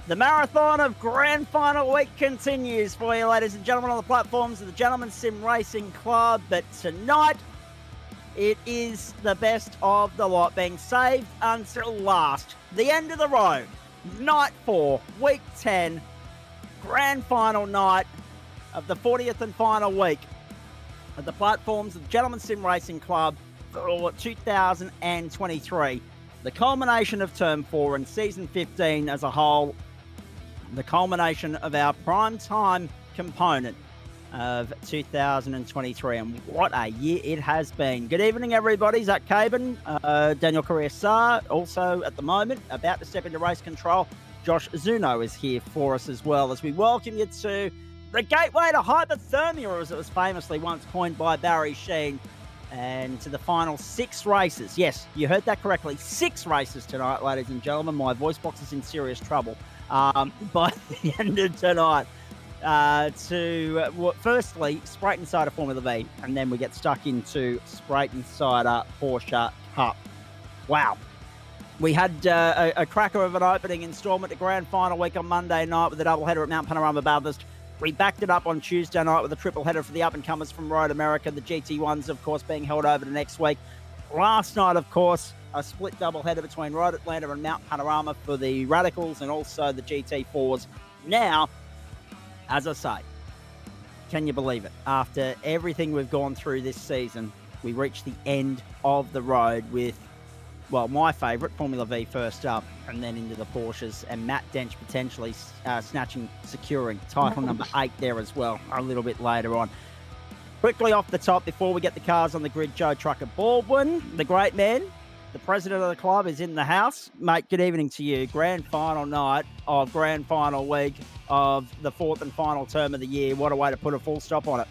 The marathon of grand final week continues for you, ladies and gentlemen, on the platforms of the Gentleman Sim Racing Club. But tonight, it is the best of the lot, being saved until last. The end of the road, night 4, week 10, grand final night of the 40th and final week of the platforms of the Gentleman Sim Racing Club for 2023. The culmination of Term 4 and Season 15 as a whole. The culmination of our prime time component of 2023, and what a year it has been. Good evening, everybody. Zach Caban, Daniel Correa-Sar, also at the moment about to step into race control. Josh Zuno is here for us as well, as we welcome you to the gateway to hypothermia, as it was famously once coined by Barry Sheen, and to the final 6 races. Yes, you heard that correctly. 6 races tonight, ladies and gentlemen. My voice box is in serious trouble. By the end of tonight, firstly, Spreyton Cider Formula V, and then we get stuck into Spreyton Cider Porsche Cup. Wow. We had a cracker of an opening instalment to grand final week on Monday night with a doubleheader at Mount Panorama Bathurst. We backed it up on Tuesday night with a triple header for the up-and-comers from Road America, the GT1s, of course, being held over to next week. Last night, of course, a split doubleheader between Road Atlanta and Mount Panorama for the Radicals and also the GT4s. Now, as I say, can you believe it? After everything we've gone through this season, we reached the end of the road with, well, my favourite, Formula V first up, and then into the Porsches, and Matt Dench potentially securing title number 8 there as well a little bit later on. Quickly off the top, before we get the cars on the grid, Joe Trucker Baldwin, the great man, the president of the club, is in the house. Mate, good evening to you. Grand final night of grand final week of the 4th and final term of the year. What a way to put a full stop on it.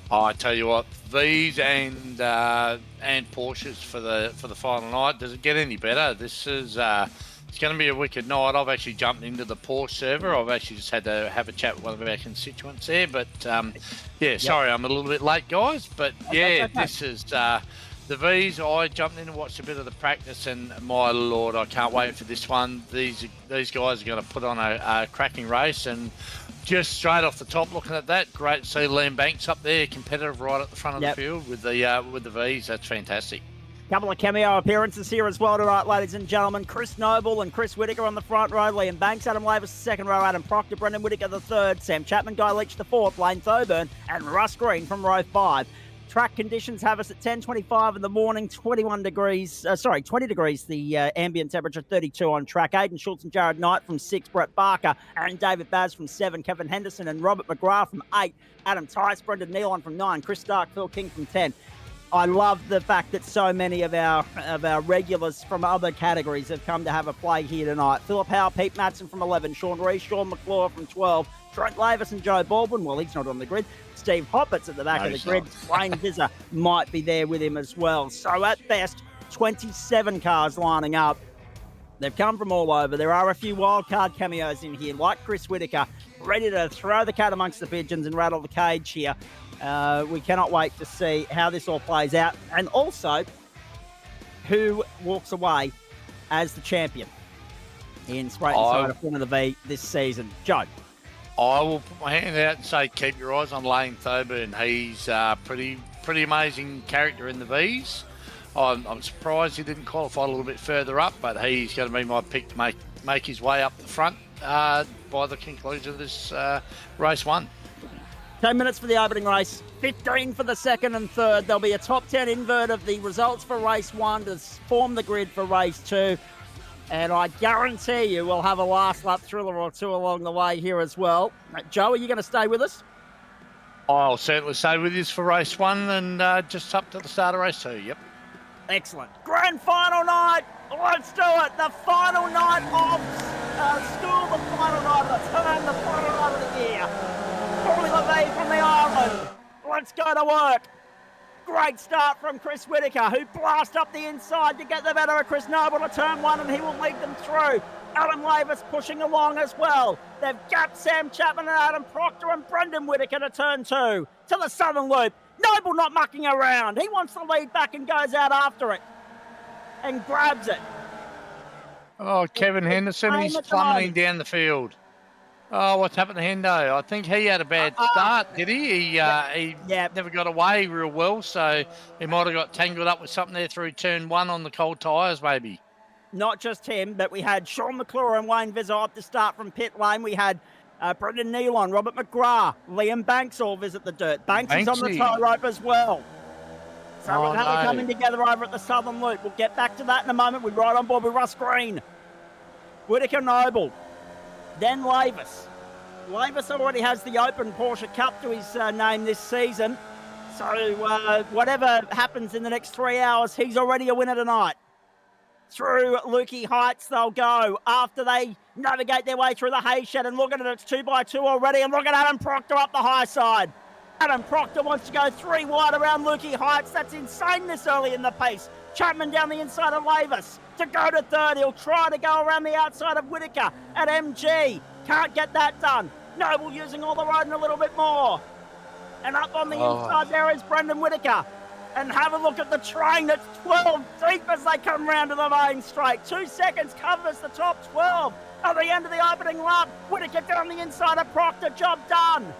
Oh, I tell you what, these and Porsches for the final night. Does it get any better? This is it's going to be a wicked night. I've actually jumped into the Porsche server. I've actually just had to have a chat with one of our constituents there. But sorry, I'm a little bit late, guys. But yeah, okay. This is the V's. I jumped in and watched a bit of the practice, and my lord, I can't wait for this one. These guys are going to put on a cracking race, and just straight off the top, looking at that, great to see Liam Banks up there, competitive right at the front of the field with the V's. That's fantastic. Couple of cameo appearances here as well tonight, ladies and gentlemen. Chris Noble and Chris Whittaker on the front row. Liam Banks, Adam Lavis, the second row. Adam Proctor, Brendan Whittaker, the third. Sam Chapman, Guy Leach, the fourth. Lane Thoburn and Russ Green from row 5. Track conditions have us at 10:25 in the morning, 20 degrees, the ambient temperature, 32 on track. Aidan Schultz and Jared Knight from 6, Brett Barker and David Baz from 7, Kevin Henderson and Robert McGrath from 8, Adam Tice, Brendan Nealon from 9, Chris Stark, Phil King from 10. I love the fact that so many of our regulars from other categories have come to have a play here tonight. Phillip Howe, Pete Matson from 11, Sean Rees, Sean McClure from 12, Trent Lavis and Joe Baldwin. Well, he's not on the grid. Steve Hoppett's at the back of the grid. Wayne Vizzer might be there with him as well. So at best, 27 cars lining up. They've come from all over. There are a few wildcard cameos in here, like Chris Whittaker, ready to throw the cat amongst the pigeons and rattle the cage here. We cannot wait to see how this all plays out, and also who walks away as the champion in Spreyton Cider Formula V this season. Joe. I will put my hand out and say keep your eyes on Lane Thoburn. He's a pretty amazing character in the V's. I'm surprised he didn't qualify a little bit further up, but he's going to be my pick to make his way up the front by the conclusion of this race 1. 10 minutes for the opening race, 15 for the second and third. There'll be a top 10 invert of the results for race 1 to form the grid for race 2. And I guarantee you we'll have a last lap thriller or two along the way here as well. Joe, are you going to stay with us? I'll certainly stay with you for race 1 and just up to the start of race 2, yep. Excellent. Grand final night. Let's do it. The final night of school, the final night of the term, the final night of the year. Formula V from the island. Let's go to work. Great start from Chris Whittaker, who blast up the inside to get the better of Chris Noble to turn 1, and he will lead them through. Adam Lavis pushing along as well. They've gapped Sam Chapman and Adam Proctor and Brendan Whittaker to turn 2. To the southern loop. Noble not mucking around. He wants to lead back and goes out after it. And grabs it. Oh, Kevin It's Henderson, same he's at the plummeting moment. down the field. Oh, what's happened to Hendo? I think he had a bad start, did he? He Yeah. never got away real well, so he might have got tangled up with something there through turn 1 on the cold tyres, maybe. Not just him, but we had Sean McClure and Wayne Vizard to start from pit lane. We had Brendan Nealon, Robert McGrath, Liam Banks all visit the dirt. Banks is on the Banksy. tow rope as well. So Oh, we've had it no. coming together over at the Southern Loop. We'll get back to that in a moment. We're right on board with Russ Green, Whittaker Noble, then Lavis. Lavis already has the Open Porsche Cup to his name this season. So whatever happens in the next 3 hours, he's already a winner tonight. Through Lukey Heights they'll go after they navigate their way through the hay shed, and look at it, it's 2x2 already, and look at Adam Proctor up the high side. Adam Proctor wants to go 3 wide around Lukey Heights. That's insane this early in the piece. Chapman down the inside of Lavis to go to third. He'll try to go around the outside of Whittaker at MG. Can't get that done. Noble using all the road and a little bit more. And up on the inside there is Brendan Whittaker. And have a look at the train that's 12 deep as they come round to the main straight. 2 seconds covers the top 12 at the end of the opening lap. Whittaker down the inside of Proctor, job done.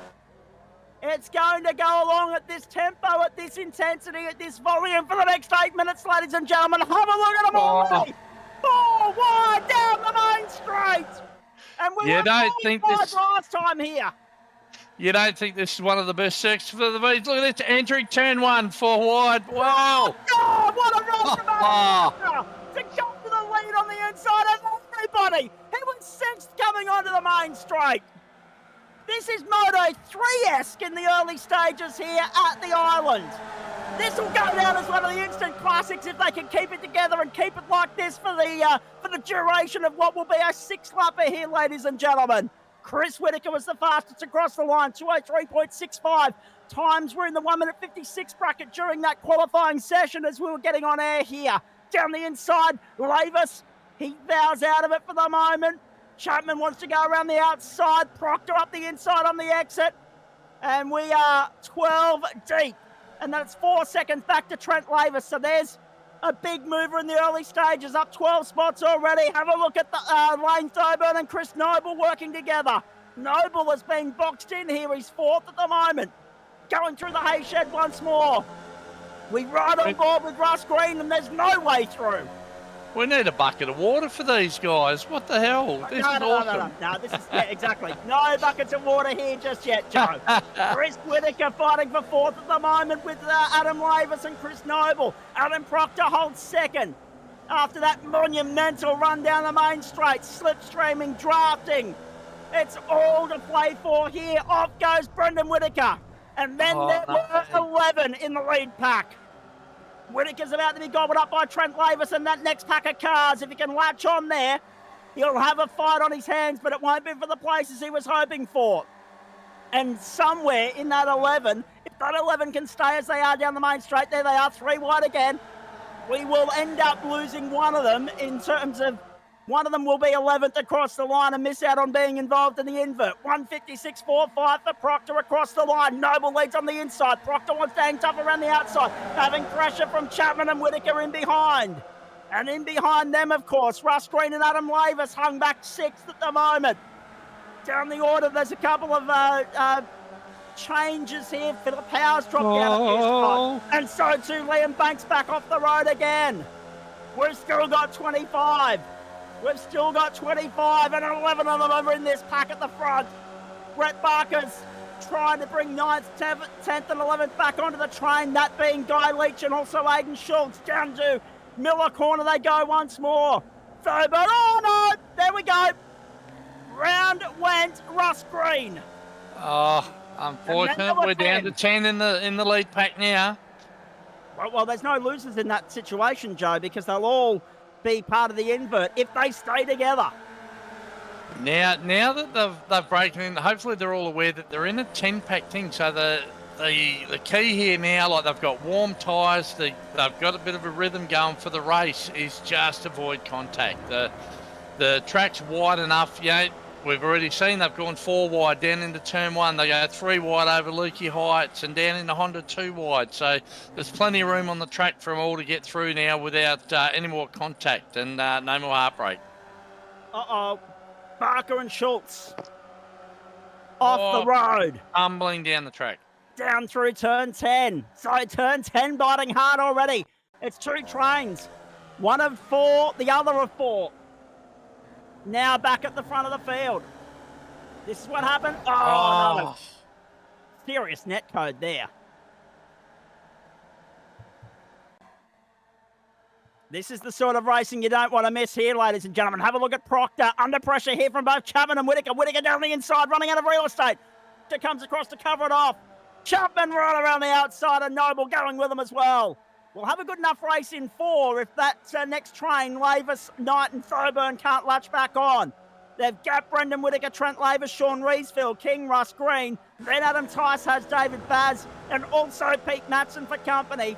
It's going to go along at this tempo, at this intensity, at this volume for the next 8 minutes, ladies and gentlemen. Have a look at them already. 4 wide down the main straight. And we were last time here. You don't think this is one of the best sections for the beats? Look at this, entering turn 1, 4 wide. Wow! Oh, what a run to go to the lead on the inside of everybody. He was 6th coming onto the main straight. This is Moto 3-esque in the early stages here at the island. This will go down as one of the instant classics if they can keep it together and keep it like this for the duration of what will be a 6-lapper here, ladies and gentlemen. Chris Whittaker was the fastest across the line, 2:03.65. Times were in the 1 minute 56 bracket during that qualifying session as we were getting on air here. Down the inside, Lavis, he bows out of it for the moment. Chapman wants to go around the outside. Proctor up the inside on the exit. And we are 12 deep. And that's 4 seconds back to Trent Lavis. So there's a big mover in the early stages, up 12 spots already. Have a look at the Lane Thoburn and Chris Noble working together. Noble has been boxed in here. He's 4th at the moment. Going through the hay shed once more. We ride on board with Russ Green, and there's no way through. We need a bucket of water for these guys. What the hell? This is awesome. No, this is, yeah, exactly. No buckets of water here just yet, Joe. Chris Whittaker fighting for 4th at the moment with Adam Lavis and Chris Noble. Adam Proctor holds 2nd. After that monumental run down the main straight, slipstreaming, drafting. It's all to play for here. Off goes Brendan Whittaker. And then there were 11 in the lead pack. Whittaker's about to be gobbled up by Trent Lavis and that next pack of cars. If he can latch on there, he'll have a fight on his hands, but it won't be for the places he was hoping for. And somewhere in that 11, if that 11 can stay as they are down the main straight, there they are, 3 wide again. We will end up losing one of them in terms of one of them will be 11th across the line and miss out on being involved in the invert. 156.45 for Proctor across the line. Noble leads on the inside. Proctor wants to hang tough around the outside, having pressure from Chapman and Whittaker in behind. And in behind them, of course, Russ Green and Adam Lavis hung back 6th at the moment. Down the order, there's a couple of changes here. Phillip Powers dropped out at this spot. And so too, Liam Banks back off the road again. We've still got 25. We've still got 25 and 11 of them over in this pack at the front. Brett Barker's trying to bring 9th, 10th and 11th back onto the train, that being Guy Leach and also Aidan Schultz. Down to Miller Corner they go once more. Thoburn, oh no, there we go. Round went Russ Green. Oh, unfortunately, we're down to 10 in the lead pack now. Well, there's no losers in that situation, Joe, because they'll all be part of the invert if they stay together. Now that they've broken in, hopefully they're all aware that they're in a 10-pack thing. So the key here now, like they've got warm tyres, they've got a bit of a rhythm going for the race, is just avoid contact. The track's wide enough, you know. We've already seen they've gone 4 wide down into turn 1. They go 3 wide over Lukey Heights and down into Honda 2 wide. So there's plenty of room on the track for them all to get through now without any more contact and no more heartbreak. Uh-oh. Barker and Schultz. Off the road. Tumbling down the track. Down through turn 10. So turn 10 biting hard already. It's 2 trains. One of 4, the other of 4. Now back at the front of the field. This is what happened. Oh, no. Serious net code there. This is the sort of racing you don't want to miss here, ladies and gentlemen. Have a look at Proctor. Under pressure here from both Chapman and Whittaker. Whittaker down the inside, running out of real estate. Proctor comes across to cover it off. Chapman right around the outside, and Noble going with him as well. We'll have a good enough race in 4 if that next train, Lavis, Knight and Thoburn, can't latch back on. They've got Brendan Whittaker, Trent Lavis, Sean Reesfield, King, Russ Green. Then Adam Tice has David Baz, and also Pete Matson for company.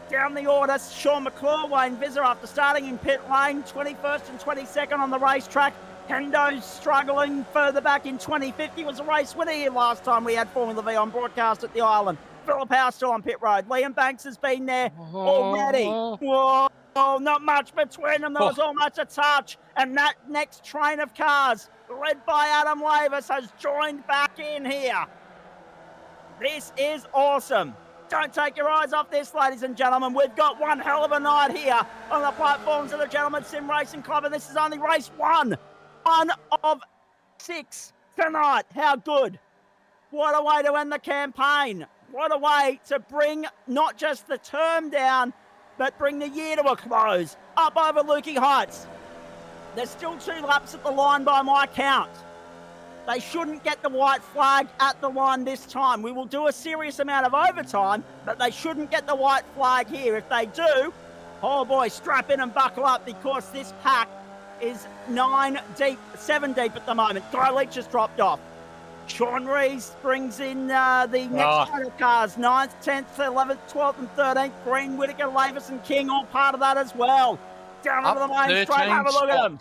Down the order, Sean McClure, Wayne Visser after starting in pit lane, 21st and 22nd on the racetrack. Hendo struggling further back in 2050, was a race winner here last time we had Formula V on broadcast at the island. Phillip Howe still on pit road. Liam Banks has been there already. Whoa, not much between them. There was almost a touch. And that next train of cars, led by Adam Lavis, has joined back in here. This is awesome. Don't take your eyes off this, ladies and gentlemen. We've got one hell of a night here on the platforms of the Gentlemen's Sim Racing Club, and this is only race 1. 1 of 6 tonight. How good. What a way to end the campaign. What a way to bring not just the term down, but bring the year to a close. Up over Lukey Heights. There's still 2 laps at the line by my count. They shouldn't get the white flag at the line this time. We will do a serious amount of overtime, but they shouldn't get the white flag here. If they do, oh boy, strap in and buckle up, because this pack is 9 deep, 7 deep at the moment. Guy Leach has dropped off. Sean Rees brings in the next set of cars, 9th, 10th, 11th, 12th and 13th. Green, Whittaker, Lavis and King all part of that as well. Down over the main straight, have a look at them.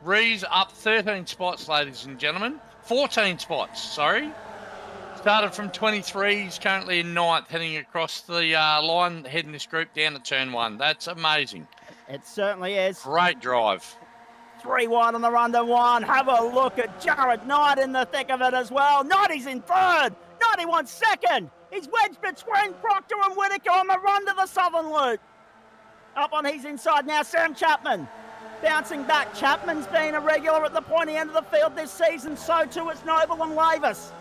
Rees up 13 spots, ladies and gentlemen. 14 spots, sorry. Started from 23, he's currently in 9th, heading across the line, heading this group down to turn 1. That's amazing. It certainly is. Great drive. 3 wide on the run to 1. Have a look at Jared Knight in the thick of it as well. Knighty's in 3rd. Knighty wants 2nd. He's wedged between Proctor and Whittaker on the run to the southern loop. Up on his inside now, Sam Chapman. Bouncing back. Chapman's been a regular at the pointy end of the field this season. So too is Noble and Lavis.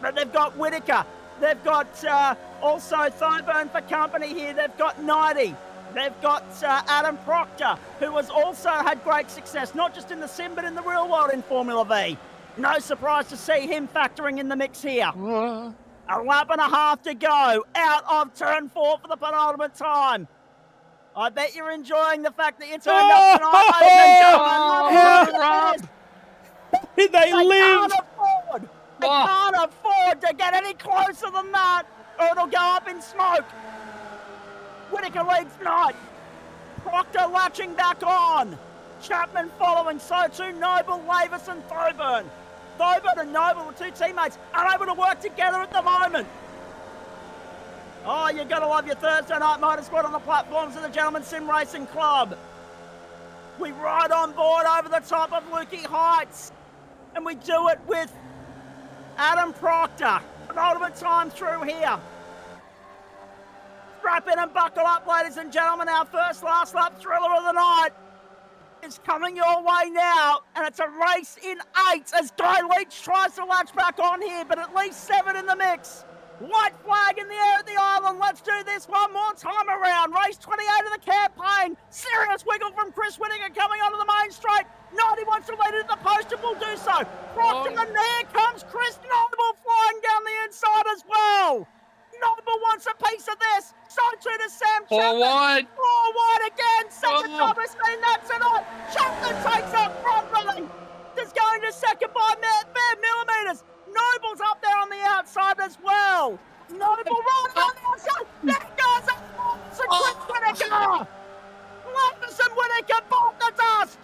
But they've got Whittaker. They've got also Thoburn for company here. They've got Knighty. They've got Adam Proctor, who has also had great success, not just in the sim, but in the real world in Formula V. No surprise to see him factoring in the mix here. A lap and a half to go out of turn 4 for the penultimate time. I bet you're enjoying the fact that you turned up tonight, ladies and gentlemen. They live. They can't afford to get any closer than that, or it'll go up in smoke. Whittaker leads Knight. Proctor latching back on. Chapman following, so too Noble, Lavis and Thoburn. Thoburn and Noble, the 2 teammates, unable to work together at the moment. Oh, you've got to love your Thursday night motorsport on the platforms of the Gentlemen's Sim Racing Club. We ride on board over the top of Lukey Heights, and we do it with Adam Proctor. Penultimate time through here. Strap in and buckle up, ladies and gentlemen. Our first last lap thriller of the night is coming your way now, and it's a race in 8 as Guy Leach tries to latch back on here, but at least 7 in the mix. White flag in the air at the island. Let's do this one more time around. Race 28 of the campaign. Serious wiggle from Chris Whittaker coming onto the main straight. 90 wants to lead it at the post and will do so. Proctor, and there comes Chris Noble flying down the inside as well. Noble wants a piece of this. So too does Sam Chapman. 4 wide. 4 wide again. Second time we've seen that tonight. Chapman takes up front running. Just going to second by bare millimetres. Noble's up there on the outside as well. Noble right on the outside. There goes Chris Whittaker. Lavis and Whittaker bought the dust.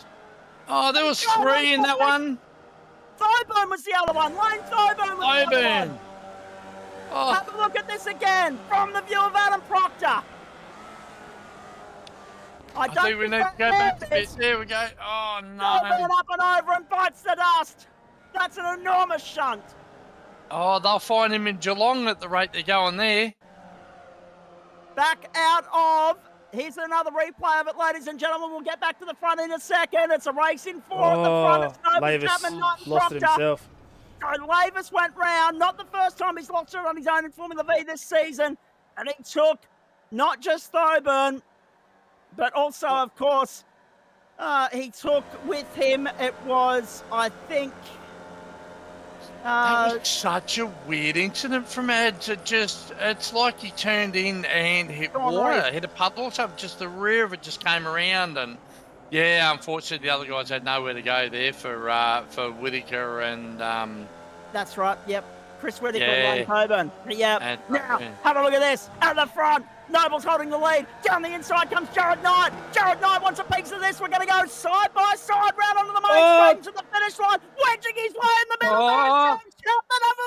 Oh, there was 3 in that one. Thoburn was the other one. Lane Thoburn was the other one. Oh. Have a look at this again from the view of Adam Proctor. I think we need to go back to bit. There we go. Oh, no. Up and over and bites the dust. That's an enormous shunt. Oh, they'll find him in Geelong at the rate they're going there. Back out of... Here's another replay of it, ladies and gentlemen. We'll get back to the front in a second. It's a race in 4 at the front. It's Noble, Lavis Chapman, Knight, and lost it Proctor. himself. So Lavis went round. Not the first time he's lost it on his own in Formula V this season. And he took not just Thoburn, but also, of course, he took with him, it was, I think... that was such a weird incident from Ed. It's like he turned in and hit water, hit a puddle or something. Just the rear of it just came around, and yeah, unfortunately the other guys had nowhere to go there for Whittaker and That's right. Yep. Chris Whittaker and Coburn. Yep. Now have a look at this at the front. Noble's holding the lead. Down the inside comes Jared Knight. Jared Knight wants a piece of this. We're going to go side by side round onto the main straight to the finish line. Wedging his way in the middle. Have a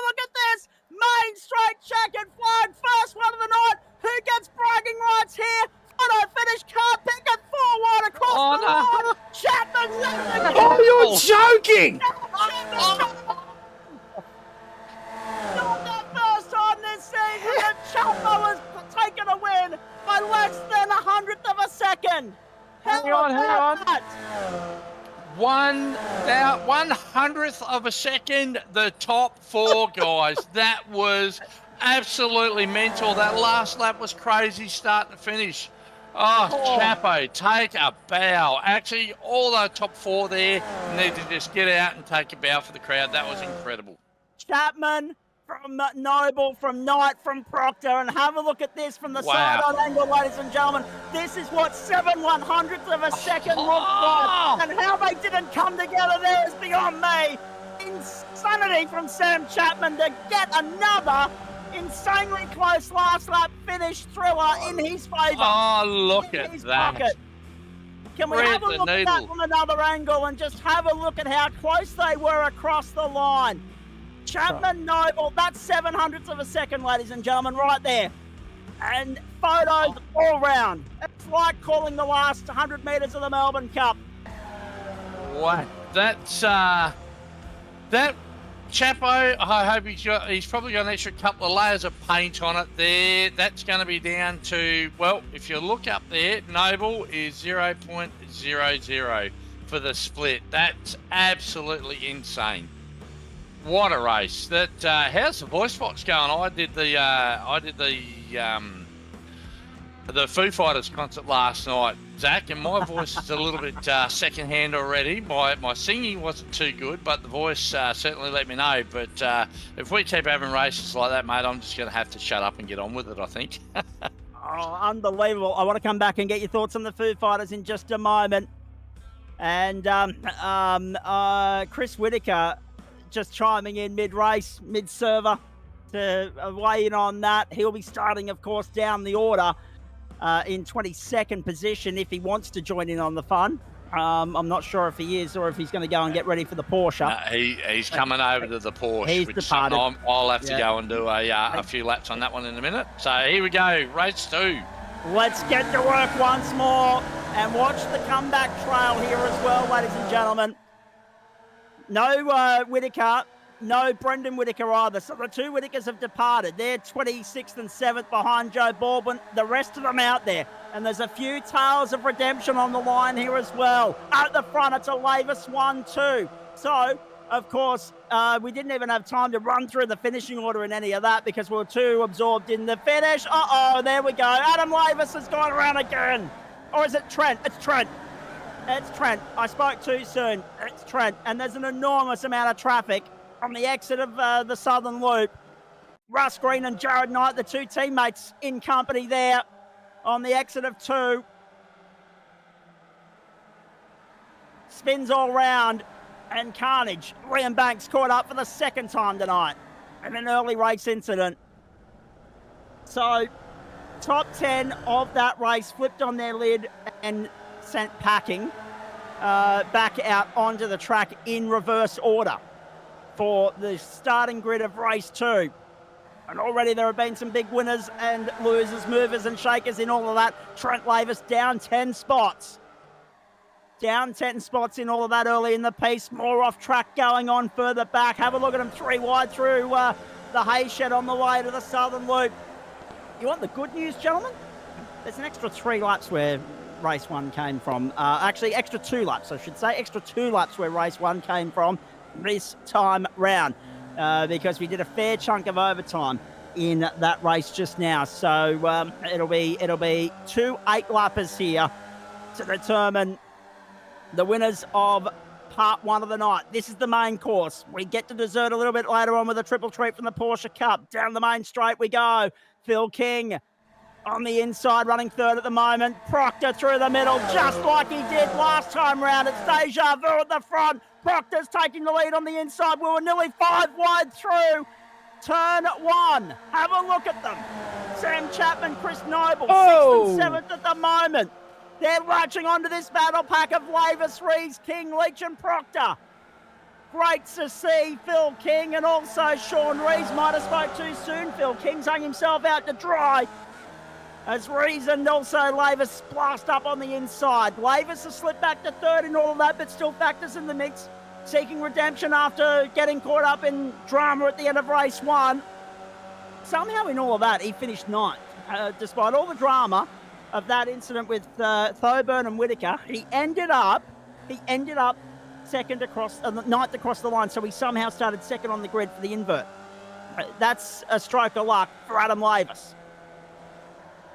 look at this. Main straight checkered flag. First one of the night. Who gets bragging rights here? Photo finish car picket forward across the line. Chapman. Oh, you're joking! Not the first time this season that Chapman has taken a win by less than 100th of a second. Hang on. 1/100th of a second, the top 4 guys. That was absolutely mental. That last lap was crazy start to finish. Oh, Chapo, take a bow. Actually, all the top 4 there need to just get out and take a bow for the crowd. That was incredible. Chapman from Noble, from Knight, from Proctor, and have a look at this from the side-on angle, ladies and gentlemen. This is what 7/100th of a second looks like, and how they didn't come together there is beyond me. Insanity from Sam Chapman to get another insanely close last lap finish thriller in his favour. Oh, look at that. Pocket. Can we have a look at that from another angle and just have a look at how close they were across the line? Chapman, Noble, that's 7/100th of a second, ladies and gentlemen, right there. And photos all round. It's like calling the last 100 metres of the Melbourne Cup. Wow, that's that Chapo. I hope he's probably got an extra couple of layers of paint on it there. That's going to be down to, well, if you look up there, Noble is 0.00 for the split. That's absolutely insane. What a race! That how's the voice box going? I did the Foo Fighters concert last night, Zach, and my voice is a little bit secondhand already. My singing wasn't too good, but the voice certainly let me know. But if we keep having races like that, mate, I'm just going to have to shut up and get on with it, I think. Oh, unbelievable. I want to come back and get your thoughts on the Foo Fighters in just a moment. And Chris Whittaker just chiming in mid-race, mid-server to weigh in on that. He'll be starting, of course, down the order in 22nd position if he wants to join in on the fun. I'm not sure if he is or if he's going to go and get ready for the Porsche. He's coming over to the Porsche. He's departed. I'll have to go and do a few laps on that one in a minute. So here we go, race 2. Let's get to work once more and watch the comeback trail here as well, ladies and gentlemen. No Whittaker, no Brendan Whittaker either. So the 2 Whittakers have departed. They're 26th and 7th behind Joe Baldwin. The rest of them out there. And there's a few tales of redemption on the line here as well. At the front, it's a Lavis 1-2. So, of course, we didn't even have time to run through the finishing order in any of that because we were too absorbed in the finish. Uh-oh, there we go. Adam Lavis has gone around again. Or is it Trent? It's Trent. It's Trent. I spoke too soon. It's Trent. And there's an enormous amount of traffic on the exit of the Southern Loop. Russ Green and Jared Knight, the 2 teammates in company there on the exit of 2. Spins all round and carnage. Liam Banks caught up for the 2nd time tonight in an early race incident. So top 10 of that race flipped on their lid and sent packing back out onto the track in reverse order for the starting grid of race 2. And already there have been some big winners and losers, movers and shakers in all of that. Trent Lavis down 10 spots. Down 10 spots in all of that early in the piece. More off track going on further back. Have a look at them 3 wide through the hay shed on the way to the southern loop. You want the good news, gentlemen? There's an extra 3 laps where race 1 came from. Actually, extra 2 laps, I should say. Extra 2 laps where race 1 came from this time round. Because we did a fair chunk of overtime in that race just now. So it'll be 2 8-lappers here to determine the winners of part 1 of the night. This is the main course. We get to dessert a little bit later on with a triple treat from the Porsche Cup. Down the main straight we go. Phil King on the inside, running third at the moment. Proctor through the middle, just like he did last time round. It's deja vu at the front. Proctor's taking the lead on the inside. We were nearly 5 wide through turn 1. Have a look at them. Sam Chapman, Chris Noble, 6th and 7th at the moment. They're latching onto this battle pack of Lavis, Rees, King, Leach and Proctor. Great to see Phil King and also Sean Rees. Might have spoke too soon. Phil King's hung himself out to dry as Rees and also Lavis blast up on the inside. Lavis has slipped back to 3rd in all of that, but still factors in the mix, seeking redemption after getting caught up in drama at the end of race 1. Somehow in all of that, he finished 9th. Despite all the drama of that incident with Thoburn and Whitaker, he ended up 2nd across, 9th across the line, so he somehow started 2nd on the grid for the invert. That's a stroke of luck for Adam Lavis.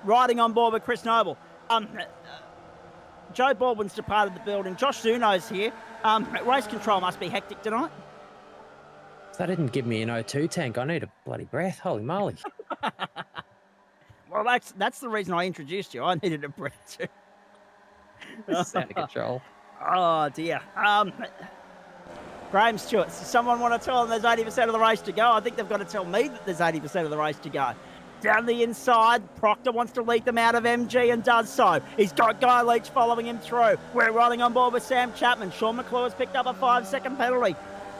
Riding on board with Chris Noble. Joe Baldwin's departed the building. Josh Zuno's here. Race control must be hectic tonight. That didn't give me an O2 tank. I need a bloody breath. Holy moly. Well, that's the reason I introduced you. I needed a breath too. This is out of control. Oh, dear. Graham Stewart, does someone want to tell them there's 80% of the race to go? I think they've got to tell me that there's 80% of the race to go. Down the inside, Proctor wants to lead them out of MG and does so. He's got Guy Leach following him through. We're running on board with Sam Chapman. Sean McClure has picked up a 5-second penalty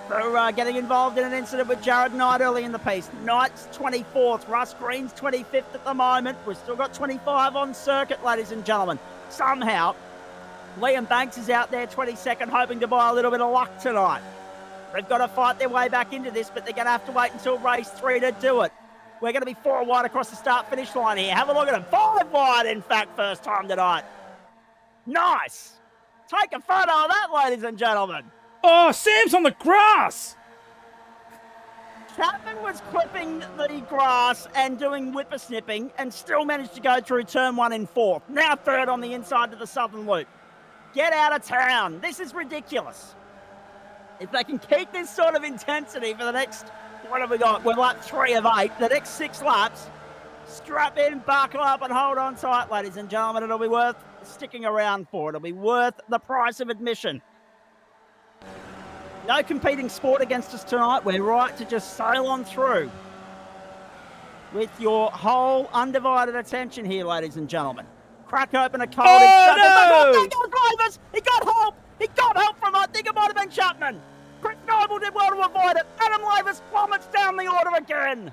for getting involved in an incident with Jared Knight early in the piece. Knight's 24th, Russ Green's 25th at the moment. We've still got 25 on circuit, ladies and gentlemen. Somehow, Liam Banks is out there 22nd, hoping to buy a little bit of luck tonight. They've got to fight their way back into this, but they're going to have to wait until race 3 to do it. We're going to be 4 wide across the start-finish line here. Have a look at them. 5 wide, in fact, first time tonight. Nice. Take a photo of that, ladies and gentlemen. Oh, Sam's on the grass. Chapman was clipping the grass and doing whippersnipping and still managed to go through turn 1 in 4th. Now 3rd on the inside to the southern loop. Get out of town. This is ridiculous. If they can keep this sort of intensity for the next... What have we got? We're lap 3 of 8. The next 6 laps, strap in, buckle up and hold on tight, ladies and gentlemen. It'll be worth sticking around for. It'll be worth the price of admission. No competing sport against us tonight. We're right to just sail on through with your whole undivided attention here, ladies and gentlemen. Crack open a cold... Oh, no! He got help! He got help from, I think it might have been Chapman. Chris Noble did well to avoid it. Adam Lavis plummets down the order again.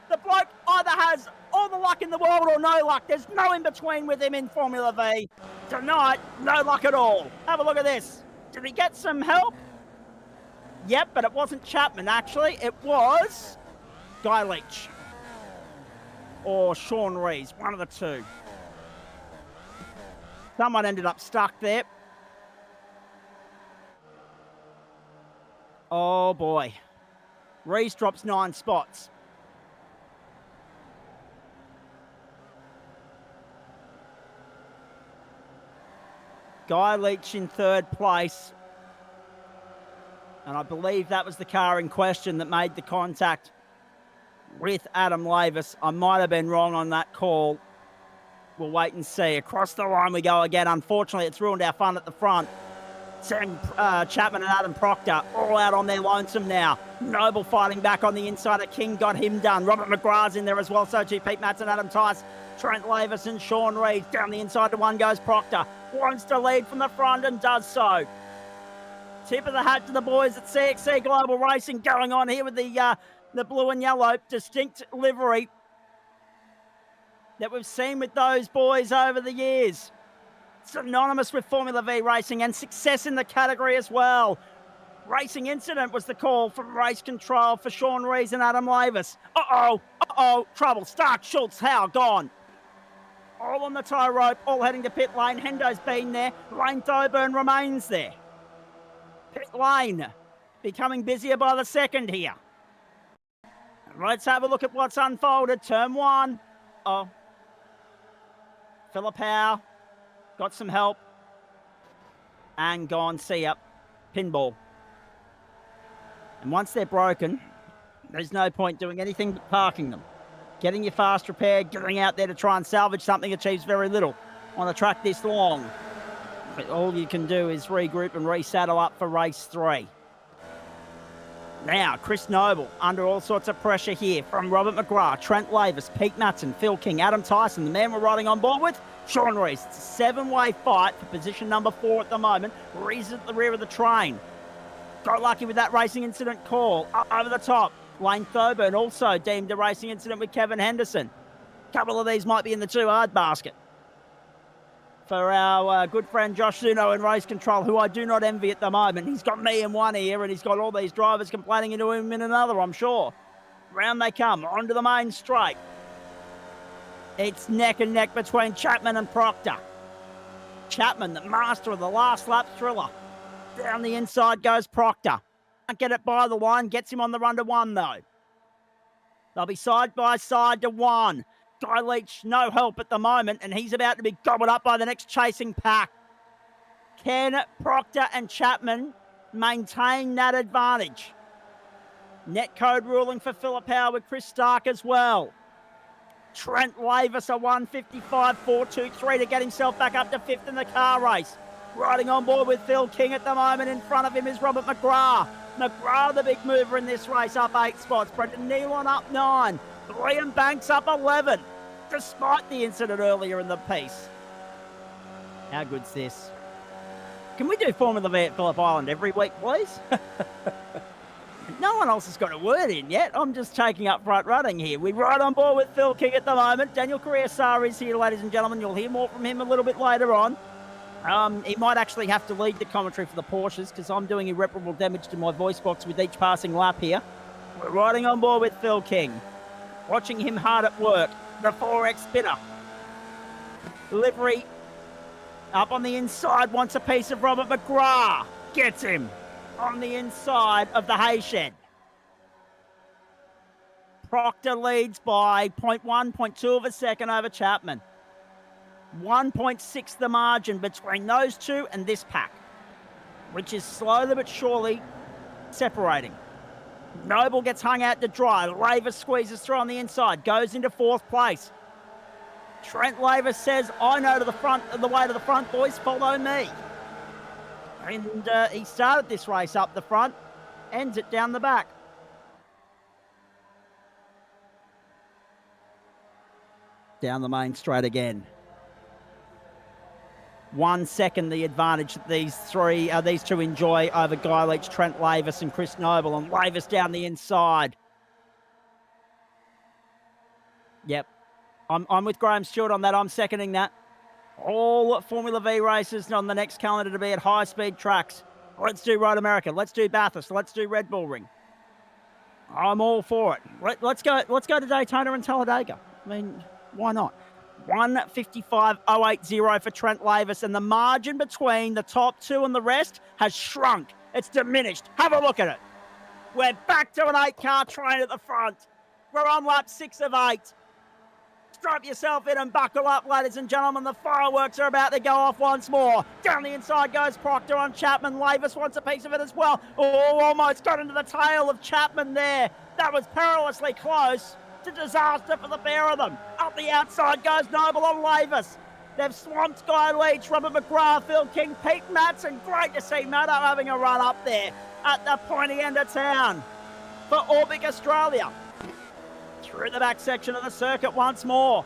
The bloke either has all the luck in the world or no luck. There's no in-between with him in Formula V. Tonight, no luck at all. Have a look at this. Did he get some help? Yep, but it wasn't Chapman, actually. It was Guy Leach. Or Sean Rees, one of the two. Someone ended up stuck there. Oh, boy. Rees drops 9 spots. Guy Leach in 3rd place. And I believe that was the car in question that made the contact with Adam Lavis. I might have been wrong on that call. We'll wait and see. Across the line we go again. Unfortunately, it's ruined our fun at the front. Sam Chapman and Adam Proctor all out on their lonesome now. Noble fighting back on the inside at King, got him done. Robert McGrath's in there as well. So too Pete Matson, Adam Tice, Trent Lavis and Sean Reed. Down the inside to one goes Proctor. Wants to lead from the front and does so. Tip of the hat to the boys at CXC Global Racing going on here with the the blue and yellow, distinct livery that we've seen with those boys over the years. Synonymous with Formula V racing and success in the category as well. Racing incident was the call from race control for Sean Rees and Adam Lavis. Trouble. Stark, Schultz, Howe, gone. All on the tie rope, all heading to pit lane. Hendo's been there. Lane Thoburn remains there. Pit lane becoming busier by the second here. Let's have a look at what's unfolded. Turn 1. Phillip Howe got some help and gone. See ya. Pinball. And once they're broken, there's no point doing anything but parking them. Getting your fast repaired, getting out there to try and salvage something achieves very little on a track this long. But all you can do is regroup and resaddle up for race 3. Now, Chris Noble under all sorts of pressure here from Robert McGrath, Trent Lavis, Pete Matson, Phil King, Adam Tyson, the man we're riding on board with, Sean Rees. It's a 7-way fight for position number 4 at the moment. Rees at the rear of the train. Got lucky with that racing incident call. Over the top. Lane Thoburn also deemed a racing incident with Kevin Henderson. A couple of these might be in the too hard basket for our good friend Josh Zuno in race control, who I do not envy at the moment. He's got me in one ear and he's got all these drivers complaining into him in another, I'm sure. Round they come, onto the main straight. It's neck and neck between Chapman and Proctor. Chapman, the master of the last lap thriller. Down the inside goes Proctor. Can't get it by the line, gets him on the run to 1 though. They'll be side by side to 1. Guy Leach, no help at the moment, and he's about to be gobbled up by the next chasing pack. Can Proctor and Chapman maintain that advantage? Net code ruling for Phillip Howe with Chris Stark as well. Trent Lavis a 155.423 to get himself back up to 5th in the car race. Riding on board with Phil King at the moment. In front of him is Robert McGrath. McGrath, the big mover in this race, up 8 spots. Brendan Nealon up 9. Liam Banks up 11, despite the incident earlier in the piece. How good's this? Can we do Formula V at Phillip Island every week, please? No one else has got a word in yet. I'm just taking up front running here. We ride on board with Phil King at the moment. Daniel Correa-Sar is here, ladies and gentlemen. You'll hear more from him a little bit later on. He might actually have to lead the commentary for the Porsches because I'm doing irreparable damage to my voice box with each passing lap here. We're riding on board with Phil King. Watching him hard at work. The 4X spinner. Livery up on the inside. Wants a piece of Robert McGrath. Gets him on the inside of the hay shed. Proctor leads by 0.1, 0.2 of a second over Chapman. 1.6 the margin between those two and this pack, which is slowly but surely separating. Noble gets hung out to dry. Lavis squeezes through on the inside, goes into 4th place. Trent Lavis says, I know the way to the front, boys, follow me. And he started this race up the front, ends it down the back. Down the main straight again. 1 second the advantage that these two enjoy over Guy Leach, Trent Lavis and Chris Noble, and Lavis down the inside. Yep, I'm with Graham Stewart on that. I'm seconding that. All Formula V races on the next calendar to be at high-speed tracks. Let's do Road America. Let's do Bathurst. Let's do Red Bull Ring. I'm all for it. Let's go to Daytona and Talladega. I mean, why not? 155.080 for Trent Lavis, and the margin between the top 2 and the rest has shrunk. It's diminished. Have a look at it. We're back to an 8-car train at the front. We're on lap 6 of 8. Strap yourself in and buckle up, ladies and gentlemen. The fireworks are about to go off once more. Down the inside goes Proctor on Chapman. Lavis wants a piece of it as well. Oh, almost got into the tail of Chapman there. That was perilously close. It's a disaster for the pair of them. Up the outside goes Noble on Lavis. They've swamped Guy Leach, Robert McGrath, Phil King, Pete Matson. Great to see Matto having a run up there at the pointy end of town for Orbic Australia. Through the back section of the circuit once more.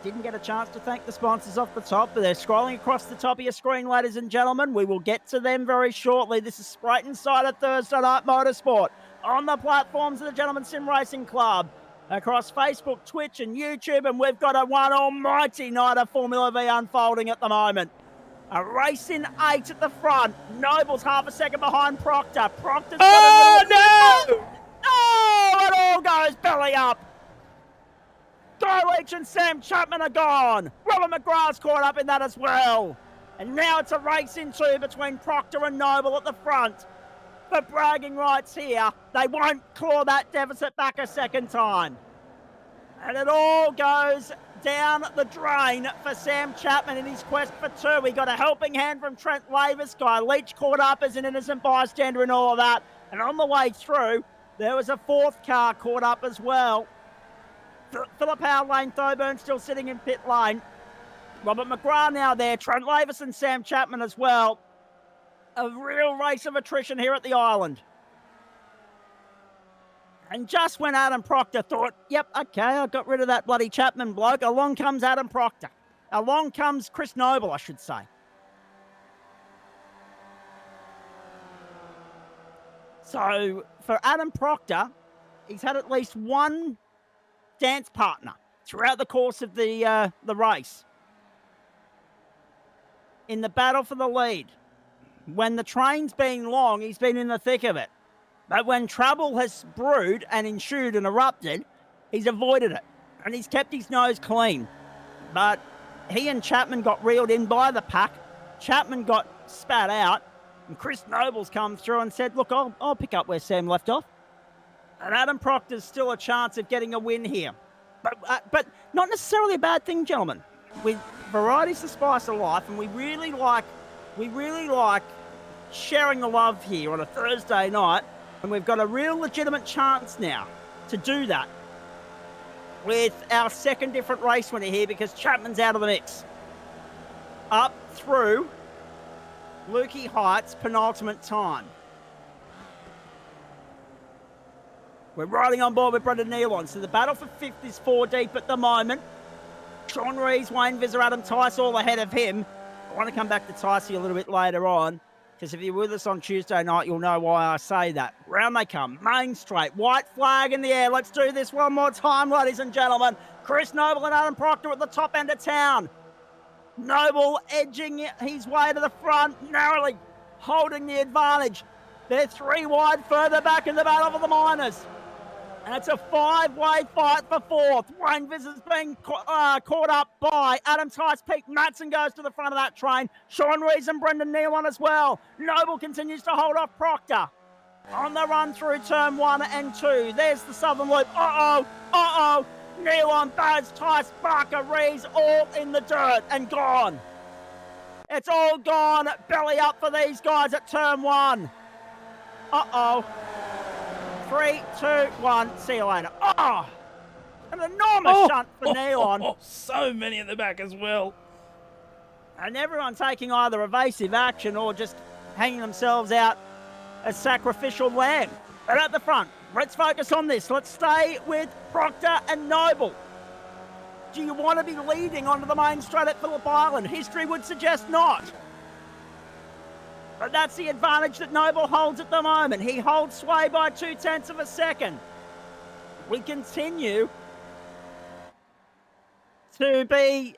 Didn't get a chance to thank the sponsors off the top, but they're scrolling across the top of your screen, ladies and gentlemen. We will get to them very shortly. This is Spreyton side of Thursday Night Motorsport. on the platforms of the Gentleman Sim Racing Club, across Facebook, Twitch, and YouTube, and we've got a one almighty night of Formula V unfolding at the moment. A race in 8 at the front. Noble's half a second behind Proctor. Proctor's got Oh, no! Oh, it all goes belly up. Guy Leach and Sam Chapman are gone. Robert McGrath's caught up in that as well. And now it's a race in 2 between Proctor and Noble at the front. For bragging rights here, they won't claw that deficit back a second time. And it all goes down the drain for Sam Chapman in his quest for 2. We got a helping hand from Trent Lavis. Guy Leach caught up as an innocent bystander in all of that. And on the way through, there was a 4th car caught up as well. Phillip Howard, Lane Thoburn still sitting in pit lane. Robert McGrath now there. Trent Lavis and Sam Chapman as well. A real race of attrition here at the island. And just when Adam Proctor thought, yep, okay, I got rid of that bloody Chapman bloke, along comes Adam Proctor. Along comes Chris Noble, I should say. So for Adam Proctor, he's had at least one dance partner throughout the course of the race. In the battle for the lead. When the train's been long, he's been in the thick of it. But when trouble has brewed and ensued and erupted, he's avoided it. And he's kept his nose clean. But he and Chapman got reeled in by the pack. Chapman got spat out. And Chris Noble's come through and said, look, I'll pick up where Sam left off. And Adam Proctor's still a chance of getting a win here. But not necessarily a bad thing, gentlemen. With variety's the spice of life, and we really like sharing the love here on a Thursday night, and we've got a real legitimate chance now to do that with our second different race winner here because Chapman's out of the mix. Up through Lukey Heights, penultimate time. We're riding on board with Brendan Nealon, so the battle for 5th is 4 deep at the moment. Sean Rees, Wayne Visser, Adam Tice all ahead of him. I want to come back to Ticey a little bit later on, because if you're with us on Tuesday night, you'll know why I say that. Round they come, main straight, white flag in the air. Let's do this one more time, ladies and gentlemen. Chris Noble and Adam Proctor at the top end of town. Noble edging his way to the front, narrowly holding the advantage. They're 3 wide further back in the battle for the minors. And it's a 5-way fight for 4th. Wayne Visser's being caught up by Adam Tice. Pete Matson goes to the front of that train. Sean Rees and Brendan Nealon as well. Noble continues to hold off Proctor. On the run through turn 1 and 2. There's the southern loop. Uh-oh. Nealon, Baz, Tice, Barker, Rees, all in the dirt and gone. It's all gone. Belly up for these guys at turn 1. Uh-oh. 3, 2, 1. See you later. Oh! An enormous shunt for Nealon. So many at the back as well. And everyone taking either evasive action or just hanging themselves out as sacrificial lamb. But at the front, let's focus on this. Let's stay with Proctor and Noble. Do you want to be leading onto the main straight at Phillip Island? History would suggest not. But that's the advantage that Noble holds at the moment. He holds sway by 0.2 of a second. We continue to be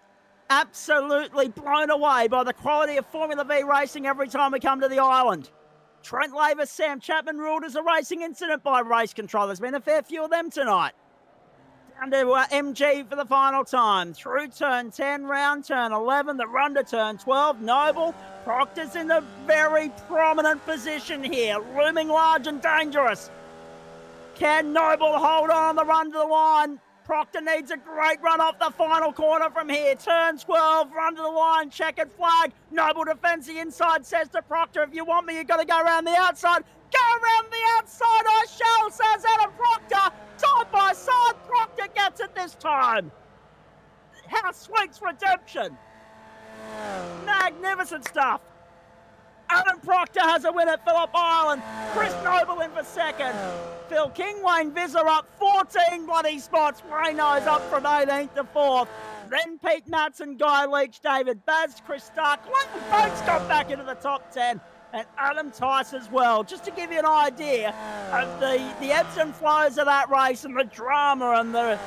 absolutely blown away by the quality of Formula V racing every time we come to the island. Trent Lavis, Sam Chapman ruled as a racing incident by race control. There's been a fair few of them tonight. Down to MG for the final time. Through turn 10, round turn 11, the run to turn 12. Noble, Proctor's in a very prominent position here, looming large and dangerous. Can Noble hold on the run to the line? Proctor needs a great run off the final corner from here. Turn 12, run to the line, checkered flag. Noble defends the inside, says to Proctor, if you want me, you've got to go around the outside. Go around the outside, I shall, says Adam Proctor. Side by side, Proctor gets it this time. How sweet's redemption. Magnificent stuff. Adam Proctor has a win at Phillip Island. Chris Noble in for second. Phil King, Wayne Visser up 14 bloody spots. Wayno's up from 18th to 4th. Then Pete Matson, Guy Leach, David Baz, Chris Stark. Leighton Boats got back into the top 10. and Adam Tice as well. Just to give you an idea of the ebbs and flows of that race and the drama and the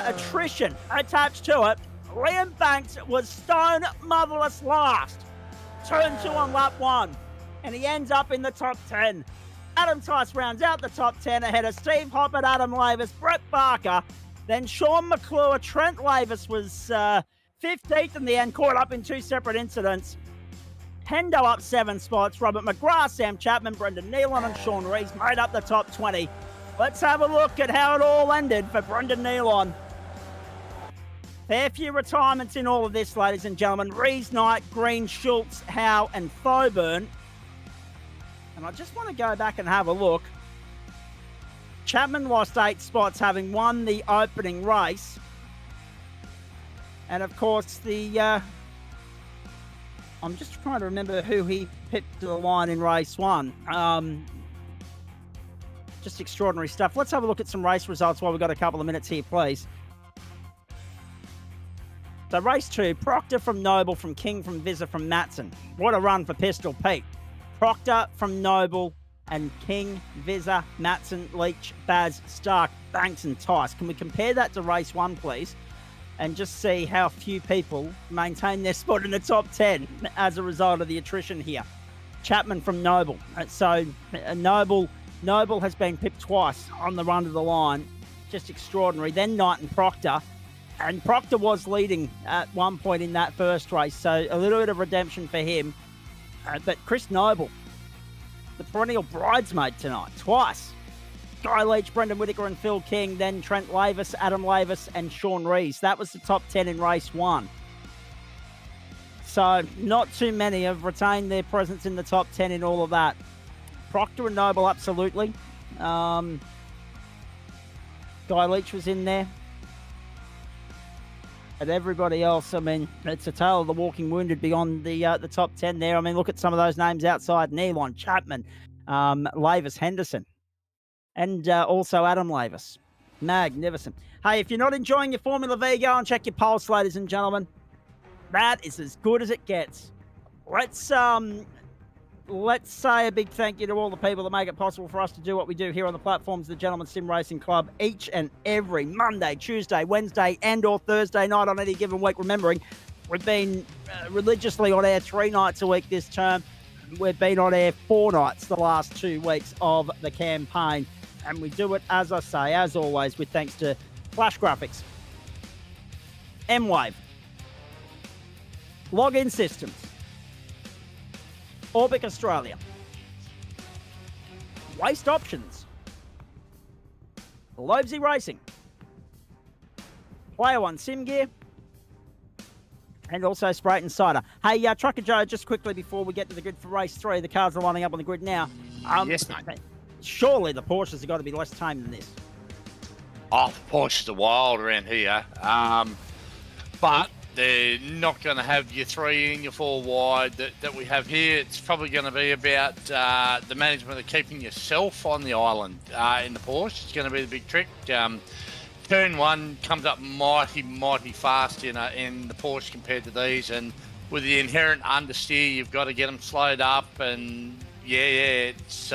attrition attached to it, Liam Banks was stone motherless last. Turn 2 on lap 1, and he ends up in the top 10. Adam Tice rounds out the top 10 ahead of Steve Hoppert, Adam Lavis, Brett Barker. Then Sean McClure, Trent Lavis was 15th in the end, caught up in 2 separate incidents. Hendo up 7 spots. Robert McGrath, Sam Chapman, Brendan Nealon and Sean Rees made up the top 20. Let's have a look at how it all ended for Brendan Nealon. Fair few retirements in all of this, ladies and gentlemen. Rees, Knight, Green, Schultz, Howe and Thoburn. And I just want to go back and have a look. Chapman lost 8 spots, having won the opening race. And of course, I'm just trying to remember who he pipped to the line in race 1. Just extraordinary stuff. Let's have a look at some race results while we've got a couple of minutes here, please. So race 2, Proctor from Noble, from King, from Vizza, from Matson. What a run for Pistol Pete. Proctor from Noble and King, Vizza, Matson, Leach, Baz, Stark, Banks and Tice. Can we compare that to race 1, please? And just see how few people maintain their spot in the top 10 as a result of the attrition here. Chapman from Noble. So Noble has been pipped twice on the run to the line. Just extraordinary. Then Knight and Proctor. And Proctor was leading at one point in that first race. So a little bit of redemption for him. But Chris Noble, the perennial bridesmaid tonight, twice. Guy Leach, Brendan Whitaker and Phil King, then Trent Lavis, Adam Lavis and Sean Rees. That was the top 10 in race 1. So not too many have retained their presence in the top 10 in all of that. Proctor and Noble, absolutely. Guy Leach was in there. But everybody else, I mean, it's a tale of the walking wounded beyond the top 10 there. I mean, look at some of those names outside. Nealon, Chapman, Lavis, Henderson, and also Adam Lavis. Magnificent. Hey, if you're not enjoying your Formula V, go and check your pulse, ladies and gentlemen. That is as good as it gets. Let's say a big thank you to all the people that make it possible for us to do what we do here on the platforms of the Gentleman Sim Racing Club each and every Monday, Tuesday, Wednesday and or Thursday night on any given week. Remembering, we've been religiously on air 3 nights a week this term. We've been on air 4 nights the last 2 weeks of the campaign. And we do it, as I say, as always, with thanks to Flash Graphics, M-Wave, Login Systems, Orbic Australia, Waste Options, Lobesy Racing, Player One Sim Gear, and also Spreyton Cider. Hey, Trucker Joe, just quickly before we get to the grid for race 3, the cars are lining up on the grid now. Yes, mate. Surely the Porsches have got to be less tame than this. Oh, Porsches are wild around here. But they're not going to have your 3 in, your 4 wide that we have here. It's probably going to be about the management of keeping yourself on the island in the Porsche. It's going to be the big trick. Turn 1 comes up mighty fast in the Porsche compared to these. And with the inherent understeer, you've got to get them slowed up. And it's...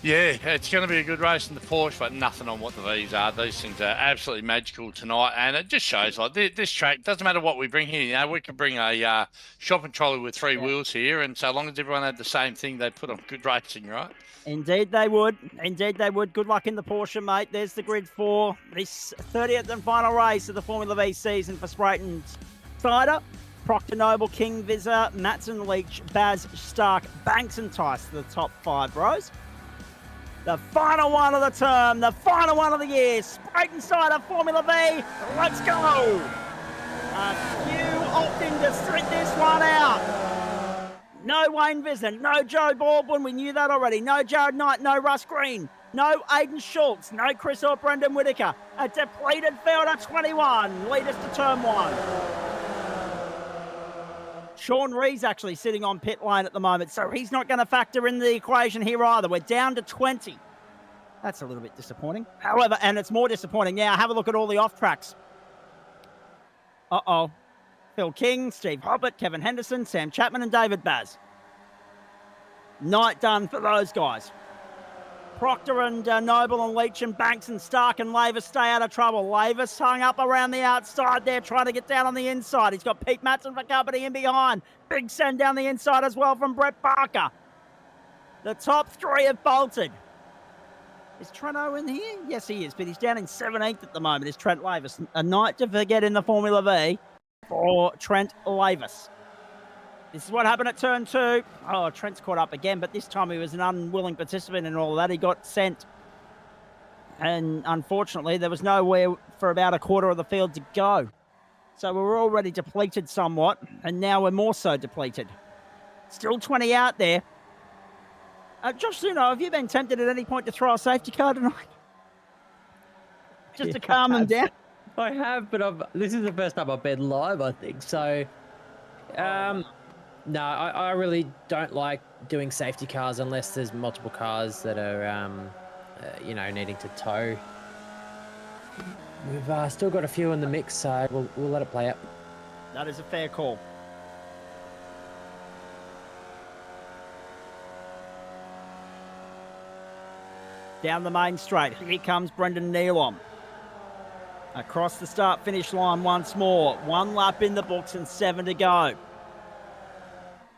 it's going to be a good race in the Porsche, but nothing on what the V's are. These things are absolutely magical tonight, and it just shows like this track, doesn't matter what we bring here. You know, we could bring a shopping trolley with 3 wheels here, and so long as everyone had the same thing, they'd put on good racing, right? Indeed they would. Indeed they would. Good luck in the Porsche, mate. There's the grid for this 30th and final race of the Formula V season for Spreyton Cider. Proctor, Noble, King, Vizza, Matson, Leach, Baz, Stark, Banks and Tice, the top 5 bros. The final one of the term, the final one of the year. Spreyton Cider Formula V. Let's go. A few opting to sit this one out. No Wayne Vizza, no Joe Baldwin. We knew that already. No Jared Knight, no Russ Green, no Aidan Schultz, no Chris or Brendan Whitaker. A depleted field at 21. Lead us to turn 1. Sean Rees actually sitting on pit lane at the moment, so he's not going to factor in the equation here either. We're down to 20. That's a little bit disappointing. However, and it's more disappointing now. Have a look at all the off tracks. Phil King, Steve Hobbit, Kevin Henderson, Sam Chapman, and David Baz. Night done for those guys. Proctor and Noble and Leach and Banks and Stark and Lavis stay out of trouble. Lavis hung up around the outside there, trying to get down on the inside. He's got Pete Matson for company in behind. Big send down the inside as well from Brett Barker. The top three have bolted. Is Trento in here? Yes, he is, but he's down in 17th at the moment, is Trent Lavis. A night to forget in the Formula V for Trent Lavis. This is what happened at turn 2. Oh, Trent's caught up again, but this time he was an unwilling participant in all of that. He got sent. And unfortunately, there was nowhere for about a quarter of the field to go. So we were already depleted somewhat, and now we're more so depleted. Still 20 out there. Josh Zuno, have you been tempted at any point to throw a safety car tonight? Just to calm them down? I have, but this is the first time I've been live, I think. So, no, I really don't like doing safety cars unless there's multiple cars that are, needing to tow. We've still got a few in the mix, so we'll let it play out. That is a fair call. Down the main straight, here comes Brendan Nealon. Across the start-finish line once more. 1 lap in the books and 7 to go.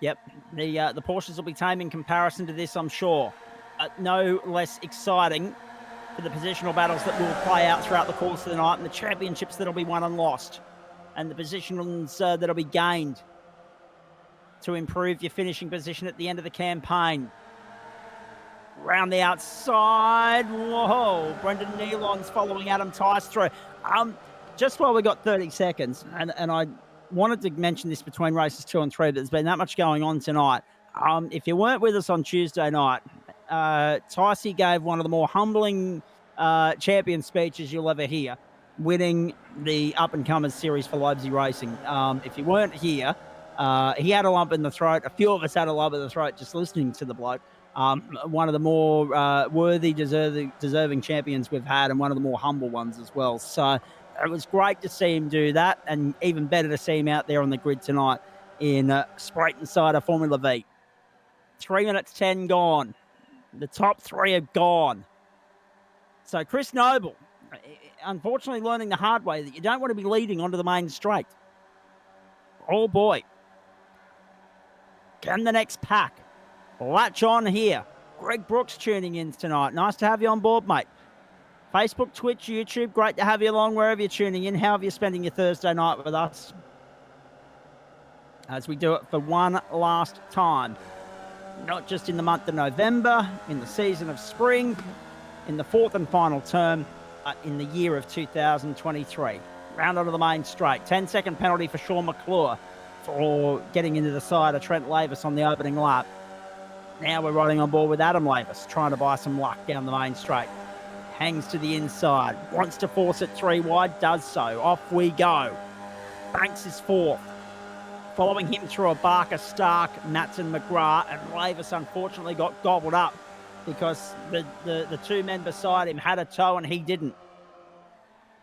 Yep, the Porsches will be tame in comparison to this, I'm sure. No less exciting for the positional battles that will play out throughout the course of the night and the championships that'll be won and lost and the positions that'll be gained to improve your finishing position at the end of the campaign. Round the outside. Whoa, Brendan Nealon's following Adam Tice through. Just while we got 30 seconds, and I wanted to mention this between races 2 and 3, but there's been that much going on tonight. If you weren't with us on Tuesday night, Ticey gave one of the more humbling champion speeches you'll ever hear, winning the Up-and-Comers series for Lobsy Racing. If you weren't here, he had a lump in the throat. A few of us had a lump in the throat just listening to the bloke. One of the more worthy, deserving champions we've had, and one of the more humble ones as well. So it was great to see him do that, and even better to see him out there on the grid tonight in Spreyton side of Formula V. 3 minutes 10 gone. The top 3 are gone. So Chris Noble, unfortunately learning the hard way that you don't want to be leading onto the main straight. Oh boy. Can the next pack latch on here? Greg Brooks tuning in tonight. Nice to have you on board, mate. Facebook, Twitch, YouTube, great to have you along wherever you're tuning in. How are you spending your Thursday night with us? As we do it for one last time. Not just in the month of November, in the season of spring, in the 4th and final term, in the year of 2023. Round onto the main straight. 10-second penalty for Sean McClure for getting into the side of Trent Lavis on the opening lap. Now we're riding on board with Adam Lavis, trying to buy some luck down the main straight. Hangs to the inside, wants to force it 3 wide, does so. Off we go. Banks is 4th. Following him through a Barker, Stark, Matson, McGrath, and Lavis unfortunately got gobbled up because the 2 men beside him had a tow and he didn't.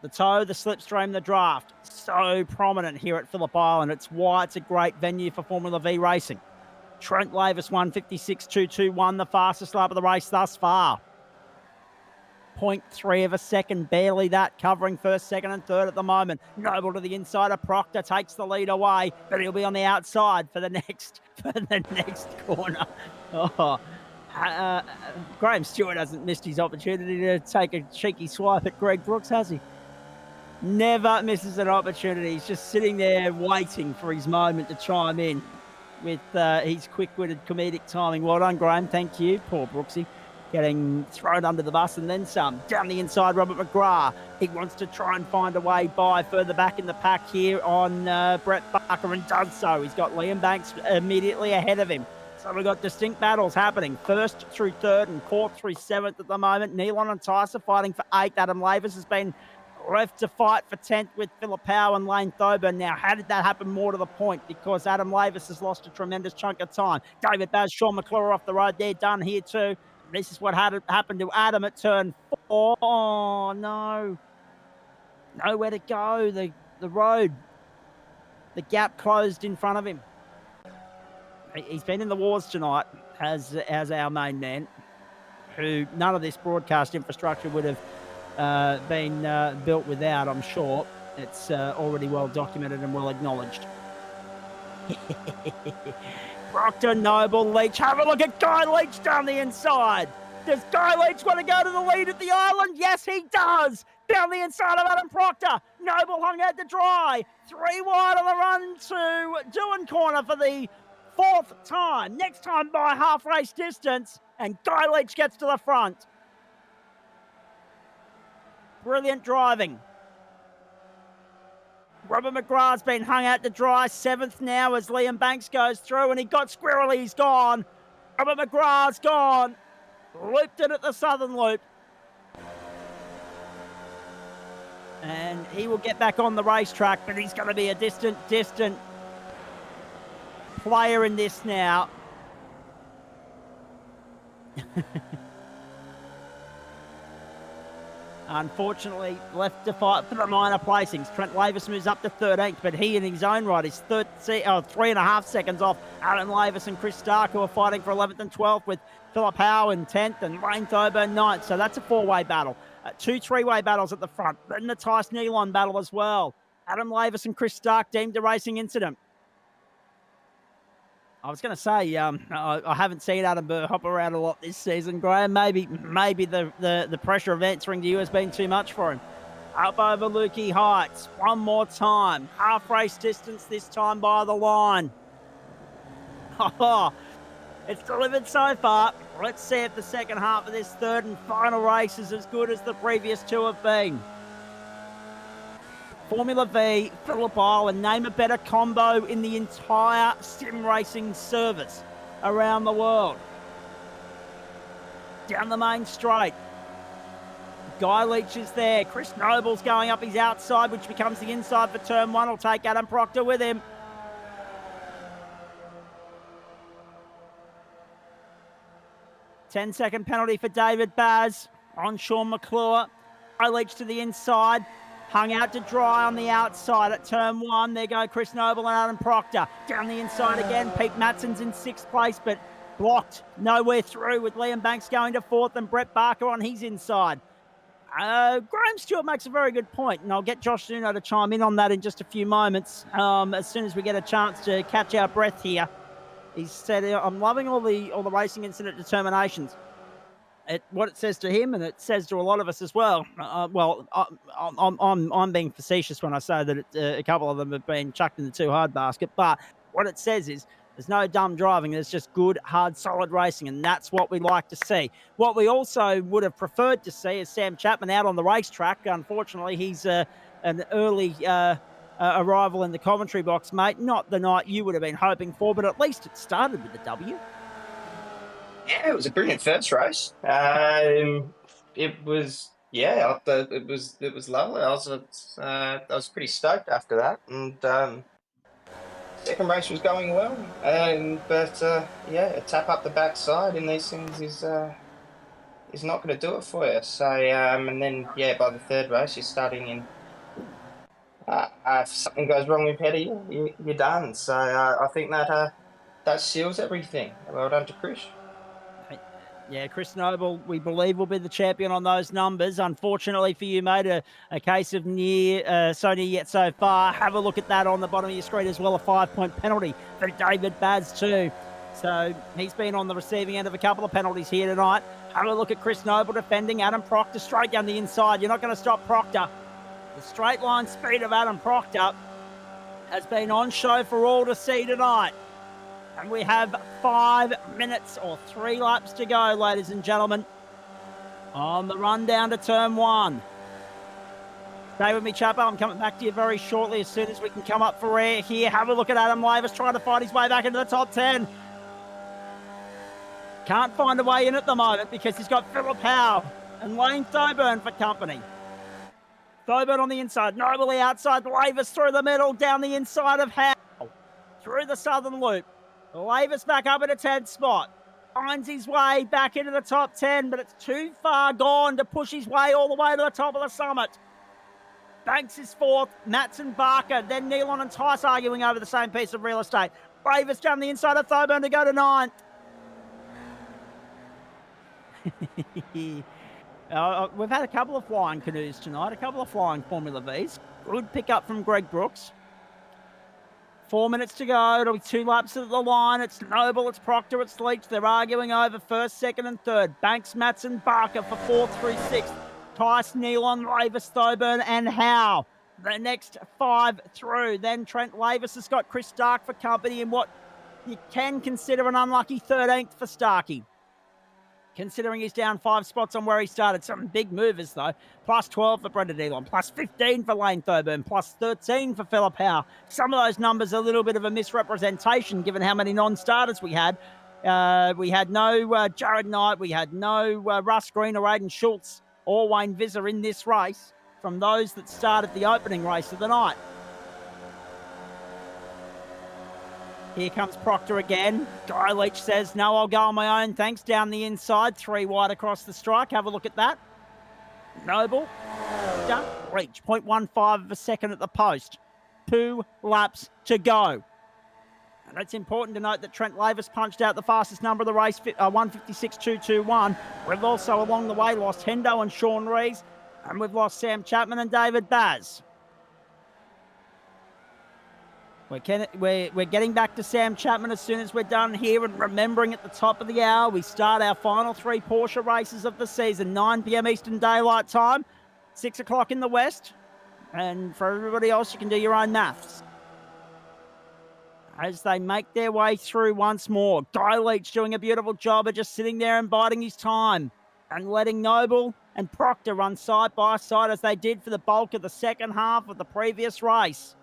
The tow, the slipstream, the draft, so prominent here at Phillip Island. It's why it's a great venue for Formula V racing. Trent Lavis 156.221, the fastest lap of the race thus far. 0.3 of a second, barely that, covering first, second, and third at the moment. Noble to the inside of Proctor, takes the lead away, but he'll be on the outside for the next corner. Oh, Graham Stewart hasn't missed his opportunity to take a cheeky swipe at Greg Brooks, has he? Never misses an opportunity. He's just sitting there waiting for his moment to chime in with his quick-witted comedic timing. Well done, Graham. Thank you. Poor Brooksy. Getting thrown under the bus and then some. Down the inside, Robert McGrath. He wants to try and find a way by further back in the pack here on Brett Barker, and does so. He's got Liam Banks immediately ahead of him. So we've got distinct battles happening. 1st through 3rd and 4th through 7th at the moment. Nealon and Tice are fighting for 8th. Adam Lavis has been left to fight for 10th with Phillip Howe and Lane Thoburn. Now, how did that happen? More to the point, because Adam Lavis has lost a tremendous chunk of time. David Baz, Sean McClure off the road. They're done here too. This is what happened to Adam at turn 4. Oh, no. Nowhere to go. The road the gap closed in front of him. He's been in the wars tonight as our main man, who none of this broadcast infrastructure would have been built without, I'm sure. It's already well documented and well acknowledged. Proctor, Noble, Leach. Have a look at Guy Leach down the inside. Does Guy Leach want to go to the lead at the island? Yes, he does. Down the inside of Adam Proctor. Noble hung out to dry. 3 wide on the run to Doohan Corner for the 4th time. Next time by half race distance. And Guy Leach gets to the front. Brilliant driving. Robert McGrath's been hung out to dry. 7th now as Liam Banks goes through, and he got squirrely. He's gone. Robert McGrath's gone. Looped it at the southern loop. And he will get back on the racetrack, but he's going to be a distant player in this now. Unfortunately, left to fight for the minor placings. Trent Lavis moves up to 13th, but he in his own right is 3.5 seconds off Aaron Lavis and Chris Stark, who are fighting for 11th and 12th, with Phillip Howe in 10th and Wayne Thoburn 9th. So that's a 4-way battle. 2 3-way battles at the front. Then the Tice Nealon battle as well. Adam Lavis and Chris Stark deemed a racing incident. I was going to say, I haven't seen Adam Burr hop around a lot this season, Graham. Maybe the pressure of answering to you has been too much for him. Up over Lukey Heights. One more time. Half race distance this time by the line. Oh, it's delivered so far. Let's see if the second half of this third and final race is as good as the previous 2 have been. Formula V, Phillip Island, name a better combo in the entire sim racing service around the world. Down the main straight. Guy Leach is there. Chris Noble's going up his outside, which becomes the inside for turn 1. Will take Adam Proctor with him. Ten-second penalty for David Baz on Sean McClure. Guy Leach to the inside. Hung out to dry on the outside at turn 1. There go Chris Noble and Adam Proctor. Down the inside again. Pete Matson's in 6th place, but blocked nowhere through, with Liam Banks going to 4th and Brett Barker on his inside. Graham Stewart makes a very good point, and I'll get Josh Zuno to chime in on that in just a few moments, as soon as we get a chance to catch our breath here. He said, I'm loving all the racing incident determinations. What it says to him, and it says to a lot of us as well. I'm being facetious when I say that a couple of them have been chucked in the too hard basket. But what it says is there's no dumb driving. There's just good, hard, solid racing, and that's what we like to see. What we also would have preferred to see is Sam Chapman out on the racetrack. Unfortunately, he's an early arrival in the commentary box, mate. Not the night you would have been hoping for, but at least it started with the W. Yeah, it was a brilliant first race. It was lovely. I was pretty stoked after that, and second race was going well. But a tap up the backside in these things is not going to do it for you. So and then by the third race you're starting in. If something goes wrong with header, you're done. So I think that seals everything. Well done to Chris. Yeah, Chris Noble, we believe, will be the champion on those numbers. Unfortunately for you, mate, a case of so near yet so far. Have a look at that on the bottom of your screen as well. A 5-point penalty for David Baz too. So he's been on the receiving end of a couple of penalties here tonight. Have a look at Chris Noble defending Adam Proctor straight down the inside. You're not going to stop Proctor. The straight line speed of Adam Proctor has been on show for all to see tonight. And we have 5 minutes or 3 laps to go, ladies and gentlemen, on the run down to turn 1. Stay with me, Chapper. I'm coming back to you very shortly as soon as we can come up for air here. Have a look at Adam Lavis trying to fight his way back into the top 10. Can't find a way in at the moment because he's got Phillip Howe and Wayne Thoburn for company. Thoburn on the inside, Nobly outside, Lavis through the middle, down the inside of Howe, through the southern loop. Lavis back up at a 10th spot. Finds his way back into the top 10, but it's too far gone to push his way all the way to the top of the summit. Banks is fourth, Matson, Barker, then Nealon and Tice arguing over the same piece of real estate. Bravis down the inside of Thoburn to go to ninth. We've had a couple of flying canoes tonight, a couple of flying Formula Vs. Good pick up from Greg Brooks. 4 minutes to go. It'll be 2 laps at the line. It's Noble, it's Proctor, it's Leach. They're arguing over first, second, and third. Banks, Matson, Barker for fourth through sixth. Tice, Nealon, Lavis, Thoburn, and Howe. The next 5 through. Then Trent Lavis has got Chris Stark for company in what you can consider an unlucky 13th for Starkey, considering he's down 5 spots on where he started. Some big movers, though. Plus 12 for Brendan Nealon, plus 15 for Lane Thoburn, plus 13 for Phillip Howe. Some of those numbers are a little bit of a misrepresentation, given how many non-starters we had. We had no Jared Knight, we had no Russ Green or Aiden Schultz or Wayne Visser in this race from those that started the opening race of the night. Here comes Proctor again. Guy Leach says, no, I'll go on my own. Thanks. Down the inside, 3 wide across the strike. Have a look at that. Noble, done. Leach, 0.15 of a second at the post. 2 laps to go. And it's important to note that Trent Lavis punched out the fastest number of the race, 156.221. We've also, along the way, lost Hendo and Sean Rees, and we've lost Sam Chapman and David Baz. We're getting back to Sam Chapman as soon as we're done here, and remembering at the top of the hour, we start our final 3 Porsche races of the season, 9 p.m. Eastern Daylight Time, 6 o'clock in the West. And for everybody else, you can do your own maths. As they make their way through once more, Guy Leach doing a beautiful job of just sitting there and biding his time and letting Noble and Proctor run side by side as they did for the bulk of the second half of the previous race.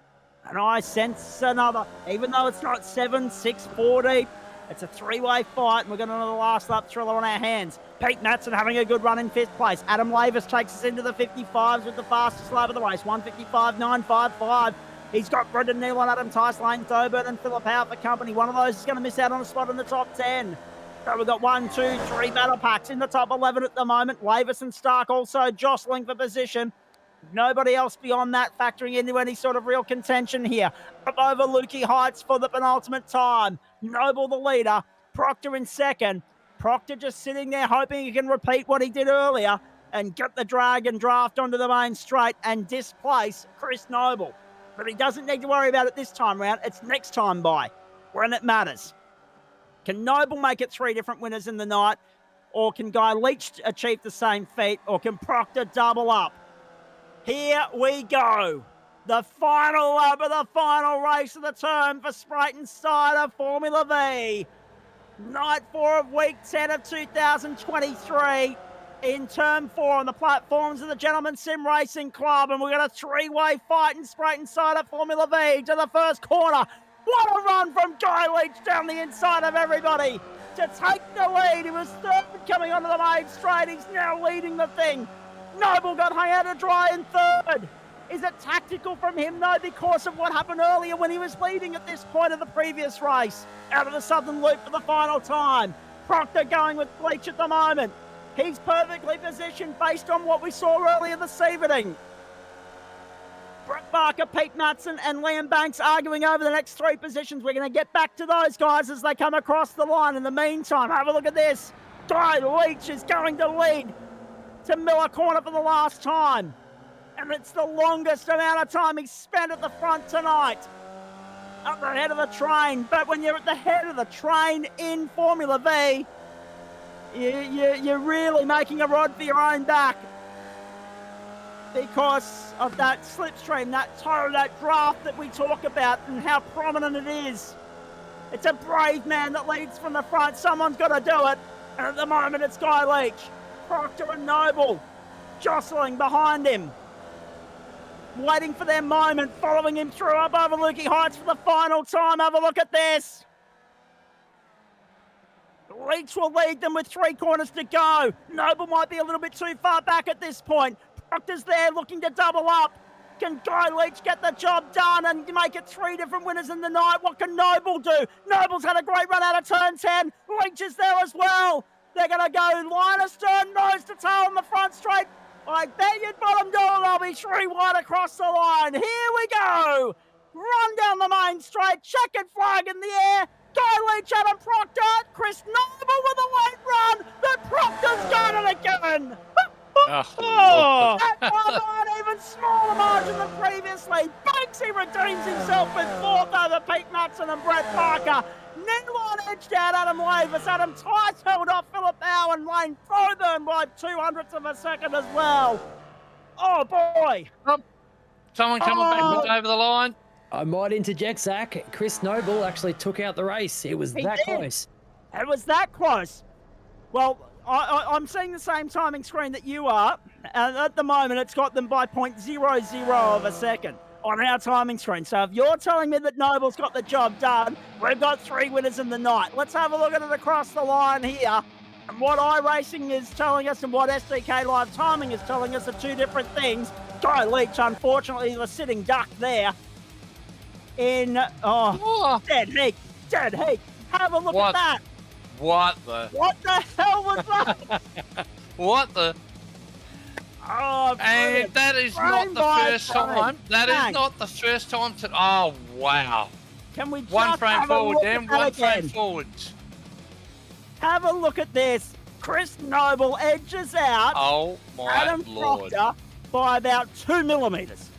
And I sense another, even though it's not 7, 6, 4 deep, it's a 3-way fight, and we've got another last lap thriller on our hands. Pete Matson having a good run in 5th place. Adam Lavis takes us into the 55s with the fastest lap of the race, 155.955. He's got Brendan Nealon, Adam Tice, Lane Thoburn, and Phillip Howe for company. One of those is going to miss out on a spot in the top 10. So we've got 1, 2, 3 battle packs in the top 11 at the moment. Lavis and Stark also jostling for position. Nobody else beyond that factoring into any sort of real contention here. Up over Lukey Heights for the penultimate time. Noble the leader. Proctor in second. Proctor just sitting there hoping he can repeat what he did earlier and get the drag and draft onto the main straight and displace Chris Noble. But he doesn't need to worry about it this time round. It's next time by, when it matters. Can Noble make it 3 different winners in the night? Or can Guy Leach achieve the same feat? Or can Proctor double up? Here we go. The final lap of the final race of the term for Spreyton side of Formula V. Night 4 of week 10 of 2023. In turn 4 on the platforms of the Gentleman Sim Racing Club. And we've got a 3-way fight in Spreyton side of Formula V to the first corner. What a run from Guy Leach down the inside of everybody to take the lead. He was third coming onto the main straight. He's now leading the thing. Noble got hung out to dry in third. Is it tactical from him? No, because of what happened earlier when he was leading at this point of the previous race. Out of the Southern Loop for the final time. Proctor going with Leach at the moment. He's perfectly positioned based on what we saw earlier this evening. Brett Barker, Pete Matson and Liam Banks arguing over the next 3 positions. We're going to get back to those guys as they come across the line. In the meantime, have a look at this. Guy Leach is going to lead to Miller Corner for the last time. And it's the longest amount of time he's spent at the front tonight. At the head of the train. But when you're at the head of the train in Formula V, you're really making a rod for your own back. Because of that slipstream, that tow, that draft that we talk about and how prominent it is. It's a brave man that leads from the front. Someone's got to do it. And at the moment, it's Guy Leach. Proctor and Noble jostling behind him. Waiting for their moment, following him through up over Lukey Heights for the final time. Have a look at this. Leach will lead them with 3 corners to go. Noble might be a little bit too far back at this point. Proctor's there looking to double up. Can Guy Leach get the job done and make it 3 different winners in the night? What can Noble do? Noble's had a great run out of turn 10. Leach is there as well. They're going to go line astern, nose to tail on the front straight. I bet you'd bottom dollar they'll be 3 wide across the line. Here we go. Run down the main straight. Checkered flag in the air. Guy Leach, Adam Proctor. Chris Noble with a late run. The Proctor's got it again. Oh, That time by an even smaller margin than previously. Banksy redeems himself with 4th over Pete Matson and Brett Parker. Newline edged out Adam Lavis. Adam Tice held off Phillip Howe and Lane Froburn by 200ths of a second as well. Oh, boy. Someone coming back over the line. I might interject, Zach. Chris Noble actually took out the race. It was that close. It was that close. Well, I'm seeing the same timing screen that you are, and at the moment it's got them by 0.00 of a second on our timing screen. So if you're telling me that Noble's got the job done, we've got 3 winners in the night. Let's have a look at it across the line here. And what iRacing is telling us and what SDK Live Timing is telling us are 2 different things. Guy Leach, unfortunately, the sitting duck there. Dead heat. Have a look at that. What the hell was that? What the? Oh, and that is not the first time. That is not the first time to. Oh, wow. Can we just 1 frame have a forward, look then at that 1 frame again? forwards. Have a look at this. Chris Noble edges out Oh, my Adam Lord. Proctor by about 2 millimetres.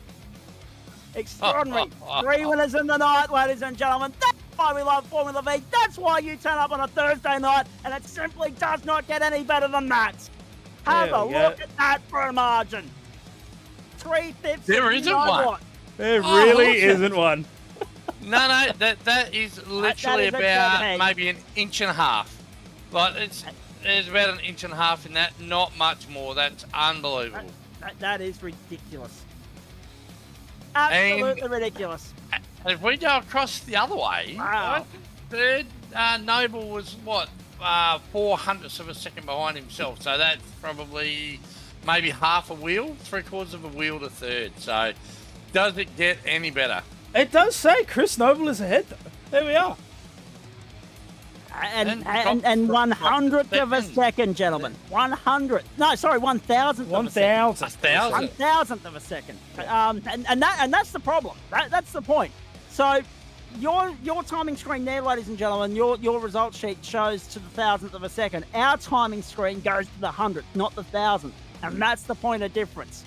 Extraordinary. 3 winners in the night, ladies and gentlemen. That's why we love Formula V. That's why you turn up on a Thursday night, and it simply does not get any better than that. Have a look at that for a margin. 3/5. There isn't one. there really isn't one. No, that is literally is a about dead maybe 1.5 inches. Like it's about 1.5 inches in that, not much more. That's unbelievable. That is ridiculous. Absolutely ridiculous. If we go across the other way, Wow. Third, Noble was what 400ths of a second behind himself. So that's probably maybe half a wheel, 3/4 of a wheel to third. So does it get any better? It does say Chris Noble is ahead, though. There we are. And 100th of a second, gentlemen. 100th. No, sorry, 1,000th. 1,000. 1,000. 1,000th of a second. And that's the problem. That's the point. So your timing screen there, ladies and gentlemen, your result sheet shows to the 1,000th of a second. Our timing screen goes to the 100th, not the 1,000th. And that's the point of difference.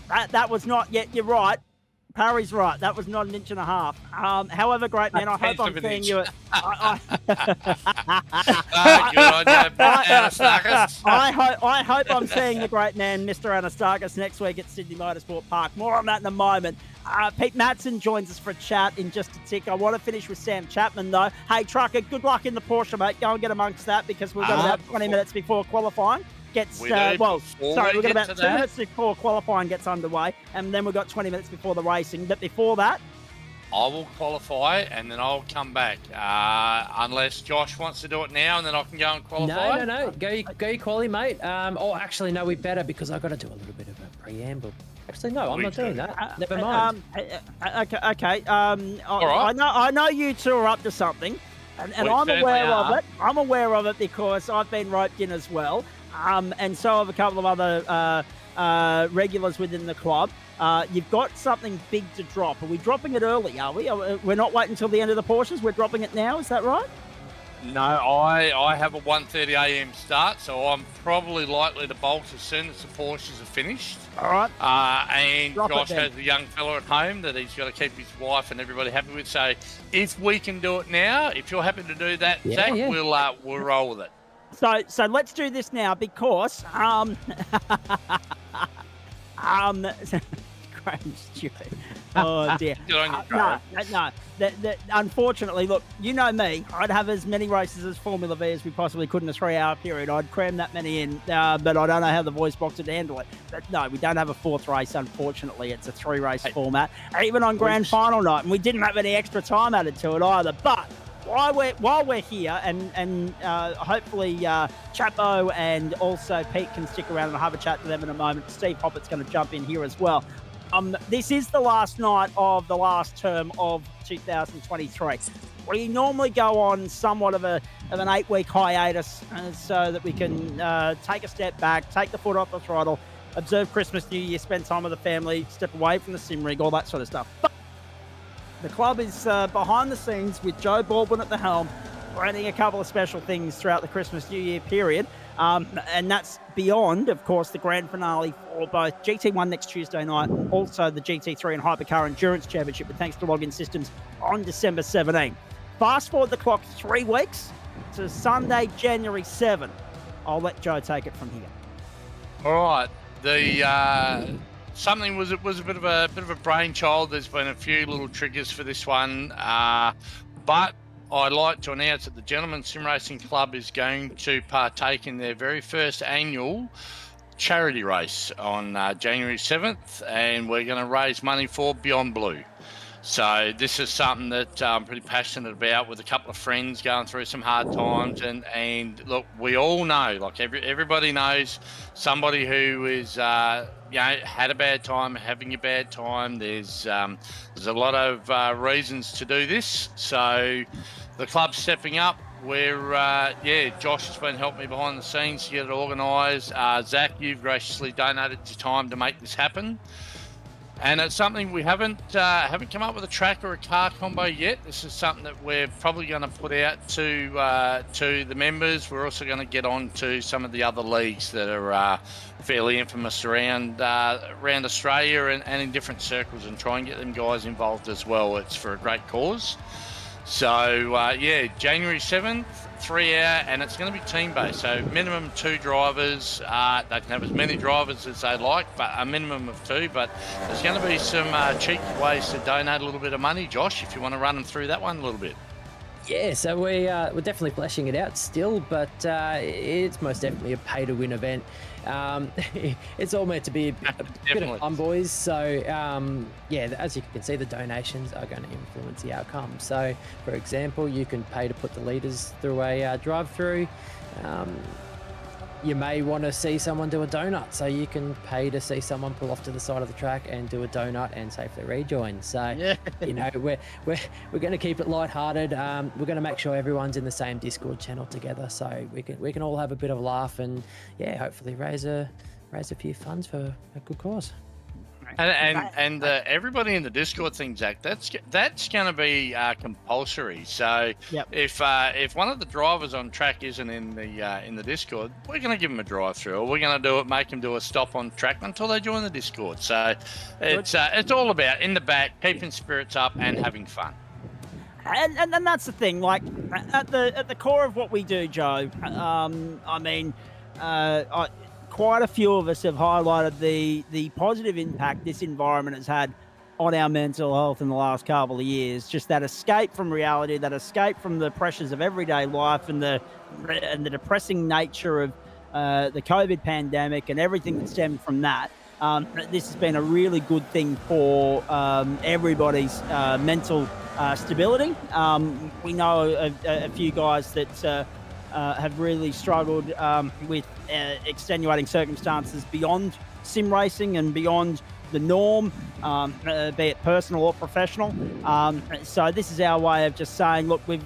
That was not yet. You're right. Parry's right. That was not 1.5 inches. However, great man, I hope I'm seeing you at. I hope I'm seeing the great man, Mr. Anastakis, next week at Sydney Motorsport Park. More on that in a moment. Pete Matson joins us for a chat in just a tick. I want to finish with Sam Chapman, though. Hey, Trucker, good luck in the Porsche, mate. Go and get amongst that because we've got about 20 minutes before qualifying. We've got about 2 minutes before qualifying gets underway, and then we've got 20 minutes before the racing. But before that, I will qualify and then I'll come back. Unless Josh wants to do it now and then I can go and qualify. No. Go quali, mate. Actually, no, we better because I've got to do a little bit of a preamble. Actually, no, I'm not doing that. Never mind. Okay. All right. I know you two are up to something, and I'm aware of it. I'm aware of it because I've been roped in as well. And so have a couple of other regulars within the club. You've got something big to drop. Are we dropping it early, are we? We're not waiting until the end of the Porsches. We're dropping it now. Is that right? No, I have a 1:30 a.m. start, so I'm probably likely to bolt as soon as the Porsches are finished. All right. And Josh has a young fella at home that he's got to keep his wife and everybody happy with. So if we can do it now, if you're happy to do that, Zach, we'll roll with it. So let's do this now because Graham Stewart. Oh dear. No. Unfortunately, look, you know me. I'd have as many races as Formula V as we possibly could in a 3-hour period. I'd cram that many in, but I don't know how the voice box would handle it. But no, we don't have a 4th race, unfortunately. It's a 3-race format, even on grand final night, and we didn't have any extra time added to it either. But while we're here, and hopefully Chapo and also Pete can stick around and have a chat to them in a moment. Steve Hoppett's going to jump in here as well. This is the last night of the last term of 2023. We normally go on somewhat of an 8-week hiatus so that we can take a step back, take the foot off the throttle, observe Christmas, New Year, spend time with the family, step away from the sim rig, all that sort of stuff. But the club is behind the scenes with Joe Baldwin at the helm, running a couple of special things throughout the Christmas, New Year period. And that's beyond, of course, the grand finale for both GT1 next Tuesday night, also the GT3 and Hypercar Endurance Championship with Thanks to Login Systems on December 17. Fast forward the clock 3 weeks to Sunday, January 7. I'll let Joe take it from here. All right. The something was a bit of a brainchild. There's been a few little triggers for this one, but I'd like to announce that the Gentlemen's Sim Racing Club is going to partake in their very first annual charity race on January 7th, and we're going to raise money for Beyond Blue. So this is something that I'm pretty passionate about, with a couple of friends going through some hard times. And look, we all know, like everybody knows somebody who is, had a bad time, having a bad time. There's a lot of reasons to do this. So the club's stepping up. Josh has been helping me behind the scenes to get it organised. Zach, you've graciously donated your time to make this happen. And it's something we haven't come up with a track or a car combo yet. This is something that we're probably going to put out to the members. We're also going to get on to some of the other leagues that are fairly infamous around Australia and in different circles, and try and get them guys involved as well. It's for a great cause. So, January 7th, 3 hour, and it's going to be team-based. So minimum 2 drivers. They can have as many drivers as they like, but a minimum of 2. But there's going to be some cheeky ways to donate a little bit of money, Josh, if you want to run them through that one a little bit. Yeah, so we're definitely fleshing it out still, but it's most definitely a pay-to-win event. It's all meant to be a bit of fun, boys. So, as you can see, the donations are going to influence the outcome. So, for example, you can pay to put the leaders through a drive-through. You may want to see someone do a donut, so you can pay to see someone pull off to the side of the track and do a donut and safely rejoin. So, we're going to keep it lighthearted. We're going to make sure everyone's in the same Discord channel together, so we can all have a bit of a laugh and hopefully raise a few funds for a good cause. And everybody in the Discord thing, Zach, that's going to be compulsory. So if one of the drivers on track isn't in the Discord, we're going to give them a drive through, or we're going to make them do a stop on track until they join the Discord. So it's all about in the back, keeping spirits up and having fun. And that's the thing. Like at the core of what we do, Joe. Quite a few of us have highlighted the positive impact this environment has had on our mental health in the last couple of years. Just that escape from reality, that escape from the pressures of everyday life and the depressing nature of the COVID pandemic and everything that stemmed from that. This has been a really good thing for everybody's mental stability. We know a few guys that have really struggled with extenuating circumstances beyond sim racing and beyond the norm, be it personal or professional. So this is our way of just saying, look, we've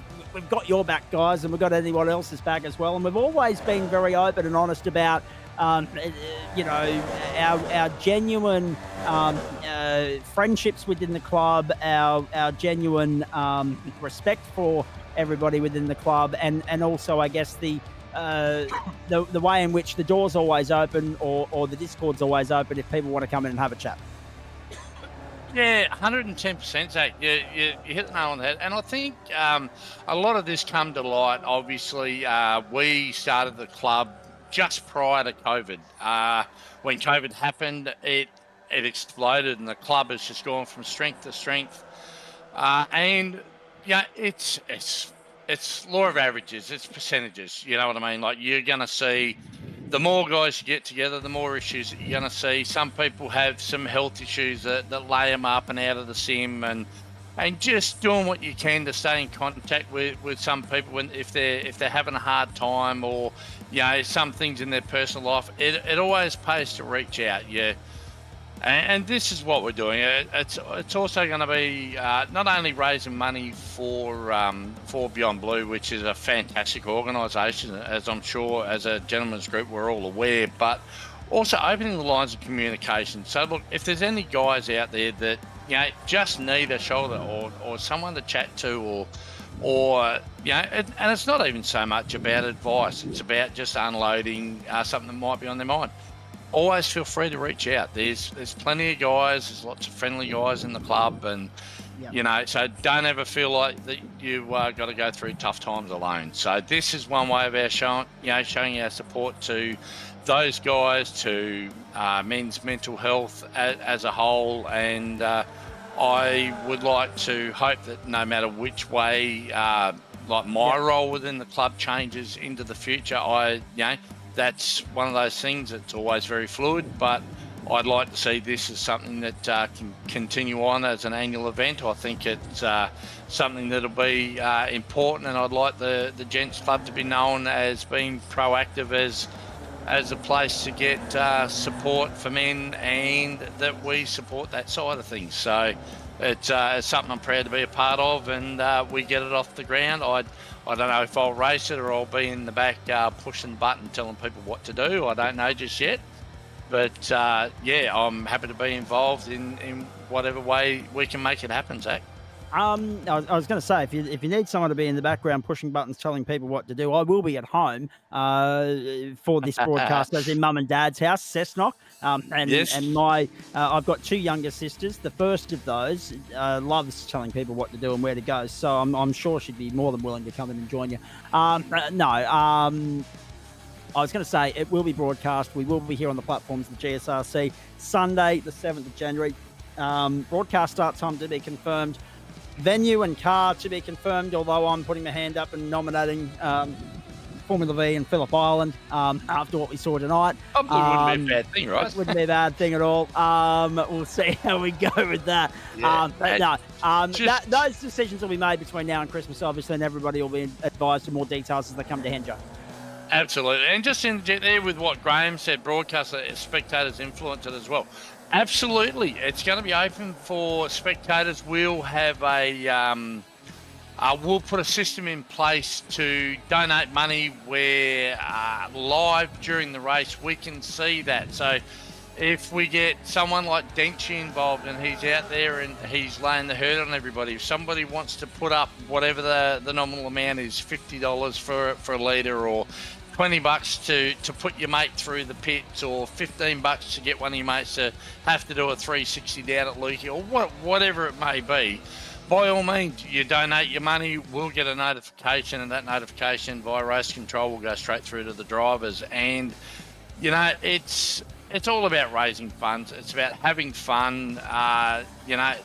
got your back, guys, and we've got anyone else's back as well. And we've always been very open and honest about, our genuine friendships within the club, our genuine respect for everybody within the club, and also I guess the way in which the door's always open or the Discord's always open if people want to come in and have a chat. Yeah, 110%, Zach. You hit the nail on the head. And I think a lot of this come to light. Obviously, we started the club just prior to COVID. When COVID happened, it exploded, and the club has just gone from strength to strength. It's law of averages. It's percentages. You know what I mean? Like, you're going to see the more guys you get together, the more issues that you're going to see. Some people have some health issues that lay them up and out of the sim, and just doing what you can to stay in contact with some people if they're having a hard time, or some things in their personal life. It always pays to reach out. Yeah. And this is what we're doing. It's also going to be not only raising money for Beyond Blue, which is a fantastic organisation, as I'm sure as a gentleman's group we're all aware, but also opening the lines of communication. So look, if there's any guys out there that just need a shoulder or someone to chat to, or and it's not even so much about advice. It's about just unloading something that might be on their mind. Always feel free to reach out. There's plenty of guys. There's lots of friendly guys in the club, and so don't ever feel like that you got to go through tough times alone. So this is one way of our showing our support to those guys, to men's mental health as a whole, and I would like to hope that no matter which way like my role within the club changes into the future, that's one of those things that's always very fluid, but I'd like to see this as something that can continue on as an annual event. I think it's something that'll be important, and I'd like the Gents Club to be known as being proactive as a place to get support for men, and that we support that side of things. So it's something I'm proud to be a part of, and we get it off the ground. I don't know if I'll race it or I'll be in the back pushing the button, telling people what to do. I don't know just yet. But, I'm happy to be involved in whatever way we can make it happen, Zach. I was going to say, if you need someone to be in the background pushing buttons, telling people what to do, I will be at home for this broadcast, as in Mum and Dad's house, Cessnock. And my I've got two younger sisters. The first of those loves telling people what to do and where to go. So I'm sure she'd be more than willing to come in and join you. I was going to say, it will be broadcast. We will be here on the platforms of the GSRC Sunday, the 7th of January. Broadcast start time to be confirmed. Venue and car to be confirmed, although I'm putting my hand up and nominating Formula V and Phillip Island after what we saw tonight. Probably wouldn't be a bad thing, right? Wouldn't be a bad thing at all. We'll see how we go with that. Those decisions will be made between now and Christmas, obviously, and everybody will be advised of more details as they come to hand, Joe. Absolutely. And just interject there with what Graham said, broadcaster, spectators influence it as well. Absolutely. It's going to be open for spectators. We'll have we'll put a system in place to donate money where live during the race we can see that. So if we get someone like Denchi involved and he's out there and he's laying the hurt on everybody, if somebody wants to put up whatever the nominal amount is, $50 for a litre, or $20 to put your mate through the pits, or $15 to get one of your mates to have to do a 360 down at Lukey, or whatever it may be, by all means, you donate your money, we'll get a notification, and that notification via race control will go straight through to the drivers. And, it's all about raising funds. It's about having fun.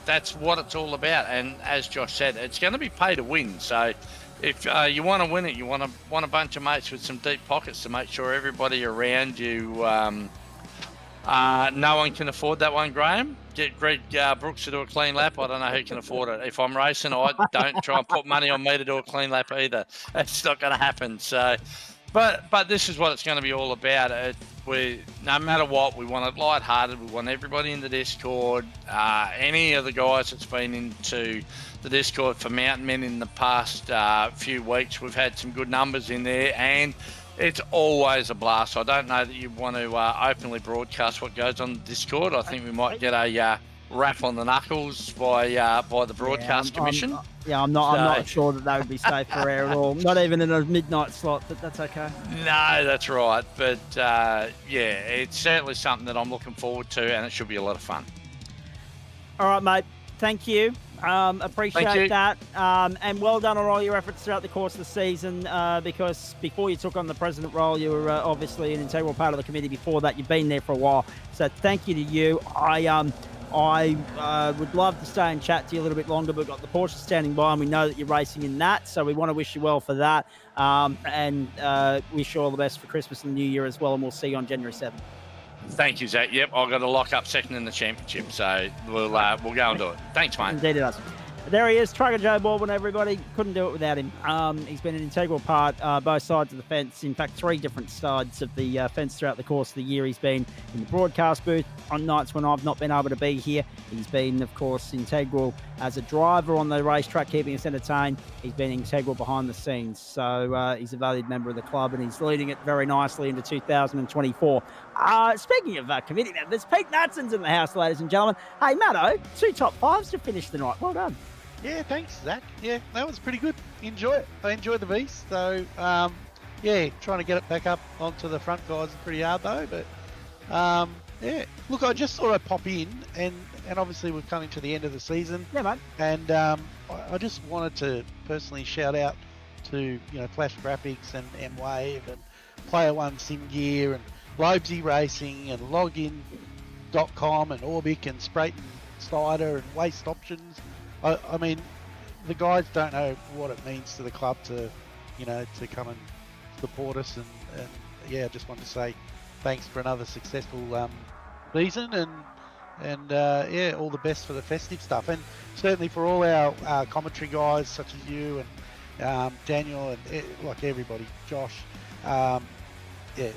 That's what it's all about. And as Josh said, it's going to be pay to win. So if you want to win it, you want a bunch of mates with some deep pockets to make sure everybody around you, no one can afford that one, Graham. Get Greg Brooks to do a clean lap. I don't know who can afford it. If I'm racing, I don't try and put money on me to do a clean lap either. It's not going to happen. So, but this is what it's going to be all about. No matter what, we want it lighthearted. We want everybody in the Discord. Any of the guys that's been into the Discord for Mountain Men in the past few weeks, we've had some good numbers in there, and it's always a blast. I don't know that you want to openly broadcast what goes on the Discord. I think we might get a rap on the knuckles by the Broadcast Commission. I'm not sure that would be safe for air at all. Not even in a midnight slot, but that's okay. No, that's right. But it's certainly something that I'm looking forward to, and it should be a lot of fun. All right, mate. Thank you. Appreciate that. And well done on all your efforts throughout the course of the season, because before you took on the president role, you were obviously an integral part of the committee. Before that, you've been there for a while. So thank you to you. I would love to stay and chat to you a little bit longer, but we've got the Porsche standing by, and we know that you're racing in that. So we want to wish you well for that, and wish you all the best for Christmas and New Year as well. And we'll see you on January 7th. Thank you, Zach. Yep, I've got to lock up second in the championship, so we'll go and do it. Thanks, mate. Indeed it does. There he is, Trucker Joe Baldwin, everybody. Couldn't do it without him. He's been an integral part, both sides of the fence. In fact, 3 different sides of the fence throughout the course of the year. He's been in the broadcast booth on nights when I've not been able to be here. He's been, of course, integral as a driver on the racetrack, keeping us entertained. He's been integral behind the scenes. So he's a valued member of the club, and he's leading it very nicely into 2024. Speaking of committee members, Pete Nutson's in the house, ladies and gentlemen. Hey, Matto, 2 top 5s to finish the night. Well done. Yeah, thanks, Zach. Yeah, that was pretty good. Enjoy it. I enjoyed the beast. So, yeah, trying to get it back up onto the front guys is pretty hard though. But yeah, look, I just thought I'd pop in, and obviously we're coming to the end of the season. Yeah, mate. And I just wanted to personally shout out to Flash Graphics and M-Wave and Player One Sim Gear and Lobesy Racing and Login.com and Orbic and Spreyton Cider and Waste Options. I mean, the guys don't know what it means to the club to come and support us, and yeah, I just wanted to say thanks for another successful season, and yeah, all the best for the festive stuff, and certainly for all our commentary guys such as you and Daniel and like everybody, Josh. Yeah,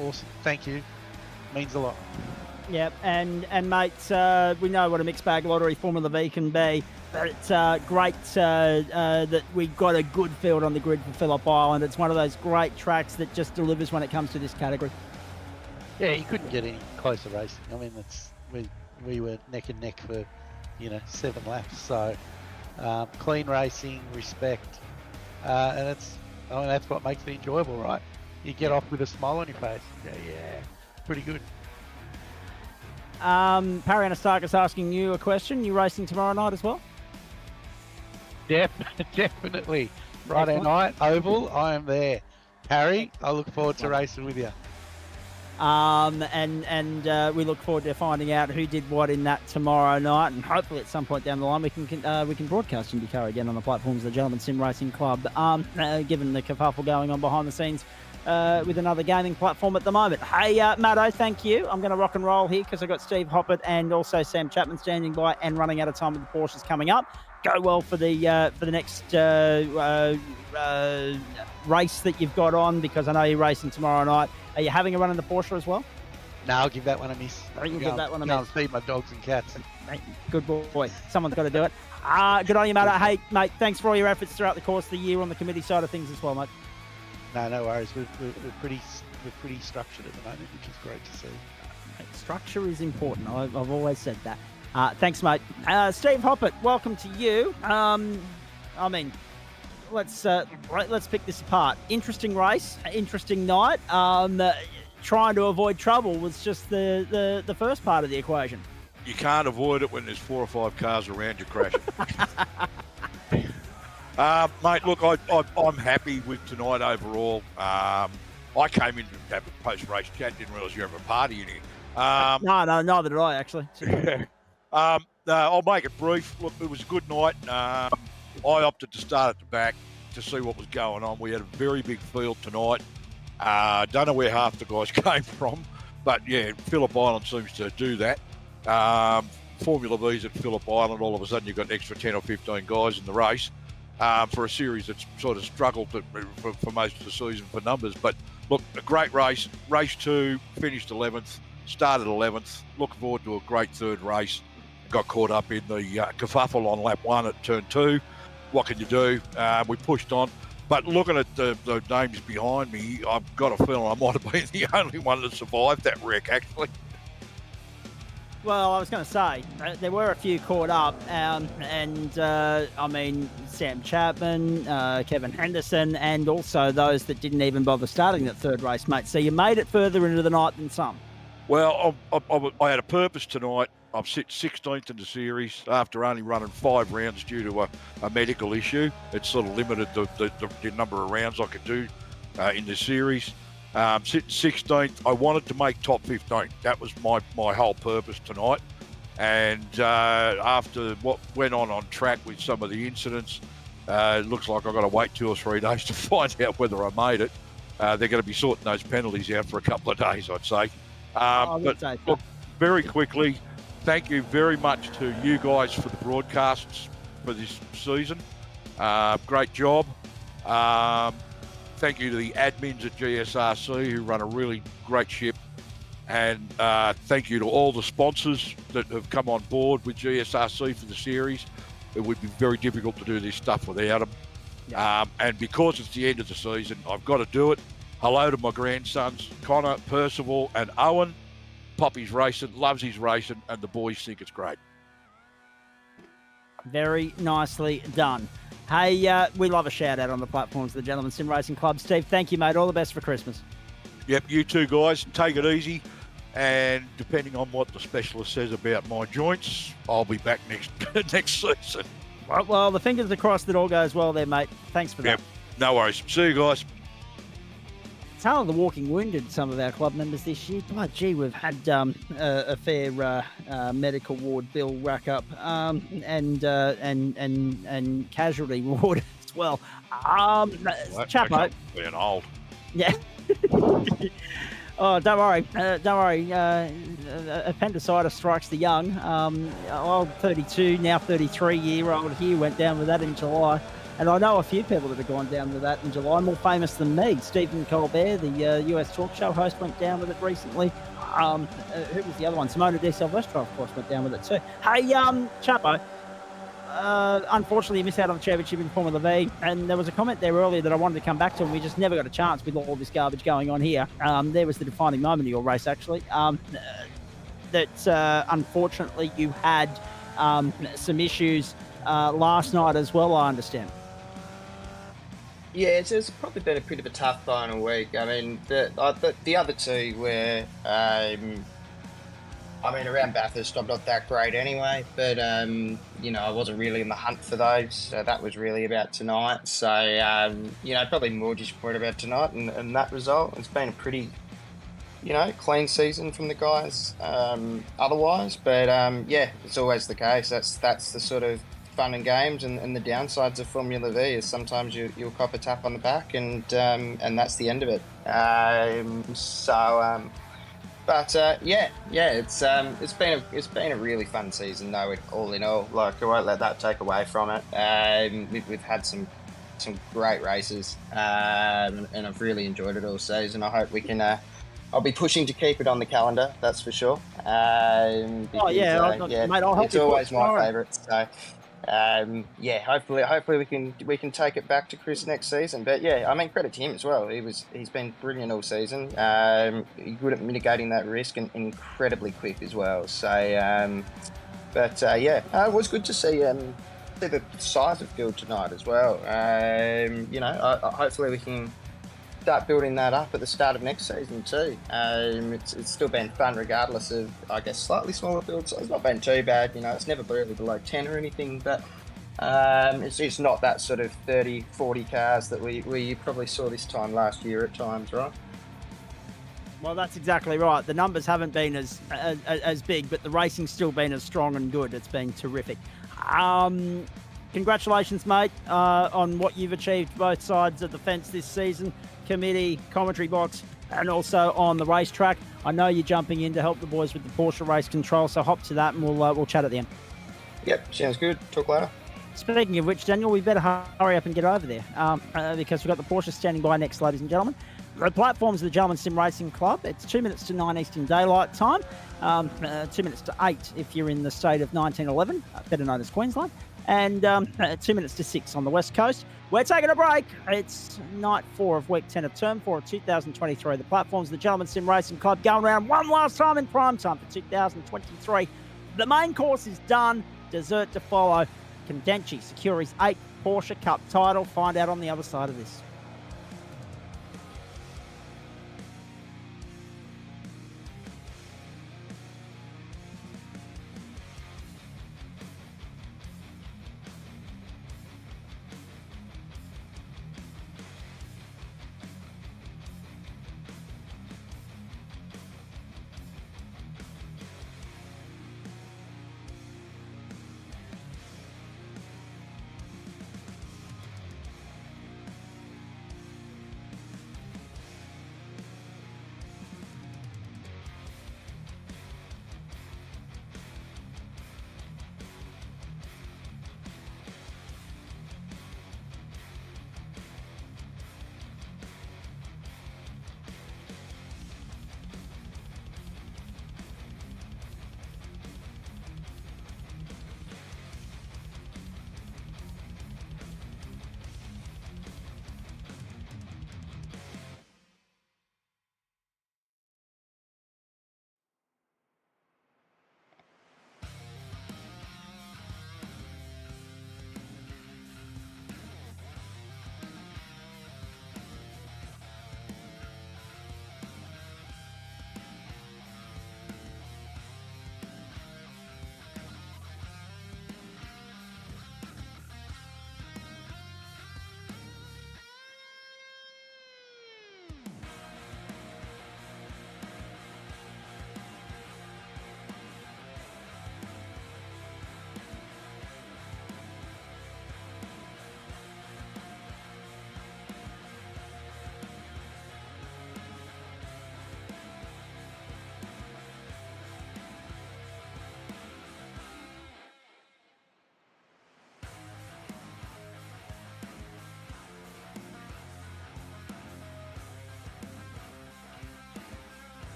awesome. Thank you. Means a lot. Yeah, and mates, we know what a mixed bag lottery Formula V can be, but it's great that we got a good field on the grid for Phillip Island. It's one of those great tracks that just delivers when it comes to this category. Yeah, you couldn't get any closer racing. I mean, we were neck and neck for 7 laps. So clean racing, respect, and that's what makes it enjoyable, right? You get off with a smile on your face. Yeah, pretty good. Parry Anastakis asking you a question. You racing tomorrow night as well? Definitely. Friday night, Oval, I am there. Harry, I look forward to racing with you. And we look forward to finding out who did what in that tomorrow night, and hopefully at some point down the line we can broadcast IndyCar again on the platforms of the Gentleman Sim Racing Club. Given the kerfuffle going on behind the scenes with another gaming platform at the moment. Hey, Matto, thank you. I'm going to rock and roll here because I've got Steve Hoppert and also Sam Chapman standing by and running out of time with the Porsches coming up. Go well for the next race that you've got on, because I know you're racing tomorrow night. Are you having a run in the Porsche as well? No, I'll give that one a miss. You'll give that one a miss. I'll feed my dogs and cats. Good boy. Someone's got to do it. Good on you, Matto. Hey, mate, thanks for all your efforts throughout the course of the year on the committee side of things as well, mate. No worries. We're pretty structured at the moment, which is great to see. Structure is important. I've always said that. Thanks, mate. Steve Hoppert, welcome to you. I mean, let's pick this apart. Interesting race, interesting night. Trying to avoid trouble was just the first part of the equation. You can't avoid it when there's 4 or 5 cars around you crashing. Mate, look, I'm happy with tonight overall. I came in to have a post-race chat, didn't realise you were having a party in here. No, neither did I, actually. I'll make it brief. Look, it was a good night. I opted to start at the back to see what was going on. We had a very big field tonight. Don't know where half the guys came from, but yeah, Phillip Island seems to do that. Formula V's at Phillip Island, all of a sudden you've got an extra 10 or 15 guys in the race. For a series that's sort of struggled for most of the season for numbers. But look, a great race. Race 2, finished 11th, started 11th. Looking forward to a great third race. Got caught up in the kerfuffle on lap 1 at turn 2. What can you do? We pushed on. But looking at the names behind me, I've got a feeling I might have been the only one that survived that wreck, actually. Well, I was going to say, there were a few caught up, I mean, Sam Chapman, Kevin Henderson, and also those that didn't even bother starting that third race, mate. So you made it further into the night than some. Well, I had a purpose tonight. I've sit 16th in the series after only running 5 rounds due to a medical issue. It sort of limited the number of rounds I could do in the series. Sitting 16th, I wanted to make top 15. That was my whole purpose tonight. And after what went on track with some of the incidents, it looks like I've got to wait 2 or 3 days to find out whether I made it. They're going to be sorting those penalties out for a couple of days, I'd say. Look, very quickly, thank you very much to you guys for the broadcasts for this season. Great job. Thank you to the admins at GSRC who run a really great ship. And thank you to all the sponsors that have come on board with GSRC for the series. It would be very difficult to do this stuff without them. Yeah. And because it's the end of the season, I've got to do it. Hello to my grandsons, Connor, Percival and Owen. Poppy's racing, loves his racing, and the boys think it's great. Very nicely done. Hey, we love a shout out on the platforms of the Gentleman Sim Racing Club. Steve, thank you, mate. All the best for Christmas. Yep, you two guys, take it easy. And depending on what the specialist says about my joints, I'll be back next season. Well, the fingers are crossed that all goes well there, mate. Thanks for that. Yep, no worries. See you guys. Tale of the walking wounded, some of our club members this year. But gee, we've had a fair medical ward bill rack up, and casualty ward as well. Chapo, being old. Yeah. Oh, don't worry. Appendicitis strikes the young. Old 32, now 33-year-old here went down with that in July. And I know a few people that have gone down with that in July, more famous than me. Stephen Colbert, the US talk show host, went down with it recently. Who was the other one? Simona de Silvestro, of course, went down with it too. Hey, Chapo, unfortunately you missed out on the championship in Formula V, and there was a comment there earlier that I wanted to come back to, and we just never got a chance with all this garbage going on here. There was the defining moment of your race, actually, that unfortunately you had some issues last night as well, I understand. Yeah, it's probably been a bit of a tough final week. I mean, the other two were, around Bathurst, I'm not that great anyway, but, I wasn't really in the hunt for those, so that was really about tonight. So, probably more disappointed about tonight and that result. It's been a pretty, clean season from the guys otherwise, but, it's always the case. That's the sort of fun and games and the downsides of Formula V is sometimes you'll cop a tap on the back and that's the end of it. It's been a really fun season though. All in all, like I won't let that take away from it. We've had some great races, and I've really enjoyed it all season. I hope we can. I'll be pushing to keep it on the calendar. That's for sure. Because, mate, I'll help it's you always push. my favourite. So. Hopefully we can take it back to Chris next season. But credit to him as well. He's been brilliant all season. Good at mitigating that risk and incredibly quick as well. So, it was good to see the size of field tonight as well. Hopefully we can start building that up at the start of next season too. It's still been fun regardless of, I guess, slightly smaller field, so it's not been too bad. It's never really below 10 or anything, but it's not that sort of 30, 40 cars that we probably saw this time last year at times, right? Well, that's exactly right. The numbers haven't been as big, but the racing's still been as strong and good. It's been terrific. Congratulations, mate, on what you've achieved both sides of the fence this season. Committee, commentary box, and also on the racetrack. I know you're jumping in to help the boys with the Porsche race control, so hop to that and we'll chat at the end. Yep, sounds good. Talk later. Speaking of which, Daniel, we better hurry up and get over there because we've got the Porsche standing by next, ladies and gentlemen. The platforms of the Gentleman Sim Racing Club. It's 2 minutes to 9 Eastern Daylight Time, 2 minutes to 8 if you're in the state of 1911, better known as Queensland, and 2 minutes to 6 on the West Coast. We're taking a break. It's night 4 of week 10 of term 4 of 2023. The platforms of the Gentleman Sim Racing Club going around one last time in prime time for 2023. The main course is done. Dessert to follow. Condenchi secure his 8th Porsche Cup title. Find out on the other side of this.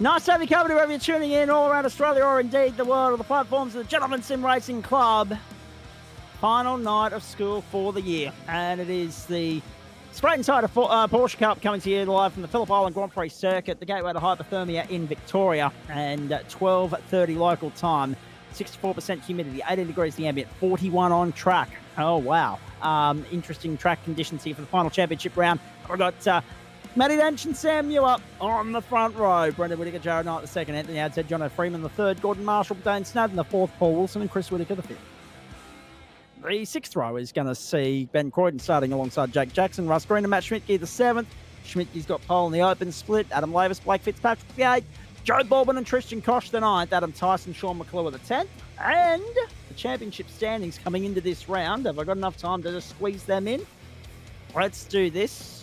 Nice to have you covered wherever you're tuning in all around Australia or indeed the world of the platforms of the Gentleman Sim Racing Club. Final night of school for the year. And it is the Spreyton side of Porsche Cup coming to you live from the Phillip Island Grand Prix circuit, the gateway to hypothermia in Victoria, and 12:30 local time. 64% humidity, 18 degrees the ambient, 41 on track. Oh, wow. Interesting track conditions here for the final championship round. We've got Matty Dench and Sam Muir on the front row. Brendan Whittaker, Jared Knight the second, Anthony Adshead, John O'Freeman the third, Gordon Marshall, Dane Snowden the fourth, Paul Wilson and Chris Whittaker the fifth. The sixth row is going to see Ben Croydon starting alongside Jake Jackson, Russ Green and Matt Schmidtke the seventh. Schmidtke's got pole in the open split. Adam Lavis, Blake Fitzpatrick the eighth. Joe Baldwin and Tristan Koch the ninth. Adam Tyson, Sean McClure the 10th. And the championship standings coming into this round. Have I got enough time to just squeeze them in? Let's do this.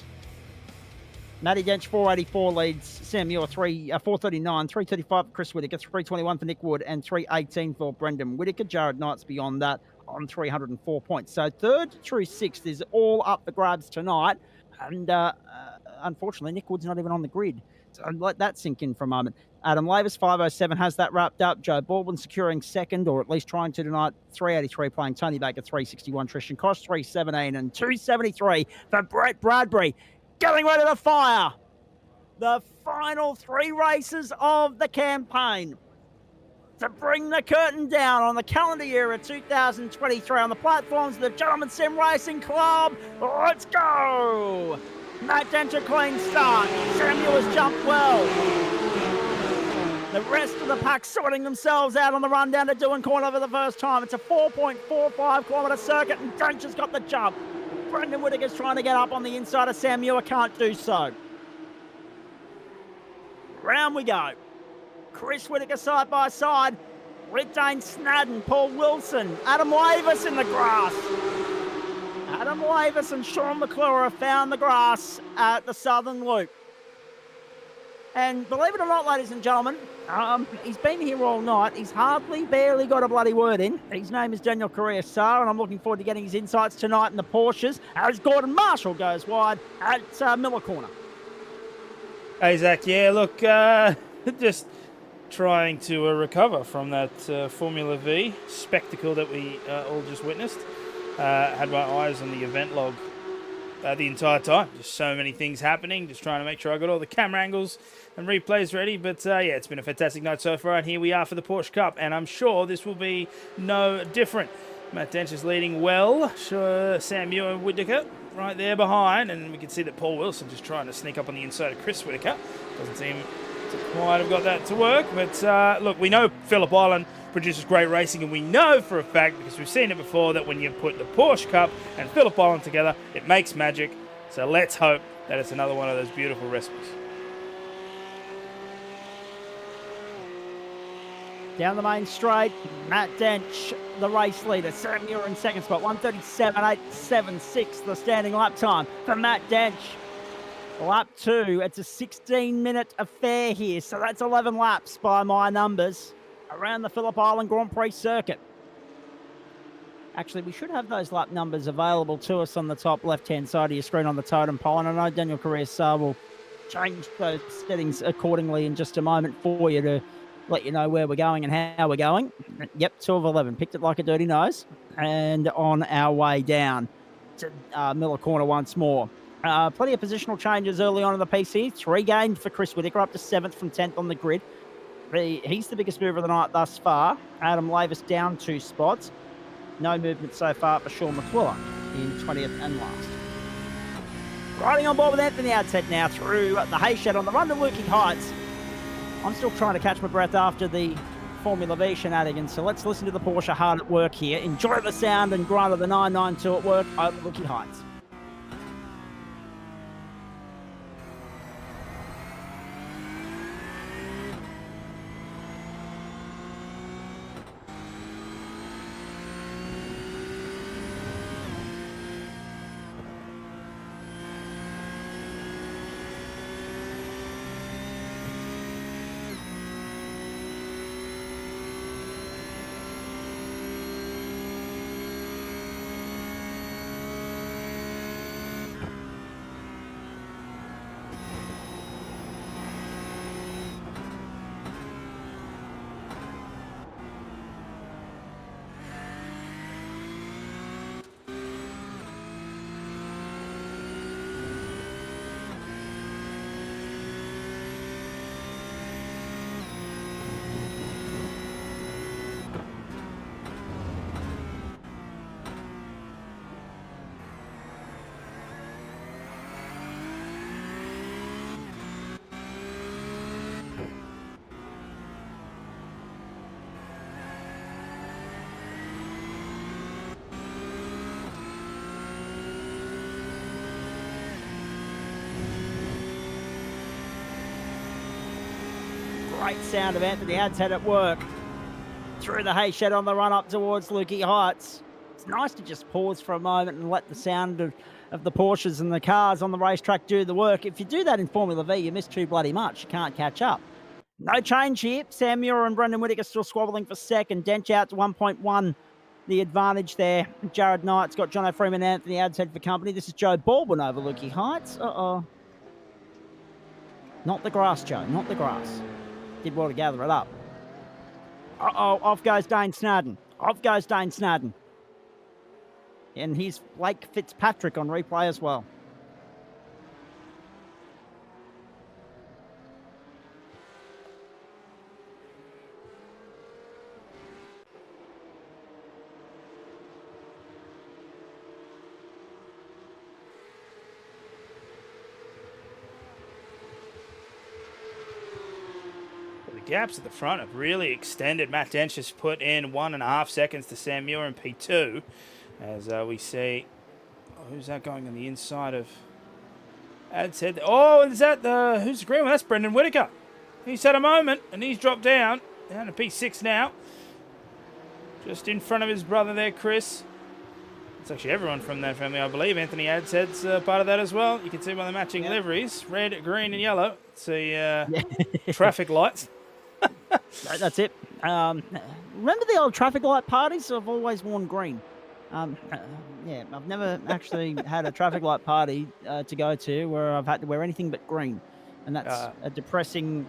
Matty Dench, 484 leads Sam Muir, 439, 335 for Chris Whittaker, 321 for Nick Wood, and 318 for Brendan Whittaker. Jared Knight's beyond that on 304 points. So third through sixth is all up for grabs tonight. And unfortunately, Nick Wood's not even on the grid. So let that sink in for a moment. Adam Lavis, 507, has that wrapped up. Joe Baldwin securing second, or at least trying to tonight. 383 playing Tony Baker, 361. Tristan Koch, 317, and 273 for Brett Bradbury. Getting ready to fire the final three races of the campaign to bring the curtain down on the calendar year of 2023 on the platforms of the Gentleman Sim Racing Club. Let's go! Matt Dench, a clean start. Samuel has jumped well. The rest of the pack sorting themselves out on the run down to Doohan Corner for the first time. It's a 4.45 kilometre circuit and Dench has got the jump. Brendan Whittaker's trying to get up on the inside of Sam Muir, can't do so. Round we go. Chris Whittaker side by side with Dane Snadden, Paul Wilson, Adam Lavis in the grass. Adam Lavis and Sean McClure have found the grass at the Southern Loop. And believe it or not, ladies and gentlemen, he's been here all night. He's barely got a bloody word in. His name is Daniel Correa-Sar, and I'm looking forward to getting his insights tonight in the Porsches as Gordon Marshall goes wide at Miller Corner. Hey, Zach. Yeah, look, just trying to recover from that Formula V spectacle that we all just witnessed. Had my eyes on the event log the entire time. Just so many things happening. Just trying to make sure I got all the camera angles and replays ready. But yeah, it's been a fantastic night so far. And here we are for the Porsche Cup. And I'm sure this will be no different. Matt Dench is leading well. Sure, Sam Muir and Whittaker right there behind. And we can see that Paul Wilson just trying to sneak up on the inside of Chris Whittaker. Doesn't seem to quite have got that to work. But look, we know Phillip Island produces great racing, and we know for a fact, because we've seen it before, that when you put the Porsche Cup and Phillip Island together, it makes magic. So let's hope that it's another one of those beautiful recipes. Down the main straight, Matt Dench, the race leader. Sam Muir in second spot, 1:37.876, the standing lap time for Matt Dench. Lap 2, it's a 16-minute affair here, so that's 11 laps by my numbers around the Phillip Island Grand Prix circuit. Actually, we should have those lap numbers available to us on the top left-hand side of your screen on the totem pole, and I know Daniel Correa-Sar will change those settings accordingly in just a moment for you to let you know where we're going and how we're going. Yep, 2 of 11. Picked it like a dirty nose. And on our way down to Miller Corner once more. Plenty of positional changes early on in the PC. 3 gained for Chris Whittaker, up to 7th from 10th on the grid. He's the biggest mover of the night thus far. Adam Lavis down 2 spots. No movement so far for Sean McClure in 20th and last. Riding on board with Anthony Adshead now through the hay shed on the run to Lukey Heights. I'm still trying to catch my breath after the Formula V shenanigans, so let's listen to the Porsche hard at work here. Enjoy the sound and grind of the 992 at work over Lukey Heights. Great sound of Anthony Adshead at work. Through the hay shed on the run up towards Lukey Heights. It's nice to just pause for a moment and let the sound of the Porsches and the cars on the racetrack do the work. If you do that in Formula V, you miss too bloody much. You can't catch up. No change here. Sam Muir and Brendan Whittaker still squabbling for second. Dench out to 1.1. The advantage there. Jared Knight's got Jono Freeman and Anthony Adshead for company. This is Joe Baldwin over Lukey Heights. Uh-oh. Not the grass, Joe. Not the grass. Did well to gather it up. Uh-oh. Off goes Dane Snadden. Off goes Dane Snadden. And he's Blake Fitzpatrick on replay as well. Gaps at the front have really extended. Matt Dench has put in 1.5 seconds to Sam Muir in P2. As we see, who's that going on the inside of Adshead? Oh, is that who's the green one? That's Brendan Whittaker. He's had a moment and he's dropped down to P6 now. Just in front of his brother there, Chris. It's actually everyone from that family, I believe. Anthony Adshead's part of that as well. You can see by the matching liveries, red, green, and yellow. It's the traffic lights. That's it. Remember the old traffic light parties? I've always worn green. Yeah, I've never actually had a traffic light party to go to where I've had to wear anything but green. And that's a depressing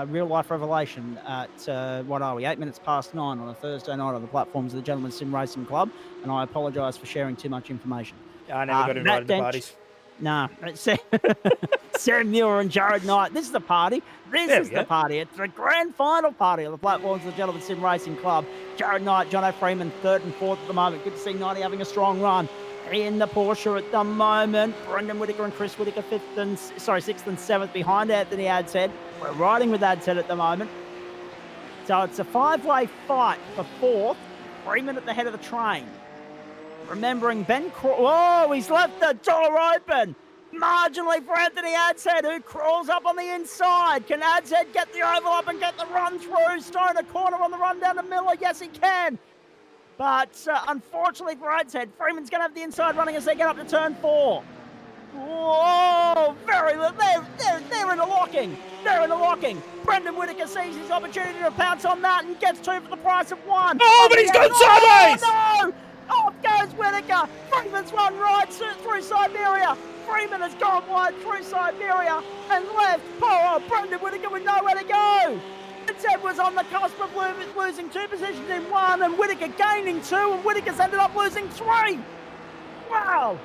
real-life revelation at, what are we, 8 minutes past 9 on a Thursday night on the platforms of the Gentlemen's Sim Racing Club. And I apologise for sharing too much information. I never got invited to parties. Nah, Sam Muir and Jared Knight. This is the party. This is the party. It's the grand final party of the platforms of the Gentlemen's Sim Racing Club. Jared Knight, Jono Freeman, 3rd and 4th at the moment. Good to see Knighty having a strong run in the Porsche at the moment. Brendan Whittaker and Chris Whittaker 6th and 7th behind Anthony Adshead. We're riding with Adshead at the moment. So it's a 5-way fight for 4th. Freeman at the head of the train. Remembering Ben oh, he's left the door open. Marginally for Anthony Adshead, who crawls up on the inside. Can Adshead get the oval up and get the run through? Stone a corner on the run down to Miller. Yes, he can. But unfortunately for Adshead, Freeman's going to have the inside running as they get up to turn 4. Whoa, they're in the locking. They're in the locking. Brendan Whittaker sees his opportunity to pounce on that and gets 2 for the price of 1. Oh, but he's gone sideways! No! Off goes Whittaker. Freeman's run right through Siberia. Freeman has gone wide through Siberia and left. Oh, Brendan Whittaker with nowhere to go. Adshead was on the cusp of losing 2 positions in 1 and Whittaker gaining 2 and Whittaker's ended up losing 3. Wow.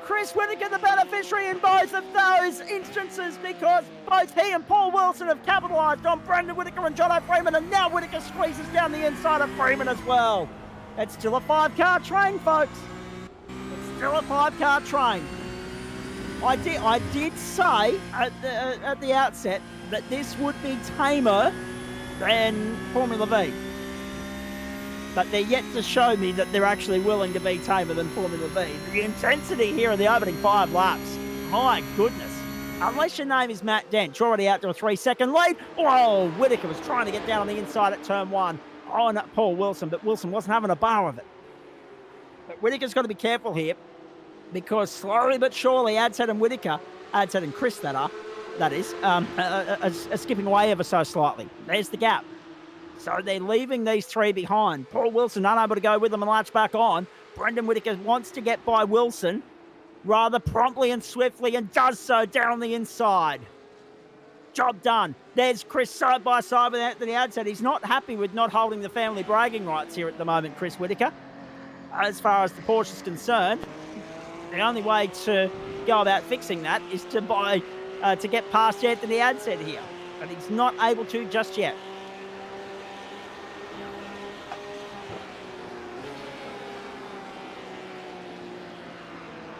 Chris Whittaker the beneficiary in both of those instances because both he and Paul Wilson have capitalised on Brendan Whittaker and Jono Freeman and now Whittaker squeezes down the inside of Freeman as well. It's still a 5-car train, folks. It's still a 5-car train. I did say at the outset that this would be tamer than Formula V. But they're yet to show me that they're actually willing to be tamer than Formula V. The intensity here in the opening 5 laps, my goodness. Unless your name is Matt Dench, already out to a 3-second lead. Whoa, Whittaker was trying to get down on the inside at turn 1. On Paul Wilson, but Wilson wasn't having a bar of it. But Whittaker's got to be careful here because slowly but surely Adshead and Chris are skipping away ever so slightly. There's the gap. So they're leaving these 3 behind. Paul Wilson unable to go with them and latch back on. Brendan Whittaker wants to get by Wilson rather promptly and swiftly and does so down the inside. Job done. There's Chris side by side with Anthony Adshead. He's not happy with not holding the family bragging rights here at the moment, Chris Whittaker. As far as the Porsche is concerned, the only way to go about fixing that is to get past Anthony Adshead here. But he's not able to just yet.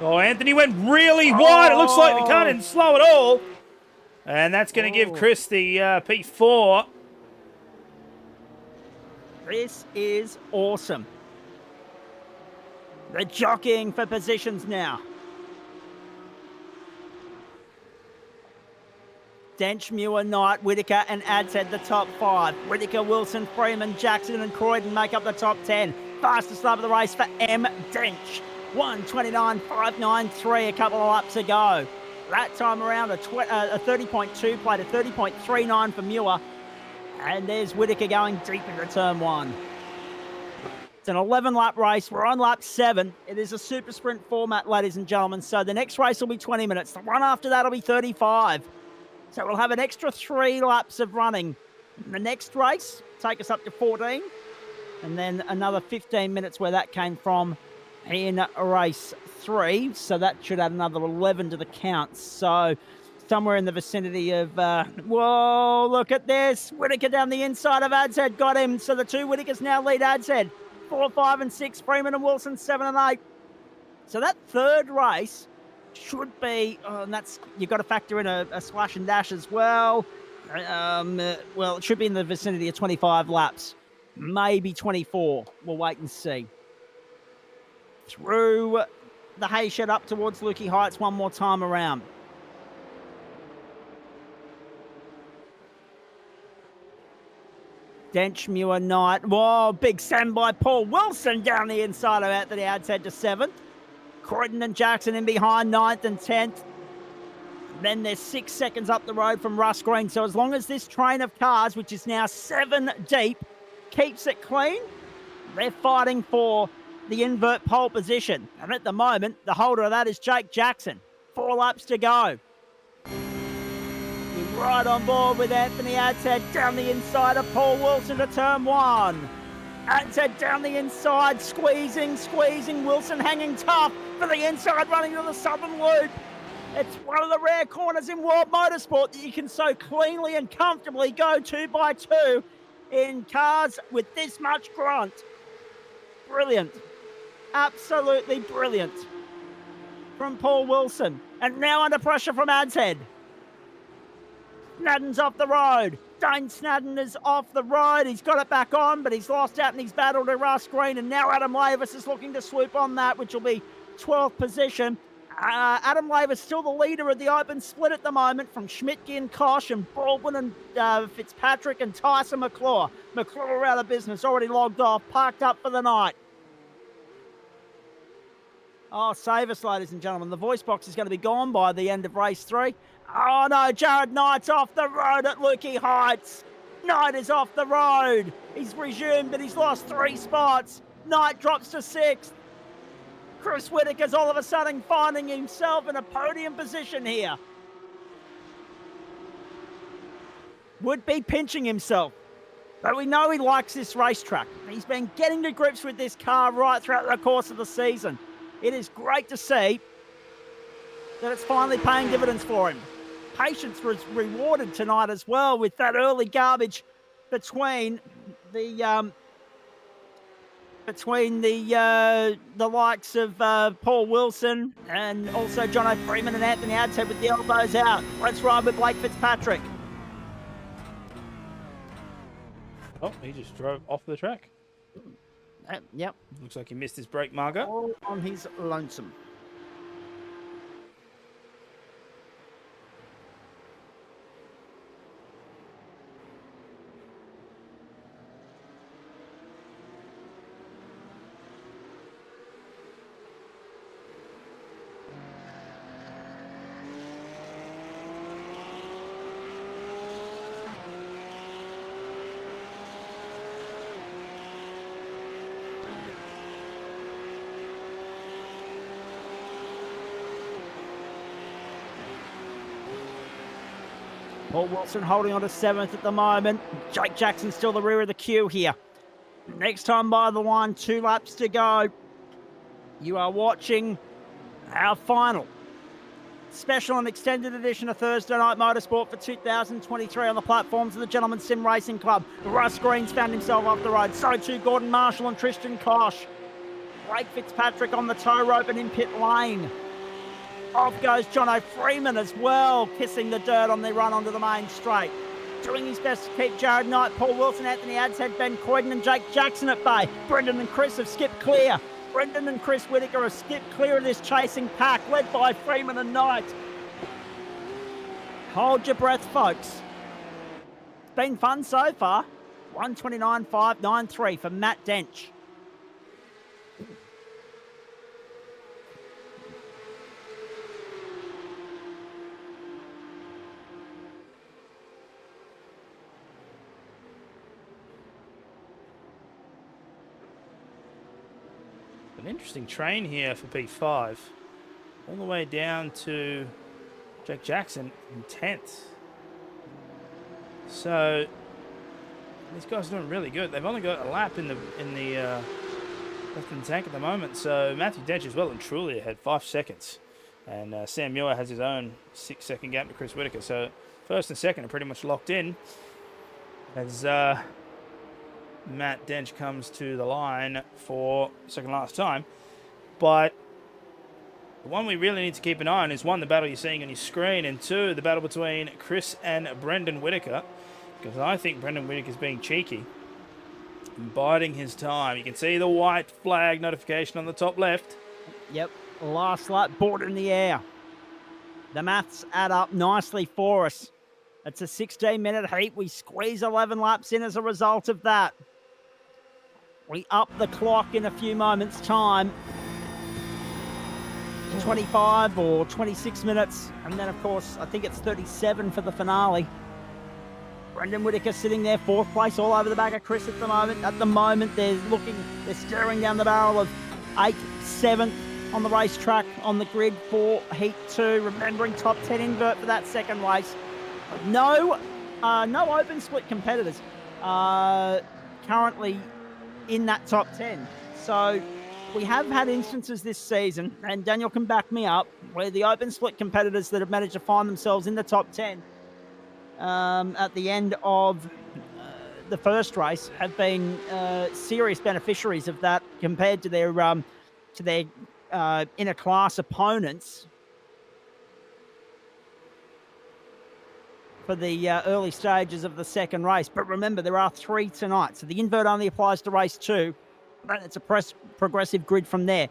Oh, Anthony went really wide. It looks like the car didn't slow at all. And that's going to give Chris the P4. This is awesome. They're jockeying for positions now. Dench, Muir, Knight, Whitaker and Adshead the top 5. Whitaker, Wilson, Freeman, Jackson and Croydon make up the top 10. Fastest lap of the race for M. Dench. 1:29.593, a couple of laps to go. That time around, a 30.2 played a 30.39 for Muir. And there's Whitaker going deep into turn 1. It's an 11-lap race. We're on lap 7. It is a super sprint format, ladies and gentlemen. So the next race will be 20 minutes. The one after that will be 35. So we'll have an extra 3 laps of running. The next race take us up to 14. And then another 15 minutes where that came from in race 3. So that should add another 11 to the count. So somewhere in the vicinity of, whoa, look at this. Whitaker down the inside of Adshead got him. So the 2 Whitakers now lead Adshead. 4, 5 and 6, Freeman and Wilson 7 and 8. So that third race should be, and that's, you've got to factor in a slash and dash as well. Well, it should be in the vicinity of 25 laps, maybe 24. We'll wait and see. Through the hay shed up towards Lukey Heights one more time around. Dench, Muir, Knight. Whoa, big send by Paul Wilson down the inside of Anthony Adshead to 7th. Croydon and Jackson in behind 9th and 10th. Then they're 6 seconds up the road from Russ Green. So as long as this train of cars, which is now 7 deep, keeps it clean, they're fighting for the invert pole position. And at the moment, the holder of that is Jake Jackson. 4 laps to go. Right on board with Anthony Adshead down the inside of Paul Wilson to turn 1. Adshead down the inside, squeezing. Wilson hanging tough for the inside, running to the southern loop. It's one of the rare corners in World Motorsport that you can so cleanly and comfortably go 2 by 2 in cars with this much grunt. Brilliant. Absolutely brilliant from Paul Wilson. And now under pressure from Adshead. Snadden's off the road. Dane Snadden is off the road. He's got it back on, but he's lost out in his battle to Russ Green. And now Adam Lavis is looking to swoop on that, which will be 12th position. Adam Lavis still the leader of the open split at the moment from Schmidtke and Kosh and Baldwin and Fitzpatrick and Tyson McClure. McClure out of business, already logged off, parked up for the night. Oh, save us, ladies and gentlemen. The voice box is going to be gone by the end of race 3. Oh no, Jared Knight's off the road at Lukey Heights. Knight is off the road. He's resumed, but he's lost 3 spots. Knight drops to 6th. Chris Whitaker's all of a sudden finding himself in a podium position here. Would be pinching himself. But we know he likes this racetrack. He's been getting to grips with this car right throughout the course of the season. It is great to see that it's finally paying dividends for him. Patience was rewarded tonight as well with that early garbage between the likes of Paul Wilson and also Jono Freeman and Anthony Adshead with the elbows out. Let's ride with Blake Fitzpatrick. Oh, he just drove off the track. Yep. Looks like he missed his brake marker. All on his lonesome. Paul Wilson holding on to 7th at the moment. Jake Jackson still the rear of the queue here. Next time by the line, 2 laps to go. You are watching our final special and extended edition of Thursday Night Motorsport for 2023 on the platforms of the Gentleman Sim Racing Club. Russ Green's found himself off the road. So too Gordon Marshall and Tristan Kosh. Blake Fitzpatrick on the tow rope and in pit lane. Off goes Jono Freeman as well, kissing the dirt on the run onto the main straight. Doing his best to keep Jared Knight, Paul Wilson, Anthony Adshead, Ben Croydon and Jake Jackson at bay. Brendan and Chris have skipped clear. Brendan and Chris Whitaker have skipped clear of this chasing pack, led by Freeman and Knight. Hold your breath, folks. It's been fun so far. 129.593 for Matt Dench. An interesting train here for P5. All the way down to Jack Jackson in 10th. So these guys are doing really good. They've only got a lap in the left in the tank at the moment. So Matthew Dench is well and truly ahead, 5 seconds. And Sam Muir has his own 6-second gap to Chris Whitaker. So first and second are pretty much locked in as Matt Dench comes to the line for second last time. But the one we really need to keep an eye on is, one, the battle you're seeing on your screen, and two, the battle between Chris and Brendan Whitaker, because I think Brendan Whitaker's being cheeky and biding his time. You can see the white flag notification on the top left. Yep, last lap, board in the air. The maths add up nicely for us. It's a 16-minute heat. We squeeze 11 laps in as a result of that. We up the clock in a few moments' time. 25 or 26 minutes. And then, of course, I think it's 37 for the finale. Brendan Whitaker sitting there, 4th place, all over the back of Chris at the moment. At the moment, they're staring down the barrel of 8th, 7th on the racetrack, on the grid for Heat 2. Remembering top 10 invert for that second race. No open split competitors currently in that top 10. So we have had instances this season, and Daniel can back me up, where the open split competitors that have managed to find themselves in the top 10 at the end of the first race have been serious beneficiaries of that compared to their inner class opponents for the early stages of the second race. But remember, there are 3 tonight, so the invert only applies to race 2. It's a progressive grid from there.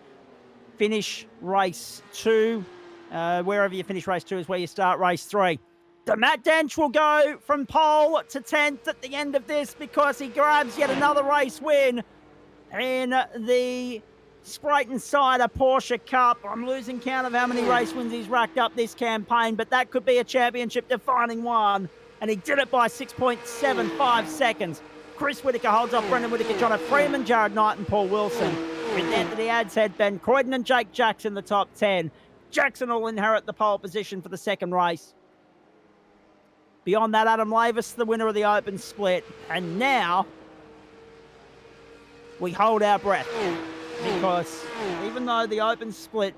Finish race 2. Wherever you finish race 2 is where you start race 3. The Matt Dench will go from pole to 10th at the end of this because he grabs yet another race win in the Spreyton Cider Porsche Cup. I'm losing count of how many race wins he's racked up this campaign, but that could be a championship defining one. And he did it by 6.75 seconds. Chris Whitaker holds off Brendan Whitaker, John Freeman, Jared Knight and Paul Wilson. With Anthony Adshead, Ben Croydon and Jake Jackson, the top 10. Jackson will inherit the pole position for the second race. Beyond that, Adam Lavis, the winner of the open split. And now we hold our breath, because even though the open split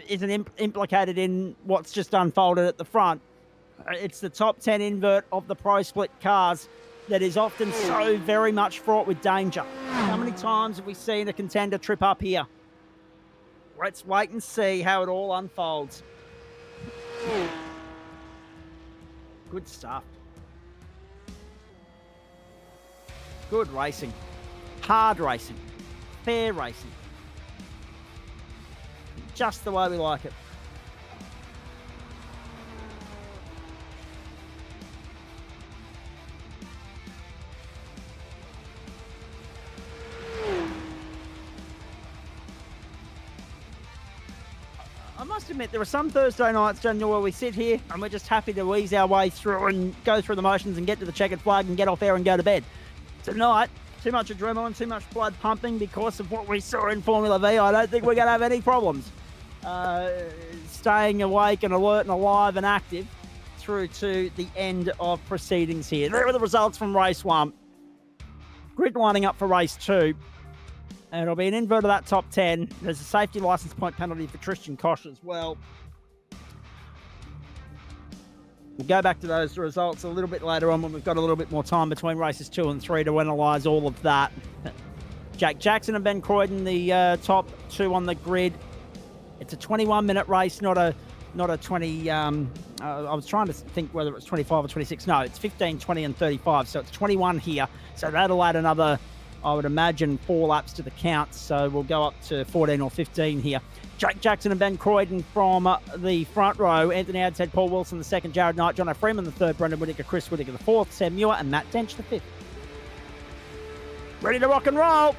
isn't implicated in what's just unfolded at the front, it's the top 10 invert of the pro split cars that is often so very much fraught with danger. How many times have we seen a contender trip up here? Let's wait and see how it all unfolds. Good stuff. Good racing. Hard racing. Fair racing. Just the way we like it. I must admit, there are some Thursday nights, Daniel, where we sit here and we're just happy to ease our way through and go through the motions and get to the checkered flag and get off air and go to bed. Tonight, too much adrenaline, too much blood pumping because of what we saw in Formula V. I don't think we're going to have any problems staying awake and alert and alive and active through to the end of proceedings here. There are the results from race 1. Grid lining up for race 2. And it'll be an invert of that top 10. There's a safety license point penalty for Christian Koch as well. We'll go back to those results a little bit later on when we've got a little bit more time between races 2 and 3 to analyse all of that. Jake Jackson and Ben Croydon, the top 2 on the grid. It's a 21-minute race, not a 20... I was trying to think whether it's 25 or 26. No, it's 15, 20 and 35. So it's 21 here. So that'll add another... I would imagine 4 laps to the count, so we'll go up to 14 or 15 here. Jake Jackson and Ben Croydon from the front row. Anthony Adshead, Paul Wilson the second, Jared Knight, John Freeman the third, Brendan Whittaker, Chris Whittaker the fourth, Sam Muir and Matt Dench the fifth. Ready to rock and roll.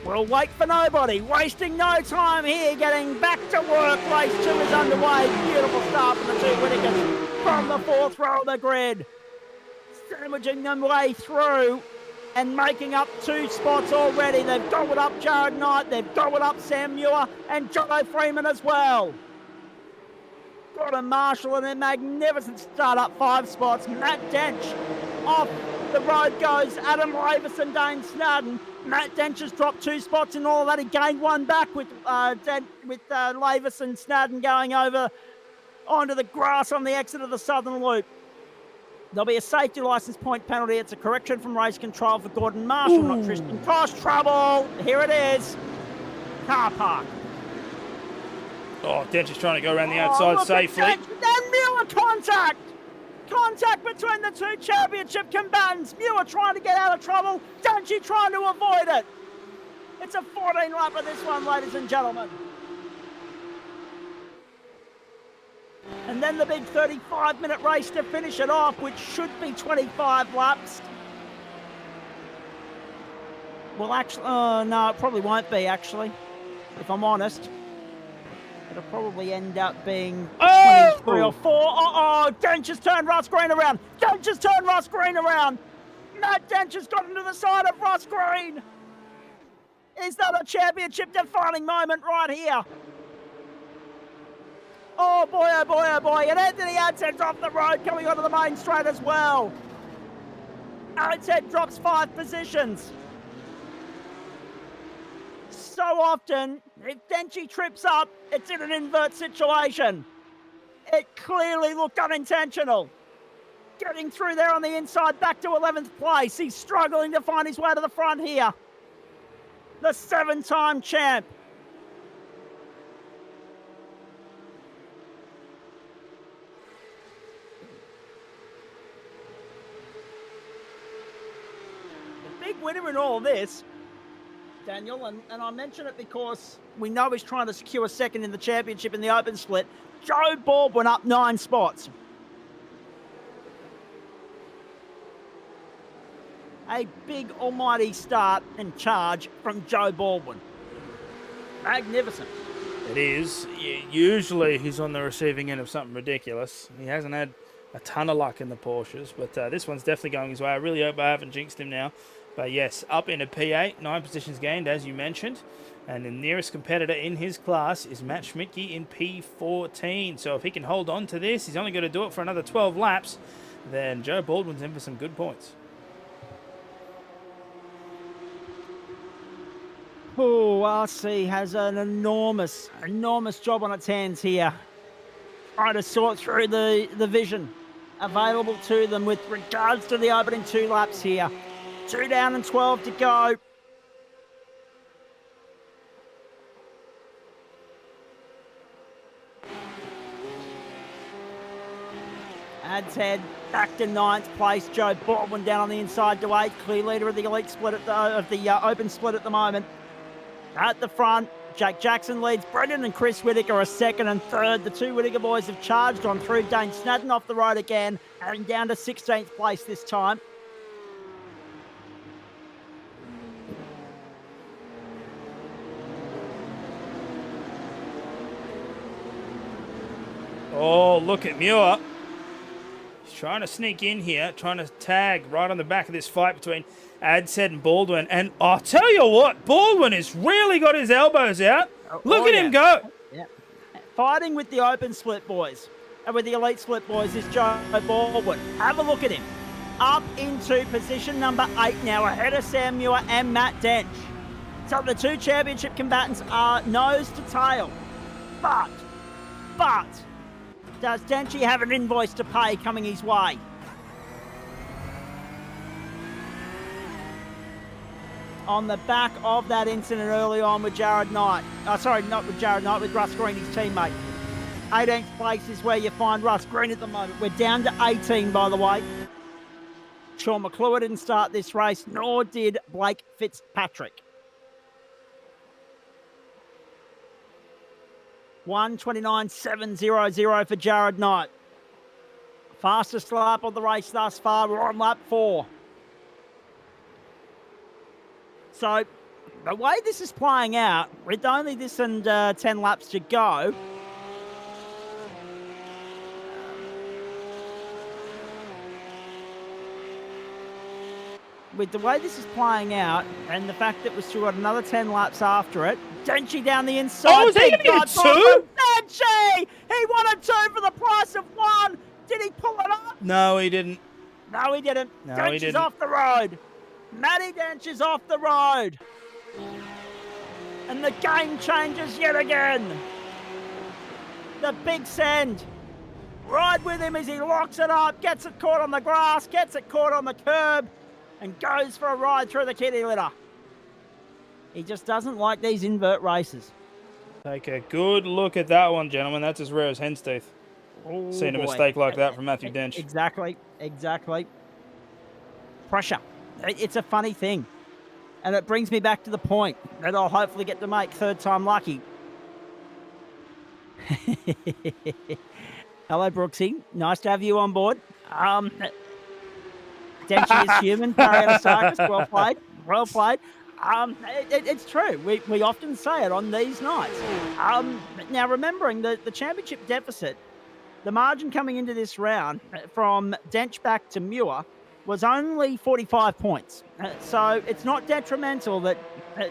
We'll wait for nobody. Wasting no time here. Getting back to work. Race 2 is underway. Beautiful start from the two Whittakers from the fourth row of the grid. Sandwiching them way through and making up 2 spots already. They've gobbled up Jared Knight. They've gobbled up Sam Muir and John Freeman as well. Gordon Marshall and a magnificent start up 5 spots. Matt Dench off the road goes Adam Lavis and Dane Snadden. Matt Dench has dropped 2 spots in all of that. He gained 1 back with Lavis and Snadden going over onto the grass on the exit of the Southern Loop. There'll be a safety licence point penalty. It's a correction from race control for Gordon Marshall, not Tristan Tosh. Trouble. Here it is. Car park. Oh, Dench is trying to go around the outside safely. Then Muir contact. Contact between the 2 championship combatants. Muir trying to get out of trouble. Dench trying to avoid it. It's a 14 lap of this one, ladies and gentlemen. And then the big 35-minute race to finish it off, which should be 25 laps. Well, actually, no, it probably won't be, actually, if I'm honest. It'll probably end up being 23 or 4. Dench has turned Russ Green around. Dench has turned Russ Green around. Matt Dench has gotten to the side of Russ Green. Is that a championship-defining moment right here? Oh boy, oh boy, oh boy. And Anthony Adshead's off the road coming onto the main straight as well. Adshead drops 5 positions. So often, if Dench trips up, it's in an invert situation. It clearly looked unintentional. Getting through there on the inside, back to 11th place. He's struggling to find his way to the front here. The 7-time champ. The big winner in all this, Daniel, and I mention it because we know he's trying to secure second in the championship in the open split. Joe Baldwin up 9 spots. A big almighty start and charge from Joe Baldwin. Magnificent. It is. Usually he's on the receiving end of something ridiculous. He hasn't had a ton of luck in the Porsches, but this one's definitely going his way. I really hope I haven't jinxed him now. But yes, up in a P8, 9 positions gained, as you mentioned. And the nearest competitor in his class is Matt Schmidtke in P14. So if he can hold on to this, he's only going to do it for another 12 laps. Then Joe Baldwin's in for some good points. Oh, RC has an enormous job on its hands here. Trying to sort through the vision available to them with regards to the opening 2 laps here. 2 down and 12 to go. Adshead back to 9th place. Joe Baldwin down on the inside to 8th. Clear leader of the elite split of the open split at the moment. At the front, Jake Jackson leads. Brendan and Chris Whittaker are 2nd and 3rd. The 2 Whittaker boys have charged on through. Dane Snadden off the road again and down to 16th place this time. Oh, look at Muir. He's trying to sneak in here, trying to tag right on the back of this fight between Adshead and Baldwin. And I'll tell you what, Baldwin has really got his elbows out. Look at him go. Yeah. Fighting with the open split boys and with the elite split boys is Joe Baldwin. Have a look at him. Up into position number 8 now, ahead of Sam Muir and Matt Dench. So the 2 championship combatants are nose to tail. But, does Dench have an invoice to pay coming his way? On the back of that incident early on with Jared Knight. Sorry, not with Jared Knight, with Russ Green, his teammate. 18th place is where you find Russ Green at the moment. We're down to 18, by the way. Sean McClure didn't start this race, nor did Blake Fitzpatrick. 1:29.700 for Jared Knight. Fastest lap of the race thus far. We're on lap 4. So the way this is playing out, with only this and 10 laps to go, with the way this is playing out and the fact that we've still got another 10 laps after it, Denchi down the inside. Oh, is he going to get 2? Denchi! He wanted 2 for the price of 1. Did he pull it up? No, he didn't. No, he didn't. No, Dench he is didn't. off the road. Matty Dench is off the road. And the game changes yet again. The big send. Ride with him as he locks it up, gets it caught on the grass, gets it caught on the curb, and goes for a ride through the kitty litter. He just doesn't like these invert races. Take a good look at that one, gentlemen. That's as rare as hen's teeth. Oh, Seen a boy. mistake like that from Matthew Dench. Exactly. Pressure. It's a funny thing. And it brings me back to the point that I'll hopefully get to make third time lucky. Hello, Brooksy. Nice to have you on board. Denchi is human. Parasitis. Well played. Well played. It's true. We often say it on these nights. Now, remembering the championship deficit, the margin coming into this round from Dench back to Muir was only 45 points. So it's not detrimental that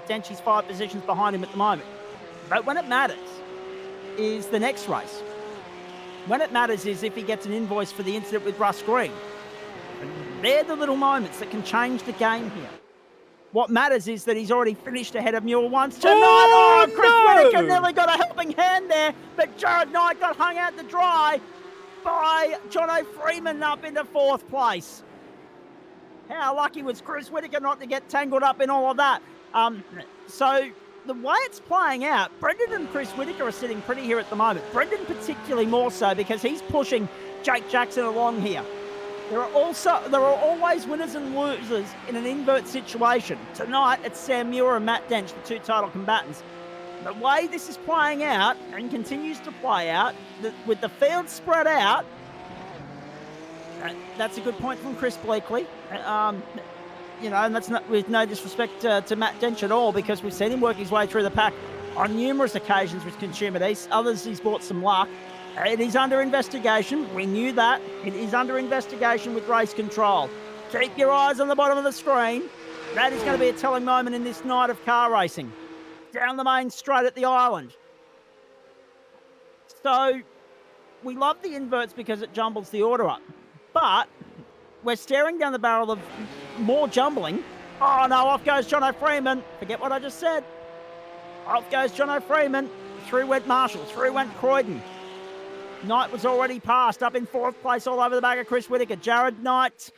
Denchi's 5 positions behind him at the moment. But when it matters is the next race. When it matters is if he gets an invoice for the incident with Russ Green. They're the little moments that can change the game here. What matters is that he's already finished ahead of Muir once tonight. Oh, Chris Whittaker nearly got a helping hand there, but Jared Knight got hung out to dry by Jono Freeman up into 4th place. How lucky was Chris Whittaker not to get tangled up in all of that? So the way it's playing out, Brendan and Chris Whittaker are sitting pretty here at the moment. Brendan particularly more so because he's pushing Jake Jackson along here. There are always winners and losers in an invert situation. Tonight, it's Sam Muir and Matt Dench, the 2 title combatants. The way this is playing out and continues to play out, with the field spread out, that's a good point from Chris Bleakley. And that's not with no disrespect to Matt Dench at all, because we've seen him work his way through the pack on numerous occasions with Consumer East. Others, he's brought some luck. It is under investigation. We knew that. It is under investigation with race control. Keep your eyes on the bottom of the screen. That is going to be a telling moment in this night of car racing. Down the main straight at the island. So, we love the inverts because it jumbles the order up. But, we're staring down the barrel of more jumbling. Oh no, off goes Jono Freeman. Forget what I just said. Off goes Jono Freeman. Through went Marshall. Through went Croydon. Knight was already passed, up in 4th place all over the back of Chris Whittaker. Jared Knight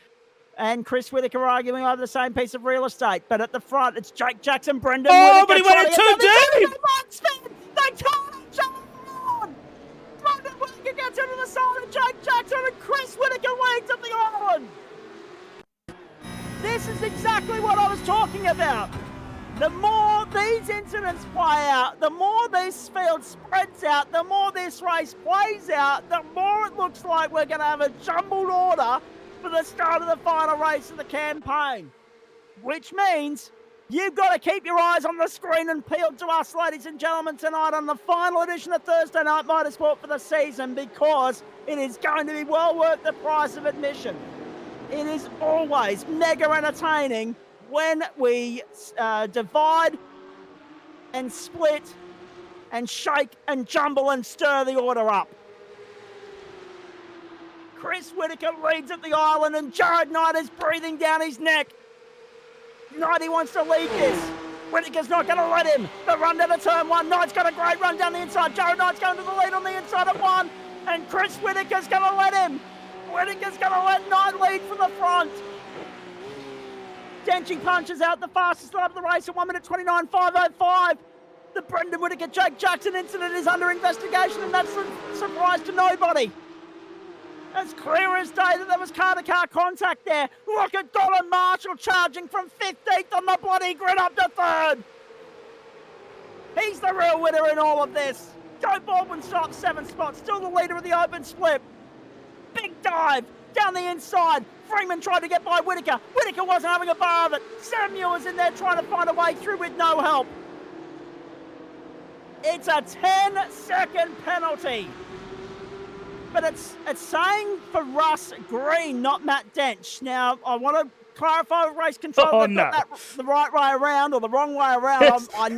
and Chris Whittaker arguing over the same piece of real estate. But at the front, it's Jake Jackson, Brendan Oh, Whittaker. but he went in too deep! They tied each other on! Brendan Whittaker gets into the side of Jake Jackson and Chris Whittaker leads at the island. This is exactly what I was talking about. The more these incidents play out, the more this field spreads out, the more this race plays out, the more it looks like we're going to have a jumbled order for the start of the final race of the campaign. Which means you've got to keep your eyes on the screen and peeled to us, ladies and gentlemen, tonight on the final edition of Thursday Night Motorsport for the season, because it is going to be well worth the price of admission. It is always mega entertaining when we divide and split and shake and jumble and stir the order up. Chris Whittaker leads at the island and Jared Knight is breathing down his neck. Knighty wants to lead this. Whittaker's not going to let him. The run down to turn 1. Knight's got a great run down the inside. Jared Knight's going to the lead on the inside at 1. And Chris Whittaker's going to let him. Whittaker's going to let Knight lead from the front. Denchi punches out the fastest lap of the race at 1:29.505. The Brendan Whittaker Jake Jackson incident is under investigation, and that's a surprise to nobody. It's clear as day that there was car-to-car contact there. Look at Donald Marshall charging from 15th on the bloody grid up to 3rd. He's the real winner in all of this. Joe Baldwin stopped 7 spots, still the leader of the open split. Big dive down the inside. Freeman tried to get by Whittaker. Whittaker wasn't having a bar of it. Sam Muir's in there trying to find a way through with no help. It's a 10-second penalty. But it's saying for Russ Green, not Matt Dench. Now, I want to clarify with race control. Got that the right way around or the wrong way around. I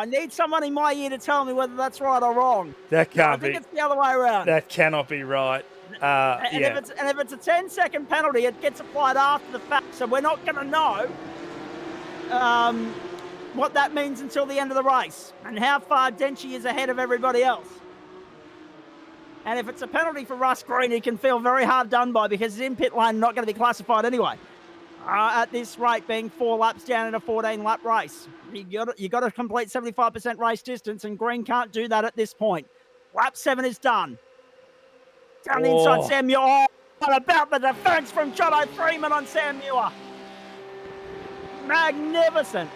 need someone in my ear to tell me whether that's right or wrong. That can't be. I think it's the other way around. That cannot be right. If it's a 10-second penalty, it gets applied after the fact, so we're not going to know what that means until the end of the race and how far Denchi is ahead of everybody else. And if it's a penalty for Russ Green, he can feel very hard done by because his in-pit lane not going to be classified anyway. At this rate, being 4 laps down in a 14-lap race, you got to complete 75% race distance, and Green can't do that at this point. Lap 7 is done. Down the inside, Sam Muir. Oh, what about the defence from Jono Freeman on Sam Muir? Magnificent.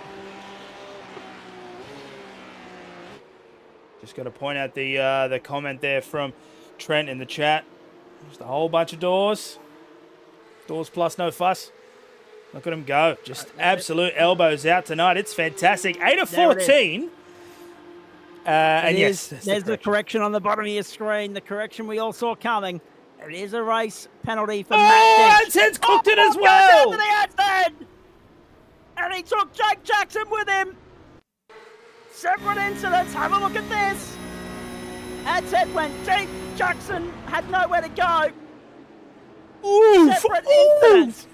Just got to point out the comment there from Trent in the chat. Just a whole bunch of doors. Doors plus no fuss. Look at him go. Just absolute elbows out tonight. It's fantastic. 8 of 14. And yes, there's the correction on the bottom of your screen. The correction we all saw coming. It is a race penalty for Matt Dench. Adsen's cooked it as well. Down to the Adsen. And he took Jake Jackson with him. Separate incidents. Have a look at this. Adsen went deep. Jackson had nowhere to go. Separate incidents.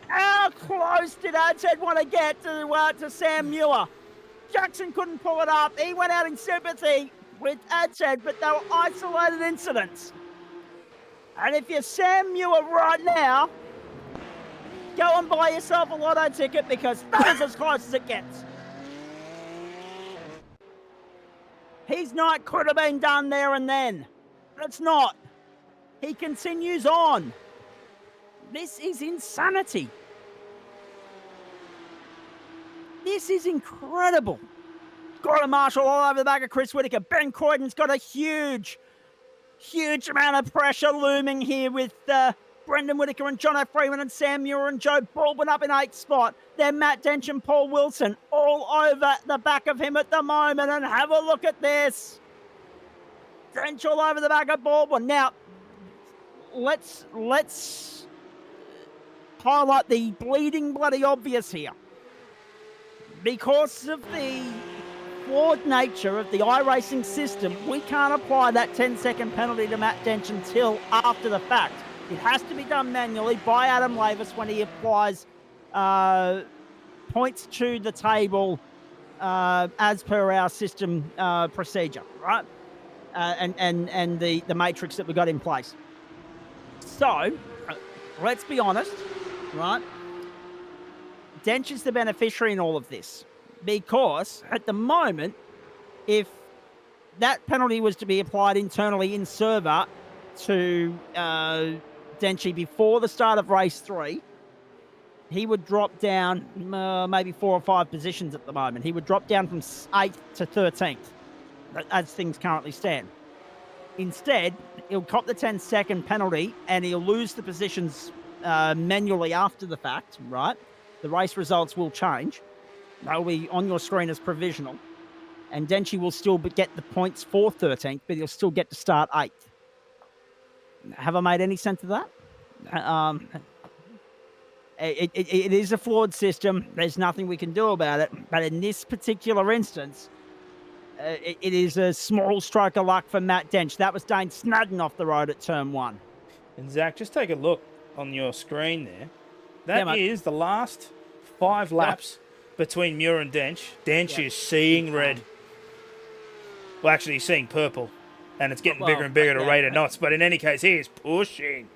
How close did Adsen want to get to Sam Muir? Jackson couldn't pull it up. He went out in sympathy with Adsen, but they were isolated incidents. And if you're Sam Muir right now, go and buy yourself a lotto ticket because that is as close as it gets. His night could have been done there and then. But it's not. He continues on. This is insanity. This is incredible. Gordon Marshall all over the back of Chris Whittaker. Ben Croydon's got a huge amount of pressure looming here with Brendan Whittaker and Jono Freeman and Sam Muir and Joe Baldwin up in 8th spot. Then Matt Dench and Paul Wilson all over the back of him at the moment. And have a look at this. Dench all over the back of Baldwin. Now, let's highlight the bleeding bloody obvious here. Because of the flawed nature of the iRacing system, we can't apply that 10-second penalty to Matt Dench until after the fact. It has to be done manually by Adam Lavis when he applies points to the table as per our system procedure, right? And the matrix that we got in place. So, let's be honest, right? Dench is the beneficiary in all of this because at the moment, if that penalty was to be applied internally in server to Denchi before the start of race 3, he would drop down maybe 4 or 5 positions at the moment. He would drop down from 8th to 13th as things currently stand. Instead, he'll cop the 10-second penalty and he'll lose the positions manually after the fact, right? The race results will change. They'll be on your screen as provisional. And Denchi will still get the points for 13th, but he'll still get to start 8th. Have I made any sense of that? It is a flawed system. There's nothing we can do about it. But in this particular instance, it is a small stroke of luck for Matt Dench. That was Dane Snudden off the road at turn 1. And Zach, just take a look on your screen there. That is the last 5 laps between Muir and Dench. Dench is seeing red. Well, actually, he's seeing purple. And it's getting bigger and bigger at a rate of knots. But in any case, he is pushing.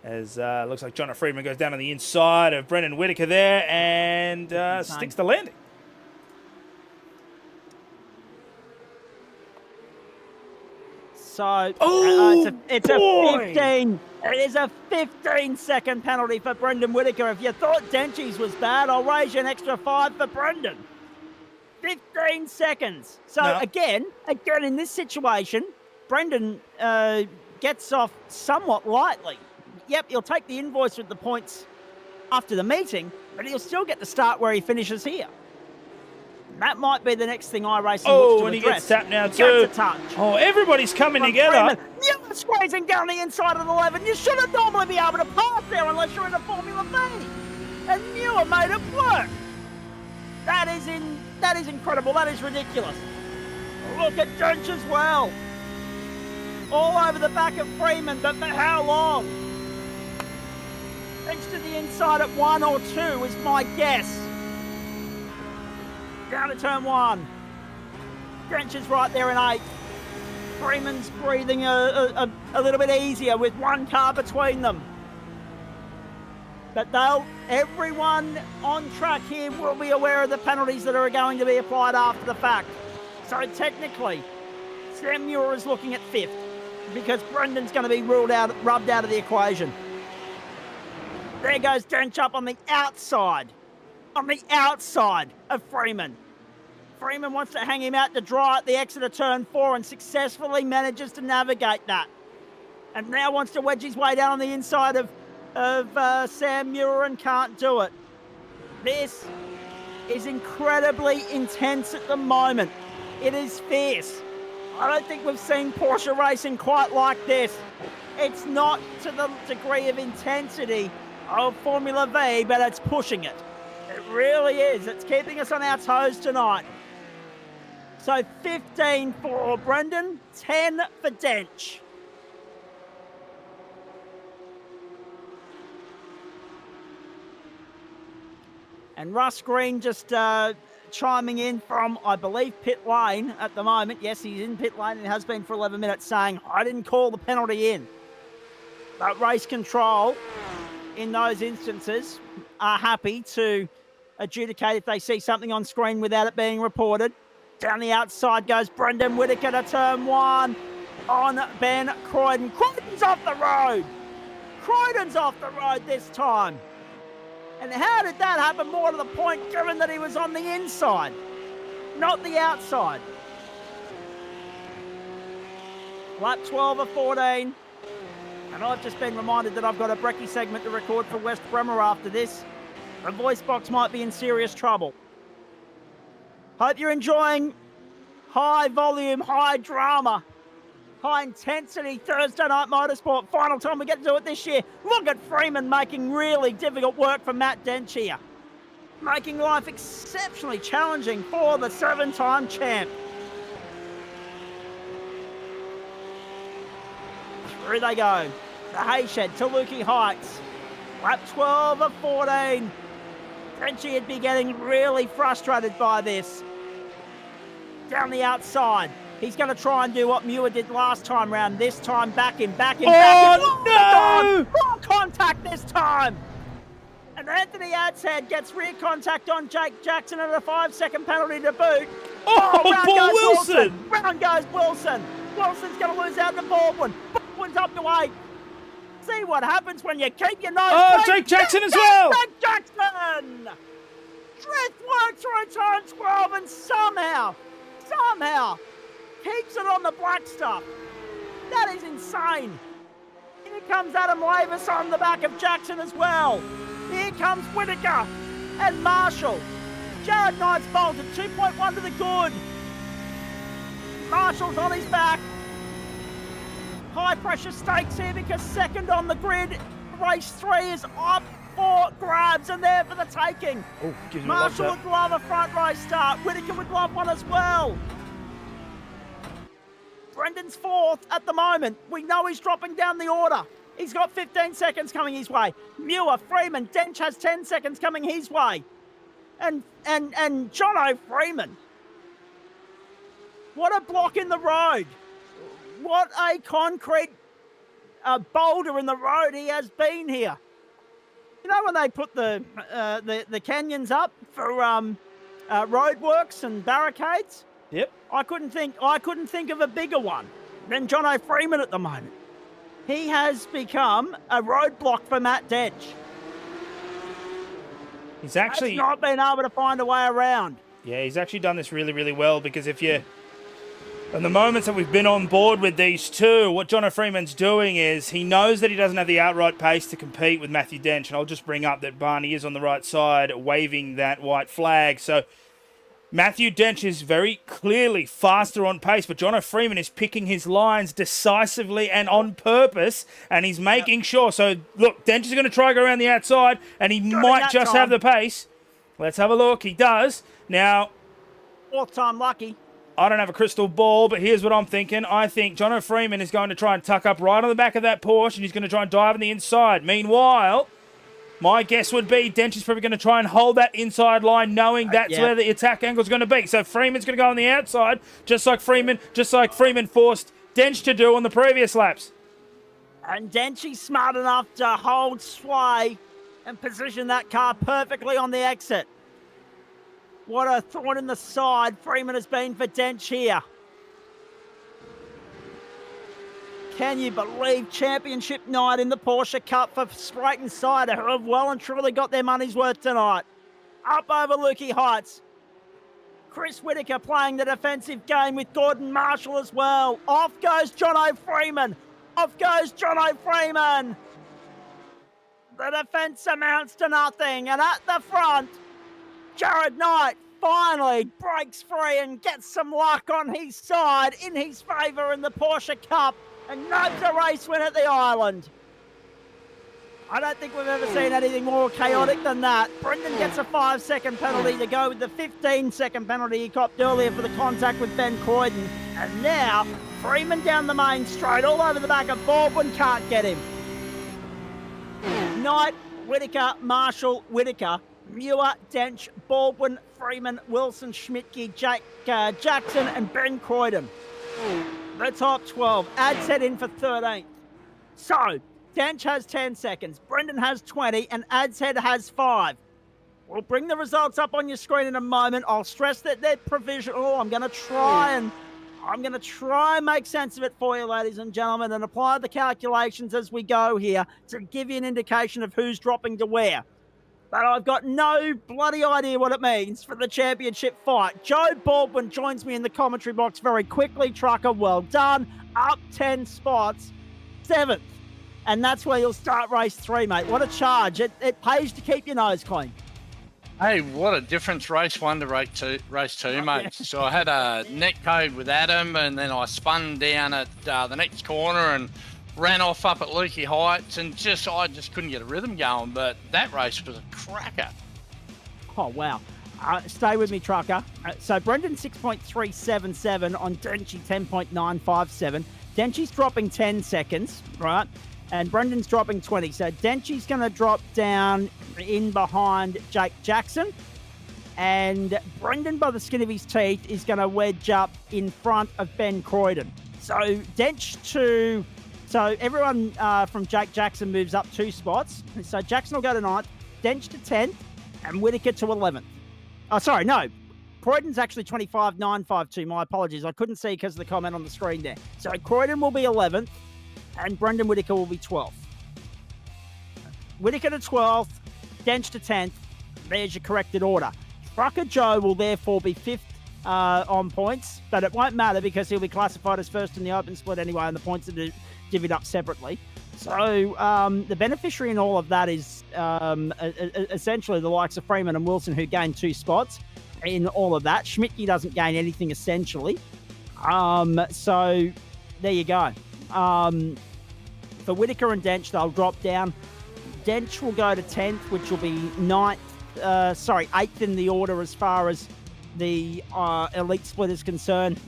As looks like Jono Freeman goes down on the inside of Brendan Whittaker there and sticks the landing. So Oh, it's boy. a 15. It is a 15-second penalty for Brendan Whitaker. If you thought Denchi's was bad, I'll raise you an extra 5 for Brendan. 15 seconds. So No. again, in this situation, Brendan gets off somewhat lightly. Yep, he'll take the invoice with the points after the meeting, but he'll still get to start where he finishes here. That might be the next thing iRacing looks to Oh, and address. he gets tapped now Gets too. a touch. Oh, everybody's coming From together. Freeman. You're squeezing down the inside of the 11. You shouldn't normally be able to pass there unless you're in a Formula V. And Muir made it work. That is incredible. That is ridiculous. Look at Dench as well. All over the back of Freeman, but for how long? Dench to the inside at 1 or 2 is my guess. Down to turn 1. Dench is right there in 8. Freeman's breathing a little bit easier with one car between them. But everyone on track here will be aware of the penalties that are going to be applied after the fact. So technically, Sam Muir is looking at 5th because Brendan's going to be rubbed out of the equation. There goes Dench up on the outside of Freeman. Freeman wants to hang him out to dry at the exit of turn 4 and successfully manages to navigate that. And now wants to wedge his way down on the inside of Sam Muir and can't do it. This is incredibly intense at the moment. It is fierce. I don't think we've seen Porsche racing quite like this. It's not to the degree of intensity of Formula V, but it's pushing it. It really is. It's keeping us on our toes tonight. So 15 for Brendan, 10 for Dench. And Russ Green just chiming in from, I believe, pit lane at the moment. Yes, he's in pit lane and has been for 11 minutes, saying, I didn't call the penalty in. But race control, in those instances, are happy to adjudicate if they see something on screen without it being reported. Down the outside goes Brendan Whitaker to turn 1 on Ben Croydon. Croydon's off the road. Croydon's off the road this time. And how did that happen more to the point, given that he was on the inside, not the outside? Lap 12 of 14. And I've just been reminded that I've got a brekkie segment to record for West Bremer after this. The voice box might be in serious trouble. Hope you're enjoying high volume, high drama, high intensity Thursday night motorsport. Final time we get to do it this year. Look at Freeman making really difficult work for Matt Dench here. Making life exceptionally challenging for the 7-time champ. Through they go. The Hayshed to Lukey Heights. Lap 12 of 14. Denchy would be getting really frustrated by this. Down the outside. He's going to try and do what Muir did last time round. This time back in. Oh, no! Wrong contact this time. And Anthony Adshead gets rear contact on Jake Jackson and a 5-second penalty to boot. Oh, Paul Wilson! Round goes Wilson. Wilson's going to lose out to Baldwin. Baldwin's up to 8. See what happens when you keep your nose. Oh, Jake Jackson as well. Jake Jackson! Drift works through turn 12 and somehow keeps it on the black stuff. That is insane. Here comes Adam Lavis on the back of Jackson as well. Here comes Whitaker and Marshall. Jared Knight's bolted 2.1 to the good. Marshall's on his back. High pressure stakes here because second on the grid. Race 3 is up for grabs and there for the taking. Oh, Marshall would love a front race start. Whitaker would love one as well. Brendan's 4th at the moment. We know he's dropping down the order. He's got 15 seconds coming his way. Muir, Freeman, Dench has 10 seconds coming his way. And Jono Freeman. What a block in the road. What a concrete boulder in the road he has been here. You know when they put the canyons up for roadworks and barricades? Yep. I couldn't think of a bigger one. than Jono Freeman at the moment. He has become a roadblock for Matt Dench. He's actually Has not been able to find a way around. Yeah, he's actually done this really, really well, because if you... In the moments that we've been on board with these two, what Jono Freeman's doing is he knows that he doesn't have the outright pace to compete with Matthew Dench, and I'll just bring up that Barney is on the right side waving that white flag. So Matthew Dench is very clearly faster on pace, but Jono Freeman is picking his lines decisively and on purpose, and he's making sure. So, look, Dench is going to try to go around the outside, and he might just have the pace. Let's have a look. He does. Now, fourth time lucky. I don't have a crystal ball, but here's what I'm thinking. I think Jono Freeman is going to try and tuck up right on the back of that Porsche, and he's going to try and dive on the inside. Meanwhile, my guess would be Dench is probably going to try and hold that inside line, knowing that's where the attack angle is going to be. So Freeman's going to go on the outside, just like Freeman forced Dench to do on the previous laps. And Dench is smart enough to hold sway and position that car perfectly on the exit. What a thorn in the side Freeman has been for Dench here. Can you believe championship night in the Porsche Cup for Spreyton Cider, who have well and truly got their money's worth tonight. Up over Lukey Heights. Chris Whitaker playing the defensive game with Gordon Marshall as well. Off goes Jono Freeman. Off goes Jono Freeman. The defence amounts to nothing. And at the front, Jared Knight finally breaks free and gets some luck on his side in his favour in the Porsche Cup and nudges a race win at the island. I don't think we've ever seen anything more chaotic than that. Brendan gets a 5-second penalty to go with the 15-second penalty he copped earlier for the contact with Ben Croydon. And now, Freeman down the main straight, all over the back of Baldwin, can't get him. Knight, Whitaker, Marshall, Whitaker, Muir, Dench, Baldwin, Freeman, Wilson, Schmidtke, Jackson, and Ben Croydon. The top 12. Ads head in for 13th. So, Dench has 10 seconds, Brendan has 20, and Adshead has 5. We'll bring the results up on your screen in a moment. I'll stress that they're provisional. I'm going to try and make sense of it for you, ladies and gentlemen, and apply the calculations as we go here to give you an indication of who's dropping to where. But I've got no bloody idea what it means for the championship fight. Joe Baldwin joins me in the commentary box very quickly. Trucker, well done. Up 10 spots, 7th. And that's where you'll start race 3, mate. What a charge. It pays to keep your nose clean. Hey, what a difference race 1 to race 2, mate. Yeah. So I had a net code with Adam, and then I spun down at the next corner and ran off up at Lukey Heights, and I just couldn't get a rhythm going. But that race was a cracker. Oh, wow. Stay with me, Trucker. So Brendan 6.377 on Denchy 10.957. Denchy's dropping 10 seconds, right? And Brendan's dropping 20. So Denchy's going to drop down in behind Jake Jackson. And Brendan, by the skin of his teeth, is going to wedge up in front of Ben Croydon. So So everyone from Jake Jackson moves up 2 spots. So Jackson will go to 9th, Dench to 10th, and Whitaker to 11th. Oh, sorry, no. Croydon's actually 25.952. My apologies. I couldn't see because of the comment on the screen there. So Croydon will be 11th, and Brendan Whitaker will be 12th. Whitaker to 12th, Dench to 10th. There's your corrected order. Trucker Joe will therefore be 5th on points, but it won't matter because he'll be classified as first in the open split anyway, and the points are divvied up separately. So the beneficiary in all of that is essentially the likes of Freeman and Wilson, who gain 2 spots in all of that. Schmidtke doesn't gain anything essentially. So there you go. For Whitaker and Dench, they'll drop down. Dench will go to 10th, which will be 8th in the order as far as the elite split is concerned.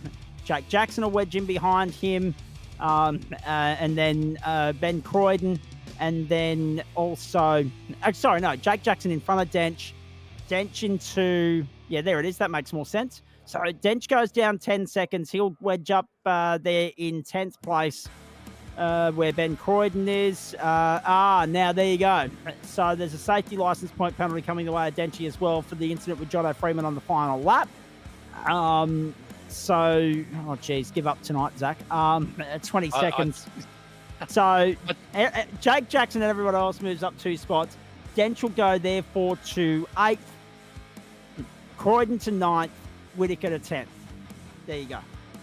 Jake Jackson will wedge in behind him. And then Ben Croydon, and then also... Jake Jackson in front of Dench. Dench into... Yeah, there it is. That makes more sense. So Dench goes down 10 seconds. He'll wedge up there in 10th place where Ben Croydon is. Now there you go. So there's a safety license point penalty coming the way of Denchy as well for the incident with Jono Freeman on the final lap. So, oh geez, give up tonight, Zach. 20 seconds. So Jake Jackson and everyone else moves up 2 spots. Dench will go therefore to 8th. Croydon to 9th. Whittaker to 10th. There you go.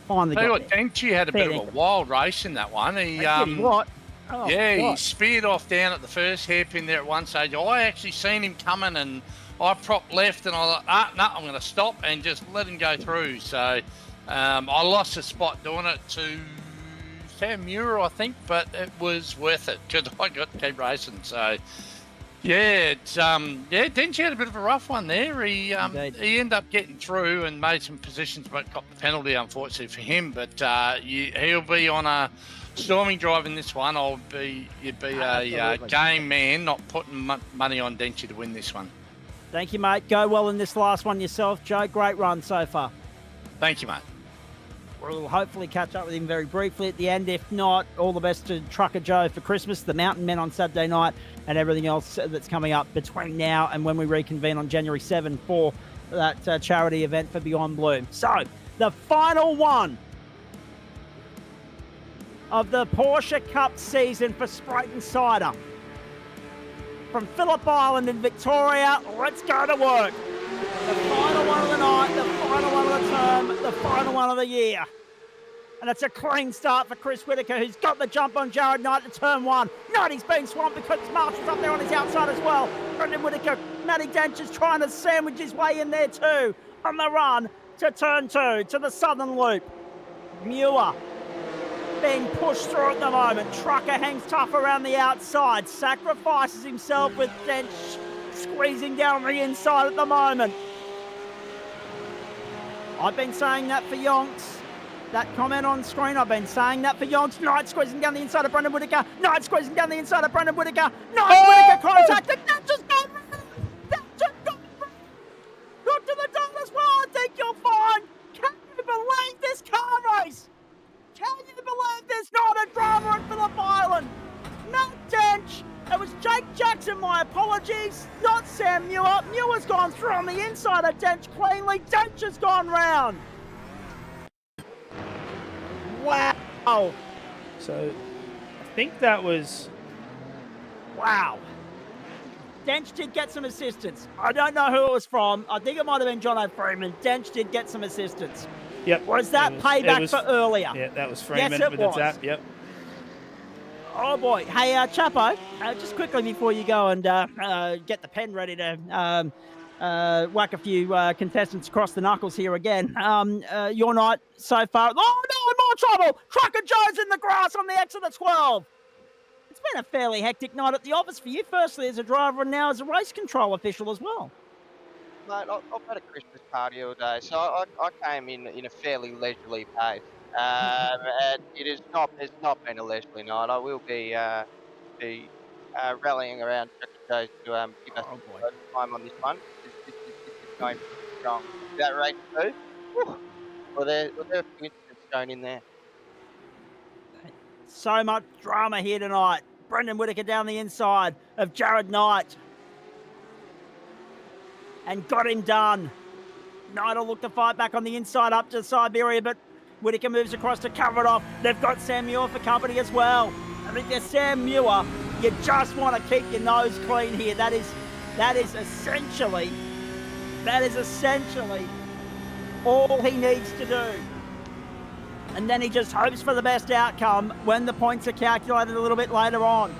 Finally Tell you got what, there. Denchi had a bit of a wild race in that one. He What? Oh, yeah, he God. speared off down at the first hairpin there at one stage. I actually seen him coming, and I propped left, and I thought, no, I'm going to stop and just let him go through. So I lost a spot doing it to Sam Muir, I think, but it was worth it because I got to keep racing. So yeah, it's Denchi had a bit of a rough one there. He ended up getting through and made some positions, but got the penalty unfortunately for him. But he'll be on a storming drive in this one. You'd be a game man, not putting money on Denchi to win this one. Thank you, mate. Go well in this last one yourself, Joe. Great run so far. Thank you, mate. We'll hopefully catch up with him very briefly at the end. If not, all the best to Trucker Joe for Christmas, the Mountain Men on Saturday night, and everything else that's coming up between now and when we reconvene on January 7 for that charity event for Beyond Blue. So, the final one of the Porsche Cup season for Spreyton Cider. From Phillip Island in Victoria, let's go to work. The final one of the night, the final one of the term, the final one of the year. And it's a clean start for Chris Whittaker, who's got the jump on Jared Knight to turn 1. Knight, he's been swamped because Marshall's up there on his outside as well. Brendan Whittaker, Matty Dench is trying to sandwich his way in there too. On the run to turn 2, to the southern loop. Muir being pushed through at the moment. Trucker hangs tough around the outside. Sacrifices himself with Dench squeezing down the inside at the moment. I've been saying that for yonks. That comment on screen, I've been saying that for yonks. Knight squeezing down the inside of Brendan Whittaker. Knight squeezing down the inside of Brendan Whittaker. Knight Whittaker contacted. That just got got to the top as well. I think you'll find. Can you believe this car race? Can you believe there's not a drama at Phillip Island? Matt Dench. It was Jake Jackson, my apologies. Not Sam Muir. Muir's gone through on the inside of Dench cleanly. Dench has gone round. Wow. So I think that was... Wow. Dench did get some assistance. I don't know who it was from. I think it might have been John O'Freeman. Dench did get some assistance. Yep. Was that payback for earlier? Yeah, that was Freeman yes, it with was. the tap. Yep. Oh boy. Hey, Chapo, just quickly before you go and get the pen ready to whack a few contestants across the knuckles here again. Your night so far. Oh no, more trouble! Trucker Joe's in the grass on the exit of 12. It's been a fairly hectic night at the office for you, firstly as a driver and now as a race control official as well. Mate, I've had a Christmas party all day, so I came in a fairly leisurely pace. And it's not been a leisurely night. I will be rallying around Trucker Joe's to give us time on this one. This is going strong. That race too. Well, there are a few incidents thrown in there. So much drama here tonight. Brendan Whittaker down the inside of Jared Knight. And got him done. Knight will look to fight back on the inside up to Siberia, but Whittaker moves across to cover it off. They've got Sam Muir for company as well. I think there's Sam Muir. You just want to keep your nose clean here. That is essentially all he needs to do. And then he just hopes for the best outcome when the points are calculated a little bit later on.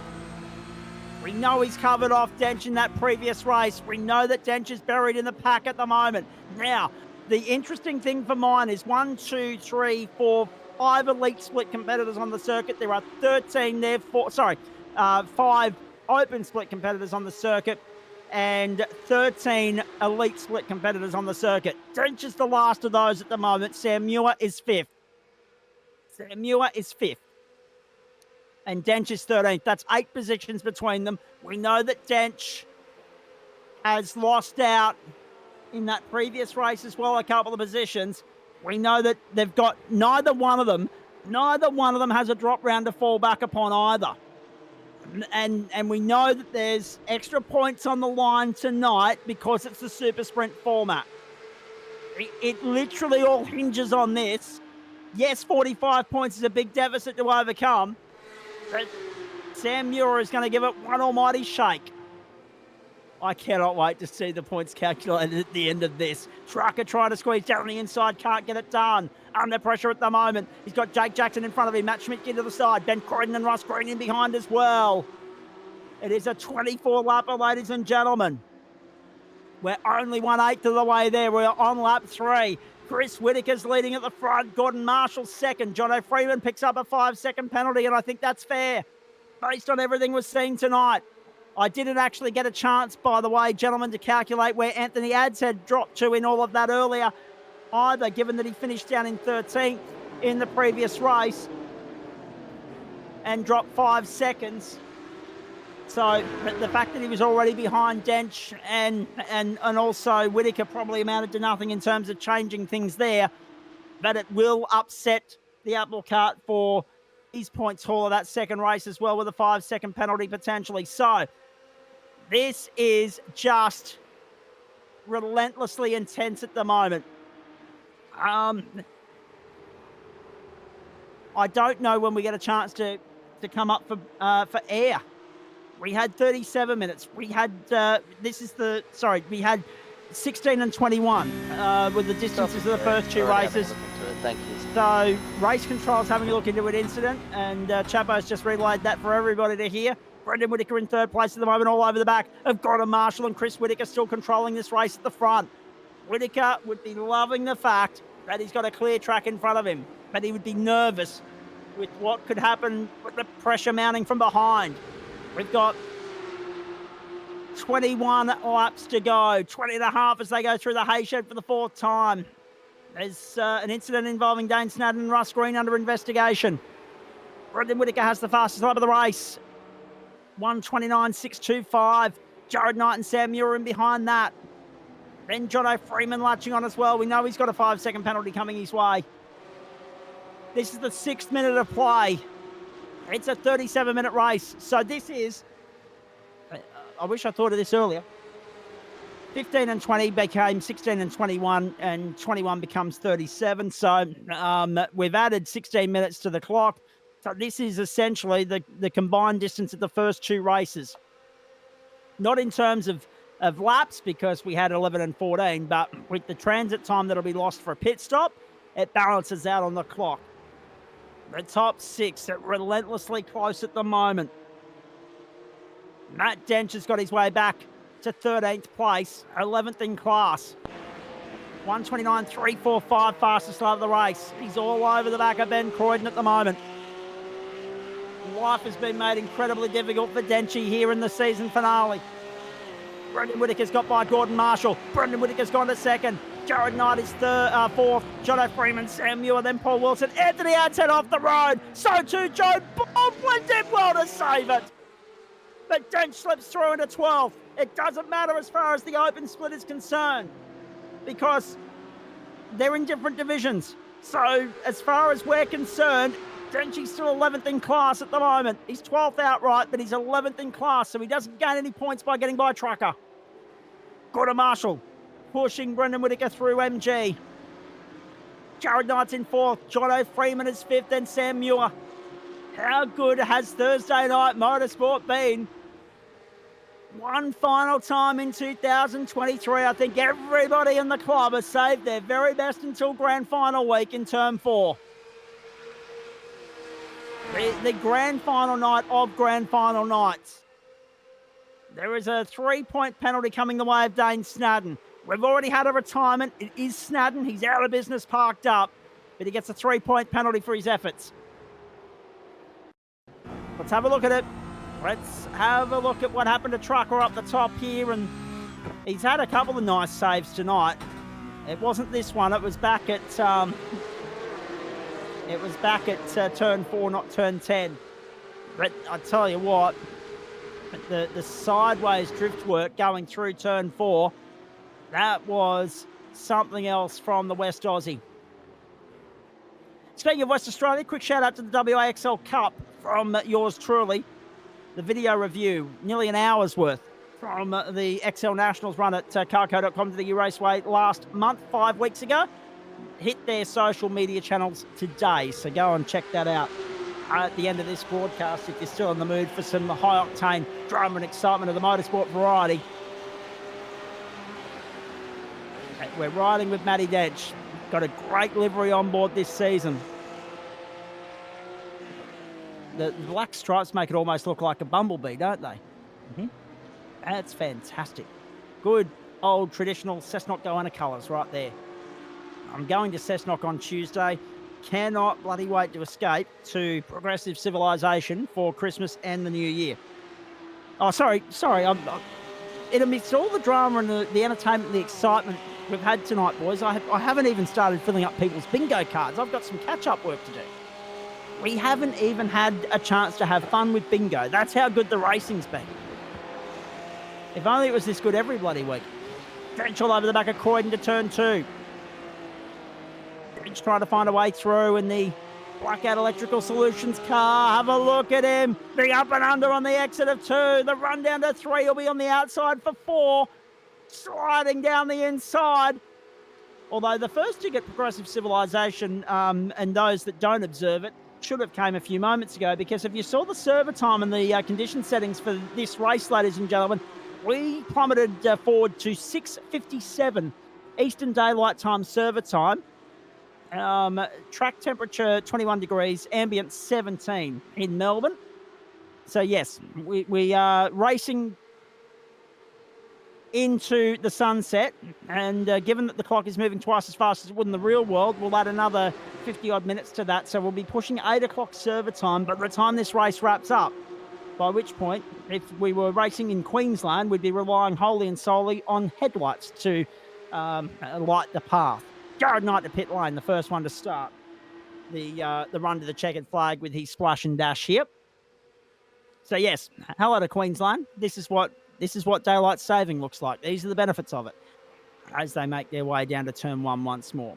We know he's covered off Dench in that previous race. We know that Dench is buried in the pack at the moment. Now, the interesting thing for mine is 1, 2, 3, 4, 5 elite split competitors on the circuit. There are 5 open split competitors on the circuit and 13 elite split competitors on the circuit. Dench is the last of those at the moment. Sam Muir is 5th. And Dench is 13th. That's 8 positions between them. We know that Dench has lost out in that previous race as well, a couple of positions. We know that they've got neither one of them has a drop round to fall back upon either. And we know that there's extra points on the line tonight because it's the super sprint format. It literally all hinges on this. Yes, 45 points is a big deficit to overcome, but Sam Muir is going to give it one almighty shake. I cannot wait to see the points calculated at the end of this. Trucker trying to squeeze down the inside, can't get it done. Under pressure at the moment. He's got Jake Jackson in front of him, Matt Schmidtke to the side, Ben Croydon and Ross Green in behind as well. It is a 24-lapper, ladies and gentlemen. We're only 1/8 of the way there. We're on lap 3. Chris Whitaker's leading at the front. Gordon Marshall second. Jono Freeman picks up a 5-second penalty, and I think that's fair based on everything we're seeing tonight. I didn't actually get a chance, by the way, gentlemen, to calculate where Anthony Ads had dropped to in all of that earlier either, given that he finished down in 13th in the previous race and dropped 5 seconds. So the fact that he was already behind Dench and also Whitaker probably amounted to nothing in terms of changing things there, but it will upset the apple cart for his points haul of that second race as well, with a 5-second penalty potentially. So this is just relentlessly intense at the moment. I don't know when we get a chance to come up for air. We had 37 minutes. We had we had 16 and 21 with the distances of the first 2 races. Thank you. So race control's having a look into an incident, and Chapo's just relayed that for everybody to hear. Brendan Whitaker in 3rd place at the moment, all over the back of Gordon Marshall, and Chris Whitaker still controlling this race at the front. Whitaker would be loving the fact that he's got a clear track in front of him, but he would be nervous with what could happen with the pressure mounting from behind. We've got 21 laps to go, 20 and a half as they go through the hay shed for the 4th time. There's an incident involving Dane Snadden and Russ Green under investigation. Brendan Whitaker has the fastest lap of the race. 1:29.625. Jared Knight and Sam Muir in behind that. Then Jono Freeman latching on as well. We know he's got a 5-second penalty coming his way. This is the 6th minute of play. It's a 37-minute race. So this is, I wish I thought of this earlier. 15 and 20 became 16 and 21, and 21 becomes 37. So we've added 16 minutes to the clock. So this is essentially the combined distance of the first 2 races. Not in terms of laps, because we had 11 and 14, but with the transit time that'll be lost for a pit stop, it balances out on the clock. The top 6 are relentlessly close at the moment. Matt Dench has got his way back to 13th place, 11th in class. 1:29.345 fastest lap of the race. He's all over the back of Ben Croydon at the moment. Life has been made incredibly difficult for Denchy here in the season finale. Brendan Whitaker's got by Gordon Marshall. Brendan Whitaker's gone to 2nd. Jared Knight is 4th. Jono Freeman, Sam Muir, then Paul Wilson. Anthony Ads head off the road. So too Joe Baldwin did well to save it. But Dench slips through into 12th. It doesn't matter as far as the open split is concerned, because they're in different divisions. So as far as we're concerned, Denchy's still 11th in class at the moment. He's 12th outright, but he's 11th in class, so he doesn't gain any points by getting by Trucker. Gordon Marshall pushing Brendan Whitaker through MG. Jared Knight's in 4th. Jono Freeman is 5th, and Sam Muir. How good has Thursday Night Motorsport been? One final time in 2023. I think everybody in the club has saved their very best until Grand Final week in Term 4. The Grand Final night of Grand Final nights. There is a 3-point penalty coming the way of Dane Snadden. We've already had a retirement. It is Snadden. He's out of business, parked up, but he gets a 3-point penalty for his efforts. Let's have a look at it. Let's have a look at what happened to Trucker up the top here, and he's had a couple of nice saves tonight. It wasn't this one. It was back at turn 4, not turn 10. But I tell you what, the sideways drift work going through turn 4, that was something else from the West Aussie. Speaking of West Australia, quick shout out to the WAXL Cup from yours truly. The video review, nearly an hour's worth. from the XL Nationals run at carco.com to the Raceway last month, 5 weeks ago. Hit their social media channels today, so go and check that out at the end of this broadcast if you're still in the mood for some high-octane drama and excitement of the motorsport variety. We're riding with Matty Dench. Got a great livery on board this season. The black stripes make it almost look like a bumblebee, don't they? Mm-hmm. That's fantastic. Good old traditional Cessnock Goanna colours right there. I'm going to Cessnock on Tuesday. Cannot bloody wait to escape to Progressive Civilization for Christmas and the New Year. Oh, sorry. In amidst all the drama and the entertainment and the excitement we've had tonight, boys, I haven't even started filling up people's bingo cards. I've got some catch-up work to do. We haven't even had a chance to have fun with bingo. That's how good the racing's been. If only it was this good every bloody week. Drench all over the back of Croydon to turn 2. Drench trying to find a way through in the Blackout Electrical Solutions car. Have a look at him. The up and under on the exit of 2. The run down to 3 will be on the outside for 4. Sliding down the inside. Although the first to get Progressive Civilization and those that don't observe it should have came a few moments ago, because if you saw the server time and the condition settings for this race, ladies and gentlemen, we plummeted forward to 6:57 Eastern Daylight Time server time. Track temperature 21 degrees, ambient 17 in Melbourne. So yes, we are racing into the sunset, and given that the clock is moving twice as fast as it would in the real world, we'll add another 50 odd minutes to that, so we'll be pushing 8 o'clock server time by the time this race wraps up, by which point, if we were racing in Queensland, we'd be relying wholly and solely on headlights to light the path. Jared Knight to pit lane, the first one to start the run to the checkered flag with his splash and dash here. So yes, hello to Queensland. This is what daylight saving looks like. These are the benefits of it as they make their way down to turn 1 once more.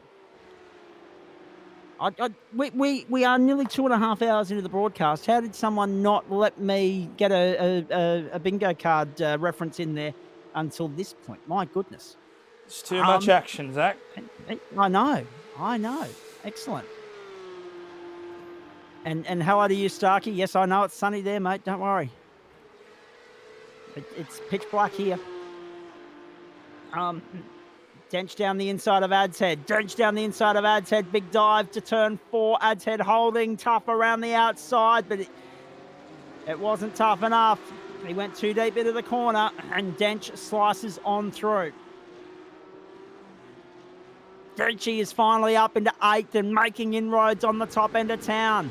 We are nearly 2.5 hours into the broadcast. How did someone not let me get a bingo card reference in there until this point? My goodness. It's too much action, Zach. I know. Excellent. And hello to you, Starkey. Yes, I know it's sunny there, mate. Don't worry. It's pitch black here. Dench down the inside of Ad's Head. Dench down the inside of Ad's Head. Big dive to turn 4. Ad's Head holding tough around the outside, but it wasn't tough enough. He went too deep into the corner, and Dench slices on through. Denchy is finally up into 8th and making inroads on the top end of town.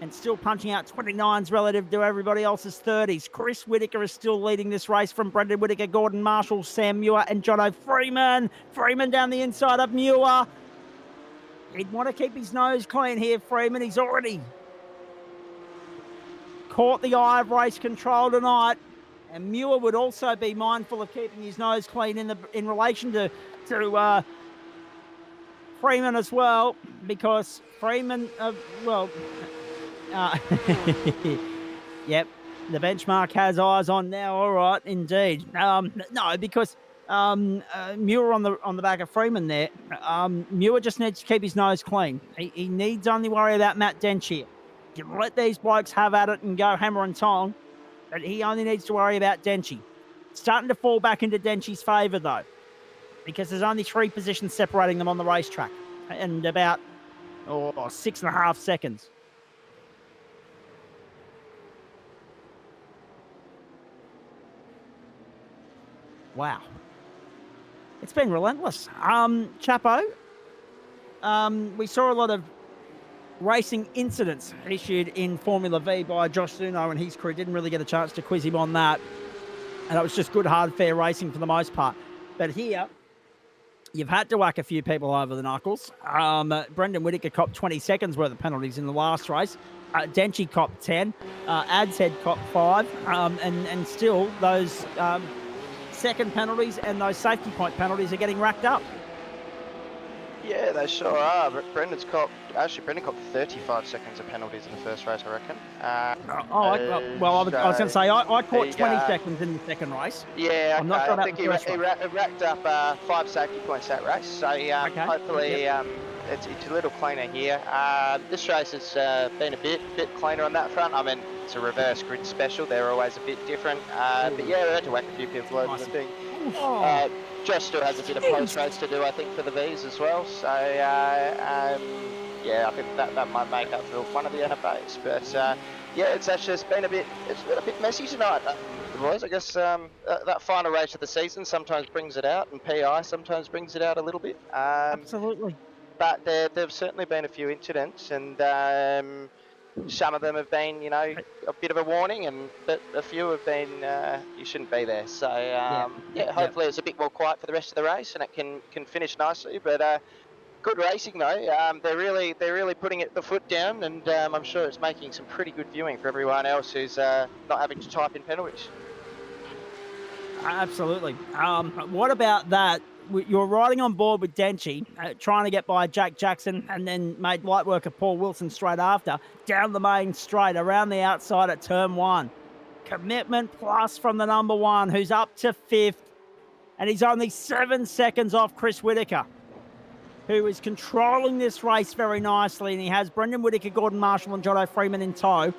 And still punching out 29s relative to everybody else's 30s. Chris Whittaker is still leading this race from Brendan Whittaker, Gordon Marshall, Sam Muir, and Jono Freeman. Freeman down the inside of Muir. He'd want to keep his nose clean here, Freeman. He's already caught the eye of race control tonight. And Muir would also be mindful of keeping his nose clean in relation to Freeman as well, because Freeman, yep, the benchmark has eyes on now. All right, indeed. No, because Muir on the back of Freeman there. Muir just needs to keep his nose clean. He needs only worry about Matt Dench here. You can let these blokes have at it and go hammer and tong, but he only needs to worry about Denchy. Starting to fall back into Denchy's favour, though, because there's only 3 positions separating them on the racetrack and about 6.5 seconds. Wow. It's been relentless. Chapo, we saw a lot of racing incidents issued in Formula V by Josh Zuno and his crew. Didn't really get a chance to quiz him on that. And it was just good, hard, fair racing for the most part. But here, you've had to whack a few people over the knuckles. Brendan Whittaker copped 20 seconds worth of penalties in the last race. Denchy copped 10. Ad's Head copped 5. And still, those second penalties and those safety point penalties are getting racked up. Yeah, they sure are. But Brendan copped 35 seconds of penalties in the first race, I reckon. I was going to say, I caught 20 seconds in the second race. Yeah, I'm not sure I about think the he first one. racked up 5 safety points that race. So Okay. hopefully Yep. it's a little cleaner here. This race has been a bit cleaner on that front. I mean, it's a reverse grid special. They're always a bit different. But yeah, we had to whack a few people over the thing. Oh, Josh still has a bit of post-race to do, I think, for the Vs as well. So yeah, I think that might make up for one of the NFAs. But yeah, it's been a bit messy tonight, boys. I guess that final race of the season sometimes brings it out, and PI sometimes brings it out a little bit. absolutely. But there've certainly been a few incidents, and some of them have been, you know, a bit of a warning, but a few have been you shouldn't be there. So hopefully it's a bit more quiet for the rest of the race, and it can finish nicely. But good racing though. They're really putting the foot down, and I'm sure it's making some pretty good viewing for everyone else who's not having to type in penalties. Absolutely. What about that? You're riding on board with Denchi, trying to get by Jack Jackson, and then made light work of Paul Wilson straight after, down the main straight, around the outside at turn 1. Commitment plus from the number 1, who's up to 5th, and he's only 7 seconds off Chris Whitaker, who is controlling this race very nicely, and he has Brendan Whitaker, Gordon Marshall, and Jono Freeman in tow.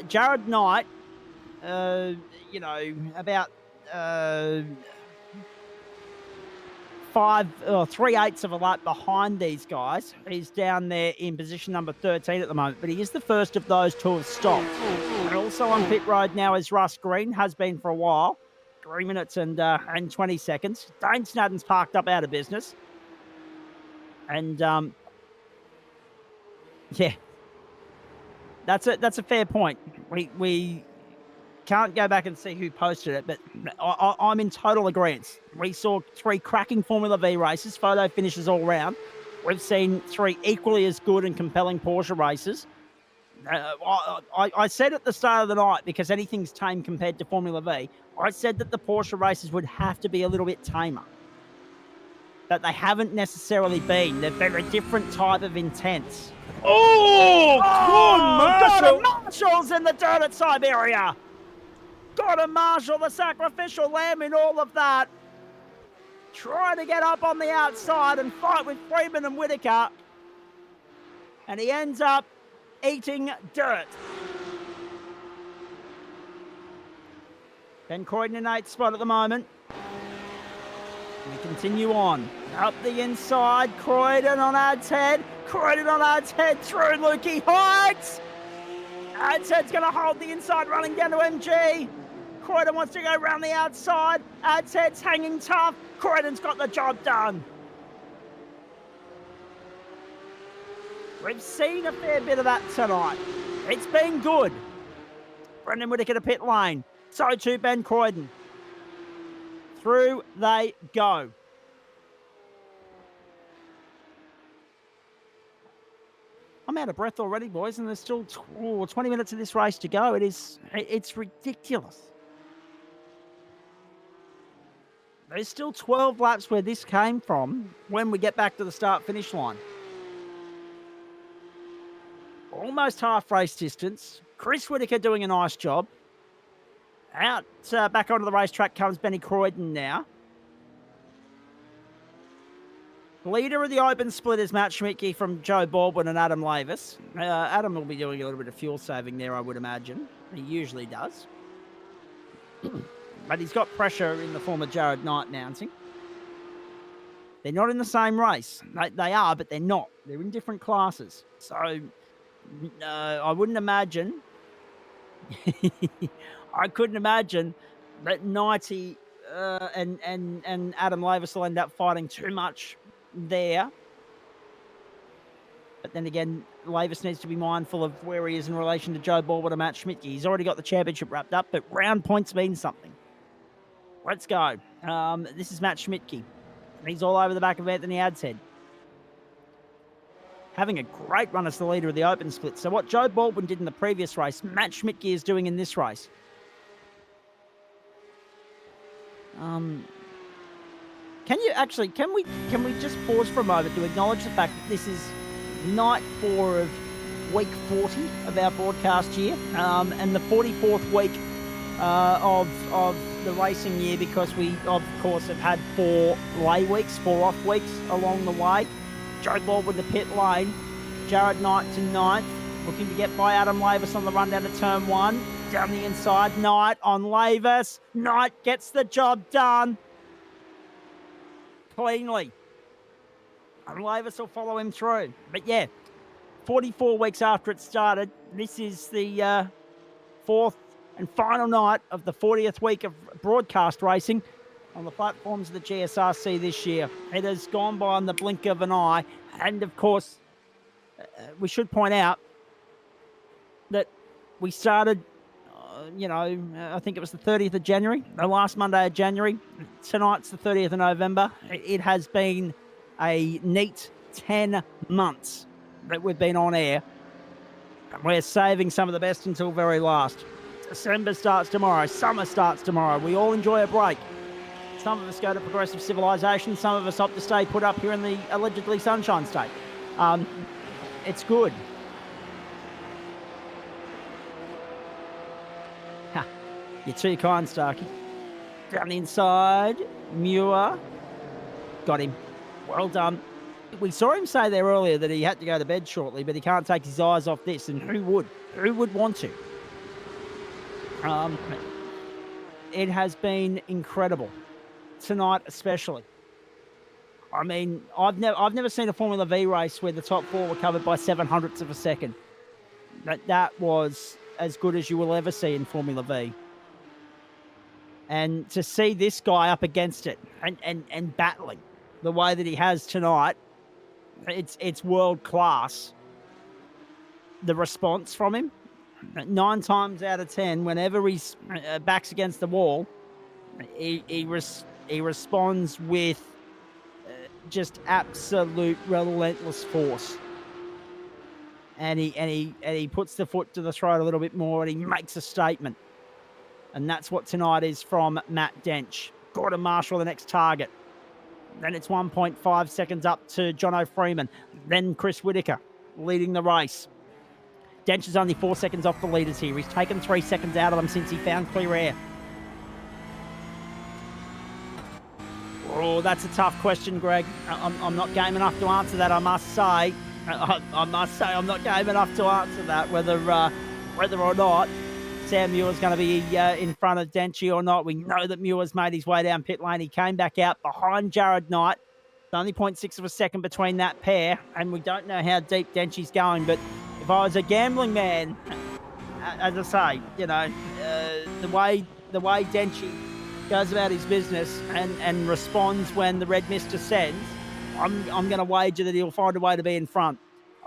Jared Knight, about 3/8 of a lap behind these guys. He's down there in position number 13 at the moment, but he is the first of those to have stopped. And also on pit road now is Russ Green, has been for a while. 3 minutes and 20 seconds. Dane Snadden's parked up out of business. And yeah, that's a fair point. We can't go back and see who posted it, but I'm in total agreement. We saw 3 cracking Formula V races, photo finishes all round. We've seen 3 equally as good and compelling Porsche races. I said at the start of the night, because anything's tame compared to Formula V, I said that the Porsche races would have to be a little bit tamer. But they haven't necessarily been. They've been a different type of intense. Oh, Gordon Marshall's in the dirt at Siberia. Gordon Marshall, the sacrificial lamb in all of that. Trying to get up on the outside and fight with Freeman and Whitaker. And he ends up eating dirt. Ben Croydon in 8th spot at the moment. We continue on. Up the inside, Croydon on Ad's head. Croydon on Ad's head through Lukey Heights. Ad's head's going to hold the inside, running down to MG. Croydon wants to go around the outside. Ad's head's hanging tough. Croydon's got the job done. We've seen a fair bit of that tonight. It's been good. Brendan Whitaker to pit lane. So too Ben Croydon. Through they go. I'm out of breath already, boys, and there's still 20 minutes of this race to go. It's ridiculous. There's still 12 laps where this came from when we get back to the start-finish line. Almost half race distance. Chris Whitaker doing a nice job. Out back onto the racetrack comes Benny Croydon now. Leader of the open split is Matt Schmidtke from Joe Baldwin and Adam Lavis. Adam will be doing a little bit of fuel saving there, I would imagine. He usually does. But he's got pressure in the form of Jared Knight announcing. They're not in the same race. They are, but they're not. They're in different classes. So I wouldn't imagine... I couldn't imagine that Knighty and Adam Lavis will end up fighting too much there. But then again, Lavis needs to be mindful of where he is in relation to Joe Baldwin and Matt Schmidtke. He's already got the championship wrapped up, but round points mean something. Let's go. This is Matt Schmidtke. He's all over the back of Anthony Adshead. Having a great run as the leader of the open split. So what Joe Baldwin did in the previous race, Matt Schmidtke is doing in this race. can we just pause for a moment to acknowledge the fact that this is night 4 of week 40 of our broadcast year, and the 44th week of the racing year, because we of course have had 4 off weeks along the way. Joe Baldwin to pit lane, Jared Knight to 9th, looking to get by Adam Lavis on the run down to turn 1. Down the inside, Knight on Lavis. Knight gets the job done cleanly. And Lavis will follow him through. But yeah, 44 weeks after it started, this is the 4th and final night of the 40th week of broadcast racing on the platforms of the GSRC this year. It has gone by on the blink of an eye. And of course, we should point out that we started, I think it was the 30th of January, the last Monday of January. Tonight's the 30th of November. It has been a neat 10 months that we've been on air. And we're saving some of the best until very last. December starts tomorrow. Summer starts tomorrow. We all enjoy a break. Some of us go to progressive civilization. Some of us opt to stay put up here in the allegedly Sunshine State. It's good. You're too kind, Starkey. Down the inside, Muir. Got him. Well done. We saw him say there earlier that he had to go to bed shortly, but he can't take his eyes off this, and who would? Who would want to? It has been incredible. Tonight especially. I mean, I've never seen a Formula V race where the top 4 were covered by 700ths of a second. That was as good as you will ever see in Formula V. And to see this guy up against it and battling the way that he has tonight, it's world class. The response from him, 9 times out of 10, whenever he's backs against the wall, he responds with just absolute relentless force. And he puts the foot to the throat a little bit more, and he makes a statement. And that's what tonight is from Matt Dench. Gordon Marshall, the next target. Then it's 1.5 seconds up to Jono Freeman. Then Chris Whitaker leading the race. Dench is only 4 seconds off the leaders here. He's taken 3 seconds out of them since he found clear air. Oh, that's a tough question, Greg. I'm not game enough to answer that, I must say. I'm not game enough to answer that, whether or not Sam Muir's going to be in front of Denchi or not. We know that Muir's made his way down pit lane. He came back out behind Jared Knight. It's only 0.6 of a second between that pair, and we don't know how deep Denchi's going. But if I was a gambling man, as I say, the way Denchi goes about his business and responds when the red mist descends, I'm going to wager that he'll find a way to be in front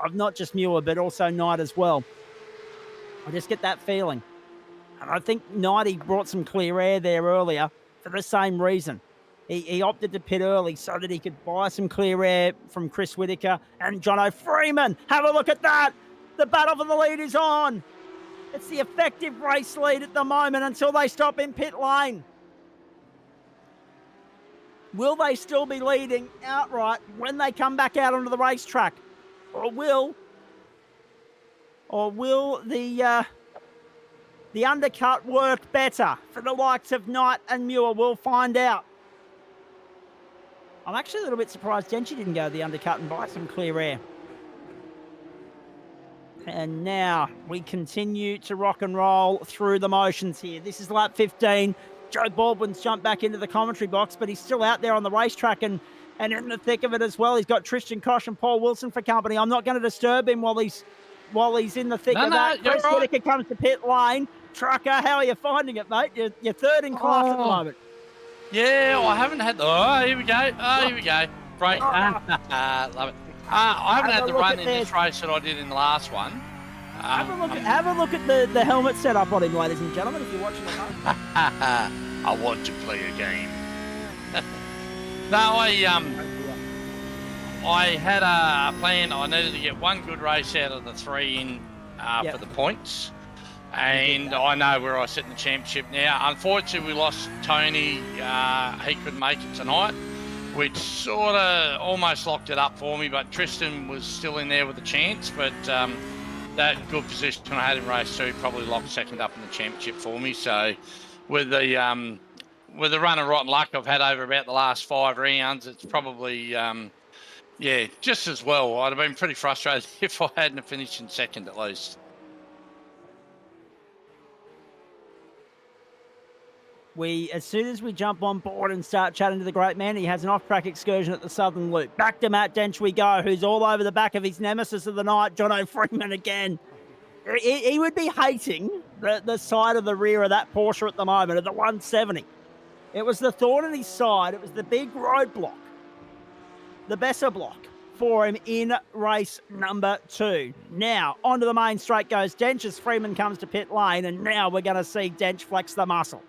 of not just Muir, but also Knight as well. I just get that feeling. And I think Knighty brought some clear air there earlier for the same reason. He opted to pit early so that he could buy some clear air from Chris Whitaker and Jono Freeman. Have a look at that. The battle for the lead is on. It's the effective race lead at the moment until they stop in pit lane. Will they still be leading outright when they come back out onto the racetrack? Or will the undercut work better for the likes of Knight and Muir? We'll find out. I'm actually a little bit surprised Denchi didn't go to the undercut and buy some clear air. And now we continue to rock and roll through the motions here. This is lap 15. Joe Baldwin's jumped back into the commentary box, but he's still out there on the racetrack and in the thick of it as well. He's got Tristan Koch and Paul Wilson for company. I'm not going to disturb him while he's in the thick of that. Chris Whitaker comes to pit lane. Trucker, how are you finding it, mate? You're third in class at the moment. Yeah, I haven't had here we go. Great. Love it. I haven't had the run in this race that I did in the last one. Have a look at the helmet setup on him, ladies and gentlemen, if you're watching at home. I want to play a game. No, I had a plan. I needed to get one good race out of the 3 in for the points. And I know where I sit in the championship now. Unfortunately, we lost Tony. He couldn't make it tonight. which sort of almost locked it up for me, but Tristan was still in there with a chance, but that good position I had in race 2 probably locked second up in the championship for me. So with the run of rotten luck I've had over about the last 5 rounds, it's probably, just as well. I'd have been pretty frustrated if I hadn't finished in second at least. As soon as we jump on board and start chatting to the great man, he has an off-track excursion at the Southern Loop. Back to Matt Dench we go, who's all over the back of his nemesis of the night, Jono Freeman again. He would be hating the side of the rear of that Porsche at the moment, of the 170. It was the thorn in his side. It was the big roadblock, the Besser block for him in race number 2. Now, onto the main straight goes Dench as Freeman comes to pit lane, and now we're going to see Dench flex the muscle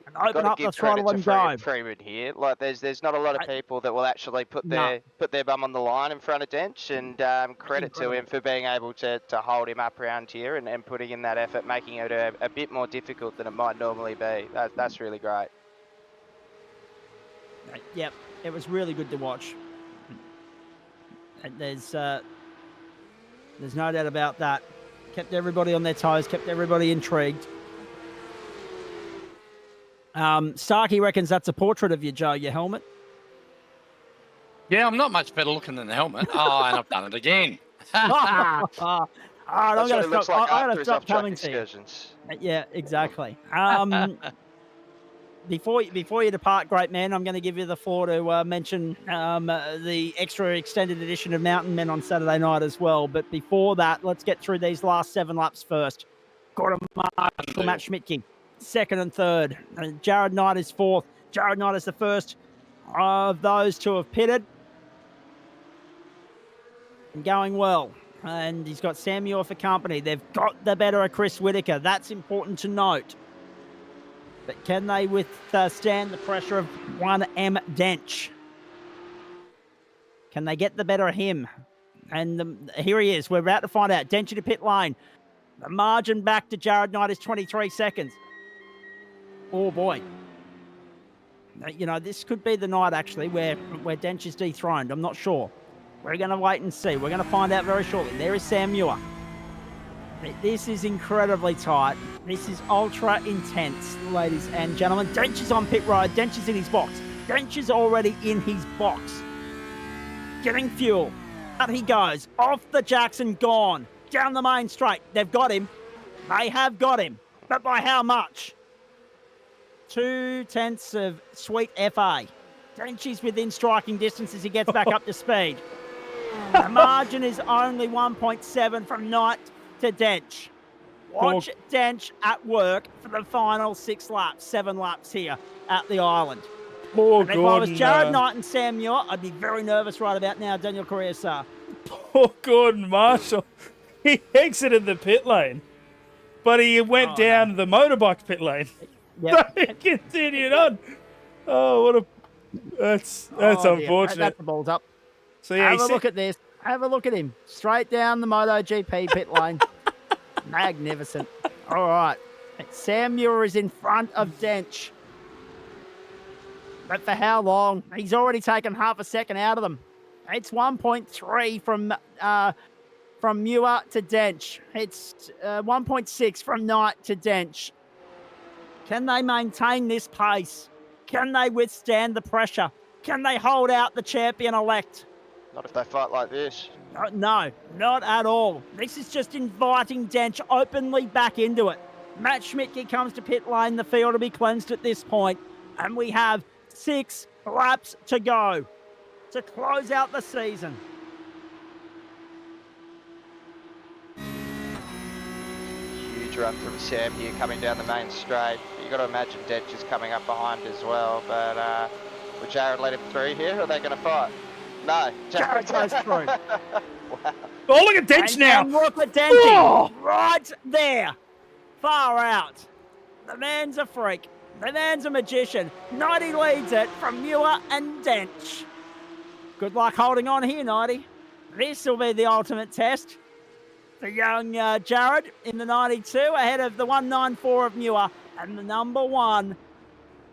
and open up the throttle and go. Freeman here, like there's not a lot of people that will actually put their bum on the line in front of Dench, and credit to him for being able to hold him up around here and putting in that effort, making it a bit more difficult than it might normally be. That's really great. Yep, it was really good to watch. And there's no doubt about that. Kept everybody on their toes, kept everybody intrigued. Starkey reckons that's a portrait of you, Joe, your helmet. Yeah, I'm not much better looking than the helmet. Oh, and I've done it again. I'm going to stop coming to you. Excursions. Yeah, exactly. Before you depart, great man, I'm going to give you the floor to mention the extra extended edition of Mountain Men on Saturday night as well. But before that, let's get through these last 7 laps first. Gordon Marshall, Matt Schmidtke, second and third. Jared Knight is fourth. Jared Knight is the first of those to have pitted. And going well. And he's got Sam Muir for company. They've got the better of Chris Whitaker. That's important to note. But can they withstand the pressure of 1M Dench? Can they get the better of him? And here he is. We're about to find out. Dench to pit lane. The margin back to Jared Knight is 23 seconds. Oh, boy. You know, this could be the night, actually, where Dench is dethroned. I'm not sure. We're going to wait and see. We're going to find out very shortly. There is Sam Muir. This is incredibly tight. This is ultra intense, ladies and gentlemen. Dench is on pit road. Dench is in his box. Dench is already in his box. Getting fuel. Out he goes. Off the Jackson, gone. Down the main straight. They've got him. They have got him. But by how much? 2/10 of sweet FA. Dench is within striking distance as he gets back up to speed. The margin is only 1.7 from Knight to Dench. Watch Dench at work for the final 7 laps here at the island. And if I was Jared Knight and Sam Muir, I'd be very nervous right about now, Daniel Correa. Poor Gordon Marshall. He exited the pit lane, but he went down the motorbike pit lane. Yep. So he continued on. Oh, what a... That's unfortunate. That's the balls up. So yeah, have a look at this. Have a look at him. Straight down the MotoGP pit lane. Magnificent. All right. Sam Muir is in front of Dench. But for how long? He's already taken half a second out of them. It's 1.3 from Muir to Dench. It's 1.6 from Knight to Dench. Can they maintain this pace? Can they withstand the pressure? Can they hold out the champion-elect? Not if they fight like this. No, not at all. This is just inviting Dench openly back into it. Matt Schmidtke comes to pit lane. The field will be cleansed at this point. And we have 6 laps to go to close out the season. Huge run from Sam here coming down the main straight. You've got to imagine Dench is coming up behind as well. But will Jared let him through here, or are they going to fight? No. Jared goes through. Wow. Oh, look at Dench now. Look at Dench right there. Far out. The man's a freak. The man's a magician. 90 leads it from Muir and Dench. Good luck holding on here, 90. This will be the ultimate test for young Jared in the 92 ahead of the 194 of Muir and the number 1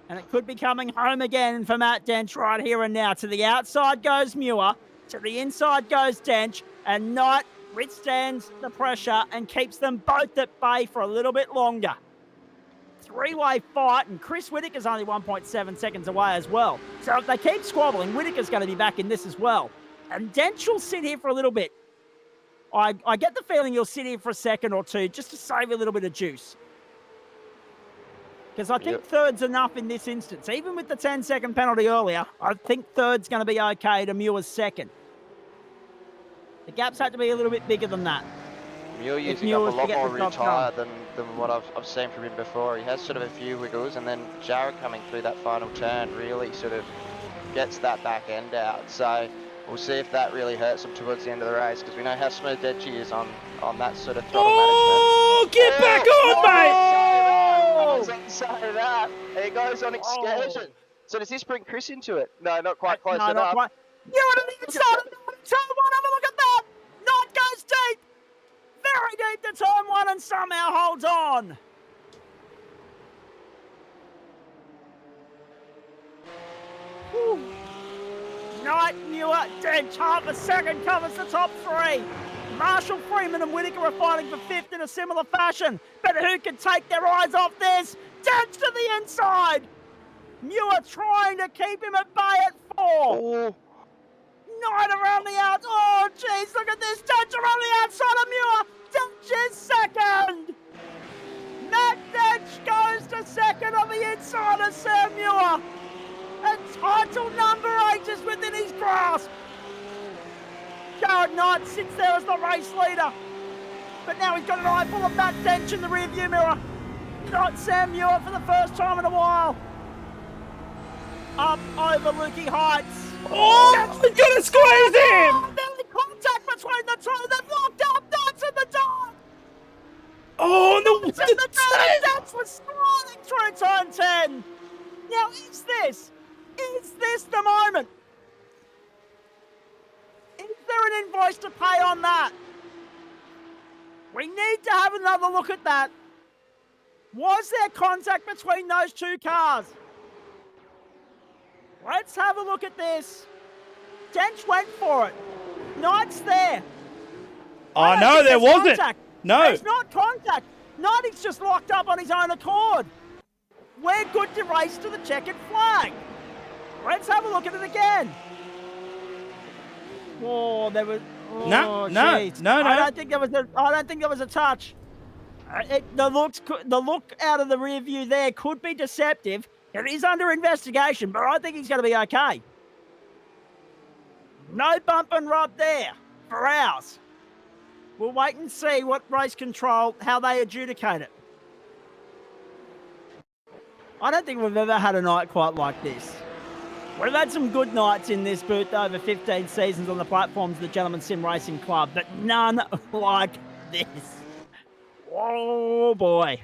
And it could be coming home again for Matt Dench right here and now. To the outside goes Muir. To the inside goes Dench. And Knight withstands the pressure and keeps them both at bay for a little bit longer. Three-way fight, and Chris Whittaker's only 1.7 seconds away as well. So if they keep squabbling, Whittaker's going to be back in this as well. And Dench will sit here for a little bit. I get the feeling he'll sit here for a second or two just to save a little bit of juice. Because I think third's enough in this instance. Even with the 10-second penalty earlier, I think third's going to be okay to Muir's second. The gaps had to be a little bit bigger than that. Muir using up a lot more rear tyre than what I've seen from him before. He has sort of a few wiggles, and then Jared coming through that final turn really sort of gets that back end out. So we'll see if that really hurts him towards the end of the race, because we know how smooth Edgy is on that sort of throttle management. Get back on, mate! Say that. He goes on excursion. So does this bring Chris into it? No, not quite close enough. Not quite. You're on the inside of turn one. Have a look at that. Knight goes deep. Very deep to turn one and somehow holds on. Whew. Knight, Muir, Dench, half a second covers the top three. Marshall, Freeman and Whittaker are fighting for fifth in a similar fashion. But who can take their eyes off this? Dench to the inside. Muir trying to keep him at bay at 4. Oh. Knight around the out. Oh, jeez, look at this. Dench around the outside of Muir. Dench is second. Matt Dench goes to second on the inside of Sam Muir. And title number 8 is within his grasp. Jared Knight sits there as the race leader. But now he's got an eye full of Matt Dench in the rearview mirror. Not Sam Muir for the first time in a while. Up over Lukey Heights. Oh, he's going to squeeze him! Nearly contact between the two. They've locked up. That's in the dark. Oh, no. That's in the dark. That's was sliding through turn 10. Now, is this the moment? Is there an invoice to pay on that? We need to have another look at that. Was there contact between those two cars? Let's have a look at this. Dench went for it. Knight's there. Oh, no, there wasn't. Contact. No. There's not contact. Knighty's just locked up on his own accord. We're good to race to the checkered flag. Let's have a look at it again. Oh, there was. Oh, no. I don't think there was a touch. The look out of the rear view there could be deceptive. It is under investigation, but I think he's going to be okay. No bump and rub there for ours. We'll wait and see what race control, how they adjudicate it. I don't think we've ever had a night quite like this. We've had some good nights in this booth over 15 seasons on the platforms of the Gentleman Sim Racing Club, but none like this. Oh, boy.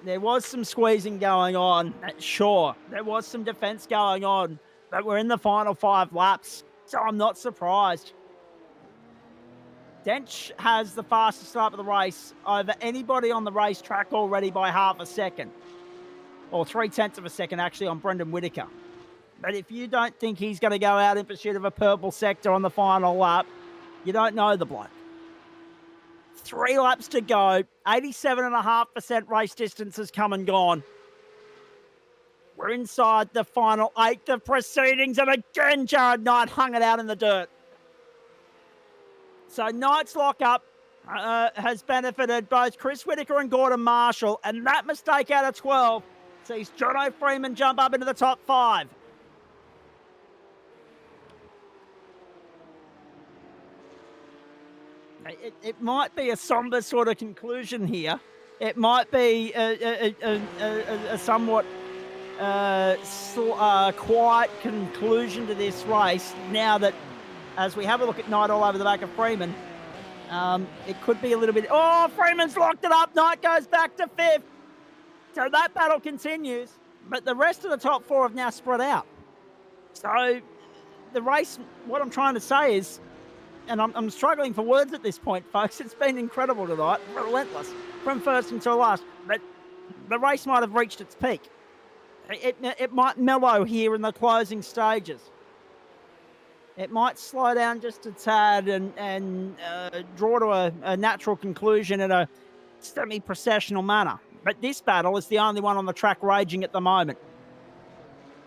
There was some squeezing going on, sure. There was some defence going on, but we're in the final 5 laps, so I'm not surprised. Dench has the fastest start of the race over anybody on the racetrack already by half a second. Or 0.3 of a second, actually, on Brendan Whittaker. But if you don't think he's going to go out in pursuit of a purple sector on the final lap, you don't know the bloke. 3 laps to go. 87.5% race distance has come and gone. We're inside the final 8th of proceedings, and again, Jared Knight hung it out in the dirt. So Knight's lock-up has benefited both Chris Whittaker and Gordon Marshall, and that mistake out of 12 sees Jono Freeman jump up into the top 5. It might be a somber sort of conclusion here. It might be a somewhat quiet conclusion to this race now that, as we have a look at Knight all over the back of Freeman, it could be a little bit... Oh, Freeman's locked it up. Knight goes back to 5th. So that battle continues, but the rest of the top 4 have now spread out. So the race, what I'm trying to say is, and I'm struggling for words at this point, folks, it's been incredible tonight, relentless, from first until last. But the race might have reached its peak. It might mellow here in the closing stages. It might slow down just a tad and draw to a natural conclusion in a semi-processional manner. But this battle is the only one on the track raging at the moment.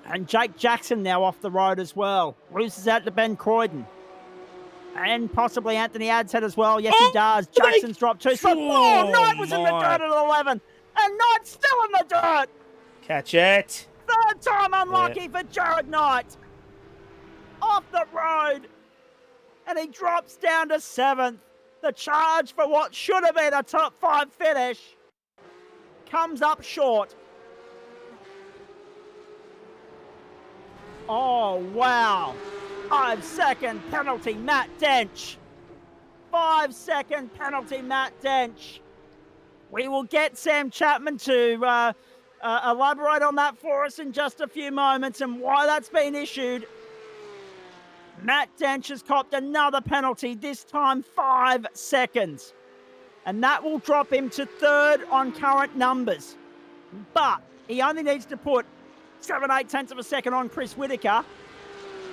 And Jake Jackson now off the road as well. Loses out to Ben Croydon. And possibly Anthony Adshead as well. Yes, he does. Jackson's dropped 2 spots. Knight was in the dirt at 11. And Knight's still in the dirt. Catch it. Third time unlucky for Jared Knight. Off the road. And he drops down to 7th. The charge for what should have been a top 5 finish comes up short. Oh, wow. 5-second penalty, Matt Dench. 5-second penalty, Matt Dench. We will get Sam Chapman to elaborate on that for us in just a few moments and why that's been issued. Matt Dench has copped another penalty, this time 5 seconds. And that will drop him to 3rd on current numbers. But he only needs to put 7/8 tenths of a second on Chris Whitaker,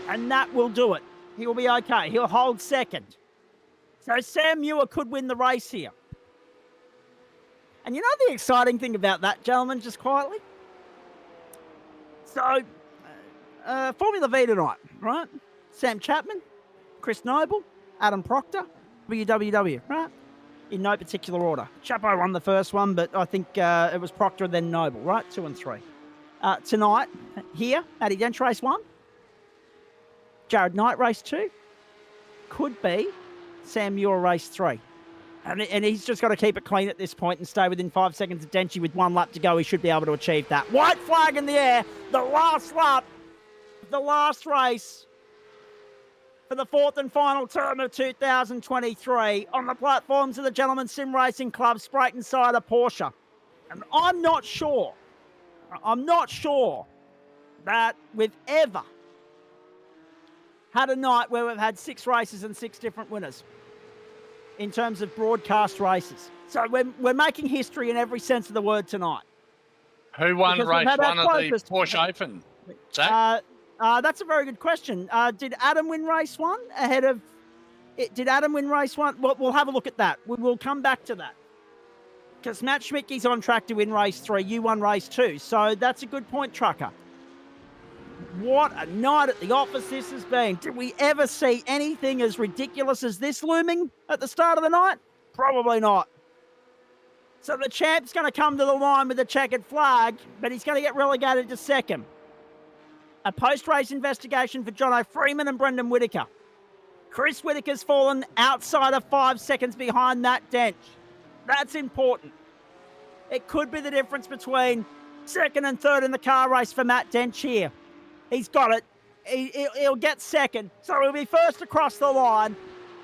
and that will do it. He'll be okay. He'll hold 2nd. So Sam Muir could win the race here. And you know the exciting thing about that, gentlemen, just quietly? So, Formula V tonight, right? Sam Chapman, Chris Noble, Adam Proctor, WWW, right? In no particular order. Chapo won the first one, but I think it was Proctor and then Noble, right? 2 and 3. Tonight, here, Matty Dench race 1. Jared Knight race 2. Could be Sam Muir race 3. And he's just got to keep it clean at this point and stay within 5 seconds of Denchi with 1 lap to go. He should be able to achieve that. White flag in the air. The last lap. The last race for the 4th and final term of 2023 on the platforms of the Gentlemen Sim Racing Club, Spreyton side of Porsche. And I'm not sure that we've ever had a night where we've had 6 races and 6 different winners in terms of broadcast races. So we're making history in every sense of the word tonight. Who won Because race we've had our 1 of the closest- Porsche Open? Zach? That's a very good question. Did Adam win race 1 ahead of... Did Adam win race 1? We'll have a look at that. We'll come back to that. Because Matt Schmidtke's on track to win race 3. You won race 2. So that's a good point, Trucker. What a night at the office this has been. Did we ever see anything as ridiculous as this looming at the start of the night? Probably not. So the champ's going to come to the line with a checkered flag, but he's going to get relegated to 2nd. A post-race investigation for Jono Freeman and Brendan Whitaker. Chris Whitaker's fallen outside of 5 seconds behind Matt Dench. That's important. It could be the difference between 2nd and 3rd in the car race for Matt Dench here. He's got it. He'll get 2nd, so he'll be 1st across the line.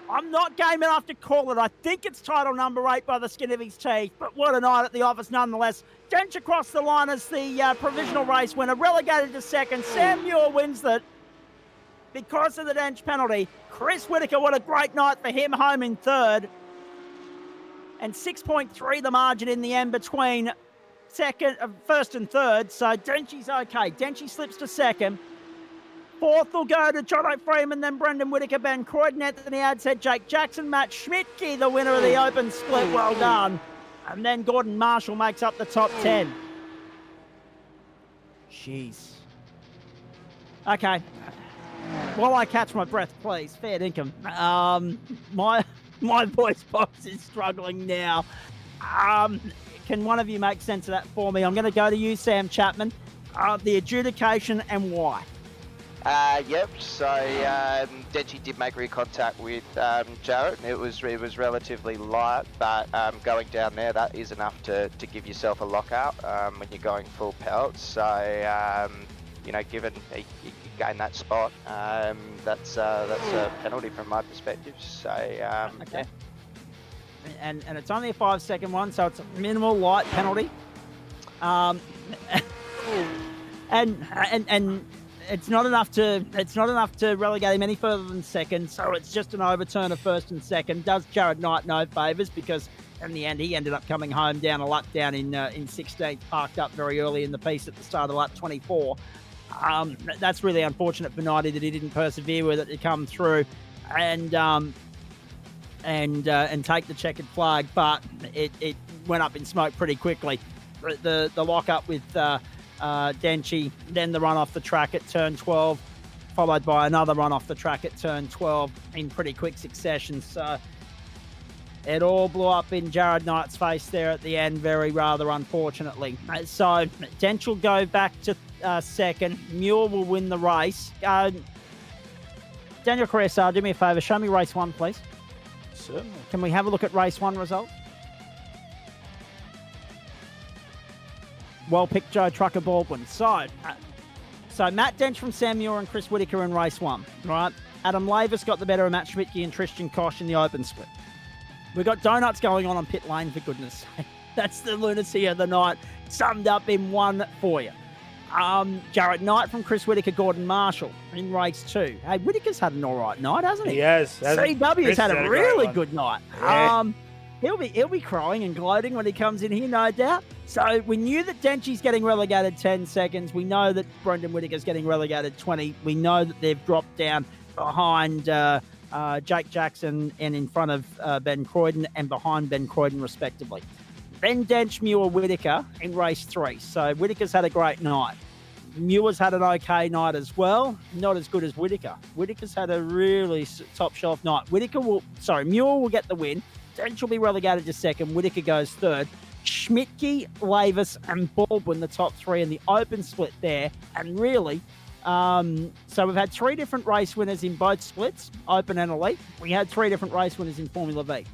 I'm not game enough to call it. I think it's title number 8 by the skin of his teeth, but what a night at the office nonetheless. Dench across the line as the provisional race winner, relegated to 2nd. Sam Muir wins it because of the Dench penalty. Chris Whitaker, what a great night for him, home in 3rd. And 6.3 the margin in the end between 1st and 3rd. So Denchi's okay. Denchi slips to 2nd. 4th will go to Jono Freeman, then Brendan Whitaker, Ben Croydon, Anthony Adshead, Jake Jackson, Matt Schmidtke, the winner of the Open split. Well done. And then Gordon Marshall makes up the top 10. Jeez. Okay. While I catch my breath, please, fair dinkum. My voice box is struggling now. Can one of you make sense of that for me? I'm going to go to you, Sam Chapman. The adjudication and why. Yep. So Denchi did make rear contact with Jared. It was relatively light, but going down there, that is enough to give yourself a lockout when you're going full pelt. So given he gained that spot, that's a penalty from my perspective. So Okay. Yeah. And it's only a 5 second one, so it's a minimal light penalty. And it's not enough to relegate him any further than 2nd, so it's just an overturn of 1st and 2nd. Does Jared Knight no favours because in the end, he ended up coming home down a lap down in 16th, parked up very early in the piece at the start of lap 24. That's really unfortunate for 90 that he didn't persevere with it to come through and take the checkered flag, but it went up in smoke pretty quickly. The lock up with Denchi, then the run off the track at turn 12, followed by another run off the track at turn 12 in pretty quick succession. So it all blew up in Jared Knight's face there at the end, rather unfortunately. So Dench will go back to second. Muir will win the race. Daniel Caressa, do me a favour. Show me race 1, please. Certainly. Can we have a look at race 1 result? Well picked, Joe Trucker Baldwin. So Matt Dench from Sam Muir and Chris Whitaker in race 1, right? Adam Lavis got the better of Matt Schmidtke and Tristan Koch in the open split. We've got donuts going on pit lane, for goodness sake. That's the lunacy of the night, summed up in one for you. Jared Knight from Chris Whitaker, Gordon Marshall in race 2. Hey, Whitaker's had an all right night, hasn't he? He has. CW's had a really good night. Yeah. He'll be crying and gloating when he comes in here, no doubt. So we knew that Denchi's getting relegated 10 seconds. We know that Brendan Whitaker's getting relegated 20. We know that they've dropped down behind Jake Jackson and in front of Ben Croydon and behind Ben Croydon, respectively. Ben Dench, Muir, Whitaker in race 3. So Whitaker's had a great night. Muir's had an okay night as well. Not as good as Whitaker. Whitaker's had a really top shelf night. Muir will get the win. Dench will be relegated to second. Whitaker goes third. Schmidtke, Lavis, and Baldwin, the top 3 in the open split there. And really, so we've had 3 different race winners in both splits, open and elite. We had 3 different race winners in Formula V.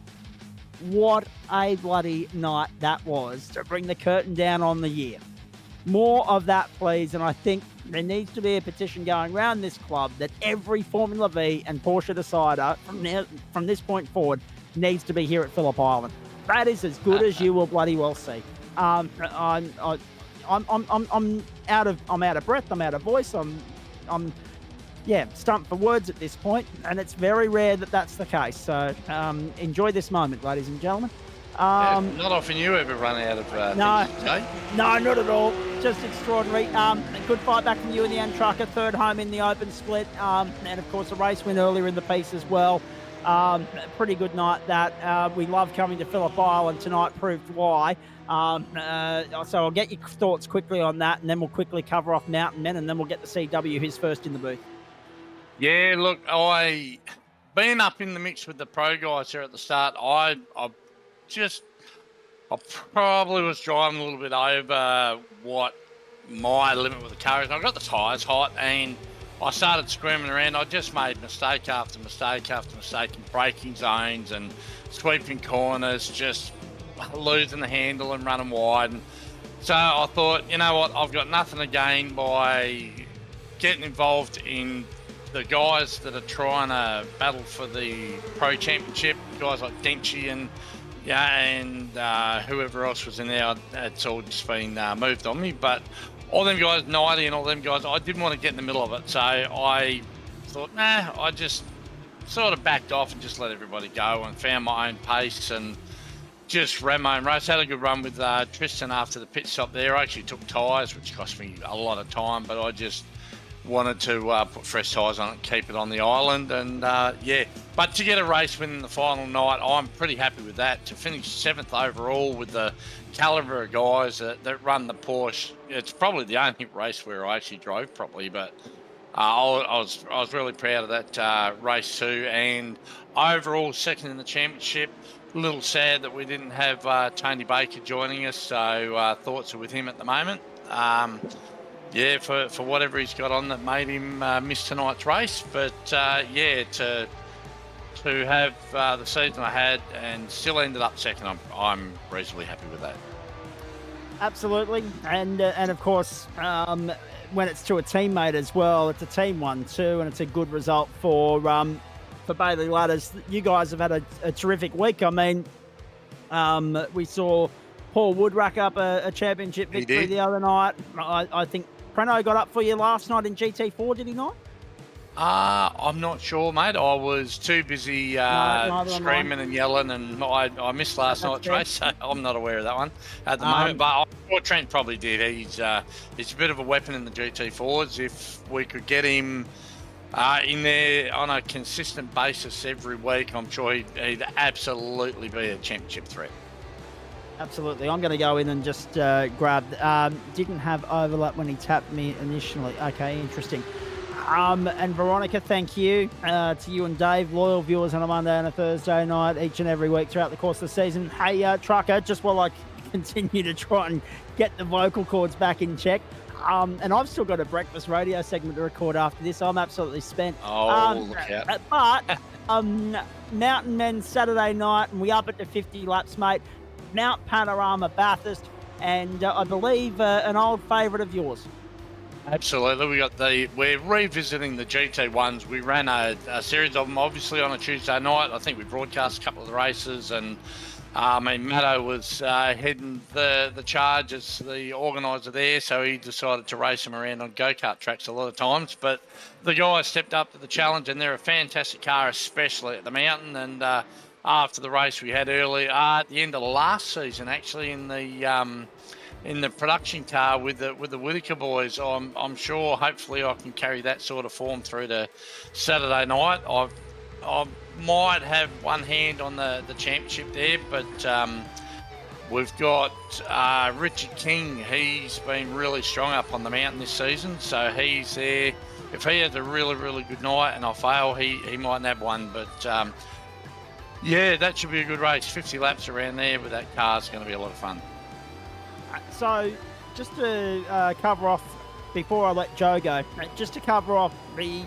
What a bloody night that was to bring the curtain down on the year. More of that, please. And I think there needs to be a petition going around this club that every Formula V and Porsche decider from this point forward needs to be here at Phillip Island. That is as good as you will bloody well see. I'm out of breath. I'm out of voice. I'm stumped for words at this point, and it's very rare that that's the case. So enjoy this moment, ladies and gentlemen. Not often you ever run out of things, eh? No, not at all. Just extraordinary. A good fight back from you in the end, Trucker. Third home in the open split, and of course a race win earlier in the piece as well. Pretty good night that. We love coming to Phillip Island tonight, proved why. So I'll get your thoughts quickly on that, and then we'll quickly cover off Mountain Men, and then we'll get the CW who's first in the booth. Yeah, look, being up in the mix with the pro guys here at the start, I probably was driving a little bit over what my limit with the car is. I got the tyres hot and I started screaming around. I just made mistake after mistake after mistake in braking zones and sweeping corners, just losing the handle and running wide. And so I thought, you know what, I've got nothing to gain by getting involved in the guys that are trying to battle for the Pro Championship, guys like Denchi and whoever else was in there. It's all just been moved on me. But all them guys, 90 and all them guys, I didn't want to get in the middle of it. So I thought, I just sort of backed off and just let everybody go and found my own pace and just ran my own race. Had a good run with Tristan after the pit stop there. I actually took tyres, which cost me a lot of time, but I just wanted to put fresh tyres on it and keep it on the island. And but to get a race win in the final night, I'm pretty happy with that. To finish 7th overall with the calibre of guys that run the Porsche, it's probably the only race where I actually drove properly, but I was really proud of that race too. And overall 2nd in the championship. A little sad that we didn't have Tony Baker joining us, so thoughts are with him at the moment. For whatever he's got on that made him miss tonight's race. But to have the season I had and still ended up 2nd, I'm reasonably happy with that. Absolutely, and of course, when it's to a teammate as well, it's a team 1-2, and it's a good result for Bailey Ladders. You guys have had a terrific week. I mean, we saw Paul Wood rack up a championship victory the other night. I think Preno got up for you last night in GT4, did he not? I'm not sure, mate. I was too busy neither am I. screaming and yelling, and I missed last That's night's fair. race, so I'm not aware of that one at the moment. But I'm sure Trent probably did. He's a bit of a weapon in the GT4s. If we could get him in there on a consistent basis every week, I'm sure he'd absolutely be a championship threat. Absolutely. I'm going to go in and just grab. Didn't have overlap when he tapped me initially. Okay, interesting. And Veronica, thank you to you and Dave, loyal viewers on a Monday and a Thursday night each and every week throughout the course of the season. Hey, Trucker, just while I continue to try and get the vocal cords back in check, and I've still got a breakfast radio segment to record after this. I'm absolutely spent. Oh, look out. But Mountain Men Saturday night, and we up it to 50 laps, mate. Mount Panorama Bathurst, and I believe an old favourite of yours. Absolutely. We're revisiting the GT1s. We ran a series of them, obviously, on a Tuesday night. I think we broadcast a couple of the races, and Matto was heading the charge as the organiser there, so he decided to race them around on go-kart tracks a lot of times. But the guys stepped up to the challenge, and they're a fantastic car, especially at the mountain. And after the race we had early, at the end of last season, actually, in the production car with the Whittaker boys, I'm sure, hopefully, I can carry that sort of form through to Saturday night. I might have one hand on the championship there, but we've got Richard King. He's been really strong up on the mountain this season, so he's there. If he has a really, really good night and I fail, he might have one. But yeah, that should be a good race. 50 laps around there with that car is going to be a lot of fun. So, just to cover off, before I let Joe go, just to cover off the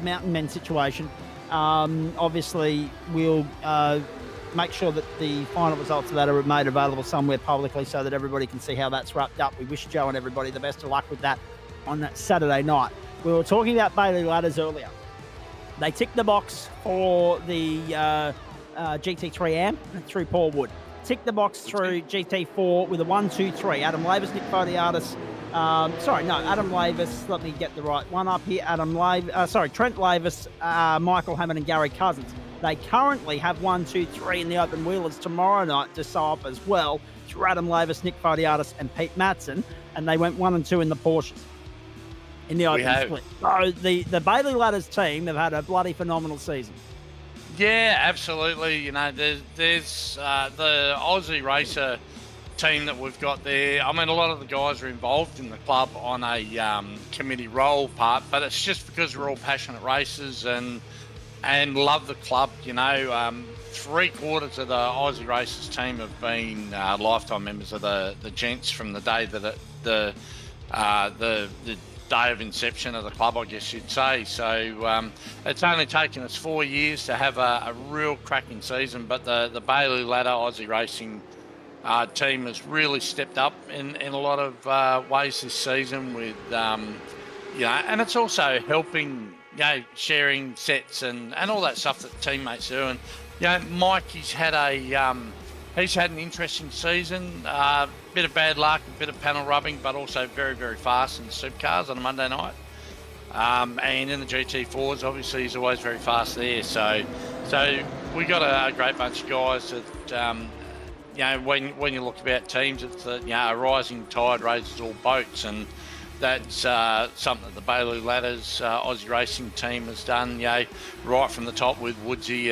Mountain Men situation, obviously we'll make sure that the final results of that are made available somewhere publicly so that everybody can see how that's wrapped up. We wish Joe and everybody the best of luck with that on that Saturday night. We were talking about Bailey Ladders earlier. They ticked the box for the GT3 AM through Paul Wood. Tick the box through GT4 with a 1-2-3. Adam Lavis, Nick Fodiatis. Adam Lavis. Let me get the right one up here. Trent Lavis, Michael Hammond, and Gary Cousins. They currently have 1-2-3 in the open wheelers tomorrow night to sew up as well through Adam Lavis, Nick Fodiatis, and Pete Matson. And they went 1 and 2 in the Porsches in the open split. So the Bailey Ladders team have had a bloody phenomenal season. Yeah, absolutely. You know, there's the Aussie Racer team that we've got there. I mean, a lot of the guys are involved in the club on a committee role part, but it's just because we're all passionate racers and love the club. You know, 3/4 of the Aussie Racers team have been lifetime members of the gents from the day that the day of inception of the club, I guess you'd say. So it's only taken us 4 years to have a real cracking season, but the Bailey Ladder Aussie Racing team has really stepped up in a lot of ways this season with, and it's also helping, sharing sets and all that stuff that teammates do. And, Mike, he's had an interesting season. Bit of bad luck, a bit of panel rubbing, but also very, very fast in the supercars on a Monday night. And in the GT4s, obviously, he's always very fast there. So we got a great bunch of guys that, when you look about teams, it's that, a rising tide raises all boats. And that's something that the Bailey Ladders Aussie Racing team has done, right from the top with Woodsy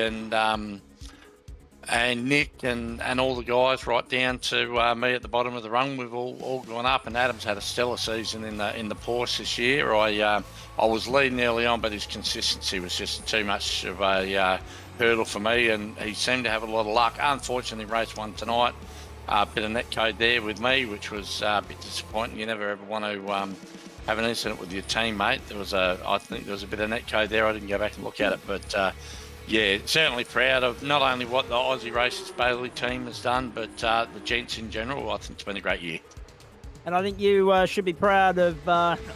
and Nick and all the guys right down to me at the bottom of the rung. We've all gone up, and Adam's had a stellar season in the Porsche this year. I was leading early on, but his consistency was just too much of a hurdle for me, and he seemed to have a lot of luck. Unfortunately, race 1 tonight, a bit of net code there with me, which was a bit disappointing. You never ever want to have an incident with your teammate. I think there was a bit of net code there. I didn't go back and look at it, but yeah, certainly proud of not only what the Aussie Racers Bailey team has done, but the gents in general. I think it's been a great year. And I think you should be proud of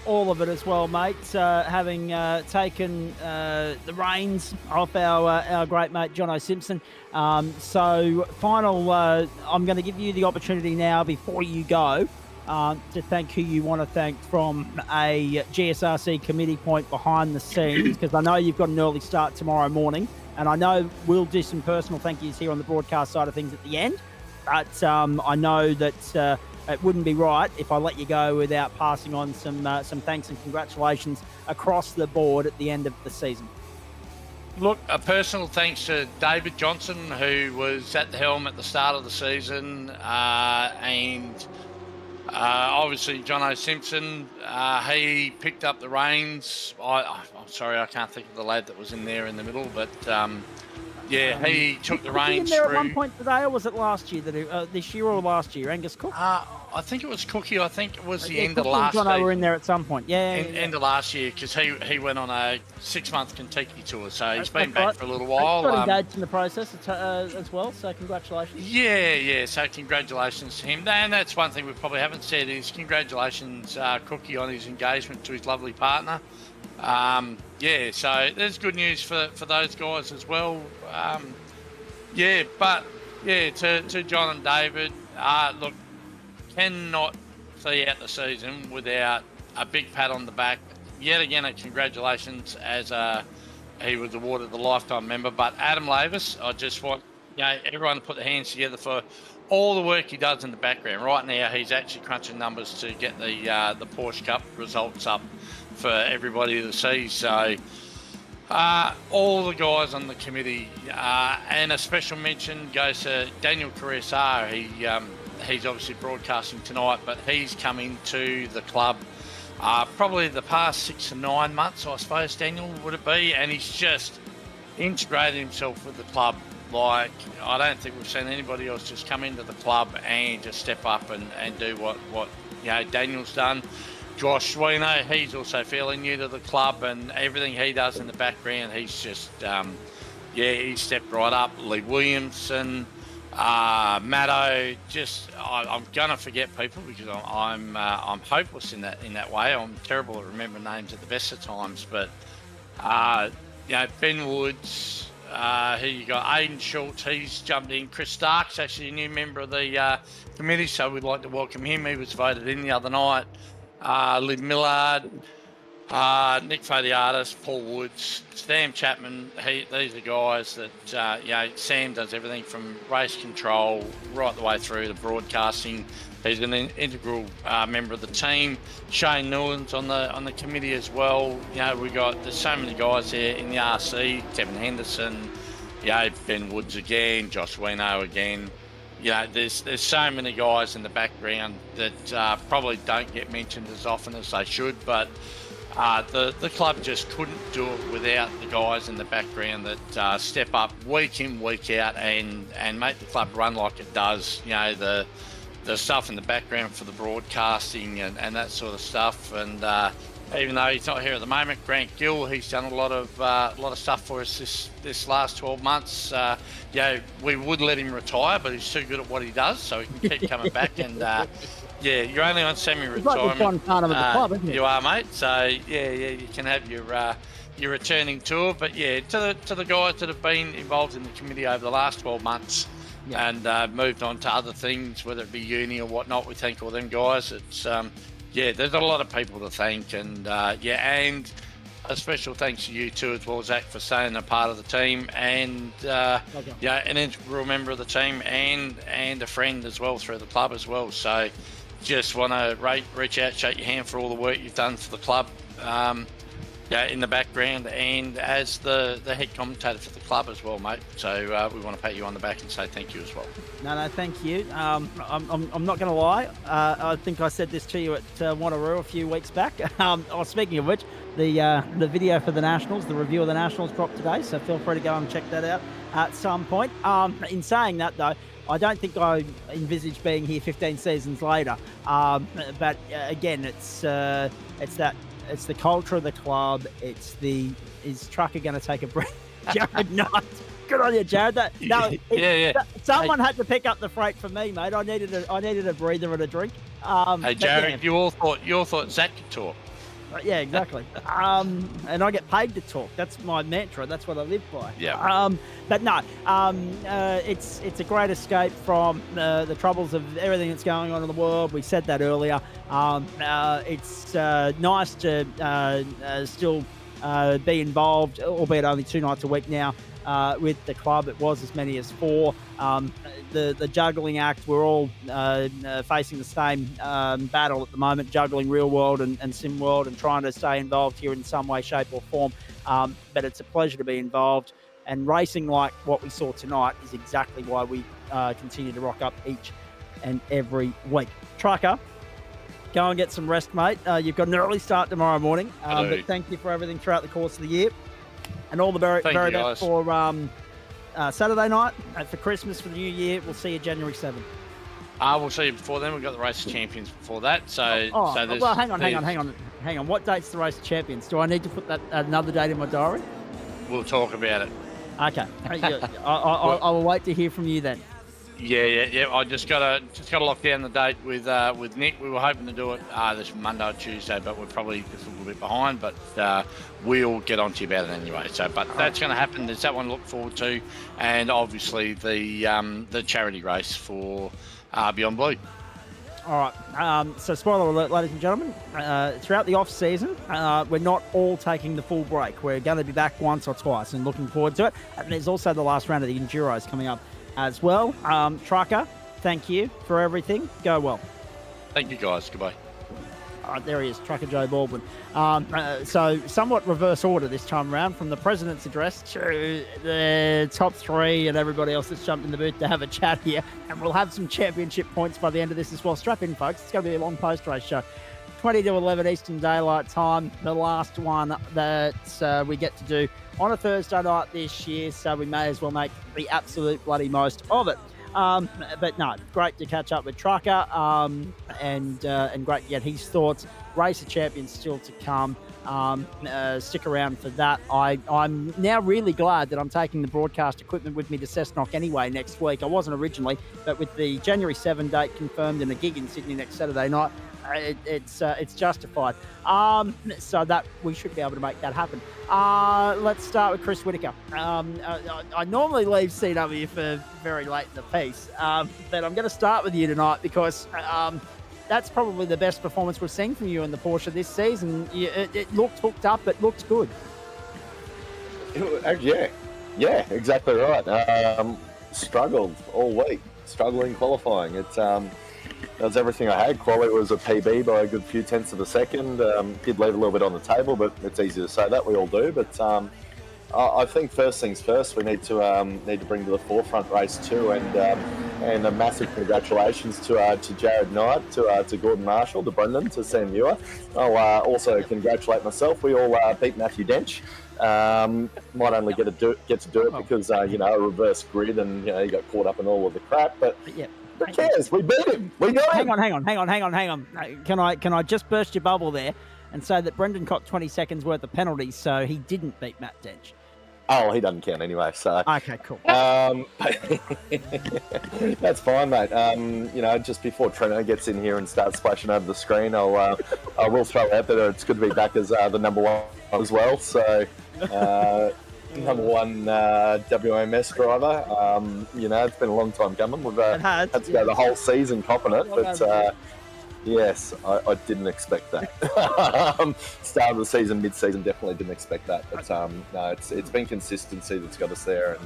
all of it as well, mate, having taken the reins off our great mate, Jono Simpson. So, I'm going to give you the opportunity now before you go to thank who you want to thank from a GSRC committee point behind the scenes, because I know you've got an early start tomorrow morning, and I know we'll do some personal thank yous here on the broadcast side of things at the end, but I know that it wouldn't be right if I let you go without passing on some thanks and congratulations across the board at the end of the season. Look, a personal thanks to David Johnson, who was at the helm at the start of the season, and obviously Jono Simpson. He picked up the reins. I'm sorry, I can't think of the lad that was in there in the middle, but he took the reins. Was he in there through. at one point today, or was it last year? This year or last year? Angus Cook? I think it was Cookie. I think it was the end Cookie of last and Jono season. were in there at some point. End of last year, because he went on a 6-month Kentucky tour, so he's been That's back right. for a little He's while. got engaged in the process as well, so congratulations. Yeah. So congratulations to him. And that's one thing we probably haven't said is congratulations, Cookie, on his engagement to his lovely partner. So there's good news for those guys as well. To John and David, look, cannot see out the season without a big pat on the back. Yet again, a congratulations as he was awarded the lifetime member. But Adam Lavis, I just want everyone to put their hands together for all the work he does in the background. Right now, he's actually crunching numbers to get the Porsche Cup results up for everybody to see. So all the guys on the committee, and a special mention goes to Daniel Caressar. He's obviously broadcasting tonight, but he's come into the club probably the past 6 to 9 months, I suppose, Daniel, would it be? And he's just integrated himself with the club. Like, I don't think we've seen anybody else just come into the club and just step up and do what Daniel's done. Josh Sweeney, he's also fairly new to the club, and everything he does in the background, he's just, he stepped right up. Lee Williamson, Matto, I'm gonna forget people because I'm hopeless in that way. I'm terrible at remembering names at the best of times, but Ben Woods, here you got Aidan Schultz, he's jumped in. Chris Stark's actually a new member of the committee, so we'd like to welcome him. He was voted in the other night. Liv Millard, Nick Fadiatis, Paul Woods, Sam Chapman. These are guys that Sam does everything from race control right the way through to broadcasting. He's an integral member of the team. Shane Newlands on the committee as well. There's so many guys there in the RC. Kevin Henderson, Ben Woods again, Josh Weno again. There's so many guys in the background that probably don't get mentioned as often as they should, but the club just couldn't do it without the guys in the background that step up week in, week out and make the club run like it does. The stuff in the background for the broadcasting and that sort of stuff. And even though he's not here at the moment, Grant Gill, he's done a lot of stuff for us this last 12 months. We would let him retire, but he's too good at what he does, so he can keep coming back. And you're only on semi-retirement. You are, mate. So you can have your returning tour. But to the guys that have been involved in the committee over the last 12 months. And moved on to other things, whether it be uni or whatnot. We thank all them guys. It's there's a lot of people to thank, and and a special thanks to you too as well, Zach, for staying a part of the team, and an integral member of the team, and a friend as well through the club as well. So just want to reach out, shake your hand for all the work you've done for the club. In the background, and as the head commentator for the club as well, mate. So we want to pat you on the back and say thank you as well. No, thank you. I'm not going to lie. I think I said this to you at Wanneroo a few weeks back. Speaking of which, the video for the Nationals, the review of the Nationals dropped today, so feel free to go and check that out at some point. In saying that, though, I don't think I envisage being here 15 seasons later. But again, it's the culture of the club. Is Trucker going to take a break? Jared, no. Good on you, Jared. Someone had to pick up the freight for me, mate. I needed a breather and a drink. Hey, Jared, you all thought Zach could talk. Yeah, exactly. And I get paid to talk. That's my mantra. That's what I live by. Yeah. But no, it's a great escape from the troubles of everything that's going on in the world. We said that earlier. It's nice to still be involved, albeit only 2 nights a week now. With the club, it was as many as 4. The juggling act, we're all facing the same battle at the moment, juggling real world and sim world, and trying to stay involved here in some way, shape or form. But it's a pleasure to be involved, and racing like what we saw tonight is exactly why we continue to rock up each and every week. Trucker, go and get some rest, mate. You've got an early start tomorrow morning, but thank you for everything throughout the course of the year. And all the very best for Saturday night, for Christmas, for the New Year. We'll see you January 7th. We'll see you before then. We've got the Race of Champions before that. So well, hang on. What date's the Race of Champions? Do I need to put that another date in my diary? We'll talk about it. Okay. I will wait to hear from you then. Yeah. I just gotta lock down the date with Nick. We were hoping to do it this Monday or Tuesday, but we're probably just a little bit behind. But we'll get on to you about it anyway. So, but that's going to happen. There's that one to look forward to, and obviously the charity race for Beyond Blue. All right. So, spoiler alert, ladies and gentlemen. Throughout the off season, we're not all taking the full break. We're going to be back once or twice, and looking forward to it. And there's also the last round of the Enduros coming up as well. Trucker, thank you for everything. Go well. Thank you, guys. Goodbye. All right, there he is, Trucker Joe Baldwin. So somewhat reverse order this time around, from the President's address to the top 3 and everybody else that's jumped in the booth to have a chat here. And we'll have some championship points by the end of this as well. Strap in, folks. It's going to be a long post-race show. 20 to 11 Eastern Daylight Time, the last one that we get to do on a Thursday night this year, so we may as well make the absolute bloody most of it. But no, great to catch up with Trucker, and great to get his thoughts. Race of Champions still to come. Stick around for that. I'm now really glad that I'm taking the broadcast equipment with me to Cessnock anyway next week. I wasn't originally, but with the January 7 date confirmed and a gig in Sydney next Saturday night, it's justified. So that we should be able to make that happen. Let's start with Chris Whitaker. I normally leave CW for very late in the piece, but I'm going to start with you tonight because that's probably the best performance we've seen from you in the Porsche this season. It looked hooked up. It looked good. Yeah, exactly right. Struggled all week, struggling qualifying. That was everything I had. Quality was a PB by a good few tenths of a second. Did leave a little bit on the table, but it's easy to say that. We all do. But I think first things first, we need to bring to the forefront race 2, and a massive congratulations to Jared Knight, to Gordon Marshall, to Brendan, to Sam Muir. I'll also congratulate myself. We all beat Matthew Dench. Might only get to do it because a reverse grid, and he got caught up in all of the crap. But yeah. Who cares? We beat him. We got him. Hang on. Can I just burst your bubble there and say that Brendan caught 20 seconds worth of penalties, so he didn't beat Matt Dench. Oh, he doesn't count anyway. So okay, cool. That's fine, mate. Just before Treno gets in here and starts splashing over the screen, I will throw out that it's good to be back as the number 1 as well. So. Number 1 WMS driver. It's been a long time coming. We've had to go the whole season copping it, but yes, I didn't expect that. Start of the season, mid-season, definitely didn't expect that. But no, it's been consistency that's got us there,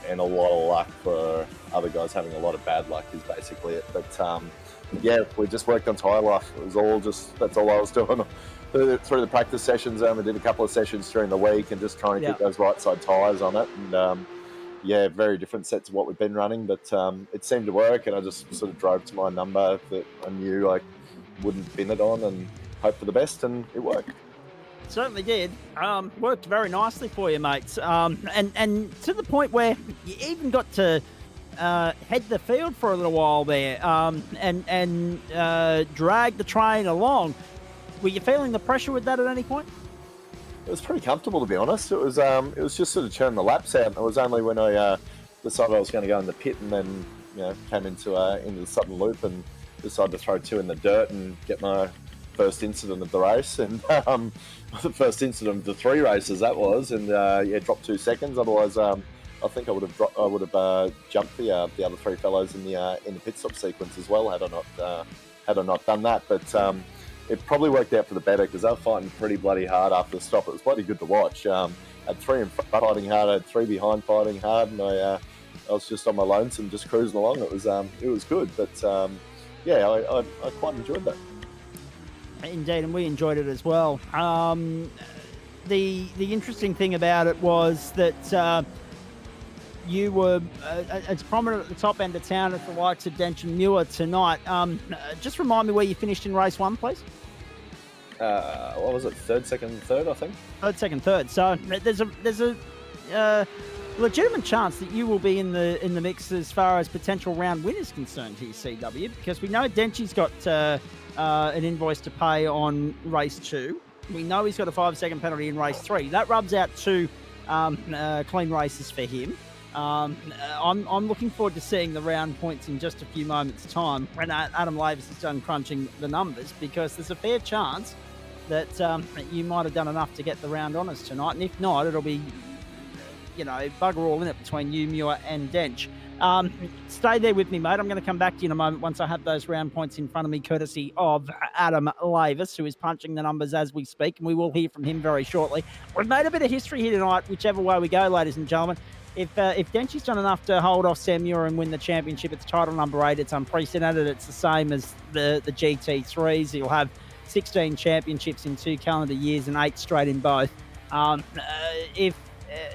and a lot of luck for other guys having a lot of bad luck is basically it. But we just worked on tyre life. It was that's all I was doing. Through the practice sessions, we did a couple of sessions during the week and just trying to keep those right side tyres on it. And very different sets of what we've been running, but it seemed to work, and I just sort of drove to my number that I knew I wouldn't bin it on and hope for the best, and it worked. Certainly did. Worked very nicely for you, mates. And to the point where you even got to head the field for a little while there, and drag the train along. Were you feeling the pressure with that at any point? It was pretty comfortable, to be honest. It was just sort of churning the laps out. It was only when I decided I was going to go in the pit, and then came into the southern loop and decided to throw 2 in the dirt and get my first incident of the race, and the first incident of the 3 races that was, and dropped 2 seconds. Otherwise, I think I would have jumped the other 3 fellows in the pit stop sequence as well had I not done that. But it probably worked out for the better because they were fighting pretty bloody hard after the stop. It was bloody good to watch. Had 3 in front fighting hard, I had 3 behind fighting hard, and I was just on my lonesome, just cruising along. It was good, but I quite enjoyed that. Indeed, and we enjoyed it as well. The interesting thing about it was that you were as prominent at the top end of town as the likes of Dench and Muir tonight. Just remind me where you finished in race 1, please. What was it? 3rd, 2nd, 3rd, I think. 3rd, 2nd, 3rd. So there's a legitimate chance that you will be in the mix as far as potential round win is concerned here, CW, because we know Denchy's got an invoice to pay on race 2. We know he's got a 5-second penalty in race 3. That rubs out 2 clean races for him. I'm looking forward to seeing the round points in just a few moments' time when Adam Lavis is done crunching the numbers, because there's a fair chance that you might have done enough to get the round honours tonight, and if not, it'll be bugger all in it between you, Muir, and Dench. Stay there with me, mate. I'm going to come back to you in a moment once I have those round points in front of me, courtesy of Adam Lavis, who is punching the numbers as we speak, and we will hear from him very shortly. We've made a bit of history here tonight, whichever way we go, ladies and gentlemen. If Denchy's done enough to hold off Sam Muir and win the championship, it's title number 8. It's unprecedented. It's the same as the GT3s. He'll have 16 championships in 2 calendar years and 8 straight in both.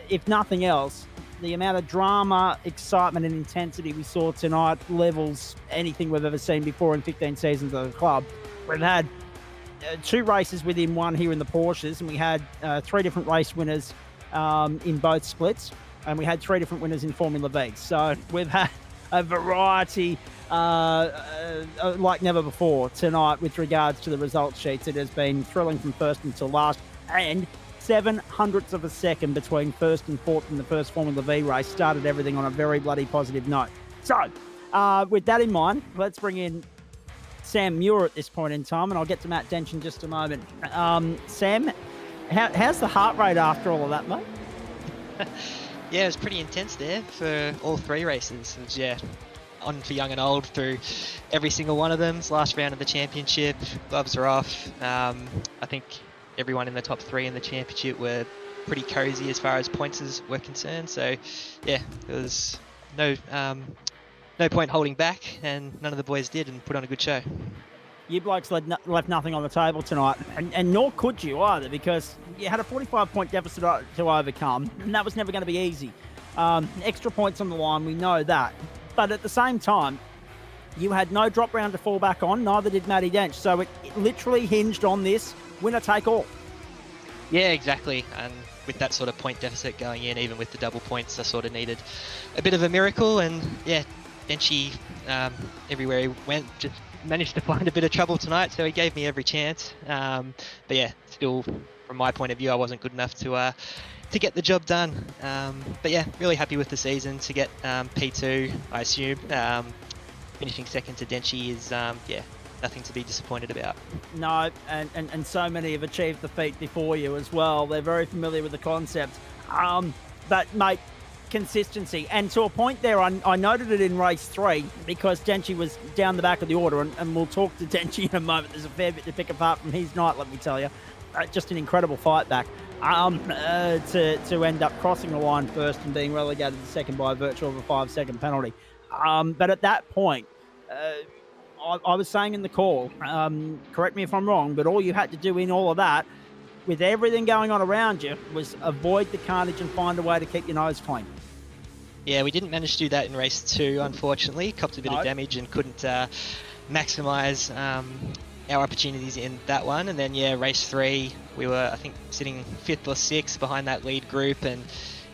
If nothing else, the amount of drama, excitement and intensity we saw tonight levels anything we've ever seen before in 15 seasons of the club. We've had 2 races with him, 1 here in the Porsches, and we had 3 different race winners in both splits, and we had 3 different winners in Formula V. So we've had a variety like never before tonight with regards to the results sheets. It has been thrilling from first until last, and 0.07 of a second between first and fourth in the first Formula V race started everything on a very bloody positive note. So, with that in mind, let's bring in Sam Muir at this point in time, and I'll get to Matt Dench in just a moment. Sam, how's the heart rate after all of that, mate? Yeah, it was pretty intense there for all 3 races. It was, on for young and old through every single one of them. It's last round of the championship, gloves are off. I think everyone in the top 3 in the championship were pretty cozy as far as points were concerned. So, yeah, there was no point holding back, and none of the boys did, and put on a good show. You blokes left nothing on the table tonight, and nor could you either, because you had a 45-point deficit to overcome, and that was never going to be easy. Extra points on the line, we know that. But at the same time, you had no drop round to fall back on, neither did Matty Dench. So it literally hinged on this winner take all. Yeah, exactly. And with that sort of point deficit going in, even with the double points, I sort of needed a bit of a miracle. And yeah, Denchy, everywhere he went, just managed to find a bit of trouble tonight. So he gave me every chance. But yeah, still, from my point of view, I wasn't good enough to get the job done. But yeah, really happy with the season to get P2, I assume. Finishing second to Denchy is, nothing to be disappointed about. No, and so many have achieved the feat before you as well. They're very familiar with the concept. But, mate, consistency. And to a point there, I noted it in race 3 because Denchy was down the back of the order, and we'll talk to Denchy in a moment. There's a fair bit to pick apart from his night, let me tell you. Just an incredible fight back. To end up crossing the line first and being relegated to second by virtue of a 5-second penalty. But at that point, I was saying in the call, correct me if I'm wrong, but all you had to do in all of that, with everything going on around you, was avoid the carnage and find a way to keep your nose clean. Yeah, we didn't manage to do that in race 2, unfortunately. Copped a bit of damage and couldn't maximise our opportunities in that one. And then, yeah, race 3, we were, I think, sitting 5th or 6th behind that lead group. And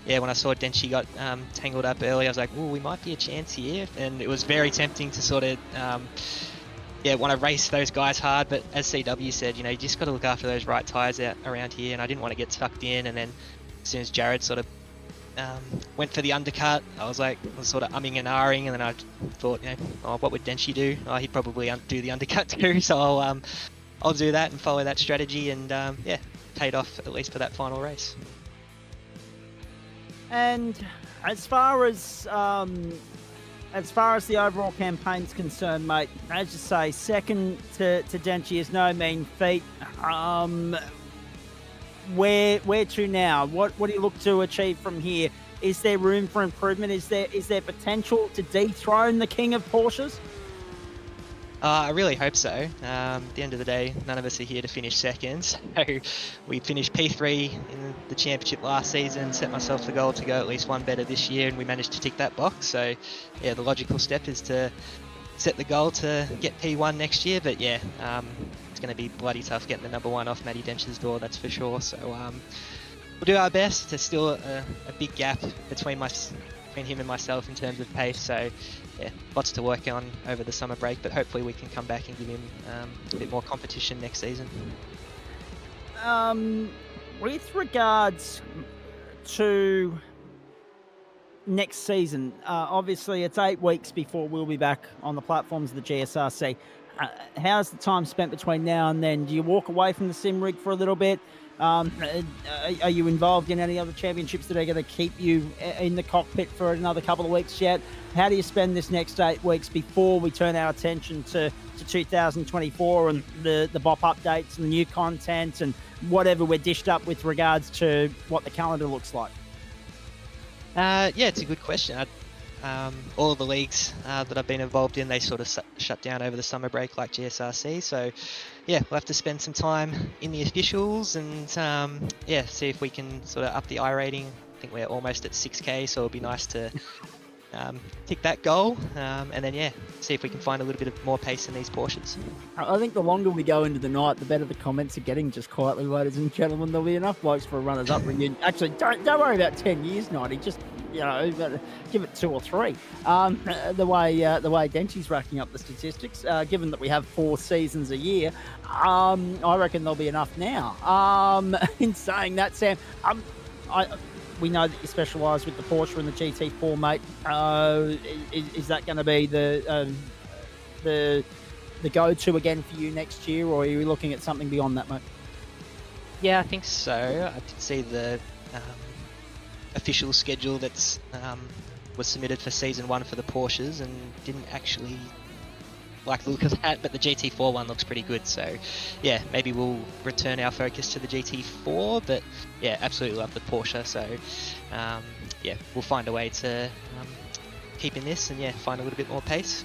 yeah, when I saw Denchy got tangled up early, I was like, oh, we might be a chance here. And it was very tempting to sort of, want to race those guys hard. But as CW said, you just got to look after those right tyres out around here. And I didn't want to get sucked in. And then as soon as Jared sort of went for the undercut, I was sort of umming and ahhing. And then I thought, what would Denchy do? Oh, he'd probably do the undercut too. So I'll I'll do that and follow that strategy, and yeah, paid off at least for that final race. And as far as the overall campaign's concerned, mate, as you say, second to Denchi is no mean feat. Where to now? What do you look to achieve from here? Is there room for improvement? Is there potential to dethrone the king of Porsches? I really hope so. At the end of the day, none of us are here to finish second. So we finished P3 in the championship last season, set myself the goal to go at least one better this year, and we managed to tick that box. So yeah, the logical step is to set the goal to get P1 next year. But yeah, it's going to be bloody tough getting the number one off Matty Dench's door, that's for sure. So we'll do our best. There's still a big gap between him and myself in terms of pace. So yeah, lots to work on over the summer break, but hopefully we can come back and give him a bit more competition next season. With regards to next season, obviously it's 8 weeks before we'll be back on the platforms of the GSRC. How's the time spent between now and then? Do you walk away from the sim rig for a little bit? Are you involved in any other championships that are going to keep you in the cockpit for another couple of weeks yet? How do you spend this next 8 weeks before we turn our attention to 2024 and the BOP updates and the new content and whatever we're dished up with regards to what the calendar looks like? Yeah, it's a good question. All of the leagues that I've been involved in, they sort of shut down over the summer break like GSRC. So yeah, we'll have to spend some time in the officials and yeah, see if we can sort of up the I rating. I think we're almost at 6k, so it'll be nice to tick that goal, and then yeah, see if we can find a little bit of more pace in these Porsches. I think the longer we go into the night, the better the comments are getting. Just quietly, ladies and gentlemen, there'll be enough blokes for a runners-up reunion. Actually, don't worry about 10 years, 90. Just give it 2 or 3. The way Denchi's racking up the statistics, given that we have 4 seasons a year, I reckon there'll be enough now. In saying that, Sam, we know that you specialise with the Porsche and the GT4, mate. Is that going to be the go-to again for you next year, or are you looking at something beyond that, mate? Yeah, I think so. I did see the official schedule that's was submitted for season 1 for the Porsches, and didn't actually like the look of that, but the GT4 one looks pretty good. So yeah, maybe we'll return our focus to the GT4, but yeah, absolutely love the Porsche. So yeah, we'll find a way to keep in this and yeah, find a little bit more pace.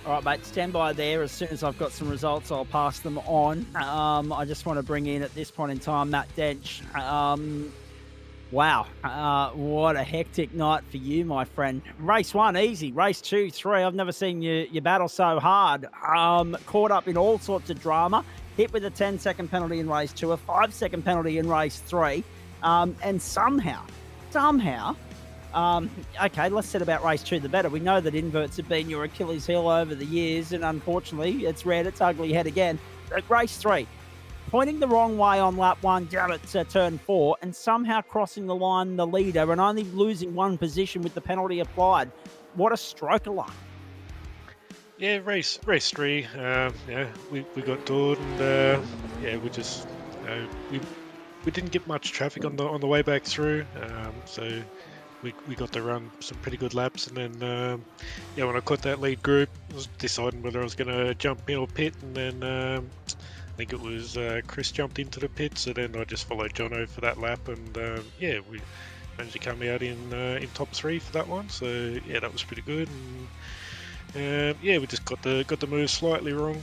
All right, mate, stand by there. As soon as I've got some results, I'll pass them on. I just want to bring in at this point in time Matt Dench. Wow, what a hectic night for you, my friend. Race 1, easy. Race 2, 3, I've never seen you battle so hard. Caught up in all sorts of drama. Hit with a 10-second penalty in race 2, a 5-second penalty in race 3. And somehow, okay, let's set about race 2 the better. We know that inverts have been your Achilles heel over the years, and unfortunately, it's reared its ugly head again. But race 3, pointing the wrong way on lap 1 down at turn 4, and somehow crossing the line the leader and only losing 1 position with the penalty applied. What a stroke of luck. Yeah, race 3. Yeah, we got done, and yeah, we just we didn't get much traffic on the way back through, so we got to run some pretty good laps, and then yeah, when I caught that lead group, I was deciding whether I was going to jump in or pit, and then I think it was Chris jumped into the pit, so then I just followed Jono for that lap, and yeah, we managed to come out in top 3 for that one. So yeah, that was pretty good. And yeah, we just got the move slightly wrong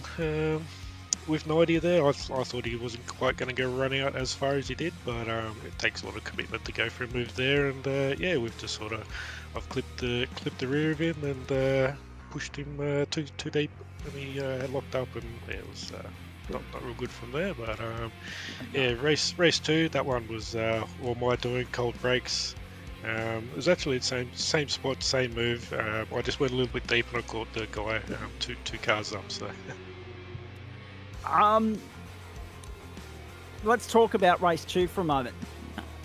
with Nidia there. I thought he wasn't quite going to go run out as far as he did, but it takes a lot of commitment to go for a move there. And yeah, we've just sort of I've clipped the rear of him and pushed him too deep, and he locked up, and yeah, it was not real good from there. But yeah, race 2, that one was all my doing, cold brakes. It was actually the same spot, same move. I just went a little bit deep and I caught the guy two cars up. So let's talk about race 2 for a moment.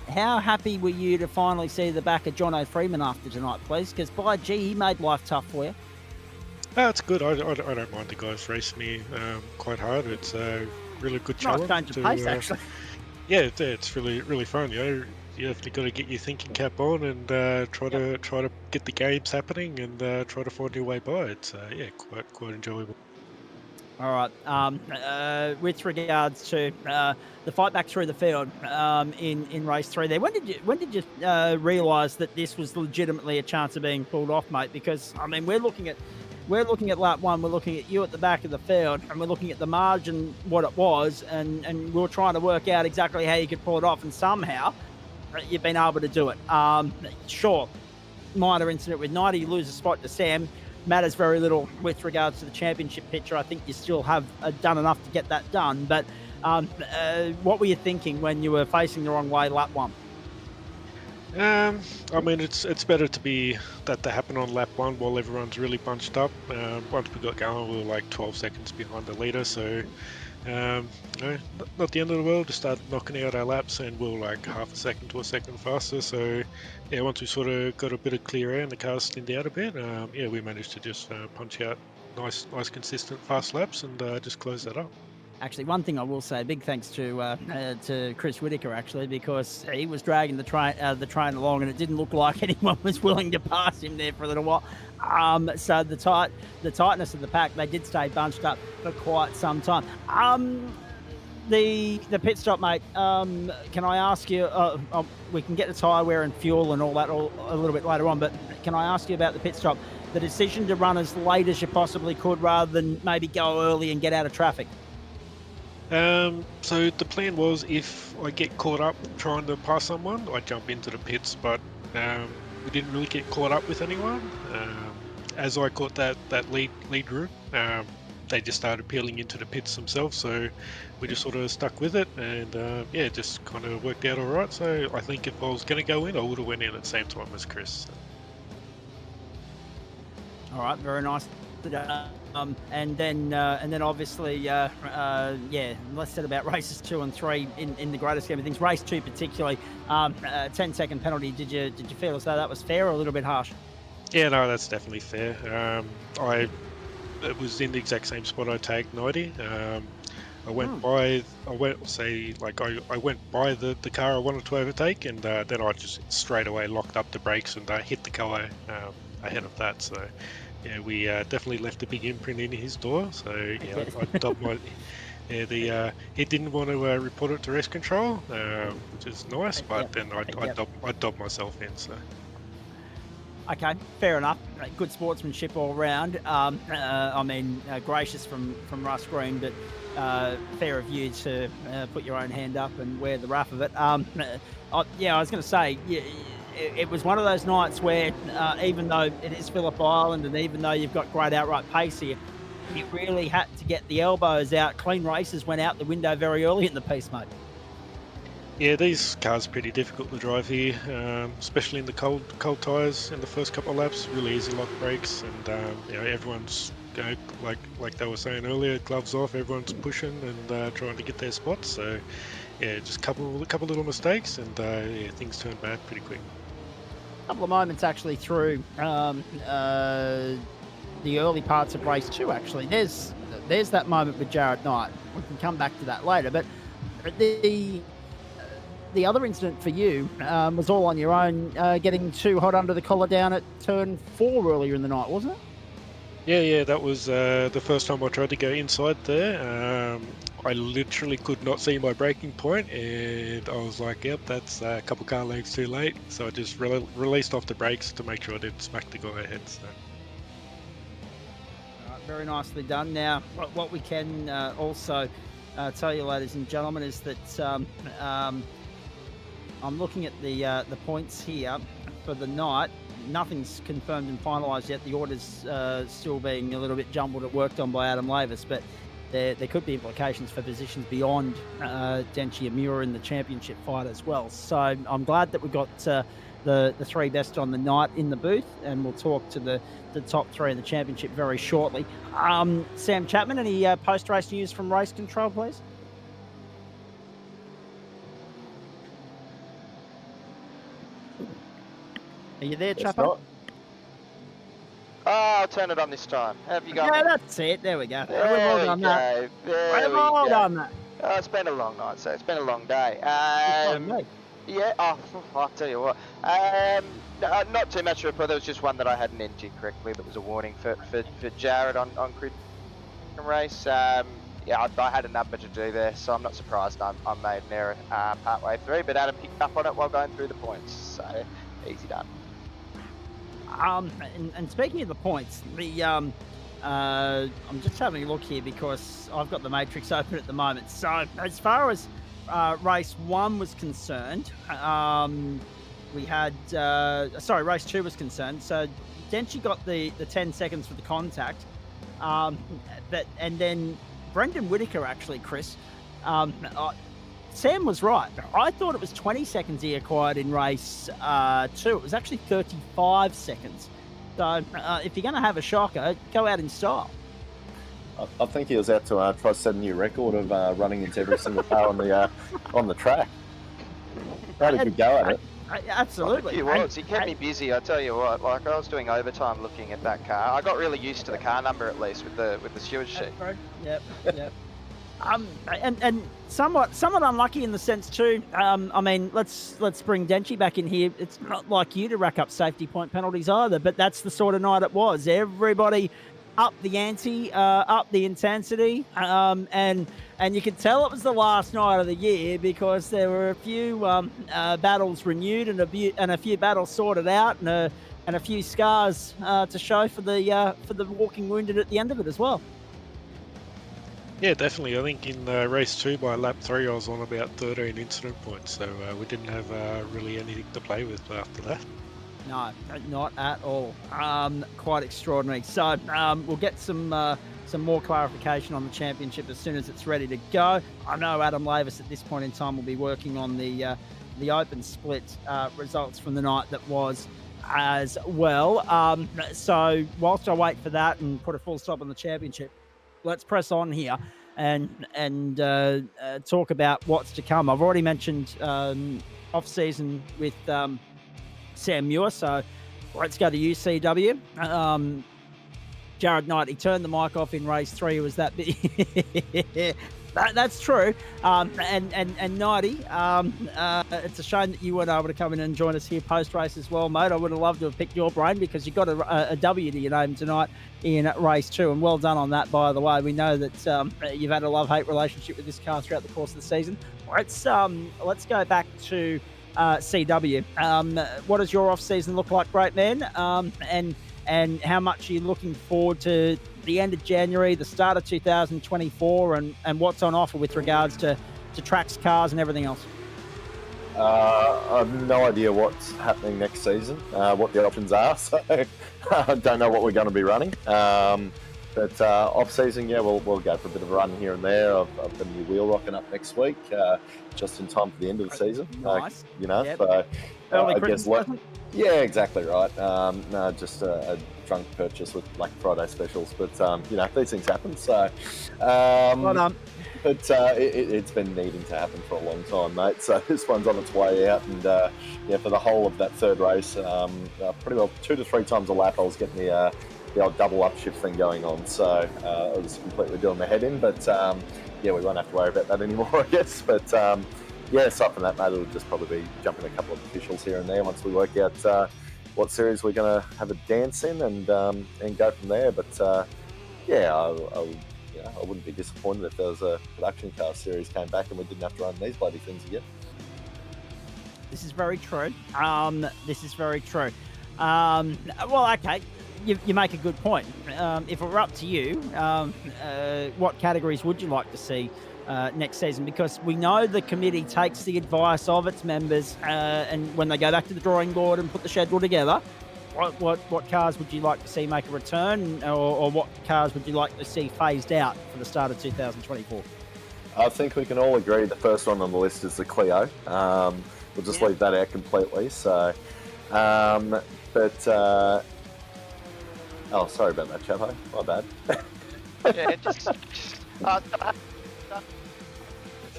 How happy were you to finally see the back of Jono Freeman after tonight, please? Because by gee, he made life tough for you. No, it's good. I don't mind the guys racing me quite hard. It's a really good Nice challenge. change of pace, actually. Yeah, it's really fun. You definitely got to get your thinking cap on and try to get the games happening and try to find your way by. It's yeah, quite enjoyable. All right. With regards to the fight back through the field in race 3, there, when did you realise that this was legitimately a chance of being pulled off, mate? Because I mean, we're looking at lap 1, we're looking at you at the back of the field, and we're looking at the margin, what it was, and we we're trying to work out exactly how you could pull it off, and somehow you've been able to do it. Sure, minor incident with 90, you lose a spot to Sam. Matters very little with regards to the championship picture. I think you still have done enough to get that done. But what were you thinking when you were facing the wrong way lap 1? I mean, it's better to be that happen on lap 1 while everyone's really bunched up. Once we got going, we were like 12 seconds behind the leader, so not the end of the world. Just started knocking out our laps, and we were like half a second to a second faster. So yeah, once we sort of got a bit of clear air and the cars thinned out a bit, yeah, we managed to just punch out nice consistent fast laps and just close that up. Actually, one thing I will say, big thanks to Chris Whitaker, actually, because he was dragging the train along, and it didn't look like anyone was willing to pass him there for a little while. So the tightness of the pack, they did stay bunched up for quite some time. The pit stop, mate. Can I ask you? We can get the tyre wear and fuel and all that a little bit later on, but can I ask you about the pit stop? The decision to run as late as you possibly could, rather than maybe go early and get out of traffic. So the plan was, if I get caught up trying to pass someone, I jump into the pits, but we didn't really get caught up with anyone. As I caught that lead group, they just started peeling into the pits themselves, so we just sort of stuck with it, and yeah, it just kind of worked out all right. So I think if I was going to go in, I would have went in at the same time as Chris. So. All right, very nice. And then obviously, yeah, less said about races 2 and 3 in the greater scheme of things. Race 2 particularly, 10-second penalty. Did you feel as though that was fair or a little bit harsh? Yeah, no, that's definitely fair. It was in the exact same spot I tagged 90. I went by the car I wanted to overtake, and then I just straight away locked up the brakes and hit the car ahead of that. So yeah, we definitely left a big imprint in his door. So yeah, I dubbed my. Yeah, he didn't want to report it to race control, which is nice, but then I dubbed myself in. So. Okay, fair enough. Good sportsmanship all round. I mean, gracious from Russ Green, but fair of you to put your own hand up and wear the rough of it. Yeah, I was going to say, it was one of those nights where even though it is Phillip Island and even though you've got great outright pace here, you really had to get the elbows out. Clean races went out the window very early in the piece, mate. Yeah, these cars are pretty difficult to drive here, especially in the cold tyres in the first couple of laps. Really easy lock brakes, and everyone's like they were saying earlier, gloves off. Everyone's pushing and trying to get their spots. So yeah, just a couple little mistakes, and yeah, things turned bad pretty quick. A couple of moments actually through the early parts of race 2. Actually, there's that moment with Jared Knight. We can come back to that later, but the other incident for you was all on your own, getting too hot under the collar down at turn 4 earlier in the night, wasn't it? Yeah, that was the first time I tried to go inside there. I literally could not see my braking point, and I was like, yep, that's a couple car lengths too late. So I just released off the brakes to make sure I didn't smack the guy ahead. So. Very nicely done. Now, what we can also tell you, ladies and gentlemen, is that I'm looking at the points here for the night. Nothing's confirmed and finalised yet. The order's still being a little bit jumbled and worked on by Adam Lavis, but there could be implications for positions beyond Denchi and Muir in the championship fight as well. So I'm glad that we got the 3 best on the night in the booth, and we'll talk to the top 3 in the championship very shortly. Sam Chapman, any post-race news from race control, please? Are you there, Chapman? Oh, I'll turn it on this time. Have you got Yeah, me? that's it. There we go. There We've all we done that. go. There We've we all go. done that. Oh, it's been a long night, so it's been a long day. Me. Yeah, I'll tell you what. Not too much of a report. There was just one that I hadn't entered correctly. That was a warning for Jared on Chris race. Yeah, I had a number to do there, so I'm not surprised I made an error partway through. But Adam picked up on it while going through the points, so easy done. And speaking of the points, I'm just having a look here because I've got the matrix open at the moment. So as far as race 1 was concerned, we had race 2 was concerned. So Denchi got the 10 seconds for the contact, and then Brendan Whitaker actually, Chris. Sam was right. I thought it was 20 seconds he acquired in race 2. It was actually 35 seconds. So if you're going to have a shocker, go out in style. I think he was out to try to set a new record of running into every single car on the track. Had a good go at it. Absolutely. He was. He kept me busy. I tell you what. Like I was doing overtime looking at that car. I got really used to the car number at least with the stewards sheet. Yep. And somewhat unlucky in the sense too. I mean, let's bring Denchi back in here. It's not like you to rack up safety point penalties either, but that's the sort of night it was. Everybody up the ante, up the intensity, and you could tell it was the last night of the year because there were a few battles renewed and a few battles sorted out, and a few scars to show for the walking wounded at the end of it as well. Yeah, definitely. I think in race 2 by lap 3 I was on about 13 incident points, so we didn't have really anything to play with after that. No, not at all. Quite extraordinary. So we'll get some more clarification on the championship as soon as it's ready to go. I know Adam Lavis at this point in time will be working on the open split results from the night that was as well. So whilst I wait for that and put a full stop on the championship, let's press on here and talk about what's to come. I've already mentioned off season with Sam Muir, so let's go to UCW. Jared Knight, he turned the mic off in race 3. Was that bit? That's true. And Knighty, it's a shame that you weren't able to come in and join us here post race as well, mate. I would have loved to have picked your brain because you got a W to your name tonight in race 2, and well done on that, by the way. We know that you've had a love-hate relationship with this car throughout the course of the season. Let's go back to CW. What does your off-season look like, great man? And how much are you looking forward to the end of January, the start of 2024, and what's on offer with regards to tracks, cars, and everything else? I have no idea what's happening next season, what the options are, so I don't know what we're going to be running. But off-season, yeah, we'll go for a bit of a run here and there. I've got a new wheel rocking up next week, just in time for the end of the season. Nice. Yep. So early I Christmas guess present? Yeah, exactly right. No, just a drunk purchase with Black Friday specials, but these things happen. So, Well done. but it's been needing to happen for a long time, mate. So this one's on its way out, and for the whole of that third race, pretty well 2 to 3 times a lap, I was getting the old double upshift thing going on. So I was completely doing my head in, but we won't have to worry about that anymore, I guess. But aside from that, mate, it'll just probably be jumping a couple of officials here and there once we work out what series we're going to have a dance in and go from there. But I wouldn't be disappointed if there was a production car series came back and we didn't have to run these bloody things again. This is very true. Well, okay. You make a good point. If it were up to you, what categories would you like to see next season? Because we know the committee takes the advice of its members, and when they go back to the drawing board and put the schedule together, what cars would you like to see make a return, or what cars would you like to see phased out for the start of 2024? I think we can all agree the first one on the list is the Clio. We'll just leave that out completely. So, oh, sorry about that, Chapo. My bad. Yeah, just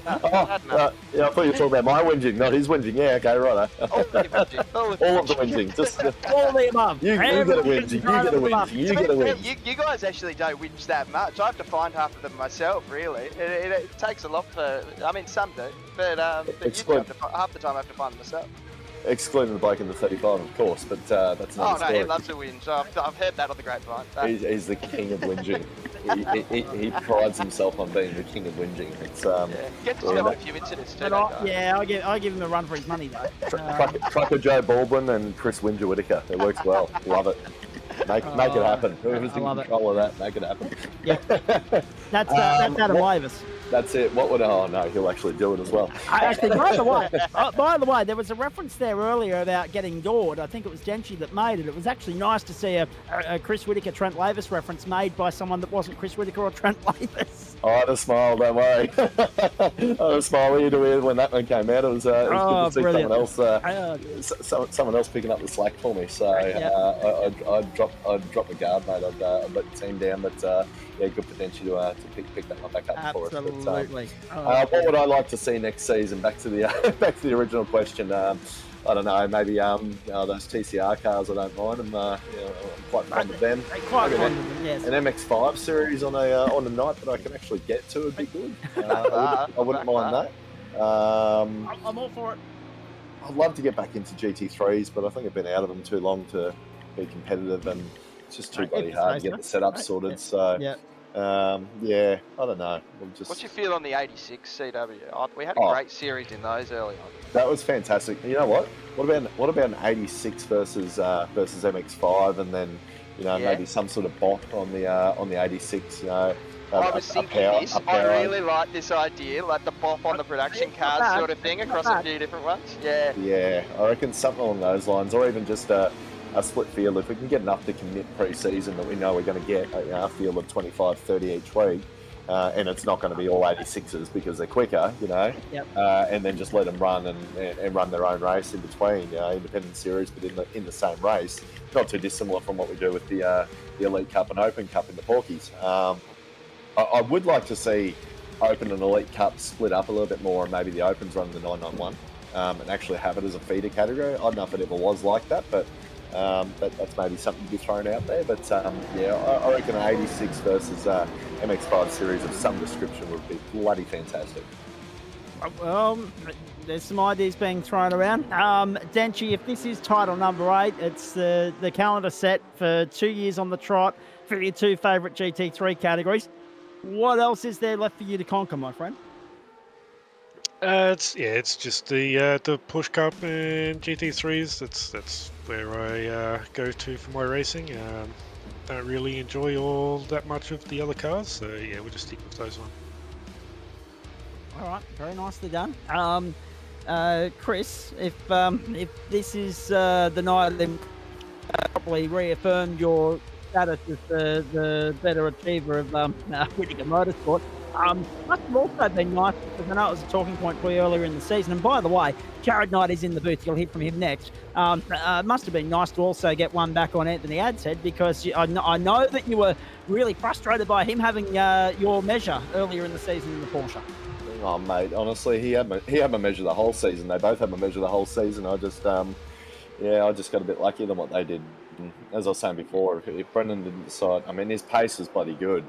No, yeah, I thought you were talking about my whinging, not his whinging. Yeah, okay, right. all of the whinging. All of the whinging. Just All of the above. you get a whinging. You get a whinging. You get a Yeah, whinging. you guys actually don't whinge that much. I have to find half of them myself, really. It takes a lot for. I mean, some do, but half the time I have to find them myself. Excluding the bloke in the 35, of course, but that's not. Oh no, he loves to whinge. I've heard that on the grapevine. He's the king of whinging. he prides himself on being the king of whinging. It's Get to spell a few incidents too. I give him a run for his money though. Trucker Joe Baldwin and Chris Whinger Whitaker. It works well. Love it. Make it happen. Whoever's in control of that, make it happen. That's Adam Lavis. That's it. What would? Oh no, he'll actually do it as well. Actually, by the way, there was a reference there earlier about getting gored. I think it was Denchi that made it. It was actually nice to see a Chris Whitaker, Trent Lavis reference made by someone that wasn't Chris Whitaker or Trent Lavis. I had a smile. Don't worry. I had a smile ear to ear when that one came out. It was good to see brilliant. someone else picking up the slack for me. So I'd drop the guard, mate. I'd let the team down, but good potential to pick that one back up for us. Absolutely. What would I like to see next season? Back to the original question. I don't know. Maybe those TCR cars. I don't mind them. I'm quite fond of them. Quite fond of them. Yes. An MX-5 series on a night that I can actually get to would be good. I wouldn't mind that. I'm all for it. I'd love to get back into GT3s, but I think I've been out of them too long to be competitive, and it's just too bloody hard to get the setup sorted. Right. So. Yeah. I don't know. What's your feel on the 86 CW? We had a great series in those early on. That was fantastic. You know what? What about an 86 versus MX5, and then maybe some sort of bot on the 86. I was thinking this. I really like this idea, like the pop on the production cars sort of thing across a few different ones. Yeah. Yeah, I reckon something along those lines, or even just a split field. If we can get enough to commit pre-season that we know we're going to get a field of 25, 30 each week, and it's not going to be all 86s because they're quicker, and then just let them run and run their own race in between, independent series, but in the same race. Not too dissimilar from what we do with the Elite Cup and Open Cup in the Porkies. I would like to see Open and Elite Cup split up a little bit more, and maybe the Opens run the 991 and actually have it as a feeder category. I don't know if it ever was like that, but that's maybe something to be thrown out there. But I reckon an 86 versus MX5 series of some description would be bloody fantastic. Well, there's some ideas being thrown around. Denchi, if this is title number 8, it's the calendar set for 2 years on the trot for your two favourite GT3 categories. What else is there left for you to conquer, my friend? It's just the Push Cup and GT3s. That's where I go to for my racing. Don't really enjoy all that much of the other cars, so yeah, we'll just stick with those ones. All right, very nicely done. Chris, if this is the night then probably reaffirmed your status as the better achiever of Whitaker Motorsport. Must have also been nice, because I know it was a talking point for you earlier in the season. And by the way, Jared Knight is in the booth. You'll hear from him next. Must have been nice to also get one back on Anthony Adshead, because I know that you were really frustrated by him having your measure earlier in the season in the Porsche. Oh, mate, honestly, he had my measure the whole season. They both had my measure the whole season. I just got a bit luckier than what they did. And as I was saying before, if Brendan didn't decide, I mean, his pace is bloody good.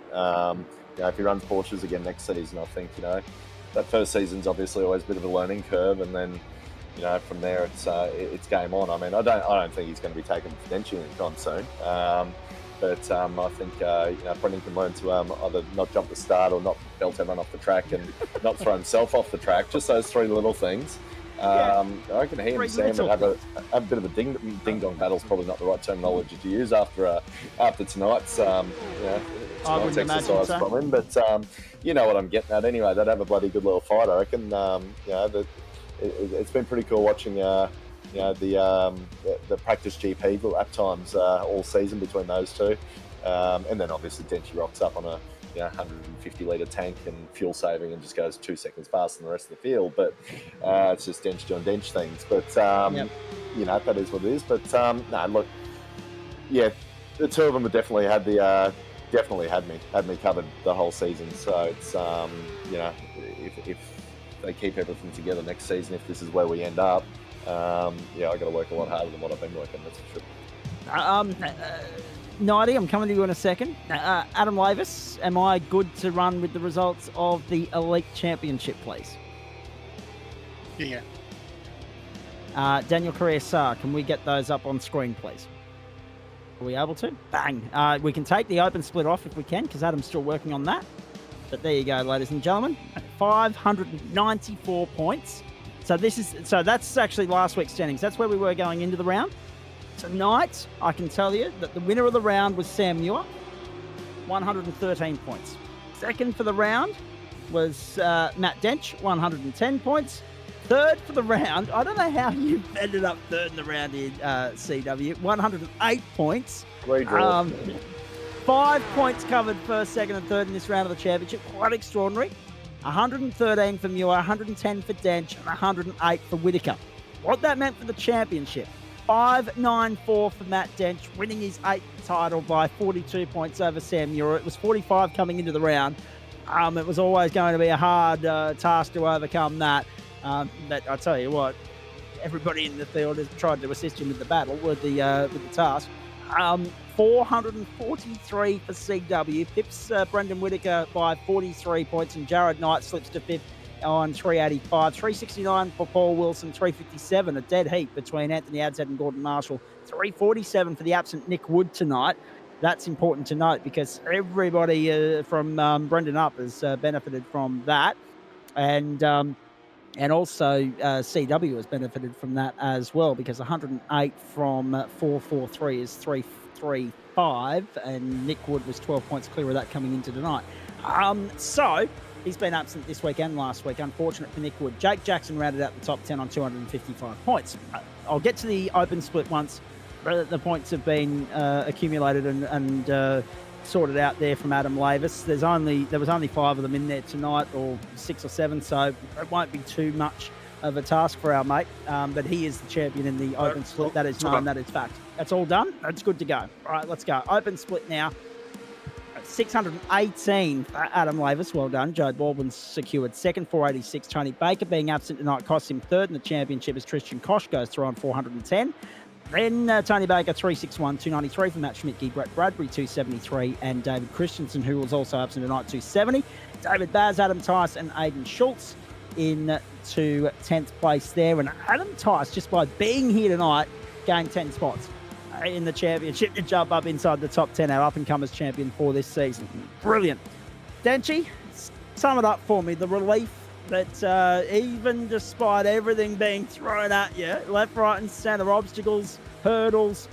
If he runs Porsches again next season, I think, that first season's obviously always a bit of a learning curve, and then, from there it's game on. I mean, I don't think he's going to be taken to Denchi anytime soon. But I think Brendan can learn to either not jump the start or not belt everyone off the track and not throw himself off the track. Just those three little things. I reckon he and Sam would have a bit of a ding-dong battle's probably not the right terminology to use after tonight's exercise from him. But you know what I'm getting at anyway. They'd have a bloody good little fight, I reckon. It's been pretty cool watching the practice GP lap times all season between those two, and then obviously Denchi rocks up on a 150 litre tank and fuel saving and just goes 2 seconds faster than the rest of the field. But it's just Dench doing Dench things. But that is what it is. But look, the two of them have definitely had had me covered the whole season. So it's if they keep everything together next season, if this is where we end up, yeah, I got to work a lot harder than what I've been working. That's for sure. Nighty, I'm coming to you in a second. Adam Lavis, am I good to run with the results of the Elite Championship, please? Yeah. Daniel Carrier-Sar, can we get those up on screen, please? Are we able to? Bang. We can take the open split off if we can, because Adam's still working on that. But there you go, ladies and gentlemen. 594 points. So that's actually last week's standings. That's where we were going into the round. Tonight, I can tell you that the winner of the round was Sam Muir, 113 points. Second for the round was Matt Dench, 110 points. Third for the round, I don't know how you ended up third in the round in CW, 108 points. 5 points covered first, second and third in this round of the championship. Quite extraordinary. 113 for Muir, 110 for Dench, and 108 for Whitaker. What that meant for the championship, 594 for Matt Dench, winning his 8th title by 42 points over Sam Muir. It was 45 coming into the round. It was always going to be a hard task to overcome that. But I tell you what, everybody in the field has tried to assist him with the battle, with the task. 443 for CW, pips Brendan Whitaker by 43 points, and Jared Knight slips to 5th on 385. 369 for Paul Wilson, 357, a dead heat between Anthony Adshead and Gordon Marshall. 347 for the absent Nick Wood tonight. That's important to note because everybody from Brendan up has benefited from that. And also CW has benefited from that as well, because 108 from 443 is 335, and Nick Wood was 12 points clear of that coming into tonight. So he's been absent this week and last week. Unfortunate for Nick Wood. Jake Jackson rounded out the top 10 on 255 points. I'll get to the open split once the points have been accumulated and sorted out there from Adam Lavis. There was only 5 of them in there tonight, or 6 or 7, so it won't be too much of a task for our mate. But he is the champion in the open split. That is known. That is fact. That's all done. That's good to go. All right, let's go. Open split now. 618 for Adam Lavis. Well done. Joe Baldwin secured second, 486. Tony Baker being absent tonight cost him third in the championship as Christian Koch goes through on 410. Then Tony Baker, 361, 293 for Matt Schmidtke, Brett Bradbury, 273, and David Christensen, who was also absent tonight, 270. David Baz, Adam Tice, and Aidan Schultz in to 10th place there. And Adam Tice, just by being here tonight, gained 10 spots in the championship to jump up inside the top 10, our up-and-comers champion for this season. Brilliant. Denchy, sum it up for me. The relief that even despite everything being thrown at you, left, right and centre, obstacles, hurdles,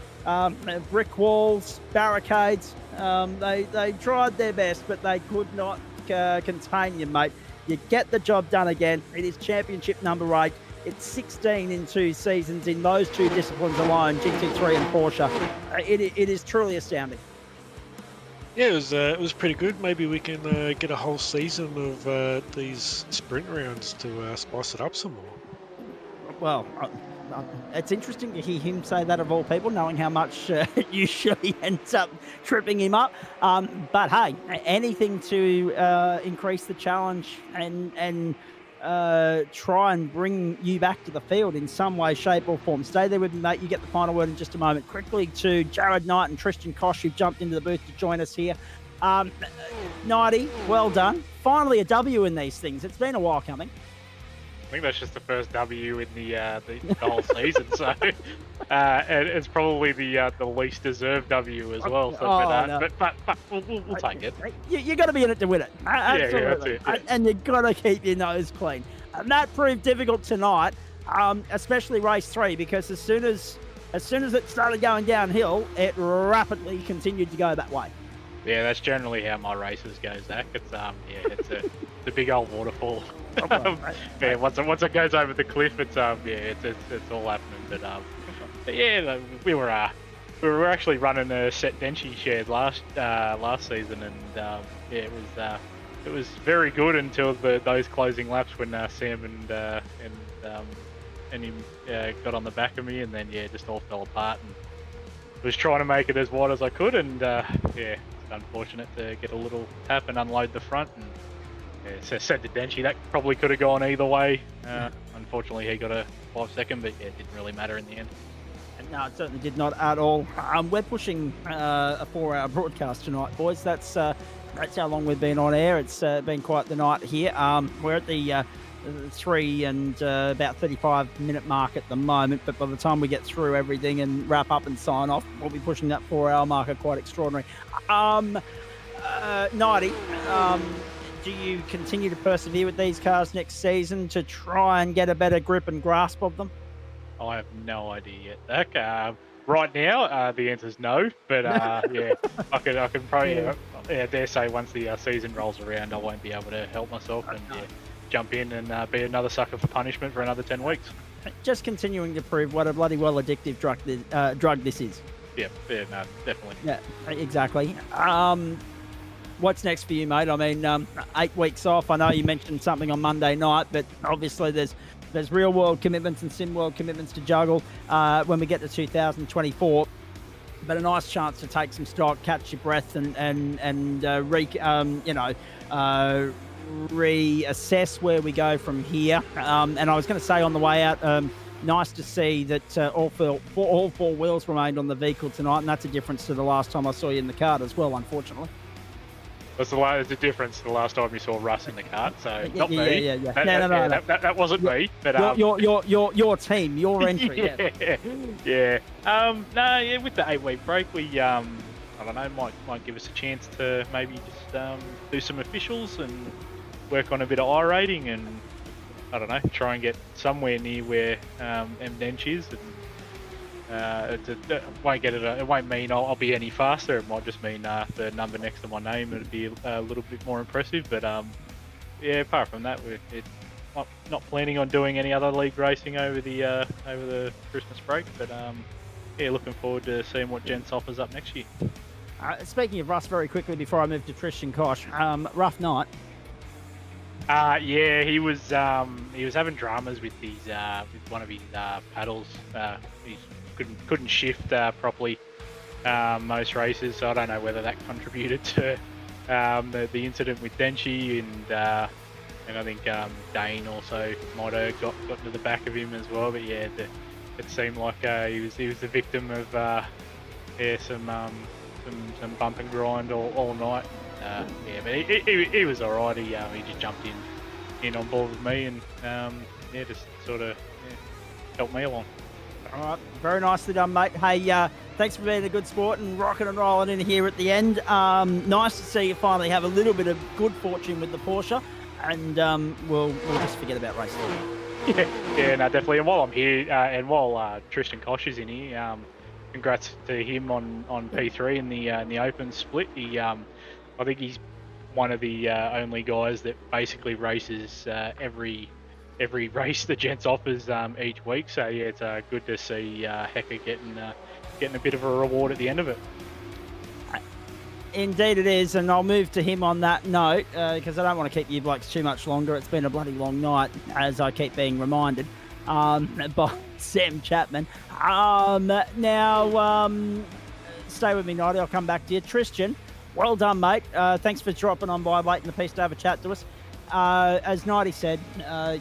brick walls, barricades, they tried their best, but they could not contain you, mate. You get the job done again. It is championship number 8. It's 16 in 2 seasons in those 2 disciplines alone, GT3 and Porsche. It is truly astounding. Yeah, it was pretty good. Maybe we can get a whole season of these sprint rounds to spice it up some more. Well, it's interesting to hear him say that of all people, knowing how much usually ends up tripping him up. But hey, anything to increase the challenge and try and bring you back to the field in some way, shape or form. Stay there with me, mate. You get the final word in just a moment. Quickly to Jared Knight and Tristan Koch, who've jumped into the booth to join us here. Knighty, well done. Finally a W in these things. It's been a while coming. I think that's just the first W in the whole season, so and it's probably the least deserved W as well. So, no. but we'll take it. You got to be in it to win it. Absolutely. Yeah, and you got to keep your nose clean. And that proved difficult tonight, especially race 3, because as soon as it started going downhill, it rapidly continued to go that way. Yeah, that's generally how my races go, Zach. It's it's a big old waterfall. Yeah, once it goes over the cliff, it's it's all happening. But yeah, we were actually running a set Denchi shared last season, and it was very good until those closing laps when Sam and him got on the back of me, and then just all fell apart. And was trying to make it as wide as I could, and it's unfortunate to get a little tap and unload the front, and so said to Denchi, that probably could have gone either way. Unfortunately, he got a 5-second, but yeah, it didn't really matter in the end. No, it certainly did not at all. We're pushing a 4-hour broadcast tonight, boys. That's how long we've been on air. It's been quite the night here. We're at the 3 and about 35-minute mark at the moment, but by the time we get through everything and wrap up and sign off, we'll be pushing that 4-hour marker. Quite extraordinary. Nighty, do you continue to persevere with these cars next season to try and get a better grip and grasp of them? I have no idea yet, Zach. Right now, the answer is no. But yeah, I can probably dare say once the season rolls around, I won't be able to help myself and jump in and be another sucker for punishment for another 10 weeks. Just continuing to prove what a bloody well addictive drug this is. Yeah, no, definitely. Yeah, exactly. What's next for you, mate? I mean, 8 weeks off. I know you mentioned something on Monday night, but obviously there's real world commitments and sim world commitments to juggle when we get to 2024. But a nice chance to take some stock, catch your breath, and reassess where we go from here. And I was going to say on the way out, nice to see that all four wheels remained on the vehicle tonight, and that's a difference to the last time I saw you in the kart as well, unfortunately. That's the difference to the last time you saw Russ in the kart. So not me. Yeah. No. That wasn't me. But your team, your entry. With the 8-week break, we I don't know, might give us a chance to maybe just do some officials and work on a bit of I rating and I don't know, try and get somewhere near where M-Dench is. And, it won't mean I'll be any faster. It might just mean the number next to my name it'll be a little bit more impressive. But apart from that, we're not planning on doing any other league racing over the Christmas break. But looking forward to seeing what Gents offers up next year. Speaking of Russ, very quickly before I move to Tristan Koch, rough night. He was having dramas with his with one of his paddles. He couldn't shift properly most races, so I don't know whether that contributed to the incident with Denchi, and I think Dane also might have got to the back of him as well. But yeah, it seemed like he was the victim of some bump and grind all night. But he was alright. He just jumped in on board with me and just sort of helped me along. All right, very nicely done, mate. Hey, thanks for being a good sport and rocking and rolling in here at the end. Nice to see you finally have a little bit of good fortune with the Porsche, and we'll just forget about racing. Yeah, no, definitely. And while I'm here, and while Tristan Koch is in here, congrats to him on P3 in the open split. I think he's one of the only guys that basically races every race the Gents offers each week. So yeah, it's good to see Hecker getting a bit of a reward at the end of it. Indeed it is, and I'll move to him on that note because I don't want to keep you blokes too much longer. It's been a bloody long night, as I keep being reminded by Sam Chapman. Now, stay with me, Nighty. I'll come back to you. Tristan, well done, mate. Thanks for dropping on by late in the piece to have a chat to us. As Nighty said,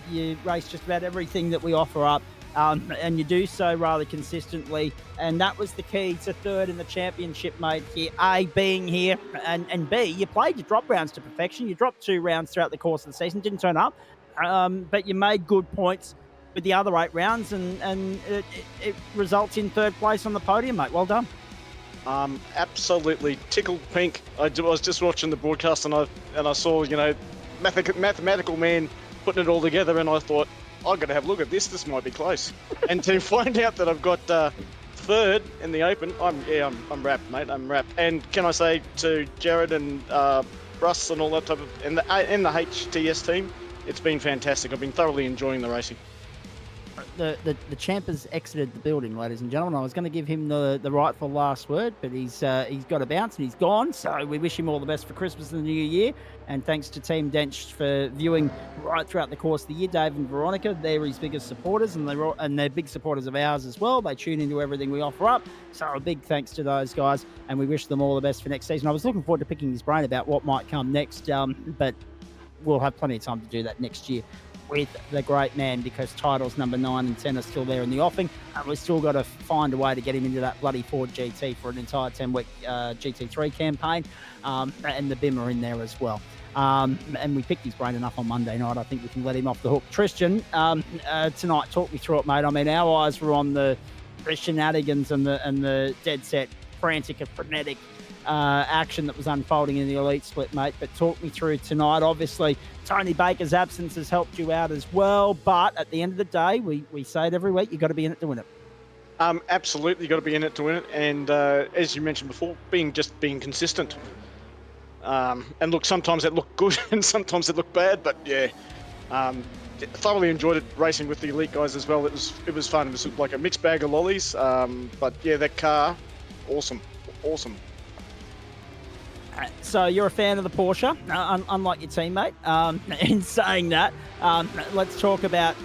you race just about everything that we offer up, and you do so rather consistently. And that was the key to third in the championship, mate. Here, A, being here, and B, you played your drop rounds to perfection. You dropped 2 rounds throughout the course of the season, didn't turn up, but you made good points with the other 8 rounds, and it results in third place on the podium, mate. Well done. Absolutely tickled pink. I was just watching the broadcast and I saw, mathematical man putting it all together, and I thought, I've got to have a look at this. This might be close. And to find out that I've got third in the open, I'm wrapped, mate. I'm wrapped. And can I say to Jared and Russ and all that type of, and the HTS team, it's been fantastic. I've been thoroughly enjoying the racing. The champ has exited the building, ladies and gentlemen. I was going to give him the rightful last word, but he's got to bounce and he's gone. So we wish him all the best for Christmas and the New Year. And thanks to Team Dench for viewing right throughout the course of the year. Dave and Veronica, they're his biggest supporters, and they're big supporters of ours as well. They tune into everything we offer up. So a big thanks to those guys, and we wish them all the best for next season. I was looking forward to picking his brain about what might come next, but we'll have plenty of time to do that next year with the great man, because titles number 9 and 10 are still there in the offing, and we've still got to find a way to get him into that bloody Ford GT for an entire 10-week GT3 campaign, and the BIM are in there as well. And we picked his brain enough on Monday night. I think we can let him off the hook. Tristan, tonight, talk me through it, mate. I mean, our eyes were on the shenanigans and the dead set, frantic and frenetic action that was unfolding in the elite split, mate. But talk me through tonight. Obviously, Tony Baker's absence has helped you out as well. But at the end of the day, we say it every week, you've got to be in it to win it. Absolutely, got to be in it to win it. And as you mentioned before, being consistent. And look, sometimes it looked good and sometimes it looked bad. But yeah, thoroughly enjoyed it racing with the elite guys as well. It was fun. It was like a mixed bag of lollies. But yeah, that car, awesome. So you're a fan of the Porsche, unlike your teammate. In saying that, let's talk about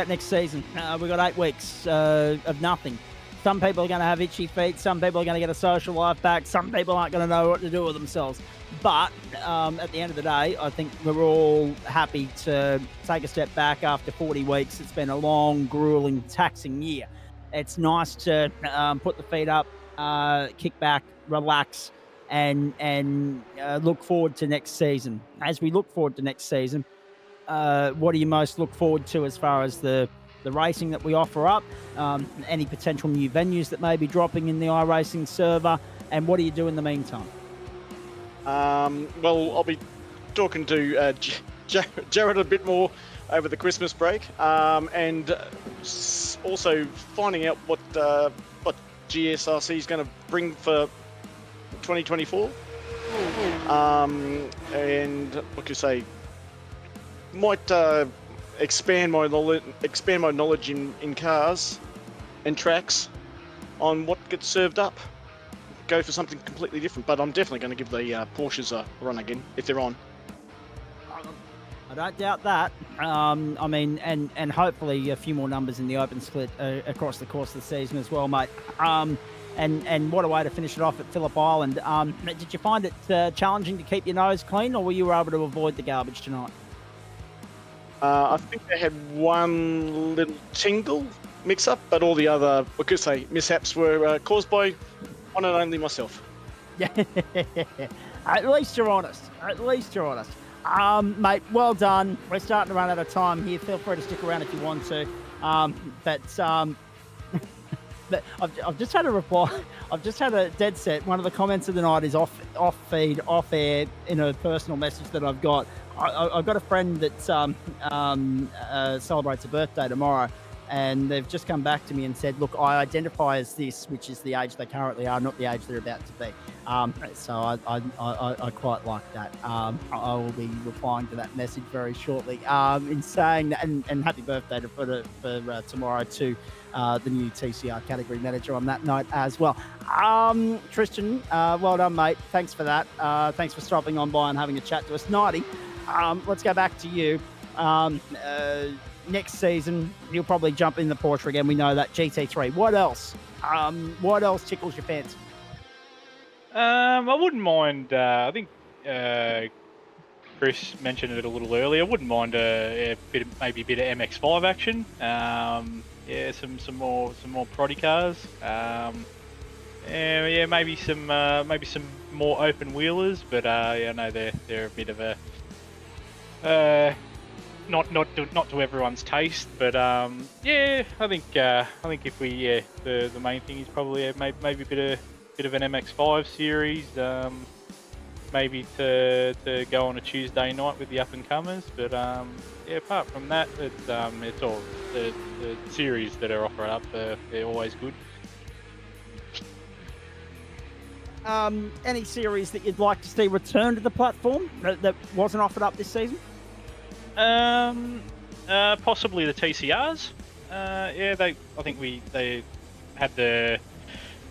next season. We've got 8 weeks of nothing. Some people are going to have itchy feet. Some people are going to get a social life back. Some people aren't going to know what to do with themselves. But at the end of the day, I think we're all happy to take a step back after 40 weeks. It's been a long, grueling, taxing year. It's nice to put the feet up, kick back, relax, and look forward to next season. As we look forward to next season, what do you most look forward to as far as the racing that we offer up, any potential new venues that may be dropping in the iRacing server, and what do you do in the meantime? Well, I'll be talking to Jared a bit more over the Christmas break, and also finding out what GSRC is going to bring for 2024. And what can you say? Might expand my knowledge in cars and tracks on what gets served up. Go for something completely different, but I'm definitely going to give the Porsches a run again if they're on. I don't doubt that. I mean, and hopefully a few more numbers in the open split across the course of the season as well, mate. And what a way to finish it off at Phillip Island. Did you find it challenging to keep your nose clean, or were you able to avoid the garbage tonight? I think they had one little tingle mix-up, but all the other, we could say, mishaps were caused by one and only myself. Yeah, at least you're honest. Mate, well done. We're starting to run out of time here. Feel free to stick around if you want to. But I've just had a reply. I've just had a dead set. One of the comments of the night is off feed, off air, in a personal message that I've got. I've got a friend that celebrates a birthday tomorrow, and they've just come back to me and said, look, I identify as this, which is the age they currently are, not the age they're about to be. So I quite like that. I will be replying to that message very shortly. In saying that, and happy birthday for tomorrow to the new TCR category manager on that note as well. Tristan, well done, mate. Thanks for that. Thanks for stopping on by and having a chat to us. Nighty, let's go back to you. Next season, you'll probably jump in the Porsche again. We know that. GT3. What else? What else tickles your fancy? I wouldn't mind. I think Chris mentioned it a little earlier. I wouldn't mind maybe a bit of MX5 action. Yeah, some more proddy cars. Yeah, maybe some more open wheelers. But yeah, no, they're a bit of a not to everyone's taste, but yeah, I think if we the main thing is probably maybe a bit of an MX5 series, maybe to go on a Tuesday night with the up and comers. But yeah, apart from that, it's all the series that are offered up. They're always good. Any series that you'd like to see return to the platform that wasn't offered up this season? Possibly the TCRs. Yeah, I think they had the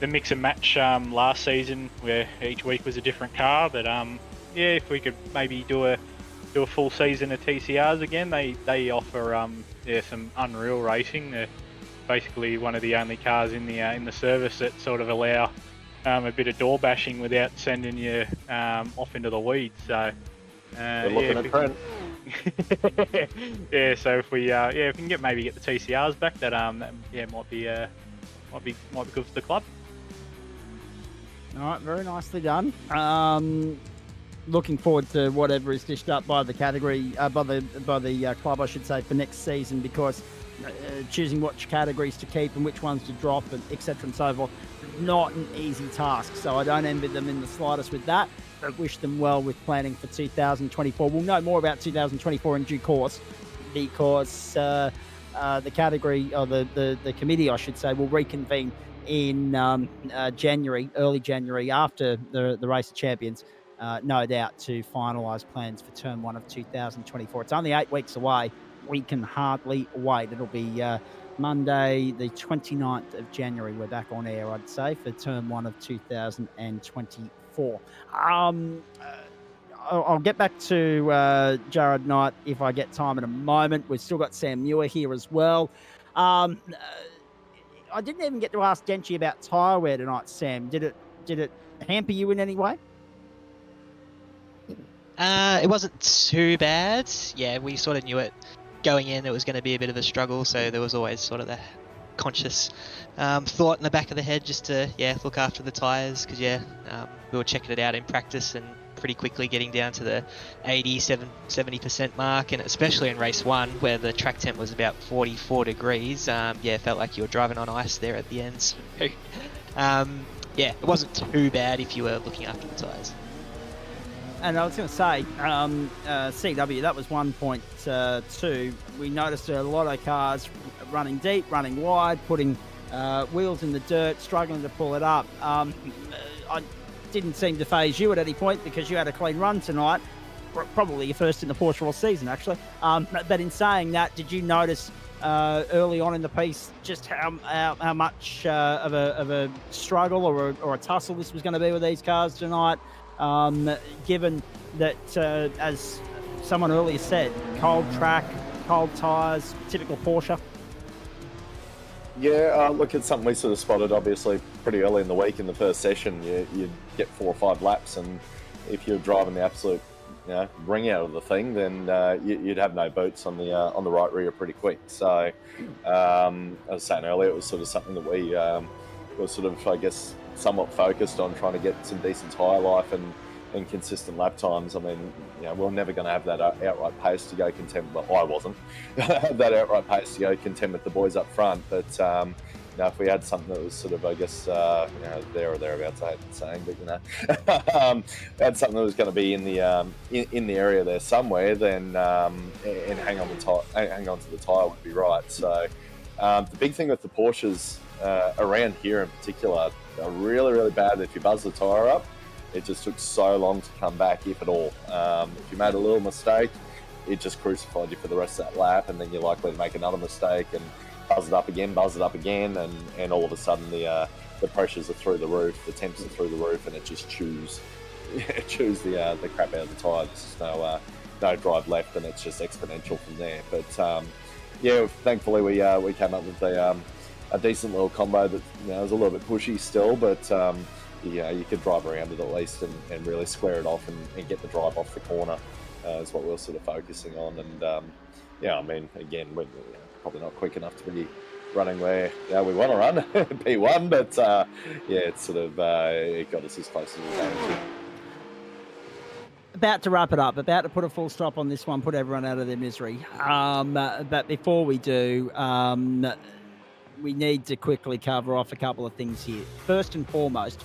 mix and match last season where each week was a different car. But yeah, if we could maybe do a full season of TCRs again, they offer some unreal racing. They're basically one of the only cars in the service that sort of allow a bit of door bashing without sending you off into the weeds. So we're looking at Trent. Yeah, so if we if we can maybe get the TCRs back, that might be good for the club. All right, very nicely done. Looking forward to whatever is dished up by the category, by the club, I should say, for next season, because choosing which categories to keep and which ones to drop, and etc. and so forth, not an easy task. So I don't envy them in the slightest with that. I wish them well with planning for 2024. We'll know more about 2024 in due course, because the category, or the committee, I should say, will reconvene in January, early January, after the Race of Champions, no doubt, to finalise plans for Term 1 of 2024. It's only 8 weeks away. We can hardly wait. It'll be Monday, the 29th of January. We're back on air, I'd say, for Term 1 of 2024. I'll get back to Jared Knight if I get time in a moment. We've still got Sam Muir here as well. I didn't even get to ask Denchi about tyre wear tonight, Sam. Did it hamper you in any way? It wasn't too bad. Yeah, we sort of knew it going in. It was going to be a bit of a struggle, so there was always sort of the conscious thought in the back of the head just to look after the tyres, because we were checking it out in practice and pretty quickly getting down to the 70% mark, and especially in race 1 where the track temp was about 44 degrees. It felt like you were driving on ice there at the end. So, it wasn't too bad if you were looking after the tyres. And I was going to say, CW, that was 1.2. We noticed a lot of cars running deep, running wide, putting wheels in the dirt, struggling to pull it up. I didn't seem to phase you at any point because you had a clean run tonight. Probably your first in the Porsche all season, actually. But in saying that, did you notice early on in the piece just how much of a struggle or a tussle this was going to be with these cars tonight? Given that, as someone earlier said, cold track, cold tyres, typical Porsche. Yeah, look, it's something we sort of spotted, obviously, pretty early in the week in the first session. You'd get 4 or 5 laps, and if you're driving the absolute ring out of the thing, then you'd have no boots on the right rear pretty quick. So, as I was saying earlier, it was sort of something that we were sort of, I guess, somewhat focused on trying to get some decent tyre life and consistent lap times. I mean, we're never going to have that outright pace to go contend. Well, I wasn't that outright pace to go contend with the boys up front. But if we had something that was sort of, I guess, there or thereabouts, I hate saying, but had something that was going to be in the area there somewhere, then and hang on to the tyre would be right. So the big thing with the Porsches around here in particular are really, really bad. If you buzz the tyre up, it just took so long to come back, if at all. If you made a little mistake, it just crucified you for the rest of that lap, and then you're likely to make another mistake and buzz it up again, and all of a sudden the pressures are through the roof, the temps are through the roof, and it just chews the crap out of the tyre. There's no drive left, and it's just exponential from there. But thankfully we came up with a decent little combo that was a little bit pushy still, but you could drive around it at least and really square it off and get the drive off the corner is what we were sort of focusing on. And I mean, again, we're probably not quick enough to be running where we want to run P1, but it's sort of it got us as close as we can. About to wrap it up, about to put a full stop on this one, put everyone out of their misery. But before we do, we need to quickly cover off a couple of things here. First and foremost,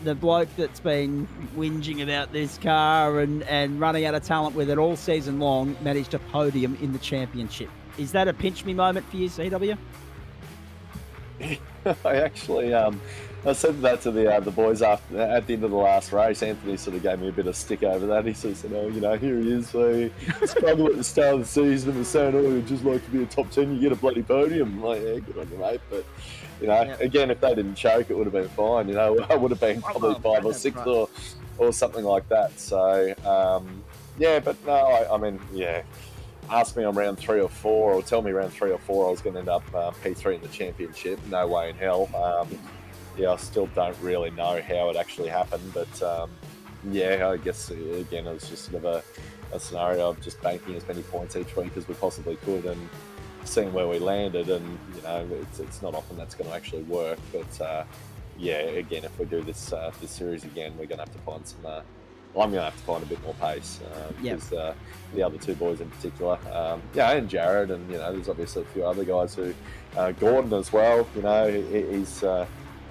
the bloke that's been whinging about this car and running out of talent with it all season long managed a podium in the championship. Is that a pinch me moment for you, CW? I actually, I said that to the boys at the end of the last race. Anthony sort of gave me a bit of stick over that. He sort of said, here he is. So he struggled at the start of the season and was saying, you'd just like to be a top 10, you get a bloody podium. I'm like, yeah, good on you, mate. But, again, if they didn't choke, it would have been fine. I would have been probably 5 or 6 or something like that. So, but no, I mean, ask me on round 3 or 4, or tell me round 3 or 4 I was going to end up P3 in the championship. No way in hell. I still don't really know how it actually happened, but I guess again it was just sort of a scenario of just banking as many points each week as we possibly could and seeing where we landed. And it's not often that's going to actually work. But again, if we do this series again, we're going to have to find some. I'm going to have to find a bit more pace because the other two boys in particular, and Jared, and there's obviously a few other guys who, Gordon as well. He's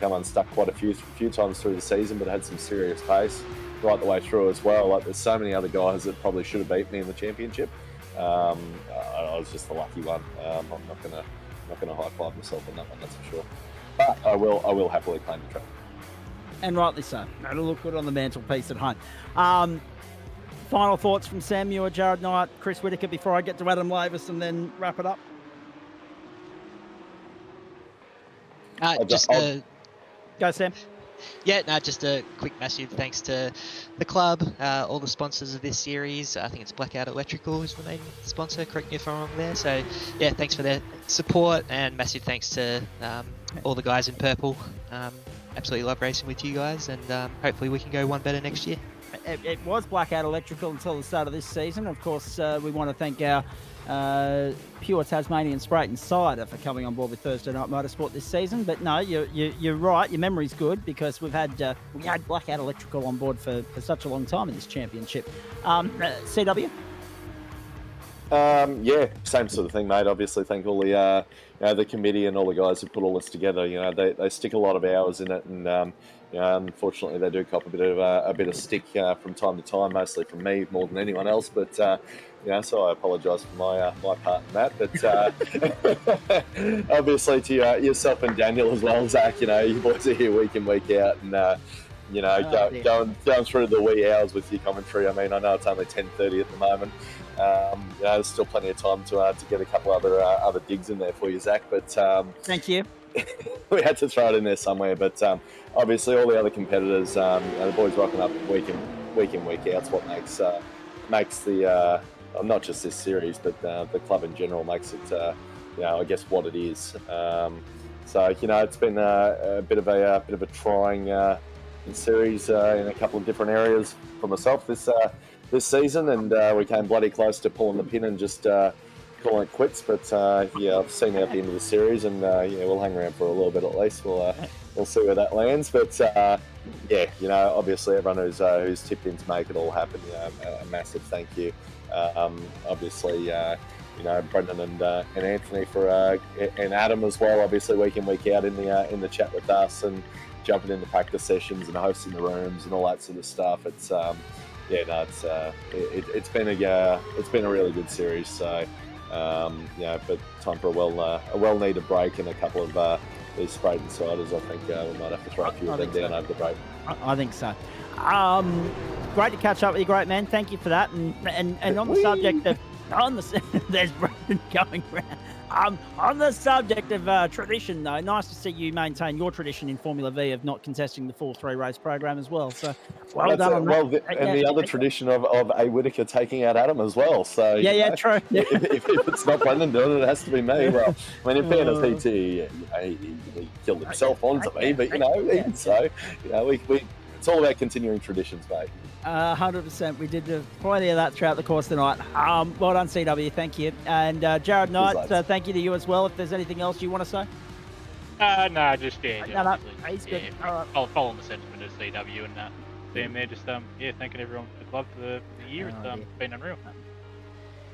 come unstuck quite a few times through the season, but had some serious pace right the way through as well. Like there's so many other guys that probably should have beat me in the championship. I was just the lucky one. I'm not gonna high five myself on that one, that's for sure. But I will happily claim the trophy. And rightly so. It'll look good on the mantelpiece at home. Final thoughts from Sam Muir, Jared Knight, Chris Whitaker before I get to Adam Lavis and then wrap it up. Go, Sam. Yeah, no, just a quick massive thanks to the club, all the sponsors of this series. I think it's Blackout Electrical is the main sponsor, correct me if I'm wrong there. So, yeah, thanks for their support, and massive thanks to all the guys in purple. Absolutely love racing with you guys, and hopefully we can go one better next year. It was Blackout Electrical until the start of this season. Of course, we want to thank our pure Tasmanian Spreyton cider for coming on board with Thursday Night Motorsport this season. But no, you're right. Your memory's good because we had Blackout Electrical on board for such a long time in this championship. CW? Same sort of thing, mate. Obviously, thank all the committee and all the guys who put all this together. They stick a lot of hours in it, and unfortunately, they do cop a bit of stick from time to time, mostly from me more than anyone else. But so I apologise for my part in that. But obviously to yourself and Daniel as well, Zach. You boys are here week in, week out, and going through the wee hours with your commentary. I mean, I know it's only 10:30 at the moment. There's still plenty of time to get a couple other digs in there for you, Zach. But thank you. We had to throw it in there somewhere. But obviously, all the other competitors, the boys rocking up week in, week out. It's what makes the not just this series, but the club in general makes it. I guess what it is. So it's been a bit of a trying series in a couple of different areas for myself this season, and we came bloody close to pulling the pin and just calling it quits. But I've seen it at the end of the series, and we'll hang around for a little bit at least. We'll see where that lands. But obviously everyone who's tipped in to make it all happen, a massive thank you. Obviously, Brendan and Anthony and Adam as well. Obviously, week in, week out in the chat with us and jumping into practice sessions and hosting the rooms and all that sort of stuff. It's it's been a really good series. So but time for a well needed break and a couple of these Spreyton siders. I think we might have to throw a few of them down over the break. I think so. Great to catch up with you, great man. Thank you for that. And on the subject of there's Brendan going around. On the subject of tradition, though, nice to see you maintain your tradition in Formula V of not contesting the full 3-race program as well. So well done on that. And the other tradition of A. Whitaker taking out Adam as well. So true. If it's not Brendan doing it, it has to be me. Well, I mean, in fairness, he killed himself onto me, but it's all about continuing traditions, mate. 100%. We did plenty of that throughout the course of the night. Well done, CW. Thank you. And Jared Knight, thank you to you as well. If there's anything else you want to say? No, just he's good. I'll follow the sentiment of CW and Sam there. Just thanking everyone for the club for the year. It's been unreal.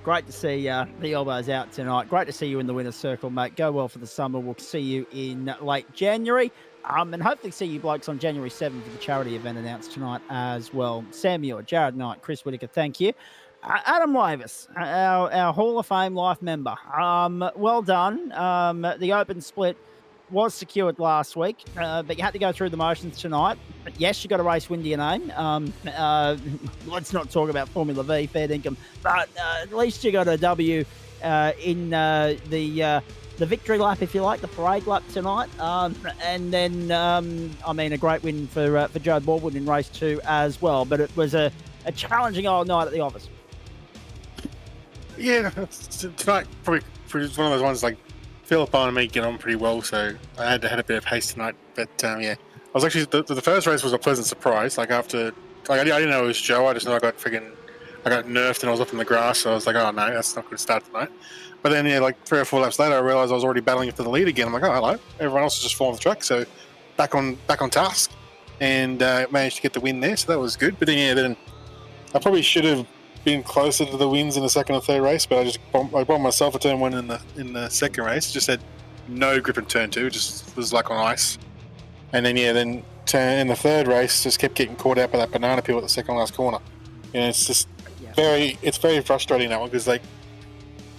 Great to see the elbows out tonight. Great to see you in the winner's circle, mate. Go well for the summer. We'll see you in late January. And hopefully see you blokes on January 7th for the charity event announced tonight as well. Sam Muir, Jared Knight, Chris Whitaker, thank you. Adam Lavis, our Hall of Fame life member. Well done. The open split was secured last week, but you had to go through the motions tonight. But yes, you got a race win to your name. Let's not talk about Formula V, fair dinkum. But at least you got a W in the victory lap, if you like, the parade lap tonight. And then, a great win for Joe Baldwin in race 2 as well. But it was a challenging old night at the office. Yeah, tonight probably was one of those ones like Phillip and me get on pretty well, so I had a bit of haste tonight. But I was actually the first race was a pleasant surprise. I didn't know it was Joe. I just know I got friggin' I got nerfed and I was up in the grass, so I was like, oh no, that's not going to start tonight. But then, yeah, like 3 or 4 laps later, I realised I was already battling for the lead again. I'm like, oh, hello. Everyone else has just fallen off the track, so back on task, and managed to get the win there, so that was good. But then, yeah, then I probably should have been closer to the wins in the second or third race, but I bombed myself a turn 1 in the second race. Just had no grip in turn 2, just was like on ice. And then, yeah, then in the third race, just kept getting caught out by that banana peel at the second last corner. You know, it's just very frustrating, that one, because like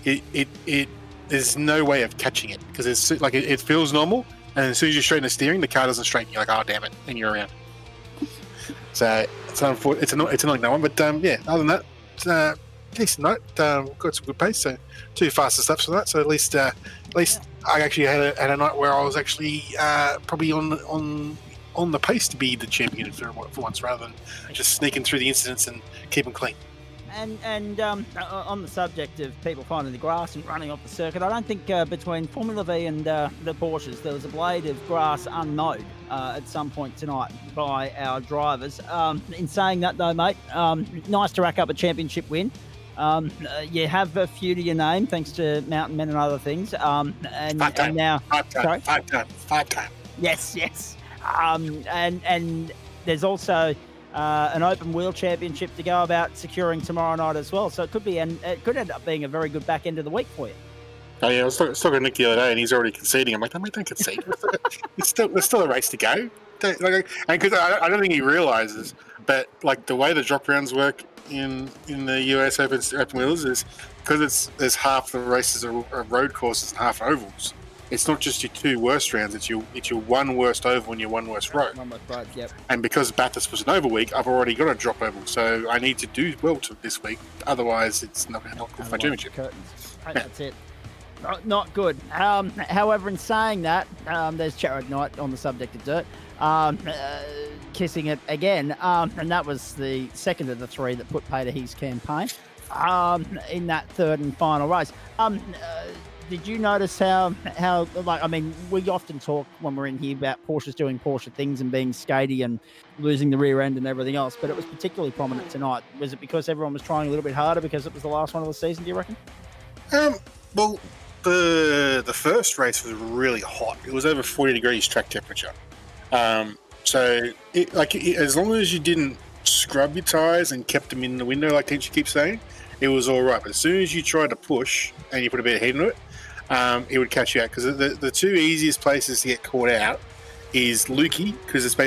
it there's no way of catching it, because it's like it feels normal, and as soon as you straighten the steering, the car doesn't straighten. You're like, oh damn it, and you're around. So it's annoying, that one. But yeah, other than that, it's decent night. Got some good pace, so 2 fastest laps for that. So at least I actually had a night where I was actually probably on the pace to be the champion for once, rather than just sneaking through the incidents and keeping clean. And on the subject of people finding the grass and running off the circuit, I don't think between Formula V and the Porsches there was a blade of grass unmowed at some point tonight by our drivers. In saying that though, mate, nice to rack up a championship win. You have a few to your name thanks to Mountain Men and other things. And now five time. Yes. And there's also an open wheel championship to go about securing tomorrow night as well. So it could end up being a very good back end of the week for you. Oh yeah, I was talking to Nick the other day, and he's already conceding. I'm like, don't concede. There's still a race to go. And because I don't think he realizes, but like the way the drop rounds work in the US open wheels is because there's half the races are road courses and half ovals. It's not just your 2 worst rounds; it's your 1 worst oval and your 1 worst road. Yep. And because Bathurst was an oval week, I've already got a drop oval, so I need to do well this week. Otherwise, it's not good for my championship. That's it. Not good. However, in saying that, there's Jared Knight on the subject of dirt, kissing it again, and that was the second of the 3 that put pay to his campaign in that third and final race. Did you notice how like, I mean, we often talk when we're in here about Porsches doing Porsche things and being skatey and losing the rear end and everything else, but it was particularly prominent tonight. Was it because everyone was trying a little bit harder because it was the last one of the season, do you reckon? Well, the first race was really hot. It was over 40 degrees track temperature. So as long as you didn't scrub your tyres and kept them in the window like Teacher keeps saying, it was all right. But as soon as you tried to push and you put a bit of heat into it, it would catch you out, because the 2 easiest places to get caught out is Lukey, because it's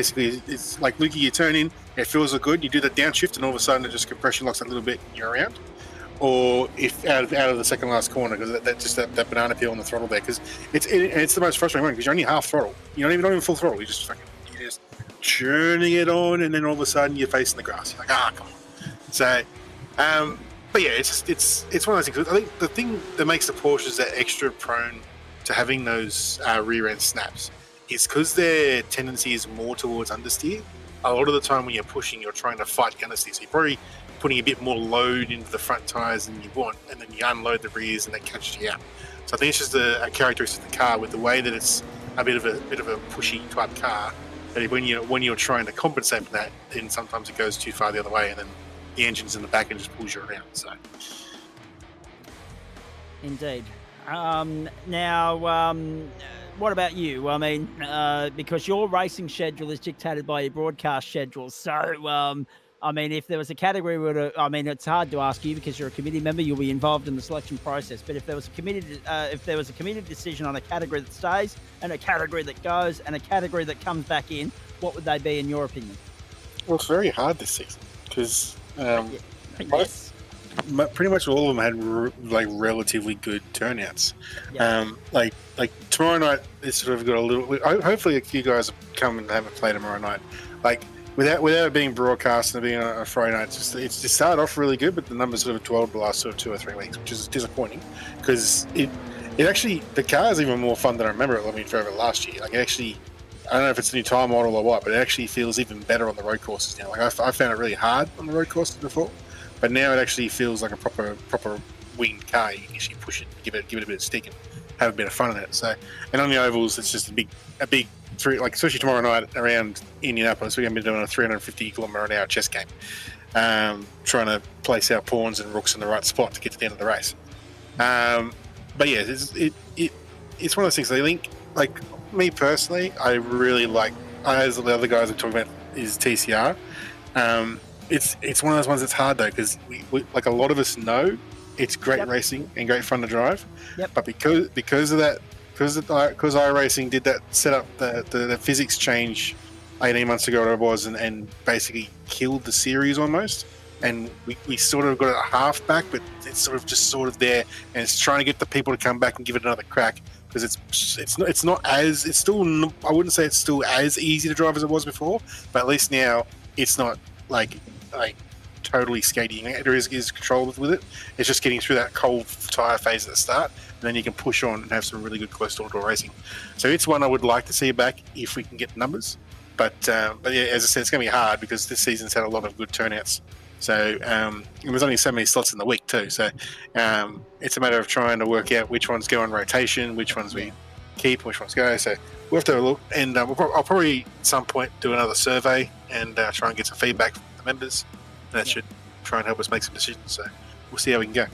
like Lukey, you turn in, it feels good, you do the downshift, and all of a sudden it just compression locks a little bit and you're around. Or if out of the second last corner, because that banana peel on the throttle there, because it's the most frustrating one, because you're only half throttle, you're not even full throttle, you're just churning it on, and then all of a sudden you're facing the grass. You're like, come on. So, but yeah, it's one of those things. I think the thing that makes the Porsches that extra prone to having those rear end snaps is because their tendency is more towards understeer. A lot of the time when you're pushing, you're trying to fight the understeer. So you're probably putting a bit more load into the front tyres than you want, and then you unload the rears and that catches you out. So I think it's just a characteristic of the car, with the way that it's a bit of a pushy type car, that when you're trying to compensate for that, then sometimes it goes too far the other way, and then the engine's in the back and just pulls you around. So, indeed. Now, what about you? I mean, because your racing schedule is dictated by your broadcast schedule. So, I mean, if there was a category it's hard to ask you because you're a committee member. You'll be involved in the selection process. But if there was a committee decision on a category that stays, and a category that goes, and a category that comes back in, what would they be in your opinion? Well, it's very hard this season because pretty much all of them had relatively good turnouts. Yeah. Like tomorrow night, it's sort of got a little. Hopefully, if you guys come and have a play tomorrow night, like without it being broadcast and being on a Friday night, it's just started off really good, but the numbers sort of 12 the last sort of 2 or 3 weeks, which is disappointing because it actually, the car is even more fun than I remember it when we drove it last year. Like it actually, I don't know if it's a new tyre model or what, but it actually feels even better on the road courses now. Like I found it really hard on the road courses before, but now it actually feels like a proper winged car. You can actually push it, give it a bit of stick, and have a bit of fun in it. So, and on the ovals, it's just a big three, like especially tomorrow night around Indianapolis, we're going to be doing a 350 km/h chess game. trying to place our pawns and rooks in the right spot to get to the end of the race. But yeah, it's one of those things. I think, like me personally, I really like, as the other guys are talking about, is TCR. It's one of those ones that's hard though, because we like a lot of us know it's great racing and great fun to drive. But because of that, because iRacing did that, set up the physics change 18 months ago, whatever it was, and basically killed the series almost. And we sort of got it half back, but it's sort of there, and it's trying to get the people to come back and give it another crack, because it's not as, it's still, I wouldn't say it's still as easy to drive as it was before, but at least now it's not like totally skating. There is control with it. It's just getting through that cold tire phase at the start, and then you can push on and have some really good close door racing. So it's one I would like to see back if we can get numbers. But yeah, as I said, it's going to be hard because this season's had a lot of good turnouts. So there's only so many slots in the week too. So it's a matter of trying to work out which ones go on rotation, which ones we keep, which ones go. So we'll have to have a look, and I'll probably at some point do another survey and try and get some feedback from the members. That should try and help us make some decisions. So we'll see how we can go.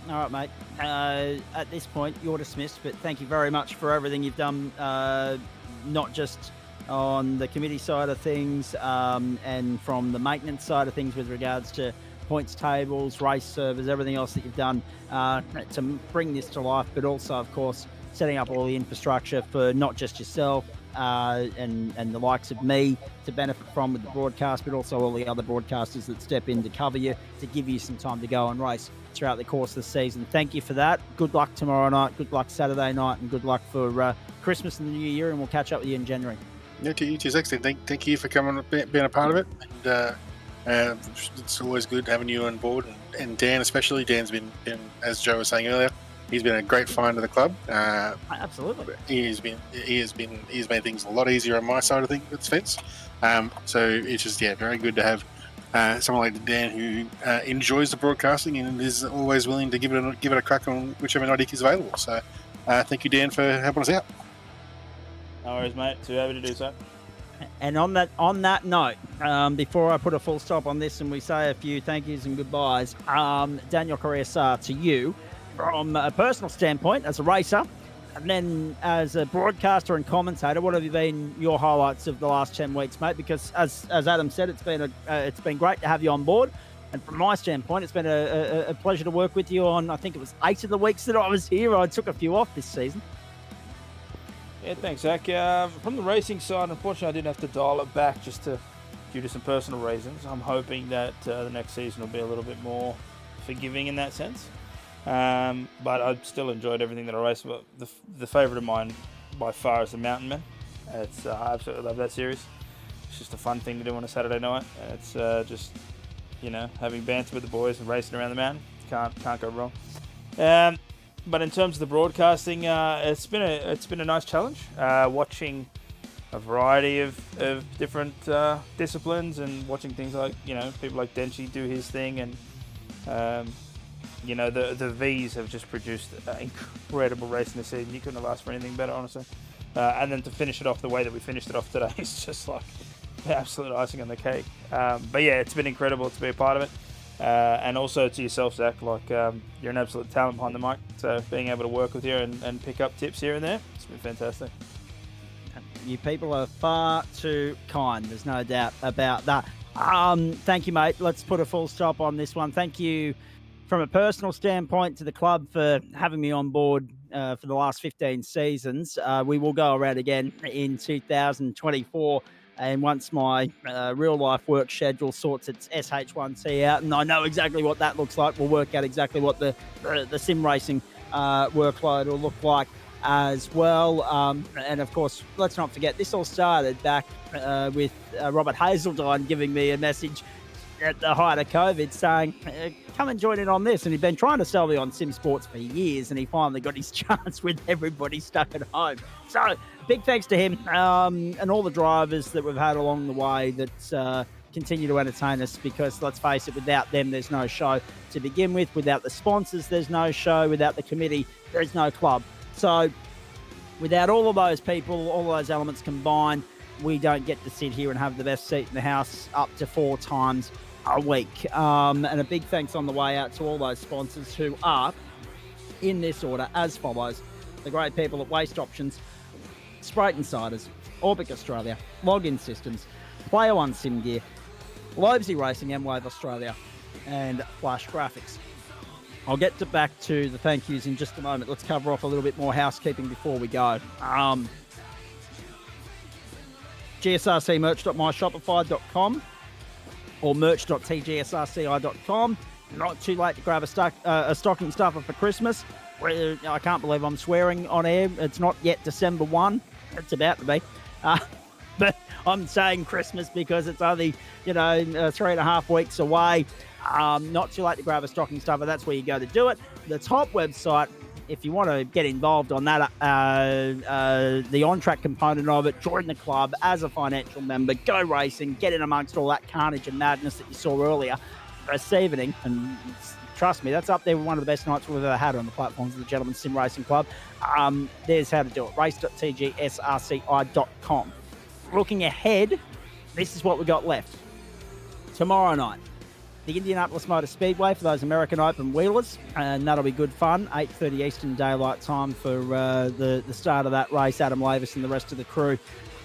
All right, mate. At this point, you're dismissed, but thank you very much for everything you've done, not just on the committee side of things and from the maintenance side of things with regards to points tables, race servers, everything else that you've done to bring this to life, but also, of course, setting up all the infrastructure for not just yourself and the likes of me to benefit from with the broadcast, but also all the other broadcasters that step in to cover you, to give you some time to go and race throughout the course of the season. Thank you for that. Good luck tomorrow night, good luck Saturday night, and good luck for Christmas and the New Year, and we'll catch up with you in January. Yeah, to you too, Zach. Thank you for coming, being a part of it. And it's always good having you on board, and Dan especially. Dan's been, as Joe was saying earlier, he's been a great find to the club. Absolutely. He's made things a lot easier on my side of things with the fence. So it's just very good to have someone like Dan who enjoys the broadcasting and is always willing to give it a crack on whichever night he's available. So thank you, Dan, for helping us out. No worries, mate. Too happy to do so. And on that note, before I put a full stop on this and we say a few thank yous and goodbyes, Daniel Correa to you, from a personal standpoint as a racer, and then as a broadcaster and commentator, what have been your highlights of the last 10 weeks, mate? Because as Adam said, it's been great to have you on board. And from my standpoint, it's been a pleasure to work with you on, I think it was 8 of the weeks that I was here. I took a few off this season. Yeah, thanks, Zach. From the racing side, unfortunately, I did have to dial it back due to some personal reasons. I'm hoping that the next season will be a little bit more forgiving in that sense. But I still enjoyed everything that I raced. But the favourite of mine by far is the Mountain Man. I absolutely love that series. It's just a fun thing to do on a Saturday night. It's just, having banter with the boys and racing around the mountain. Can't go wrong. But in terms of the broadcasting, it's been a nice challenge. Watching a variety of different disciplines and watching things like people like Denchi do his thing, and the V's have just produced incredible racing this season. You couldn't have asked for anything better, honestly. And then to finish it off the way that we finished it off today is just like absolute icing on the cake. But yeah, it's been incredible to be a part of it. And also to yourself, Zach, you're an absolute talent behind the mic. So being able to work with you and pick up tips here and there, it's been fantastic. You people are far too kind. There's no doubt about that. Thank you, mate. Let's put a full stop on this one. Thank you from a personal standpoint to the club for having me on board for the last 15 seasons. We will go around again in 2024. And once my real-life work schedule sorts its SH1C out, and I know exactly what that looks like, we'll work out exactly what the sim racing workload will look like as well. And, of course, let's not forget, this all started back with Robert Hazeldine giving me a message at the height of COVID saying, come and join in on this. And he'd been trying to sell me on Sim Sports for years, and he finally got his chance with everybody stuck at home. So big thanks to him and all the drivers that we've had along the way that continue to entertain us, because let's face it, without them, there's no show to begin with. Without the sponsors, there's no show. Without the committee, there's no club. So without all of those people, all of those elements combined, we don't get to sit here and have the best seat in the house up to 4 times a week. And a big thanks on the way out to all those sponsors who are, in this order, as follows. The great people at Waste Options, Spreyton Ciders, Orbic Australia, Login Systems, Player One Sim Gear, Lobesy Racing, M-Wave Australia, and Flash Graphics. I'll get back to the thank yous in just a moment. Let's cover off a little bit more housekeeping before we go. GSRCmerch.myshopify.com or merch.tgsrci.com. Not too late to grab a stocking stuffer for Christmas. I can't believe I'm swearing on air. It's not yet December 1. It's about to be. But I'm saying Christmas because it's only, 3.5 weeks away. Not too late to grab a stocking stuffer. That's where you go to do it. The top website, if you want to get involved on that, the on-track component of it, join the club as a financial member, go racing, get in amongst all that carnage and madness that you saw earlier this evening. And trust me, that's up there with one of the best nights we've ever had on the platforms of the Gentlemen's Sim Racing Club. There's how to do it. race.tgsrci.com. Looking ahead, this is what we got left. Tomorrow night, the Indianapolis Motor Speedway for those American Open wheelers, and that'll be good fun. 8:30 Eastern Daylight Time for the start of that race. Adam Lavis and the rest of the crew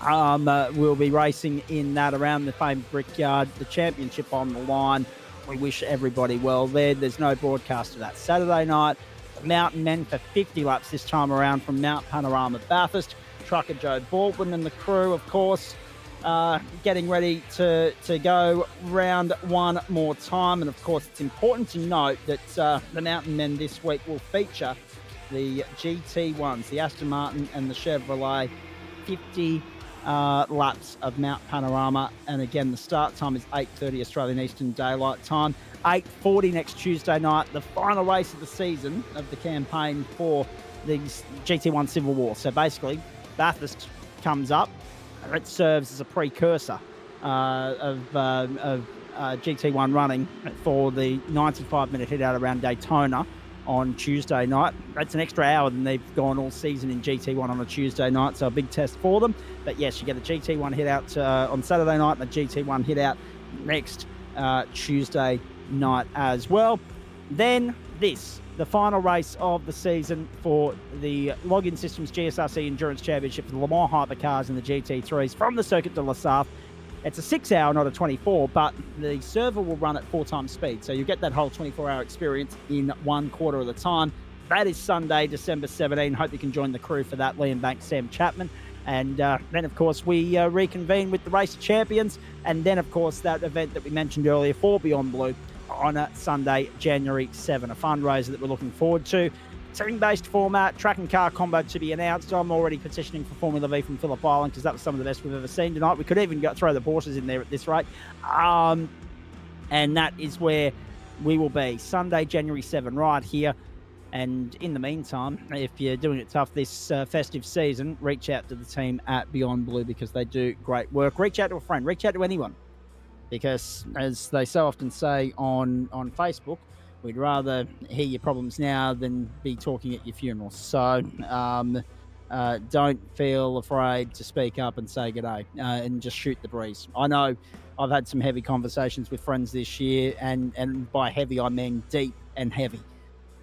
will be racing in that around the famed Brickyard. The championship on the line. We wish everybody well there. There's no broadcast of that Saturday night. The Mountain Men for 50 laps this time around from Mount Panorama Bathurst. Trucker Joe Baldwin and the crew, of course, getting ready to go round one more time. And, of course, it's important to note that the Mountain Men this week will feature the GT1s, the Aston Martin and the Chevrolet, 50 laps of Mount Panorama. And, again, the start time is 8:30 Australian Eastern Daylight Time. 8:40 next Tuesday night, the final race of the season of the campaign for the GT1 Civil War. So, basically, Bathurst comes up. It serves as a precursor of GT1 running for the 95-minute hit out around Daytona on Tuesday night. That's an extra hour than they've gone all season in GT1 on a Tuesday night, so a big test for them. But yes, you get the GT1 hit out on Saturday night and the GT1 hit out next Tuesday night as well. Then the final race of the season for the Login Systems GSRC Endurance Championship for the Le Mans Hypercars and the GT3s from the Circuit de la Sarthe. It's a 6 hour, not a 24, but the server will run at 4 times speed. So you get that whole 24-hour experience in 1/4 of the time. That is Sunday, December 17. Hope you can join the crew for that, Liam Banks, Sam Chapman. And then, of course, we reconvene with the Race of Champions. And then, of course, that event that we mentioned earlier for Beyond Blue on a Sunday, January 7, a fundraiser that we're looking forward to. Team-based format, track and car combo to be announced. I'm already petitioning for Formula V from Phillip Island because that was some of the best we've ever seen tonight. We could even throw the Porsches in there at this rate. And that is where we will be, Sunday, January 7, right here. And in the meantime, if you're doing it tough this festive season, reach out to the team at Beyond Blue because they do great work. Reach out to a friend, reach out to anyone. Because, as they so often say on Facebook, we'd rather hear your problems now than be talking at your funeral. So don't feel afraid to speak up and say g'day and just shoot the breeze. I know I've had some heavy conversations with friends this year, and by heavy I mean deep and heavy.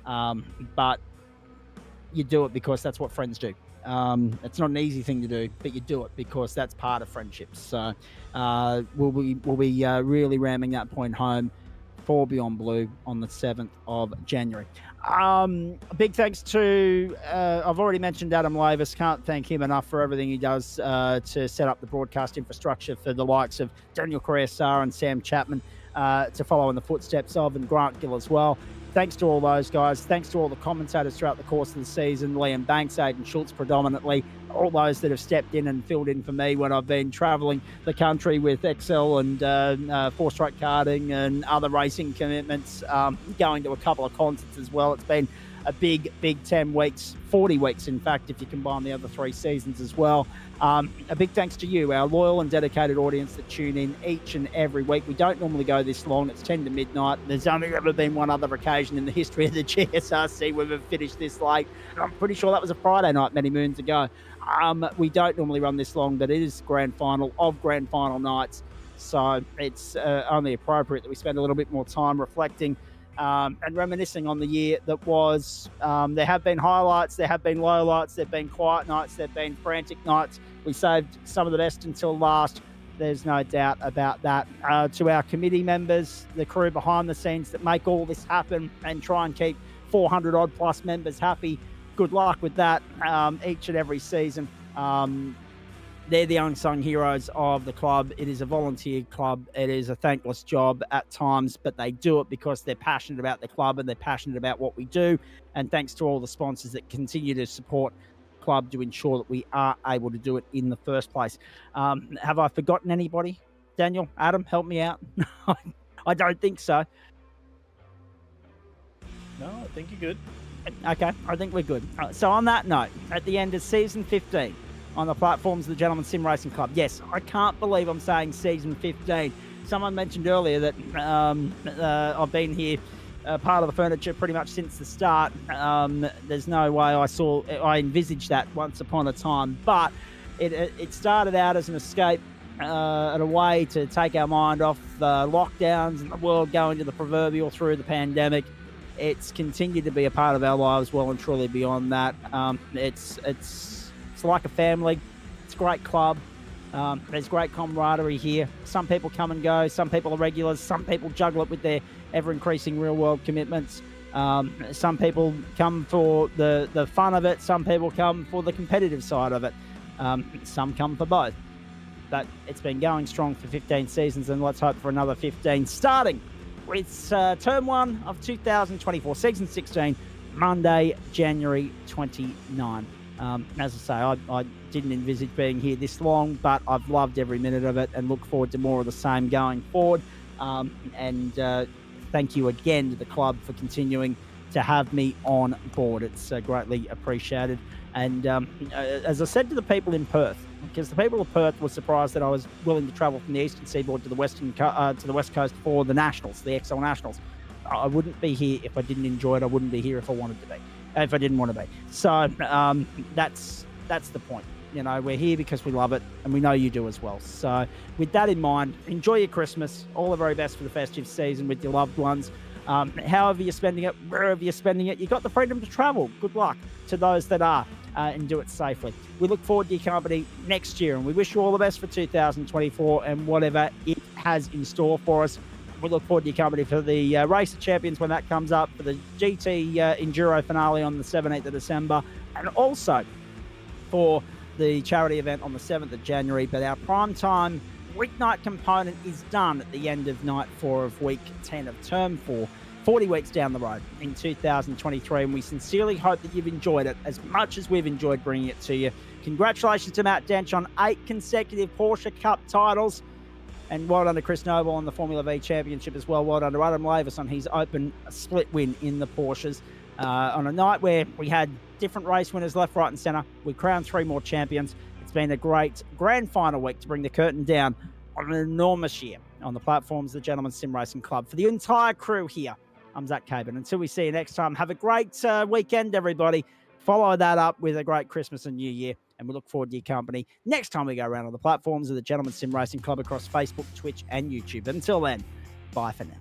But you do it because that's what friends do. It's not an easy thing to do, but you do it because that's part of friendships. So we'll be really ramming that point home for Beyond Blue on the 7th of January. A big thanks to, I've already mentioned Adam Lavis. Can't thank him enough for everything he does to set up the broadcast infrastructure for the likes of Daniel Correa-Sarr and Sam Chapman to follow in the footsteps of, and Grant Gill as well. Thanks to all those guys. Thanks to all the commentators throughout the course of the season. Liam Banks, Aidan Schultz predominantly. All those that have stepped in and filled in for me when I've been travelling the country with Excel and four-stroke karting and other racing commitments. Going to a couple of concerts as well. It's been a big 10 weeks, 40 weeks, in fact, if you combine the other 3 seasons as well. A big thanks to you, our loyal and dedicated audience that tune in each and every week. We don't normally go this long. It's 10 to midnight. There's only ever been one other occasion in the history of the GSRC where we've finished this late. I'm pretty sure that was a Friday night many moons ago. We don't normally run this long, but it is grand final of grand final nights. So it's only appropriate that we spend a little bit more time reflecting and reminiscing on the year that was. There have been highlights, there have been lowlights, there have been quiet nights, there have been frantic nights. We saved some of the best until last. There's no doubt about that. To our committee members, the crew behind the scenes that make all this happen and try and keep 400 odd plus members happy, good luck with that each and every season. They're the unsung heroes of the club. It is a volunteer club. It is a thankless job at times, but they do it because they're passionate about the club and they're passionate about what we do. And thanks to all the sponsors that continue to support the club to ensure that we are able to do it in the first place. Have I forgotten anybody? Daniel, Adam, help me out. I don't think so. No, I think you're good. Okay, I think we're good. So on that note, at the end of season 15, on the platforms of the Gentleman Sim Racing Club. Yes, I can't believe I'm saying season 15. Someone mentioned earlier that I've been here, part of the furniture, pretty much since the start. There's no way I envisaged that once upon a time, but it started out as an escape and a way to take our mind off the lockdowns and the world going to the proverbial through the pandemic. It's continued to be a part of our lives well and truly beyond that. It's like a family. It's a great club. There's great camaraderie here. Some people come and go. Some people are regulars. Some people juggle it with their ever-increasing real-world commitments. Some people come for the fun of it. Some people come for the competitive side of it. Some come for both. But it's been going strong for 15 seasons, and let's hope for another 15, starting with term 1 of 2024, season 16, Monday, January 29. As I say, I didn't envisage being here this long, but I've loved every minute of it and look forward to more of the same going forward. Thank you again to the club for continuing to have me on board. It's greatly appreciated. And as I said to the people in Perth, because the people of Perth were surprised that I was willing to travel from the eastern seaboard to the west coast for the Nationals, the XL Nationals. I wouldn't be here if I didn't enjoy it. I wouldn't be here if I wanted to be. If I didn't want to be. So that's the point. You know, we're here because we love it, and we know you do as well. So with that in mind, enjoy your Christmas. All the very best for the festive season with your loved ones. However you're spending it, wherever you're spending it, you've got the freedom to travel. Good luck to those that are, and do it safely. We look forward to your company next year, and we wish you all the best for 2024 and whatever it has in store for us. We look forward to your company for the Race of Champions when that comes up, for the GT Enduro finale on the 17th of December, and also for the charity event on the 7th of January. But our primetime weeknight component is done at the end of night 4 of week 10 of term 4, 40 weeks down the road in 2023. And we sincerely hope that you've enjoyed it as much as we've enjoyed bringing it to you. Congratulations to Matt Dench on 8 consecutive Porsche Cup titles. And well done to Chris Noble on the Formula V Championship as well. Well done to Adam Lavis on his open split win in the Porsches. On a night where we had different race winners left, right and centre, we crowned 3 more champions. It's been a great grand final week to bring the curtain down on an enormous year on the platforms of the Gentleman Sim Racing Club. For the entire crew here, I'm Zach Caban. Until we see you next time, have a great weekend, everybody. Follow that up with a great Christmas and New Year. And we look forward to your company next time we go around on the platforms of the Gentleman Sim Racing Club across Facebook, Twitch, and YouTube. But until then, bye for now.